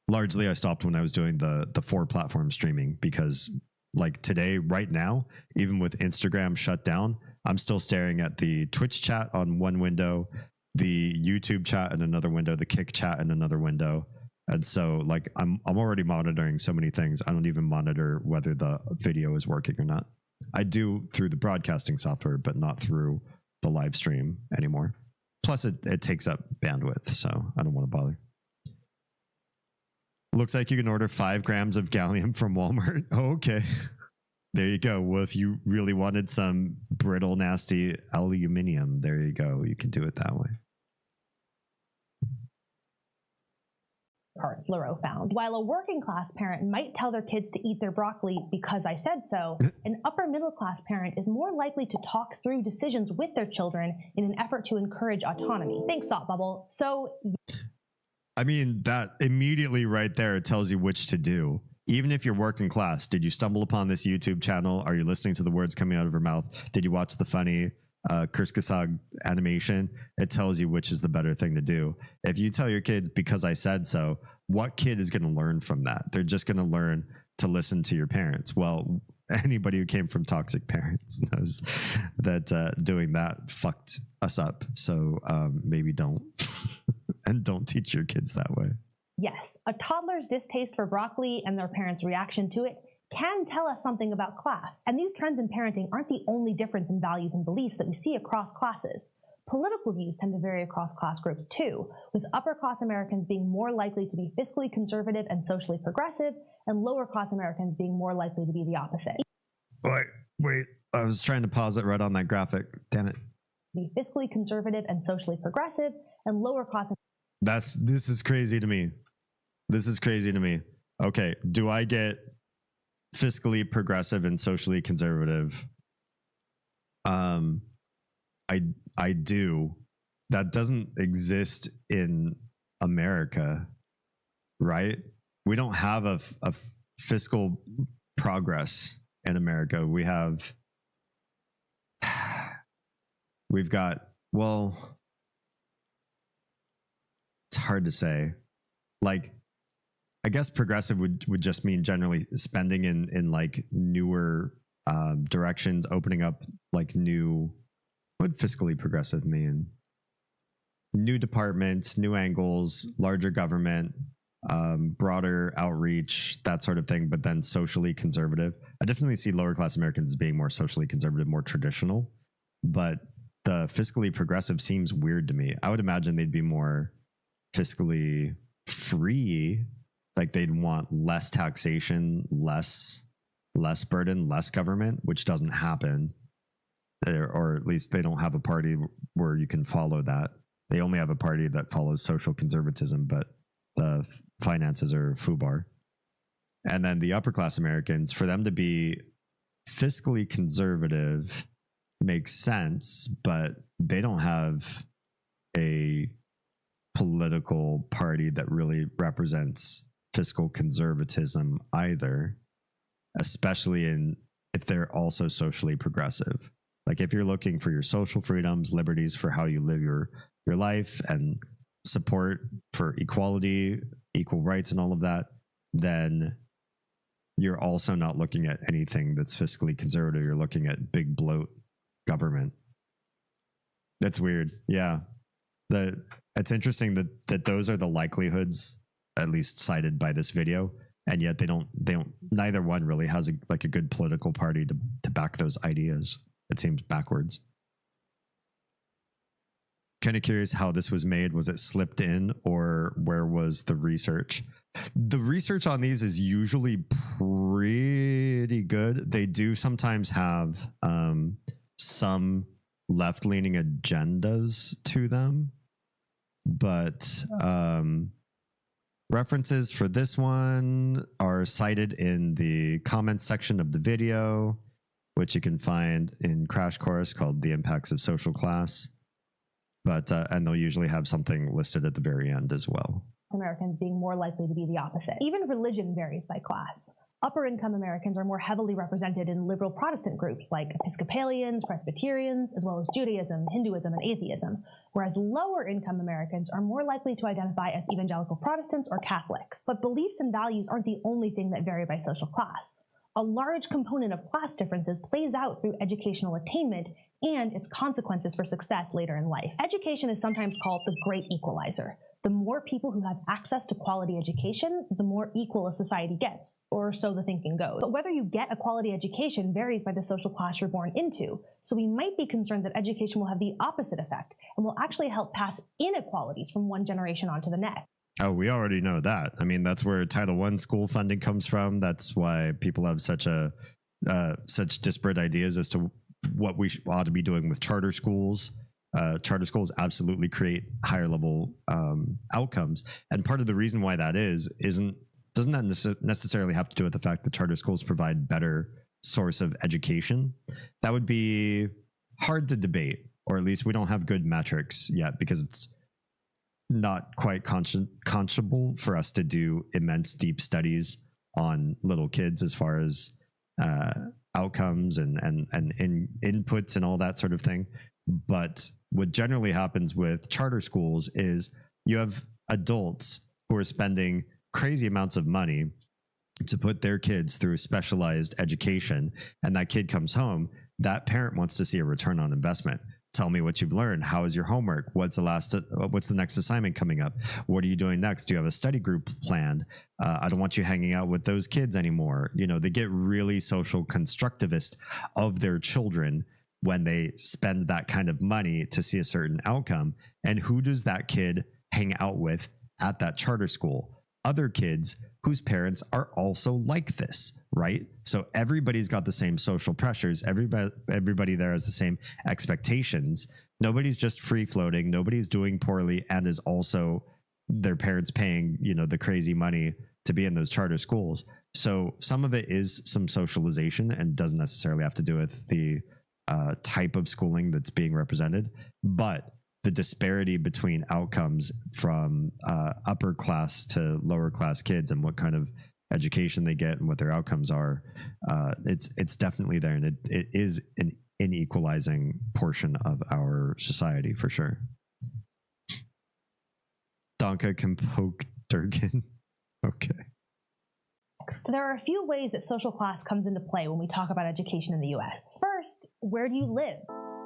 Largely, I stopped when I was doing the 4-platform streaming because, like, today, right now, even with Instagram shut down, I'm still staring at the Twitch chat on one window, the YouTube chat in another window, the Kick chat in another window. And so, like, I'm already monitoring so many things. I don't even monitor whether the video is working or not. I do through the broadcasting software, but not through the live stream anymore. Plus, it takes up bandwidth, so I don't want to bother. Looks like you can order 5 grams of gallium from Walmart. Oh, okay. There you go. Well, if you really wanted some brittle, nasty aluminium, there you go. You can do it that way.
Parts Leroux found. While a working class parent might tell their kids to eat their broccoli because I said so, an upper middle class parent is more likely to talk through decisions with their children in an effort to encourage autonomy. Thanks, Thought Bubble. So,
I mean, that immediately right there tells you which to do. Even if you're working class, did you stumble upon this YouTube channel? Are you listening to the words coming out of her mouth? Did you watch the funny Kurskasag animation? It tells you which is the better thing to do. If you tell your kids because I said so, what kid is going to learn from that? They're just going to learn to listen to your parents. Well, anybody who came from toxic parents knows that doing that fucked us up. So maybe don't and don't teach your kids that way.
Yes, a toddler's distaste for broccoli and their parents' reaction to it can tell us something about class. And these trends in parenting aren't the only difference in values and beliefs that we see across classes. Political views tend to vary across class groups too, with upper-class Americans being more likely to be fiscally conservative and socially progressive, and lower-class Americans being more likely to be the opposite.
Wait, I was trying to pause it right on that graphic. Damn it.
Be fiscally conservative and socially progressive, and lower-class.
This is crazy to me. This is crazy to me. Okay, do I get fiscally progressive and socially conservative? I do. That doesn't exist in America, right? We don't have a fiscal progress in America. We've got, well, it's hard to say. Like, I guess progressive would just mean generally spending in like newer directions, opening up like new. What would fiscally progressive mean? New departments, new angles, larger government, broader outreach, that sort of thing, but then socially conservative. I definitely see lower class Americans as being more socially conservative, more traditional, but the fiscally progressive seems weird to me. I would imagine they'd be more fiscally free, like they'd want less taxation, less burden, less government, which doesn't happen. Or at least they don't have a party where you can follow that. They only have a party that follows social conservatism, but the finances are FUBAR. And then the upper class Americans, for them to be fiscally conservative makes sense, but they don't have a political party that really represents fiscal conservatism either, especially if they're also socially progressive. Like if you're looking for your social freedoms, liberties for how you live your life, and support for equality, equal rights, and all of that, then you're also not looking at anything that's fiscally conservative. You're looking at big bloat government. That's weird. Yeah. It's interesting that those are the likelihoods, at least cited by this video, and yet they don't neither one really has a good political party to back those ideas. It seems backwards. Kind of curious how this was made. Was it slipped in, or where was the research? The research on these is usually pretty good. They do sometimes have some left-leaning agendas to them, but references for this one are cited in the comments section of the video, which you can find in Crash Course called The Impacts of Social Class. But and they'll usually have something listed at the very end as well.
Americans being more likely to be the opposite. Even religion varies by class. Upper income Americans are more heavily represented in liberal Protestant groups like Episcopalians, Presbyterians, as well as Judaism, Hinduism, and atheism, whereas lower income Americans are more likely to identify as evangelical Protestants or Catholics. But beliefs and values aren't the only thing that vary by social class. A large component of class differences plays out through educational attainment and its consequences for success later in life. Education is sometimes called the great equalizer. The more people who have access to quality education, the more equal a society gets, or so the thinking goes. But whether you get a quality education varies by the social class you're born into, so we might be concerned that education will have the opposite effect and will actually help pass inequalities from one generation onto the next.
Oh, we already know that. I mean, that's where Title I school funding comes from. That's why people have such disparate ideas as to what we ought to be doing with charter schools. Charter schools absolutely create higher level outcomes, and part of the reason why that doesn't that necessarily have to do with the fact that charter schools provide better source of education. That would be hard to debate, or at least we don't have good metrics yet, because it's not quite conscionable for us to do immense deep studies on little kids as far as outcomes and inputs and all that sort of thing. But what generally happens with charter schools is you have adults who are spending crazy amounts of money to put their kids through specialized education, and that kid comes home, that parent wants to see a return on investment. Tell me what you've learned. How is your homework? What's the next assignment coming up? What are you doing next? Do you have a study group planned? I don't want you hanging out with those kids anymore. You know, they get really social constructivist of their children when they spend that kind of money to see a certain outcome. And who does that kid hang out with at that charter school? Other kids whose parents are also like this, right? So everybody's got the same social pressures. Everybody there has the same expectations. Nobody's just free floating. Nobody's doing poorly and is also their parents paying, you know, the crazy money to be in those charter schools. So some of it is some socialization and doesn't necessarily have to do with the type of schooling that's being represented, but the disparity between outcomes from upper class to lower class kids and what kind of education they get and what their outcomes are, it's definitely there, and it is an equalizing portion of our society for sure. Donka Kempok Durgan. Okay.
There are a few ways that social class comes into play when we talk about education in the US. First, where do you live?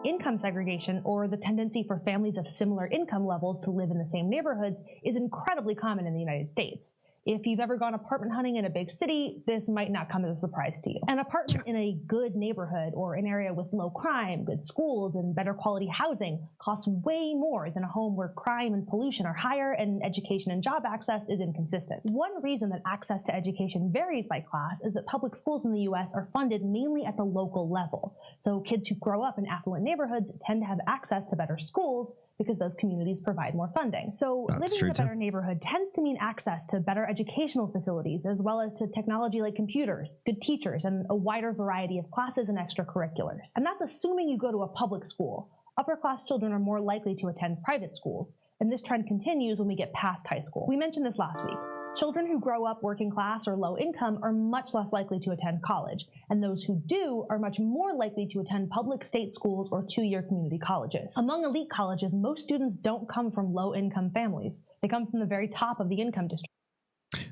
Income segregation, or the tendency for families of similar income levels to live in the same neighborhoods, is incredibly common in the United States. If you've ever gone apartment hunting in a big city, this might not come as a surprise to you. An apartment in a good neighborhood or an area with low crime, good schools, and better quality housing costs way more than a home where crime and pollution are higher and education and job access is inconsistent. One reason that access to education varies by class is that public schools in the US are funded mainly at the local level. So kids who grow up in affluent neighborhoods tend to have access to better schools because those communities provide more funding. So living in a better neighborhood tends to mean access to better educational facilities, as well as to technology like computers, good teachers, and a wider variety of classes and extracurriculars. And that's assuming you go to a public school. Upper class children are more likely to attend private schools, and this trend continues when we get past high school. We mentioned this last week. Children who grow up working class or low income are much less likely to attend college, and those who do are much more likely to attend public state schools or two-year community colleges. Among elite colleges, most students don't come from low-income families. They come from the very top of the income distribution.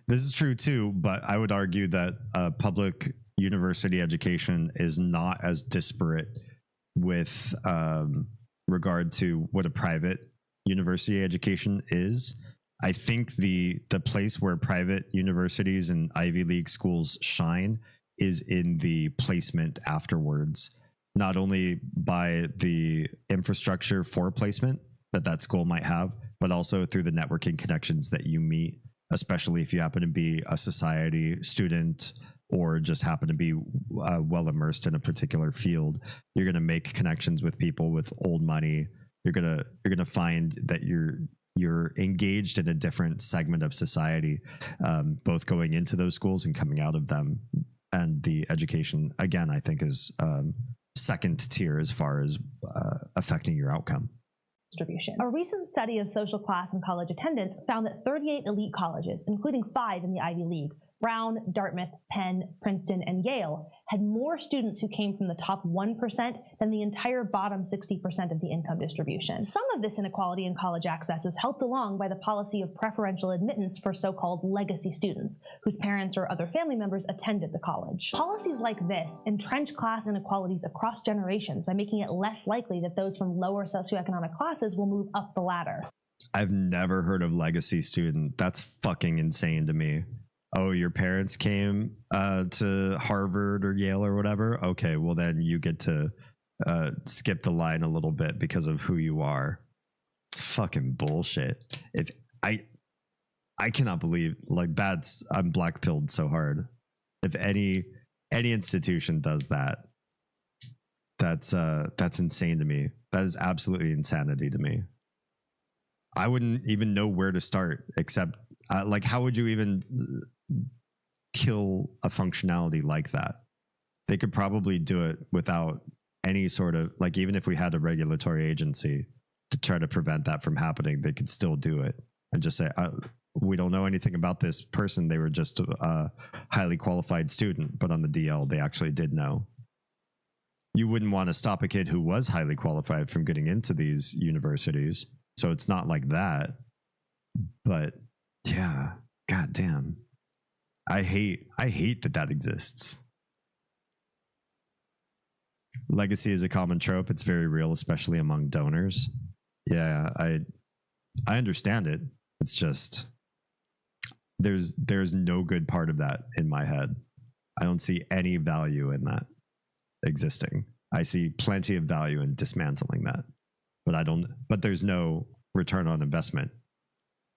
This is true too, but I would argue that public university education is not as disparate with regard to what a private university education is. I think the place where private universities and Ivy League schools shine is in the placement afterwards, not only by the infrastructure for placement that school might have, but also through the networking connections that you meet, especially if you happen to be a society student or just happen to be well immersed in a particular field. You're going to make connections with people with old money. You're going to find that you're engaged in a different segment of society, both going into those schools and coming out of them. And the education, again, I think is second tier as far as affecting your outcome.
Distribution. A recent study of social class and college attendance found that 38 elite colleges, including 5 in the Ivy League, Brown, Dartmouth, Penn, Princeton, and Yale, had more students who came from the top 1% than the entire bottom 60% of the income distribution. Some of this inequality in college access is helped along by the policy of preferential admittance for so-called legacy students, whose parents or other family members attended the college. Policies like this entrench class inequalities across generations by making it less likely that those from lower socioeconomic classes will move up the ladder.
I've never heard of legacy student. That's fucking insane to me. Oh, your parents came to Harvard or Yale or whatever? Okay, well then you get to skip the line a little bit because of who you are. It's fucking bullshit. If I cannot believe, like, I'm black pilled so hard. If any institution does that, that's insane to me. That is absolutely insanity to me. I wouldn't even know where to start, except like, how would you even kill a functionality like that? They could probably do it without any sort of, like, even if we had a regulatory agency to try to prevent that from happening, they could still do it and just say, we don't know anything about this person. They were just a highly qualified student, but on the DL, they actually did know. You wouldn't want to stop a kid who was highly qualified from getting into these universities. So it's not like that. But yeah, goddamn. I hate that exists. Legacy is a common trope. It's very real, especially among donors. Yeah, I understand it. It's just there's no good part of that in my head. I don't see any value in that existing. I see plenty of value in dismantling that. But there's no return on investment.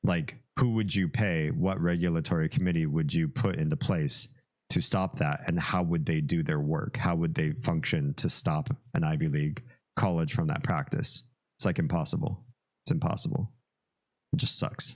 Like, who would you pay? What regulatory committee would you put into place to stop that? And how would they do their work? How would they function to stop an Ivy League college from that practice? It's like impossible. It's impossible. It just sucks.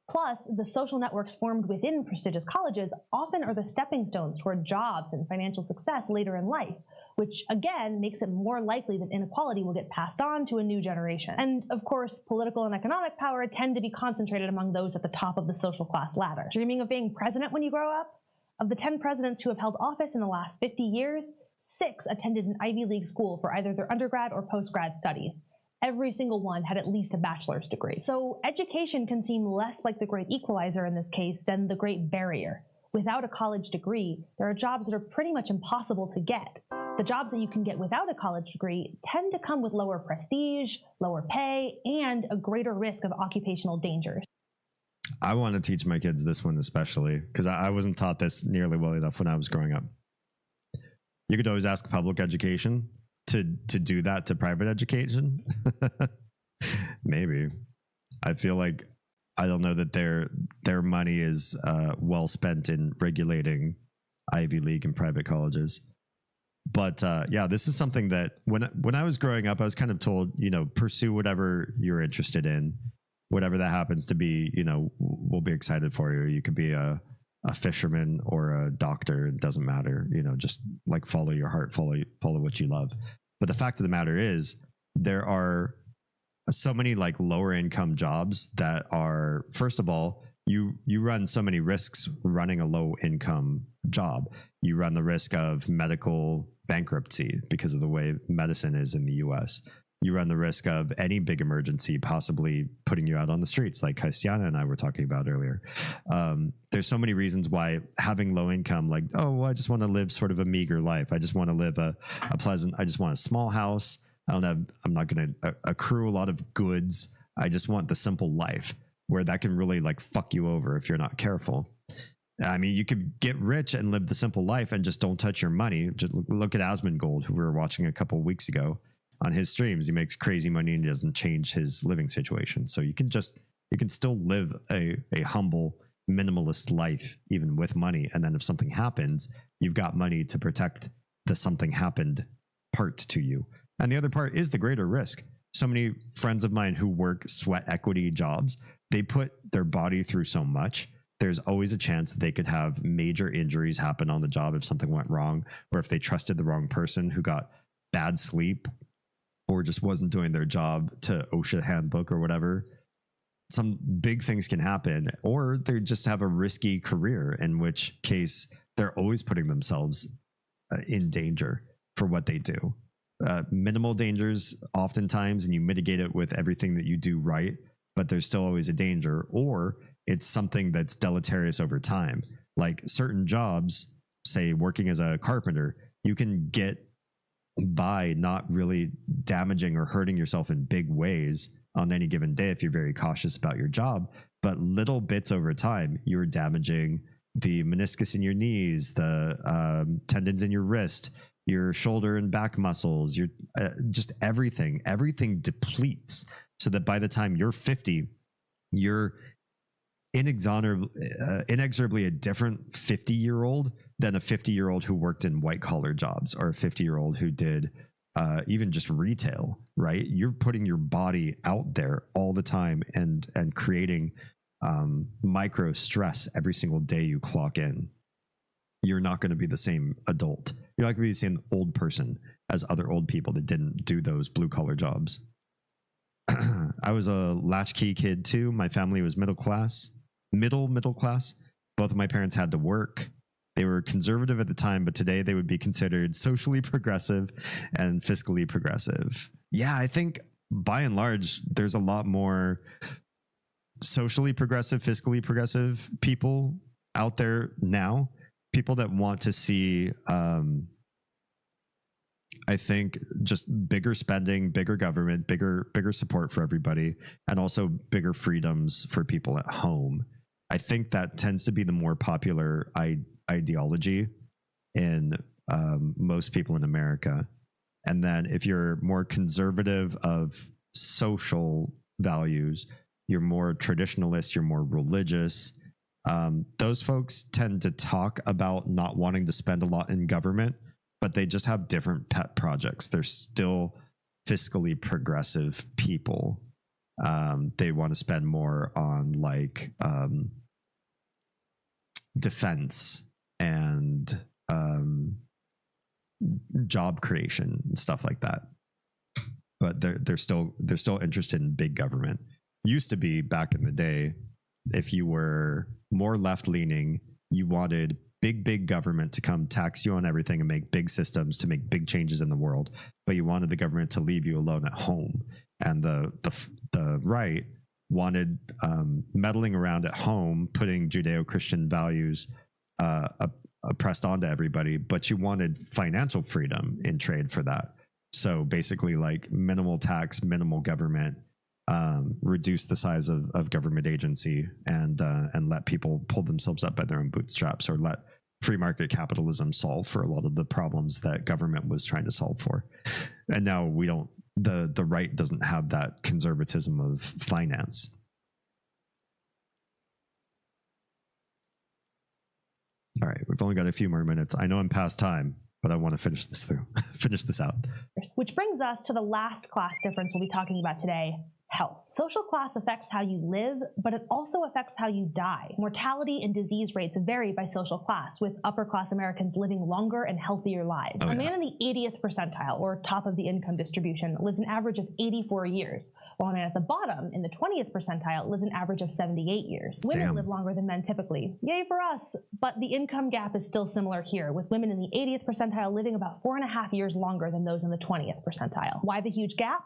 Plus, the social networks formed within prestigious colleges often are the stepping stones toward jobs and financial success later in life, which again makes it more likely that inequality will get passed on to a new generation. And of course, political and economic power tend to be concentrated among those at the top of the social class ladder. Dreaming of being president when you grow up? Of the 10 presidents who have held office in the last 50 years, 6 attended an Ivy League school for either their undergrad or postgrad studies. Every single one had at least a bachelor's degree. So education can seem less like the great equalizer in this case than the great barrier. Without a college degree, there are jobs that are pretty much impossible to get. The jobs that you can get without a college degree tend to come with lower prestige, lower pay, and a greater risk of occupational dangers.
I want to teach my kids this one especially, because I wasn't taught this nearly well enough when I was growing up. You could always ask public education to do that to private education. Maybe. I feel like, I don't know that their money is well spent in regulating Ivy League and private colleges. But yeah, this is something that when I was growing up, I was kind of told, pursue whatever you're interested in, whatever that happens to be, we'll be excited for you. You could be a fisherman or a doctor. It doesn't matter, just like follow your heart, follow what you love. But the fact of the matter is, there are so many like lower income jobs that are, first of all, you run so many risks running a low income job. You run the risk of medical bankruptcy because of the way medicine is in the US. You run the risk of any big emergency possibly putting you out on the streets, like Christiana and I were talking about earlier. There's so many reasons why having low income, like, oh, well, I just want to live sort of a meager life. I just want to live a pleasant, I just want a small house. I'm not going to accrue a lot of goods. I just want the simple life, where that can really like fuck you over if you're not careful. I mean, you could get rich and live the simple life and just don't touch your money. Just look at Asmongold, who we were watching a couple of weeks ago on his streams. He makes crazy money and doesn't change his living situation. So you can still live a humble, minimalist life even with money. And then if something happens, you've got money to protect the something happened part to you. And the other part is the greater risk. So many friends of mine who work sweat equity jobs, they put their body through so much. There's always a chance that they could have major injuries happen on the job if something went wrong, or if they trusted the wrong person who got bad sleep or just wasn't doing their job to OSHA handbook or whatever. Some big things can happen, or they just have a risky career, in which case they're always putting themselves in danger for what they do. Minimal dangers oftentimes, and you mitigate it with everything that you do right, but there's still always a danger, or it's something that's deleterious over time. Like certain jobs, say working as a carpenter, you can get by not really damaging or hurting yourself in big ways on any given day if you're very cautious about your job. But little bits over time, you're damaging the meniscus in your knees, the tendons in your wrist, your shoulder and back muscles, your just everything depletes, so that by the time you're 50, you're inexorably a different 50-year-old than a 50-year-old who worked in white-collar jobs, or a 50-year-old who did even just retail, right? You're putting your body out there all the time and creating micro stress every single day you clock in. You're not going to be the same adult. You're not going to be the same old person as other old people that didn't do those blue-collar jobs. I was a latchkey kid too. My family was middle class. Both of my parents had to work. They were conservative at the time, but today they would be considered socially progressive and fiscally progressive. Yeah, I think by and large, there's a lot more socially progressive, fiscally progressive people out there now. People that want to see I think just bigger spending, bigger government, bigger support for everybody, and also bigger freedoms for people at home. I think that tends to be the more popular ideology in most people in America. And then if you're more conservative of social values, you're more traditionalist, you're more religious, those folks tend to talk about not wanting to spend a lot in government, but they just have different pet projects. They're still fiscally progressive people. They want to spend more on like defense and job creation and stuff like that. But they're still interested in big government. Used to be back in the day, if you were more left leaning, you wanted big government to come tax you on everything and make big systems to make big changes in the world, but you wanted the government to leave you alone at home. And the right wanted meddling around at home, putting Judeo-Christian values oppressed onto everybody, but you wanted financial freedom in trade for that. So basically like minimal tax, minimal government, reduce the size of government agency, and let people pull themselves up by their own bootstraps, or let free market capitalism solve for a lot of the problems that government was trying to solve for. And now we don't, the right doesn't have that conservatism of finance. All right, we've only got a few more minutes. I know I'm past time, but I want to finish this out.
Which brings us to the last class difference we'll be talking about today: health. Social class affects how you live, but it also affects how you die. Mortality and disease rates vary by social class, with upper class Americans living longer and healthier lives. A man in the 80th percentile, or top of the income distribution, lives an average of 84 years, while a man at the bottom, in the 20th percentile, lives an average of 78 years. Women live longer than men typically. Yay for us! But the income gap is still similar here, with women in the 80th percentile living about 4.5 years longer than those in the 20th percentile. Why the huge gap?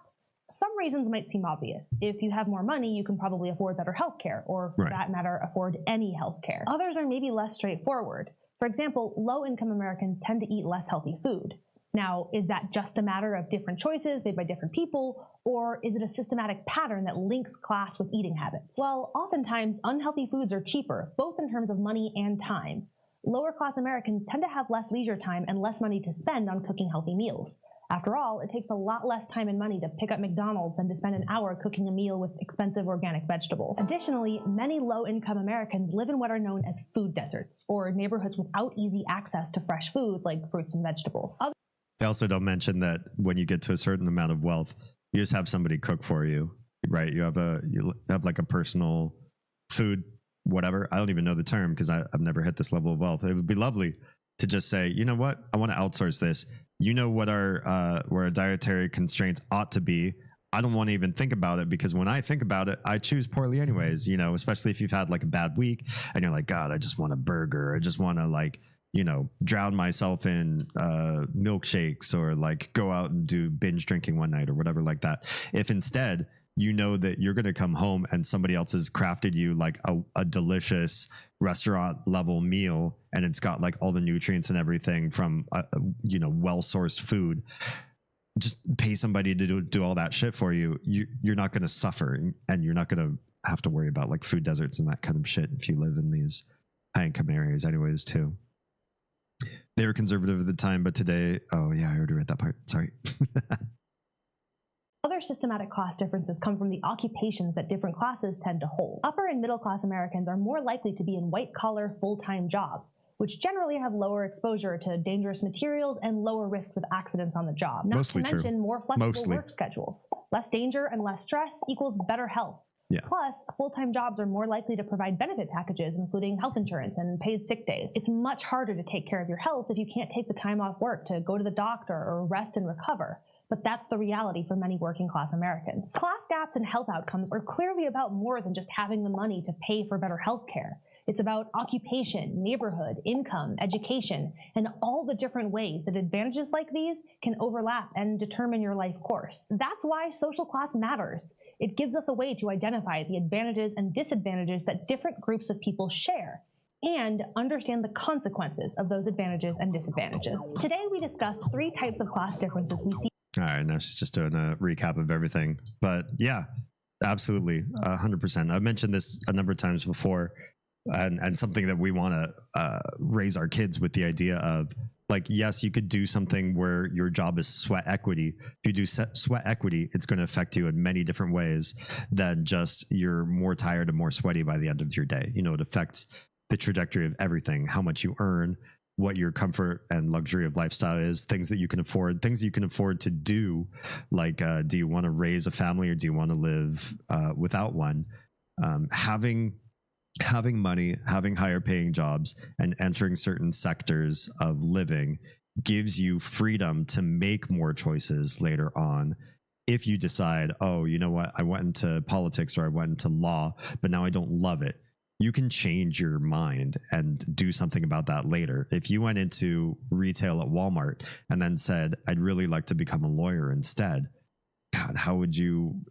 Some reasons might seem obvious. If you have more money, you can probably afford better healthcare, or for that matter, afford any healthcare. Others are maybe less straightforward. For example, low-income Americans tend to eat less healthy food. Now, is that just a matter of different choices made by different people, or is it a systematic pattern that links class with eating habits? Well, oftentimes, unhealthy foods are cheaper, both in terms of money and time. Lower-class Americans tend to have less leisure time and less money to spend on cooking healthy meals. After all, it takes a lot less time and money to pick up McDonald's than to spend an hour cooking a meal with expensive organic vegetables. Additionally, many low-income Americans live in what are known as food deserts, or neighborhoods without easy access to fresh foods like fruits and vegetables.
They also don't mention that when you get to a certain amount of wealth, you just have somebody cook for you, right? You have like a personal food, whatever. I don't even know the term because I've never hit this level of wealth. It would be lovely to just say, you know what? I want to outsource this. You know what our dietary constraints ought to be. I don't want to even think about it, because when I think about it, I choose poorly anyways, you know, especially if you've had like a bad week and you're like, God, I just want a burger. I just want to, like, you know, drown myself in milkshakes, or like go out and do binge drinking one night or whatever like that. If instead you know that you're going to come home and somebody else has crafted you like a delicious restaurant level meal, and it's got like all the nutrients and everything from you know, well-sourced food, just pay somebody to do all that shit for you. You're not going to suffer, and you're not going to have to worry about like food deserts and that kind of shit if you live in these high income areas anyways too. They were conservative at the time, but today, oh yeah, I already read that part, sorry.
Other systematic class differences come from the occupations that different classes tend to hold. Upper and middle class Americans are more likely to be in white-collar, full-time jobs, which generally have lower exposure to dangerous materials and lower risks of accidents on the job. Not to mention more flexible work schedules. Less danger and less stress equals better health.
Yeah.
Plus, full-time jobs are more likely to provide benefit packages, including health insurance and paid sick days. It's much harder to take care of your health if you can't take the time off work to go to the doctor or rest and recover. But that's the reality for many working-class Americans. Class gaps in health outcomes are clearly about more than just having the money to pay for better health care. It's about occupation, neighborhood, income, education, and all the different ways that advantages like these can overlap and determine your life course. That's why social class matters. It gives us a way to identify the advantages and disadvantages that different groups of people share. and understand the consequences of those advantages and disadvantages. Today, we discussed 3 types of class differences we see.
All right, now she's just doing a recap of everything. But yeah, absolutely, 100%. I've mentioned this a number of times before, and something that we want to raise our kids with the idea of, like, yes, you could do something where your job is sweat equity. If you do sweat equity, it's going to affect you in many different ways than just you're more tired and more sweaty by the end of your day. You know, it affects the trajectory of everything, how much you earn, what your comfort and luxury of lifestyle is, things that you can afford to do. Like, do you want to raise a family or do you want to live without one? Having money, having higher paying jobs, and entering certain sectors of living gives you freedom to make more choices later on. If you decide, oh, you know what, I went into politics or I went into law, but now I don't love it, you can change your mind and do something about that later. If you went into retail at Walmart and then said, I'd really like to become a lawyer instead, God, how would you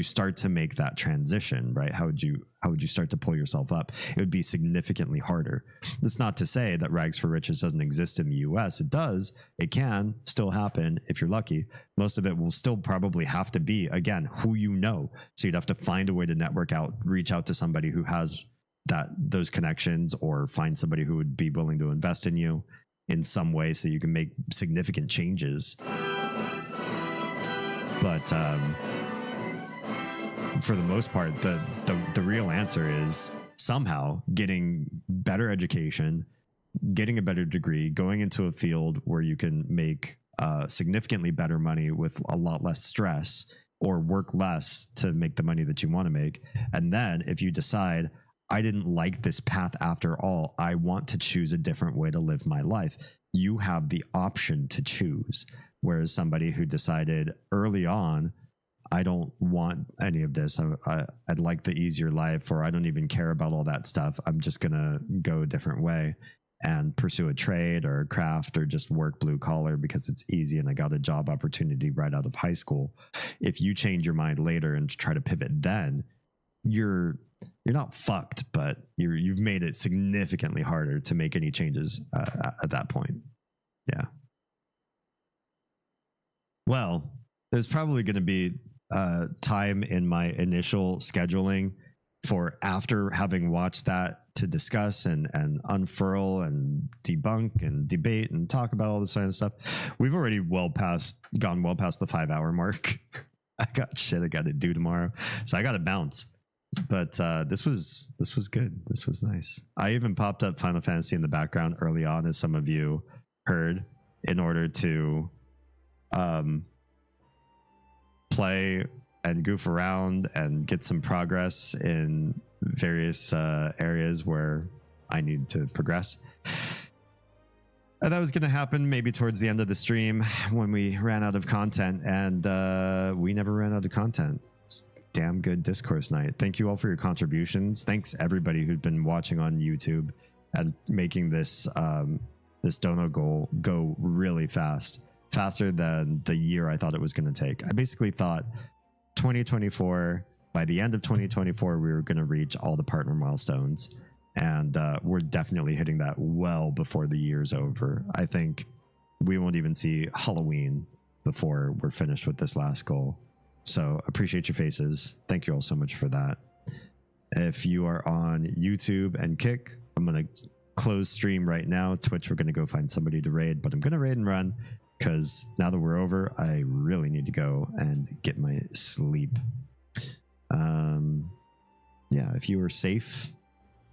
start to make that transition, right? How would you start to pull yourself up? It would be significantly harder. That's not to say that rags for riches doesn't exist in the US. It does. It can still happen if you're lucky. Most of it will still probably have to be, again, who you know. So you'd have to find a way to network out, reach out to somebody who has those connections, or find somebody who would be willing to invest in you in some way so you can make significant changes. But for the most part, the real answer is somehow getting better education, getting a better degree, going into a field where you can make significantly better money with a lot less stress, or work less to make the money that you want to make. And then if you decide, I didn't like this path after all, I want to choose a different way to live my life, you have the option to choose. Whereas somebody who decided early on, I don't want any of this, I'd like the easier life, or I don't even care about all that stuff, I'm just going to go a different way and pursue a trade or a craft, or just work blue collar because it's easy and I got a job opportunity right out of high school. If you change your mind later and try to pivot then, you're not fucked, but you've made it significantly harder to make any changes at that point. Yeah. Well, there's probably going to be time in my initial scheduling for, after having watched that, to discuss and unfurl and debunk and debate and talk about all this kind of stuff. We've already gone well past the 5-hour mark. I got shit I got to do tomorrow, so I got to bounce. But this was good. This was nice. I even popped up Final Fantasy in the background early on, as some of you heard, in order to play and goof around and get some progress in various areas where I need to progress. And that was going to happen maybe towards the end of the stream when we ran out of content, and we never ran out of content. Damn good discourse night. Thank you all for your contributions. Thanks everybody who'd been watching on YouTube and making this this dono goal go really fast, faster than the year I thought it was going to take. I basically thought 2024, by the end of 2024, we were going to reach all the partner milestones, and we're definitely hitting that well before the year's over. I think we won't even see Halloween before we're finished with this last goal. So appreciate your faces. Thank you all so much for that. If you are on YouTube and Kick, I'm going to close stream right now. Twitch, we're going to go find somebody to raid, but I'm going to raid and run, because now that we're over, I really need to go and get my sleep. Yeah, if you were safe,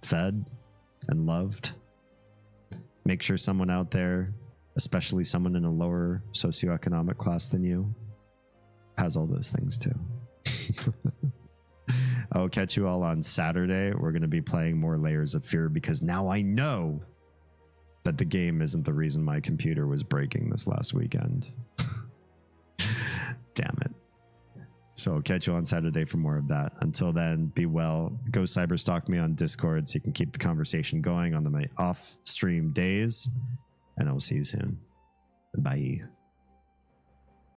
fed, and loved, make sure someone out there, especially someone in a lower socioeconomic class than you, has all those things too. I'll catch you all on Saturday. We're going to be playing more Layers of Fear, because now I know that the game isn't the reason my computer was breaking this last weekend. Damn it. So I'll catch you on Saturday for more of that. Until then, be well. Go cyberstalk me on Discord so you can keep the conversation going on my off-stream days. And I will see you soon. Bye.